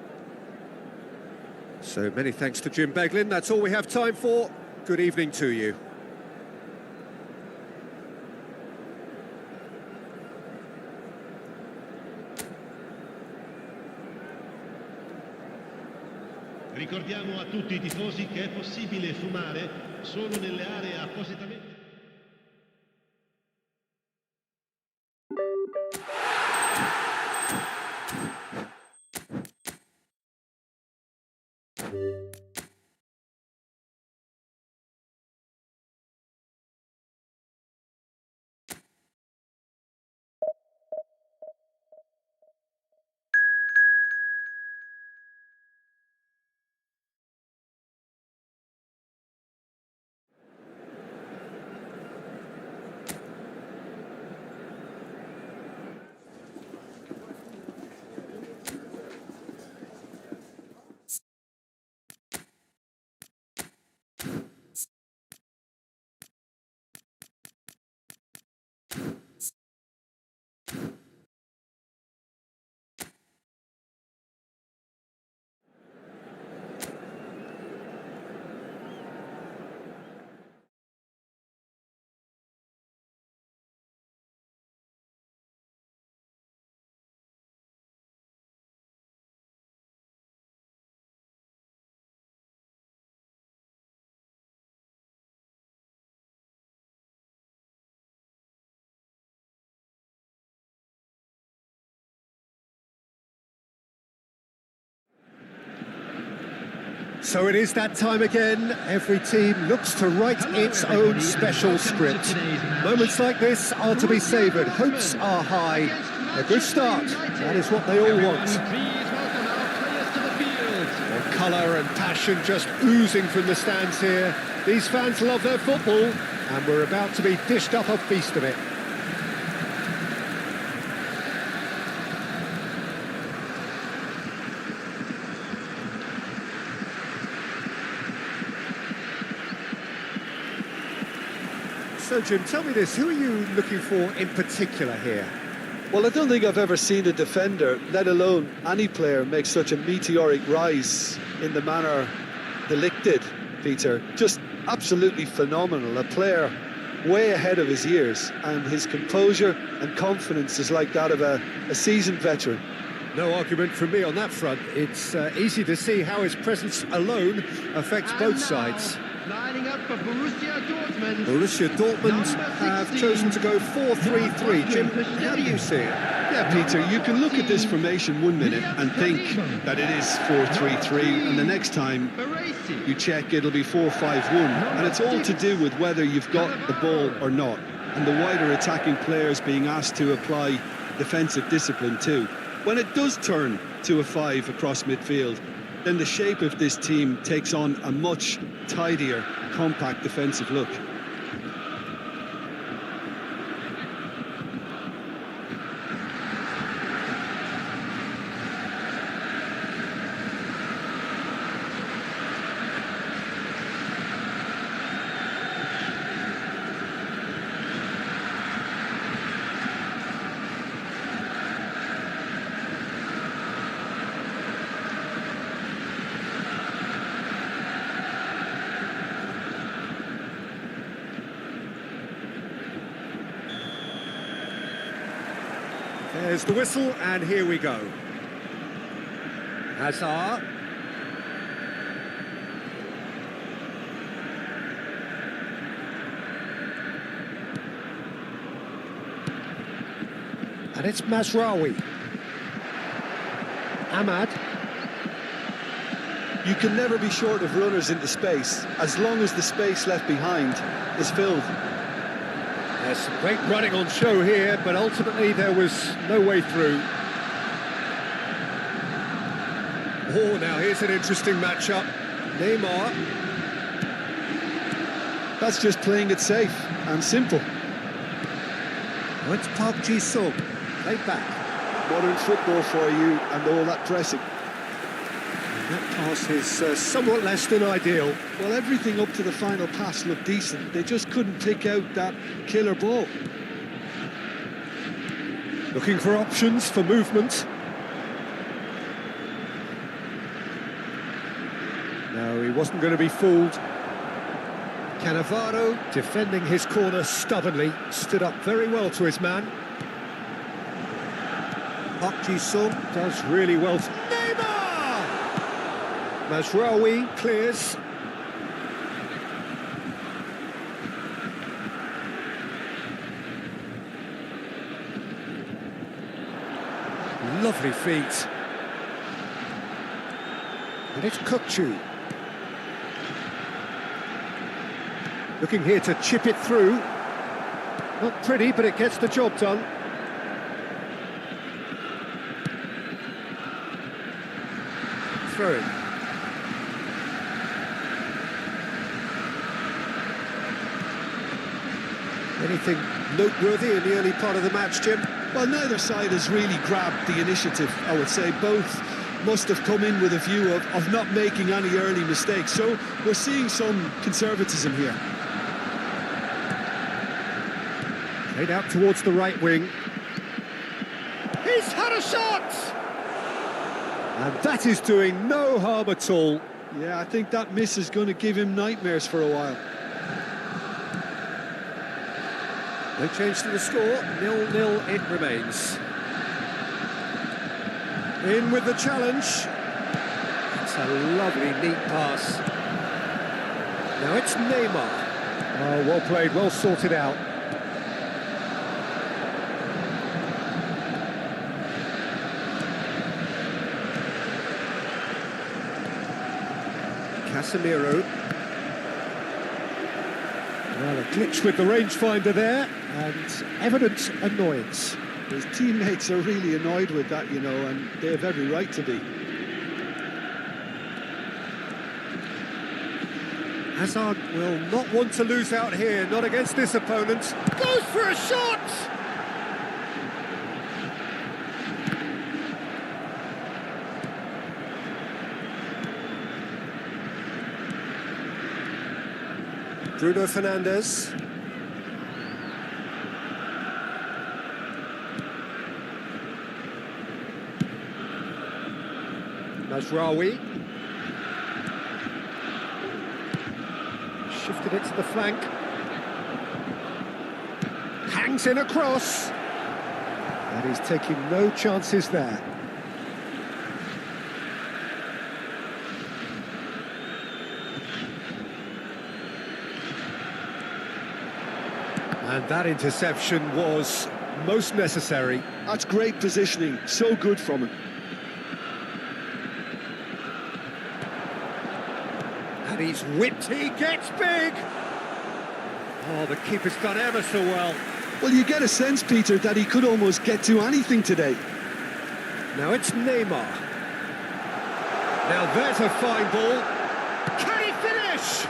So many thanks to Jim Beglin. That's all we have time for. Good evening to you. Ricordiamo a tutti i tifosi che è possibile fumare solo nelle aree appositamente. So it is that time again. Every team looks to write its own special script. Moments like this are to be savoured. Hopes are high. A good start. That is what they all want. Well, colour and passion just oozing from the stands here. These fans love their football, and we're about to be dished up a feast of it. So, Jim, tell me this, who are you looking for in particular here? Well, I don't think I've ever seen a defender, let alone any player, make such a meteoric rise in the manner De Ligt did, Peter. Just absolutely phenomenal. A player way ahead of his years, and his composure and confidence is like that of a seasoned veteran. No argument from me on that front. It's easy to see how his presence alone affects both sides. Lining up for Borussia Dortmund. Borussia Dortmund have chosen to go 4-3-3. Jim, how do you see it? Yeah, Peter, you can look at this formation 1 minute and think that it is 4-3-3, and the next time you check it'll be 4-5-1, and it's all to do with whether you've got the ball or not, and the wider attacking players being asked to apply defensive discipline too. When it does turn to a 5 across midfield, then the shape of this team takes on a much tidier, compact defensive look. There's the whistle, and here we go. Hazard. And it's Mazraoui. Ahmad. You can never be short of runners into space, as long as the space left behind is filled. There's some great running on show here, but ultimately there was no way through. Oh, now here's an interesting matchup. Neymar. That's just playing it safe and simple. Oh, it's Park Ji-sung. Played back. Modern football for you and all that pressing. That pass is somewhat less than ideal. Well, everything up to the final pass looked decent. They just couldn't pick out that killer ball. Looking for options for movement. No, he wasn't going to be fooled. Cannavaro, defending his corner stubbornly, stood up very well to his man. Park Ji-sung does really well. Neymar! Mazraoui clears. Lovely feet. And it's Kukçu. Looking here to chip it through. Not pretty, but it gets the job done. Throw it. Anything noteworthy in the early part of the match, Jim? Well, neither side has really grabbed the initiative, I would say. Both must have come in with a view of not making any early mistakes. So we're seeing some conservatism here. Played out towards the right wing. He's had a shot! And that is doing no harm at all. Yeah, I think that miss is going to give him nightmares for a while. No change to the score, 0-0 it remains. In with the challenge. It's a lovely, neat pass. Now it's Neymar. Oh, well played, well sorted out. Casemiro. Well, a glitch with the rangefinder there, and evident annoyance. His teammates are really annoyed with that, you know, and they have every right to be. Hazard will not want to lose out here, not against this opponent. Goes for a shot! Bruno Fernandes. Mazraoui. Shifted it to the flank. Hangs in across. And he's taking no chances there. And that interception was most necessary. That's great positioning, so good from him. And he's whipped, he gets big! Oh, the keeper's done ever so well. Well, you get a sense, Peter, that he could almost get to anything today. Now it's Neymar. Now there's a fine ball. Can he finish?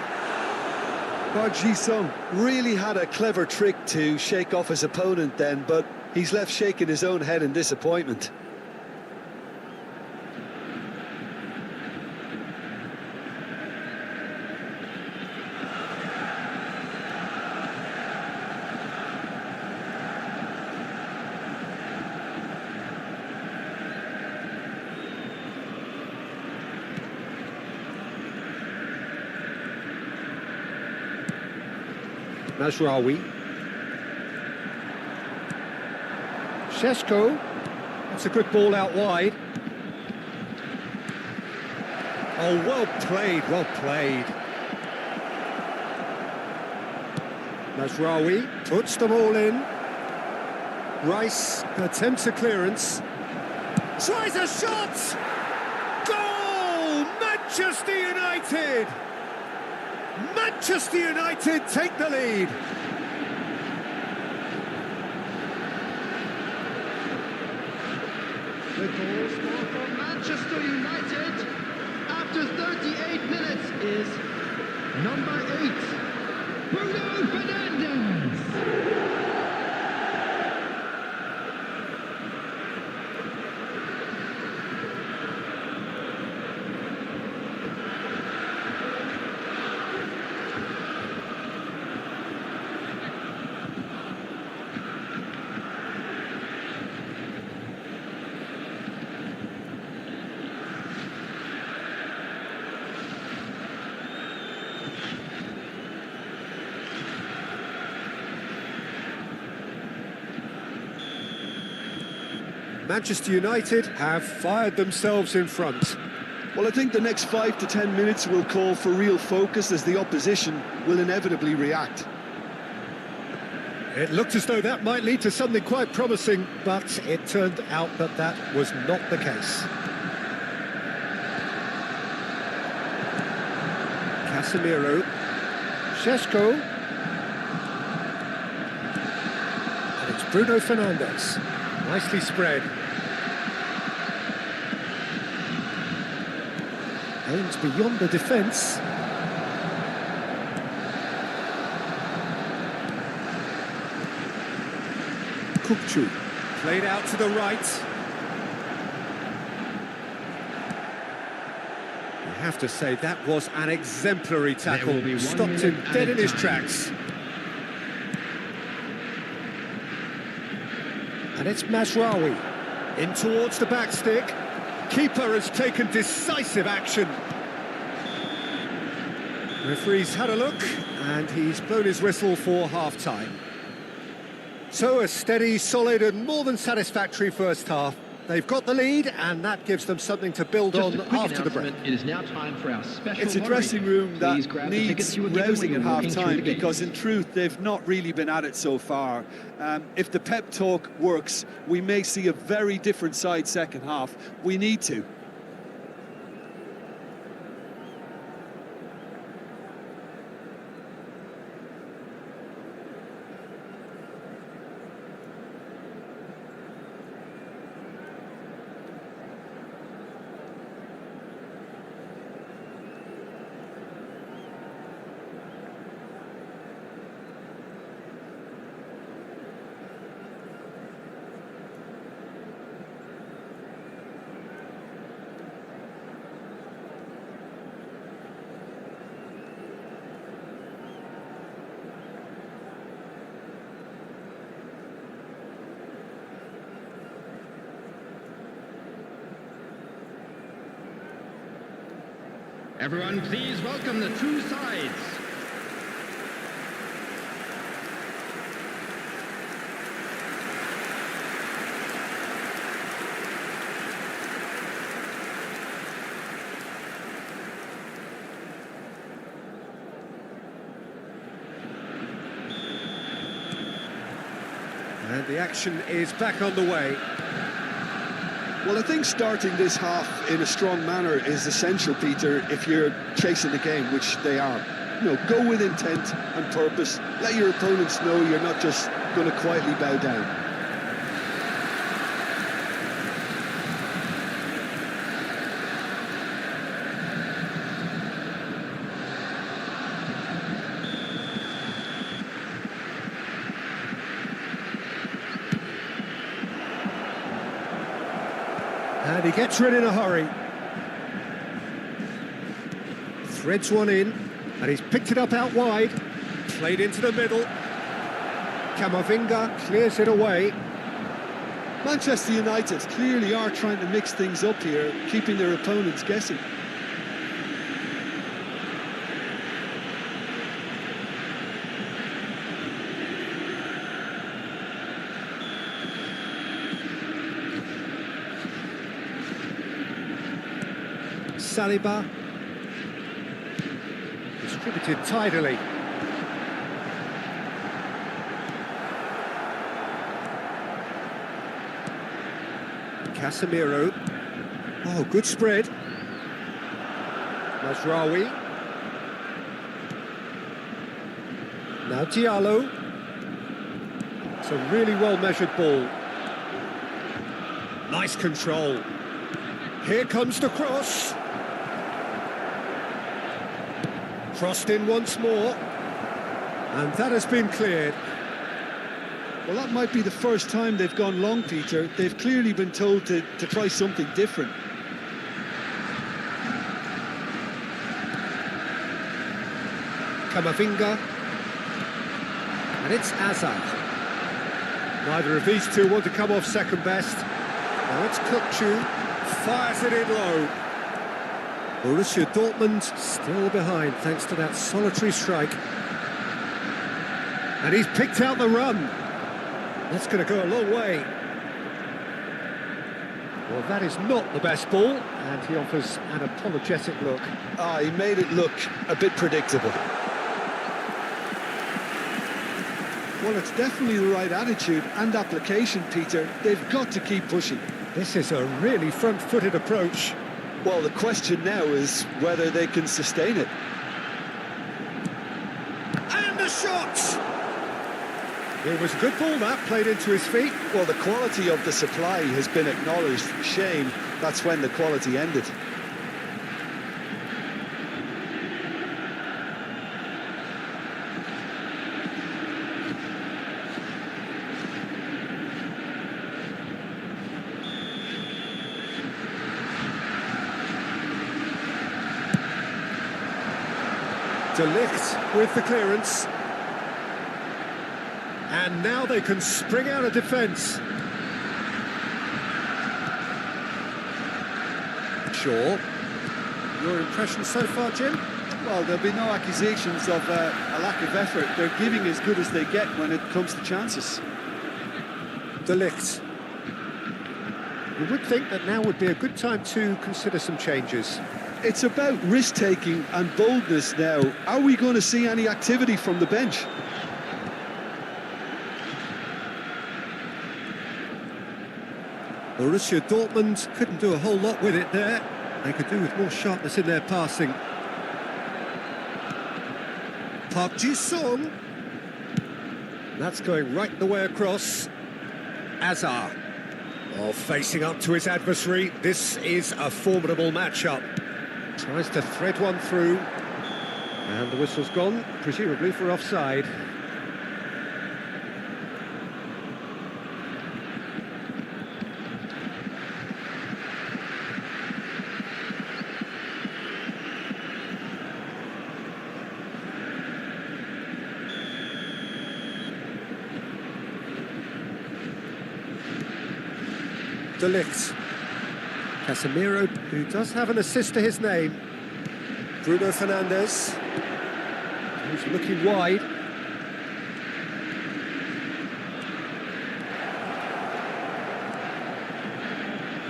Park Ji-sung really had a clever trick to shake off his opponent then, but he's left shaking his own head in disappointment. Mazraoui. Šeško. It's a good ball out wide. Oh, well played, well played. Mazraoui puts them all in. Rice attempts a clearance. Tries a shot! Goal! Manchester United! Manchester United take the lead. The goal scorer for Manchester United after 38 minutes is number 8, Bruno Fernandes. Manchester United have fired themselves in front. Well, I think the next 5 to 10 minutes will call for real focus as the opposition will inevitably react. It looked as though that might lead to something quite promising, but it turned out that that was not the case. Casemiro. Šeško. And it's Bruno Fernandes. Nicely spread. Aims beyond the defence. Kukçu. Played out to the right. You have to say that was an exemplary tackle. Stopped him dead in his tracks. And it's Mazraoui. In towards the back stick. Keeper has taken decisive action. Referee's had a look, and he's blown his whistle for half-time. So a steady, solid and more than satisfactory first half. They've got the lead, and that gives them something to build on after the break. It is now time for our special It's a dressing room that needs rousing at half-time because, in truth, they've not really been at it so far. If the pep talk works, we may see a very different side second half. We need to. Everyone, please welcome the two sides. And the action is back on the way. Well, I think starting this half in a strong manner is essential, Peter, if you're chasing the game, which they are. You know, go with intent and purpose. Let your opponents know you're not just going to quietly bow down. And he gets rid in a hurry. Threads one in, and he's picked it up out wide. Played into the middle. Camavinga clears it away. Manchester United clearly are trying to mix things up here, keeping their opponents guessing. Saliba. Distributed tidily. Casemiro. Oh, good spread. Mazraoui. Now Diallo. It's a really well-measured ball. Nice control. Here comes the cross. Crossed in once more. And that has been cleared. Well, that might be the first time they've gone long, Peter. They've clearly been told to try something different. Camavinga. And it's Hazard. Neither of these two want to come off second best. Now it's Kukçu. Fires it in low. Borussia Dortmund still behind thanks to that solitary strike. And he's picked out the run. That's going to go a long way. Well, that is not the best ball, and he offers an apologetic look. He made it look a bit predictable. Well, it's definitely the right attitude and application, Peter. They've got to keep pushing. This is a really front-footed approach. Well, the question now is whether they can sustain it. And the shot! It was a good ball that, played into his feet. Well, the quality of the supply has been acknowledged. Shame, that's when the quality ended. De Ligt with the clearance. And now they can spring out of defence. Shaw. Your impression so far, Jim? Well, there'll be no accusations of a lack of effort. They're giving as good as they get when it comes to chances. De Ligt. You would think that now would be a good time to consider some changes. It's about risk-taking and boldness now. Are we going to see any activity from the bench? Borussia Dortmund couldn't do a whole lot with it there. They could do with more sharpness in their passing. Park Ji-sung. That's going right the way across. Hazard. Oh, facing up to his adversary. This is a formidable matchup. Tries to thread one through. And the whistle's gone, presumably for offside. De Ligt. Casemiro, who does have an assist to his name. Bruno Fernandes, who's looking wide.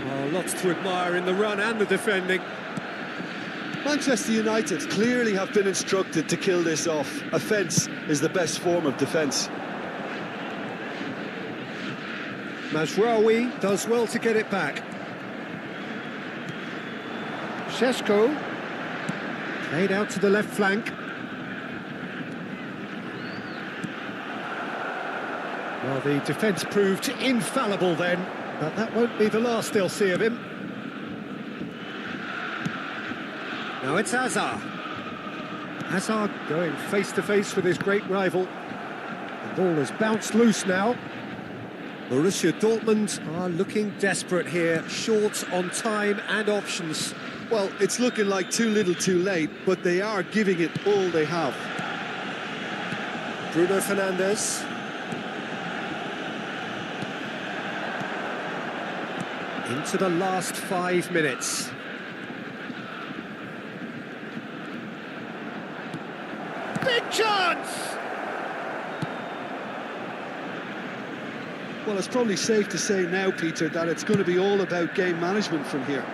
Oh, lots to admire in the run and the defending. Manchester United clearly have been instructed to kill this off. Offence is the best form of defence. Mazraoui does well to get it back. Šeško played out to the left flank. Well, the defence proved infallible then, but that won't be the last they'll see of him. Now it's Hazard. Hazard going face-to-face with his great rival. The ball has bounced loose now. Borussia Dortmund are looking desperate here, short on time and options. Well, it's looking like too little too late, but they are giving it all they have. Bruno Fernandes. Into the last 5 minutes. Big chance! Well, it's probably safe to say now, Peter, that it's going to be all about game management from here.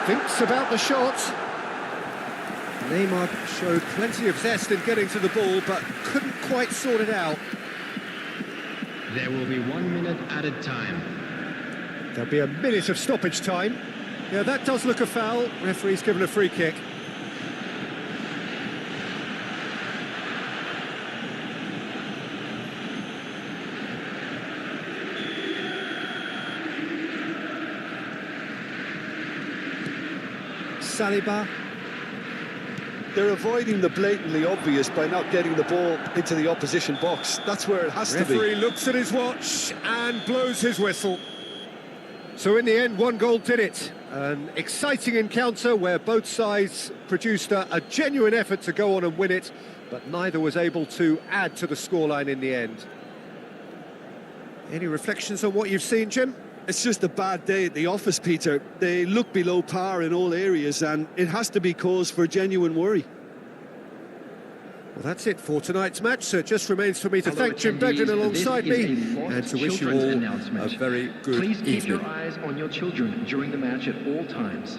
Thinks about the shot. Neymar showed plenty of zest in getting to the ball, but couldn't quite sort it out. There will be 1 minute added time. There'll be a minute of stoppage time. Yeah, that does look a foul. Referee's given a free kick. Saliba. They're avoiding the blatantly obvious by not getting the ball into the opposition box. That's where it has to be. Referee looks at his watch and blows his whistle. So in the end, one goal did it. An exciting encounter where both sides produced a genuine effort to go on and win it, but neither was able to add to the scoreline in the end. Any reflections on what you've seen, Jim? It's just a bad day at the office, Peter. They look below par in all areas, and it has to be cause for genuine worry. Well, that's it for tonight's match. So it just remains for me to Hello, thank Jim attendees. Beglin alongside This is me a and to wish you children's all announcement. a very good Please keep evening. your eyes on your children during the match at all times.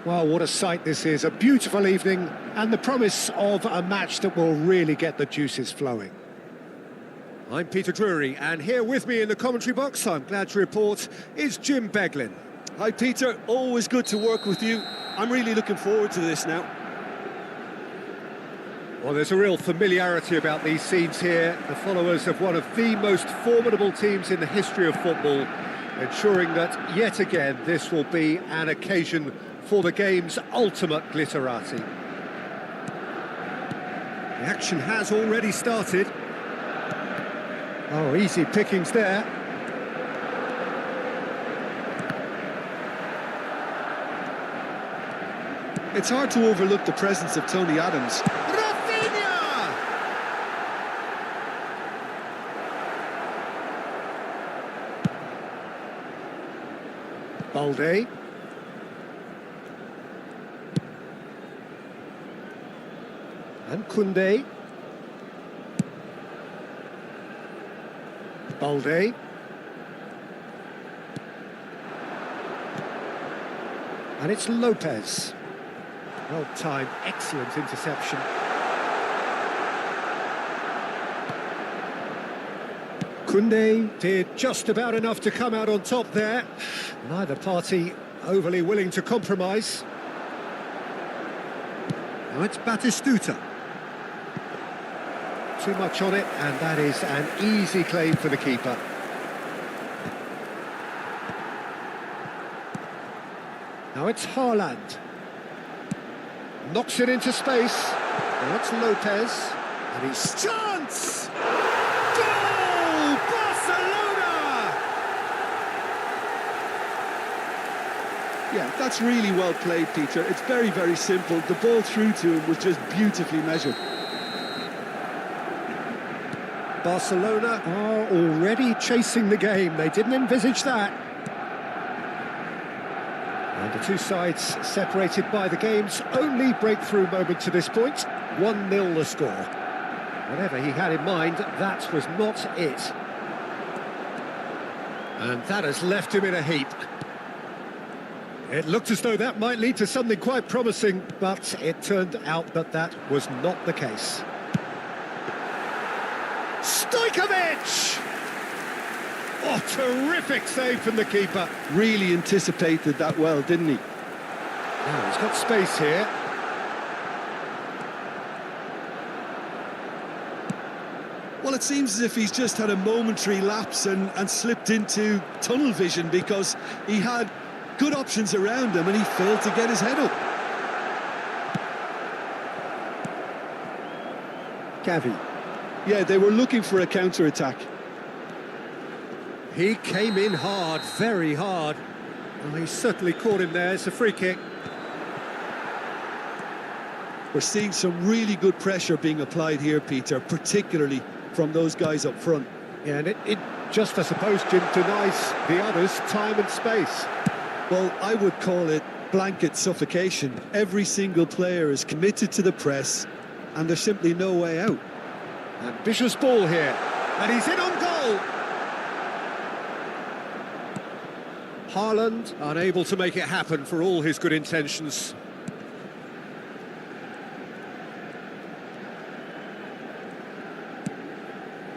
Well, what a sight this is. A beautiful evening and the promise of a match that will really get the juices flowing. I'm Peter Drury, and here with me in the commentary box, I'm glad to report, is Jim Beglin. Hi, Peter. Always good to work with you. I'm really looking forward to this now. Well, there's a real familiarity about these scenes here. The followers of one of the most formidable teams in the history of football, ensuring that, yet again, this will be an occasion for the game's ultimate glitterati. The action has already started. Oh, easy pickings there. It's hard to overlook the presence of Tony Adams. Balde. And Koundé. Balde. And it's Lopez. Well timed, excellent interception. Koundé did just about enough to come out on top there. Neither party overly willing to compromise. Now it's Batistuta. Too much on it, and that is an easy claim for the keeper. Now it's Haaland. Knocks it into space. Now it's Lopez. And he's chance! Goal! Barcelona! Yeah, that's really well played, Peter. It's very, very simple. The ball through to him was just beautifully measured. Barcelona are already chasing the game. They didn't envisage that. And the two sides separated by the game's only breakthrough moment to this point. 1-0 the score. Whatever he had in mind, that was not it. And that has left him in a heap. It looked as though that might lead to something quite promising, but it turned out that that was not the case. Stojkovic! Oh, terrific save from the keeper. Really anticipated that well, didn't he? Now he's got space here. Well, it seems as if he's just had a momentary lapse and slipped into tunnel vision, because he had good options around him and he failed to get his head up. Gavi. Yeah, they were looking for a counter-attack. He came in hard, very hard. Well, he certainly caught him there. It's a free kick. We're seeing some really good pressure being applied here, Peter, particularly from those guys up front. Yeah, and it just, I suppose, denies the others time and space. Well, I would call it blanket suffocation. Every single player is committed to the press, and there's simply no way out. Ambitious ball here, and he's in on goal. Haaland unable to make it happen for all his good intentions.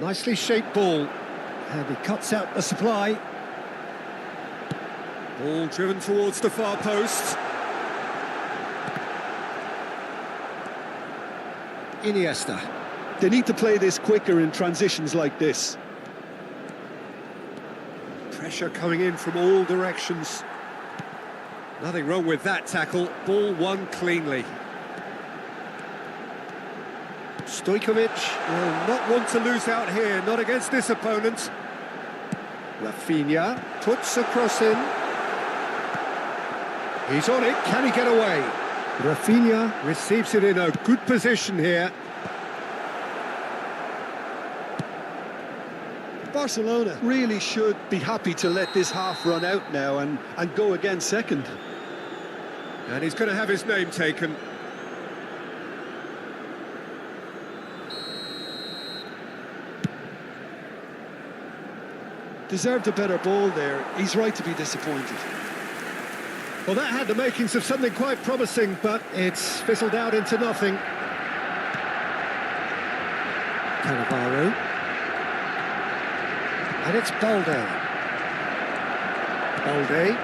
Nicely shaped ball, and he cuts out the supply. Ball driven towards the far post. Iniesta. They need to play this quicker in transitions like this. Pressure coming in from all directions. Nothing wrong with that tackle. Ball won cleanly. Stojkovic will not want to lose out here, not against this opponent. Rafinha puts a cross in. He's on it, can he get away? Rafinha receives it in a good position here. Barcelona really should be happy to let this half run out now and go again second. And he's going to have his name taken. Deserved a better ball there. He's right to be disappointed. Well, that had the makings of something quite promising, but it's fizzled out into nothing. Cannavaro. And it's Balde. Balde.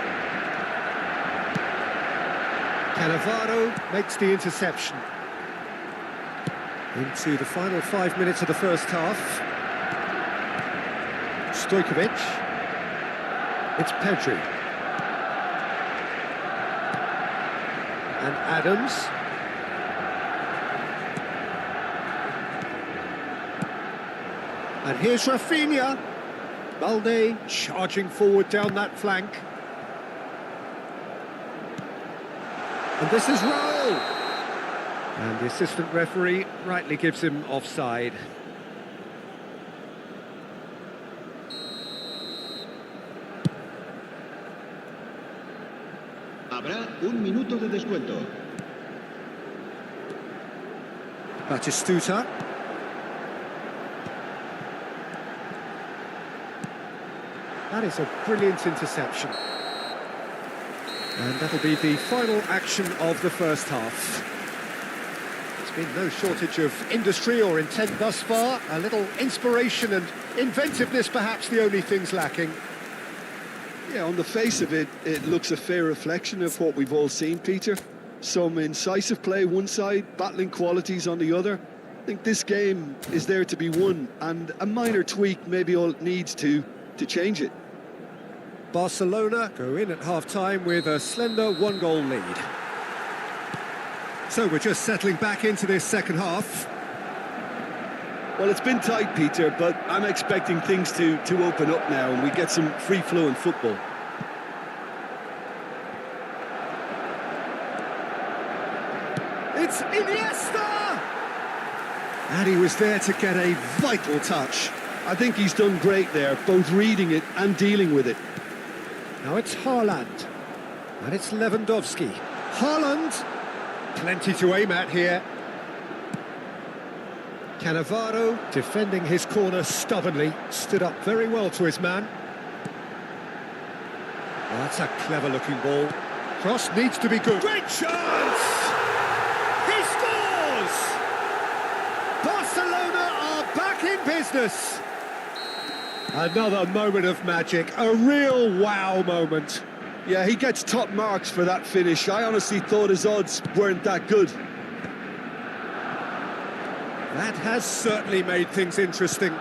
Cannavaro makes the interception. Into the final 5 minutes of the first half. Stojkovic. It's Pedri. And Adams. And here's Rafinha. Balde charging forward down that flank. And this is Raul. And the assistant referee rightly gives him offside. Habrá un minuto de descuento. Batistuta. That is a brilliant interception. And that'll be the final action of the first half. There's been no shortage of industry or intent thus far. A little inspiration and inventiveness, perhaps the only things lacking. Yeah, on the face of it, it looks a fair reflection of what we've all seen, Peter. Some incisive play one side, battling qualities on the other. I think this game is there to be won, and a minor tweak maybe all it needs to change it. Barcelona go in at half-time with a slender one-goal lead. So we're just settling back into this second half. Well, it's been tight, Peter, but I'm expecting things to open up now and we get some free-flowing football. It's Iniesta! And he was there to get a vital touch. I think he's done great there, both reading it and dealing with it. Now it's Haaland. And it's Lewandowski. Haaland! Plenty to aim at here. Cannavaro, defending his corner stubbornly, stood up very well to his man. Oh, that's a clever-looking ball. Cross needs to be good. Great chance! He scores! Barcelona are back in business. Another moment of magic, a real wow moment. Yeah, he gets top marks for that finish. I honestly thought his odds weren't that good. That has certainly made things interesting.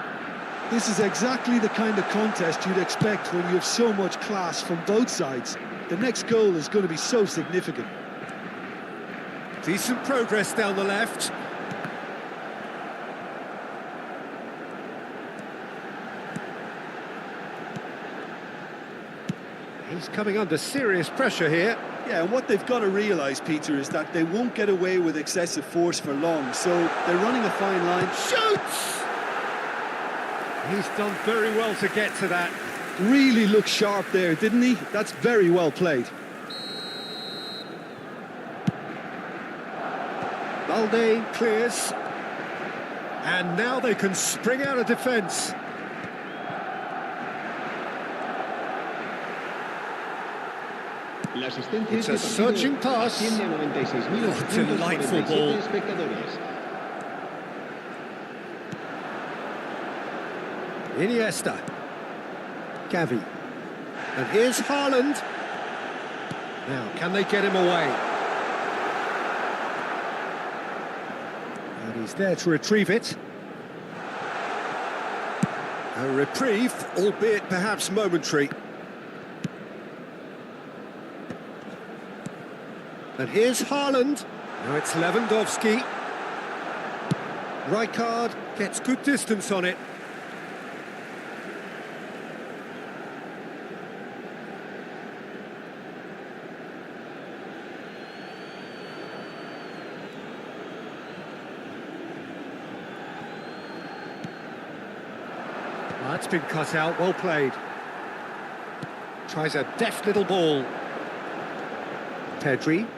This is exactly the kind of contest you'd expect when you have so much class from both sides. The next goal is going to be so significant. Decent progress down the left. He's coming under serious pressure here. Yeah, and what they've got to realise, Peter, is that they won't get away with excessive force for long, so they're running a fine line. Shoots! He's done very well to get to that. Really looked sharp there, didn't he? That's very well played. Balde clears. And now they can spring out of defence. It's a searching pass. Oh, delightful ball. Iniesta. Gavi. And here's Haaland. Now, can they get him away? And he's there to retrieve it. A reprieve, albeit perhaps momentary. And here's Haaland. Now it's Lewandowski. Rijkaard gets good distance on it. That's been cut out, well played. Tries a deft little ball. Pedri.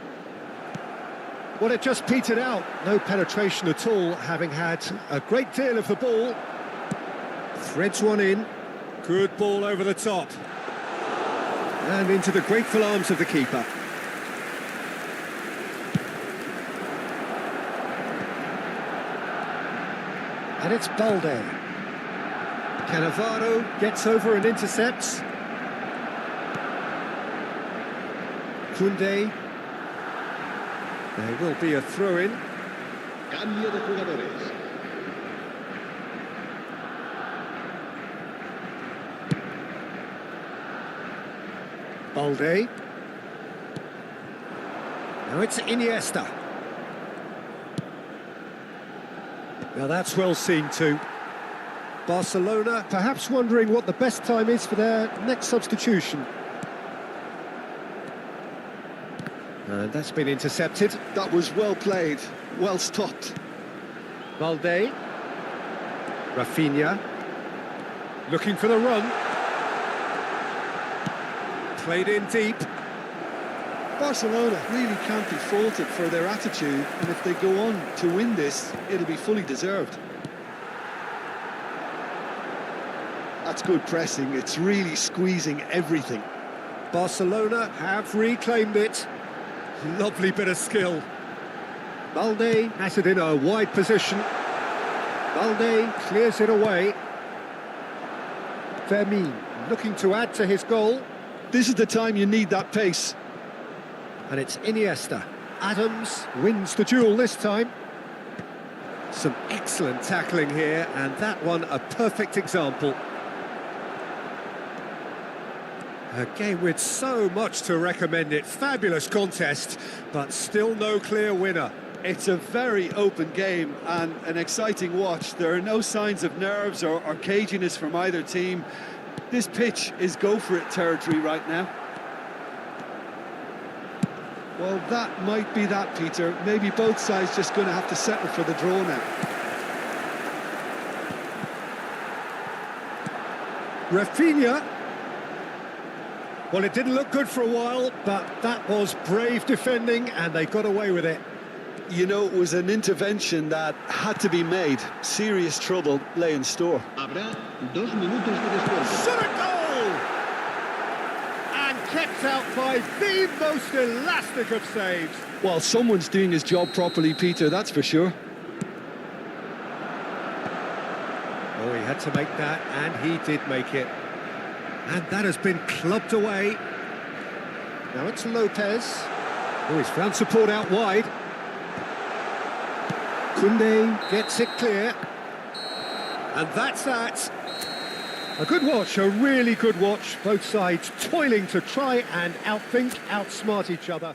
Well, it just petered out. No penetration at all, having had a great deal of the ball. Threads one in. Good ball over the top. And into the grateful arms of the keeper. And it's Balde. Cannavaro gets over and intercepts. Koundé. There will be a throw-in. Cambio de jugadores. Balde. Now it's Iniesta. Now that's well seen too. Barcelona perhaps wondering what the best time is for their next substitution. And that's been intercepted. That was well played, well stopped. Balde. Rafinha. Looking for the run. Played in deep. Barcelona really can't be faulted for their attitude, and if they go on to win this, it'll be fully deserved. That's good pressing, it's really squeezing everything. Barcelona have reclaimed it. Lovely bit of skill. Balde has it in a wide position. Balde clears it away. Fermin looking to add to his goal. This is the time you need that pace. And it's Iniesta. Adams wins the duel this time. Some excellent tackling here, and that one a perfect example. A game with so much to recommend it. Fabulous contest, but still no clear winner. It's a very open game and an exciting watch. There are no signs of nerves or caginess from either team. This pitch is go-for-it territory right now. Well, that might be that, Peter. Maybe both sides just going to have to settle for the draw now. Rafinha. Well, it didn't look good for a while, but that was brave defending and they got away with it. You know, it was an intervention that had to be made. Serious trouble lay in store. Habrá 2 minutos de descuento. Shot a goal! And kept out by the most elastic of saves. Well, someone's doing his job properly, Peter, that's for sure. Oh, he had to make that, and he did make it. And that has been clubbed away. Now it's Lopez. Oh, he's found support out wide. Kunde gets it clear. And that's that. A good watch, a really good watch. Both sides toiling to try and outthink, outsmart each other.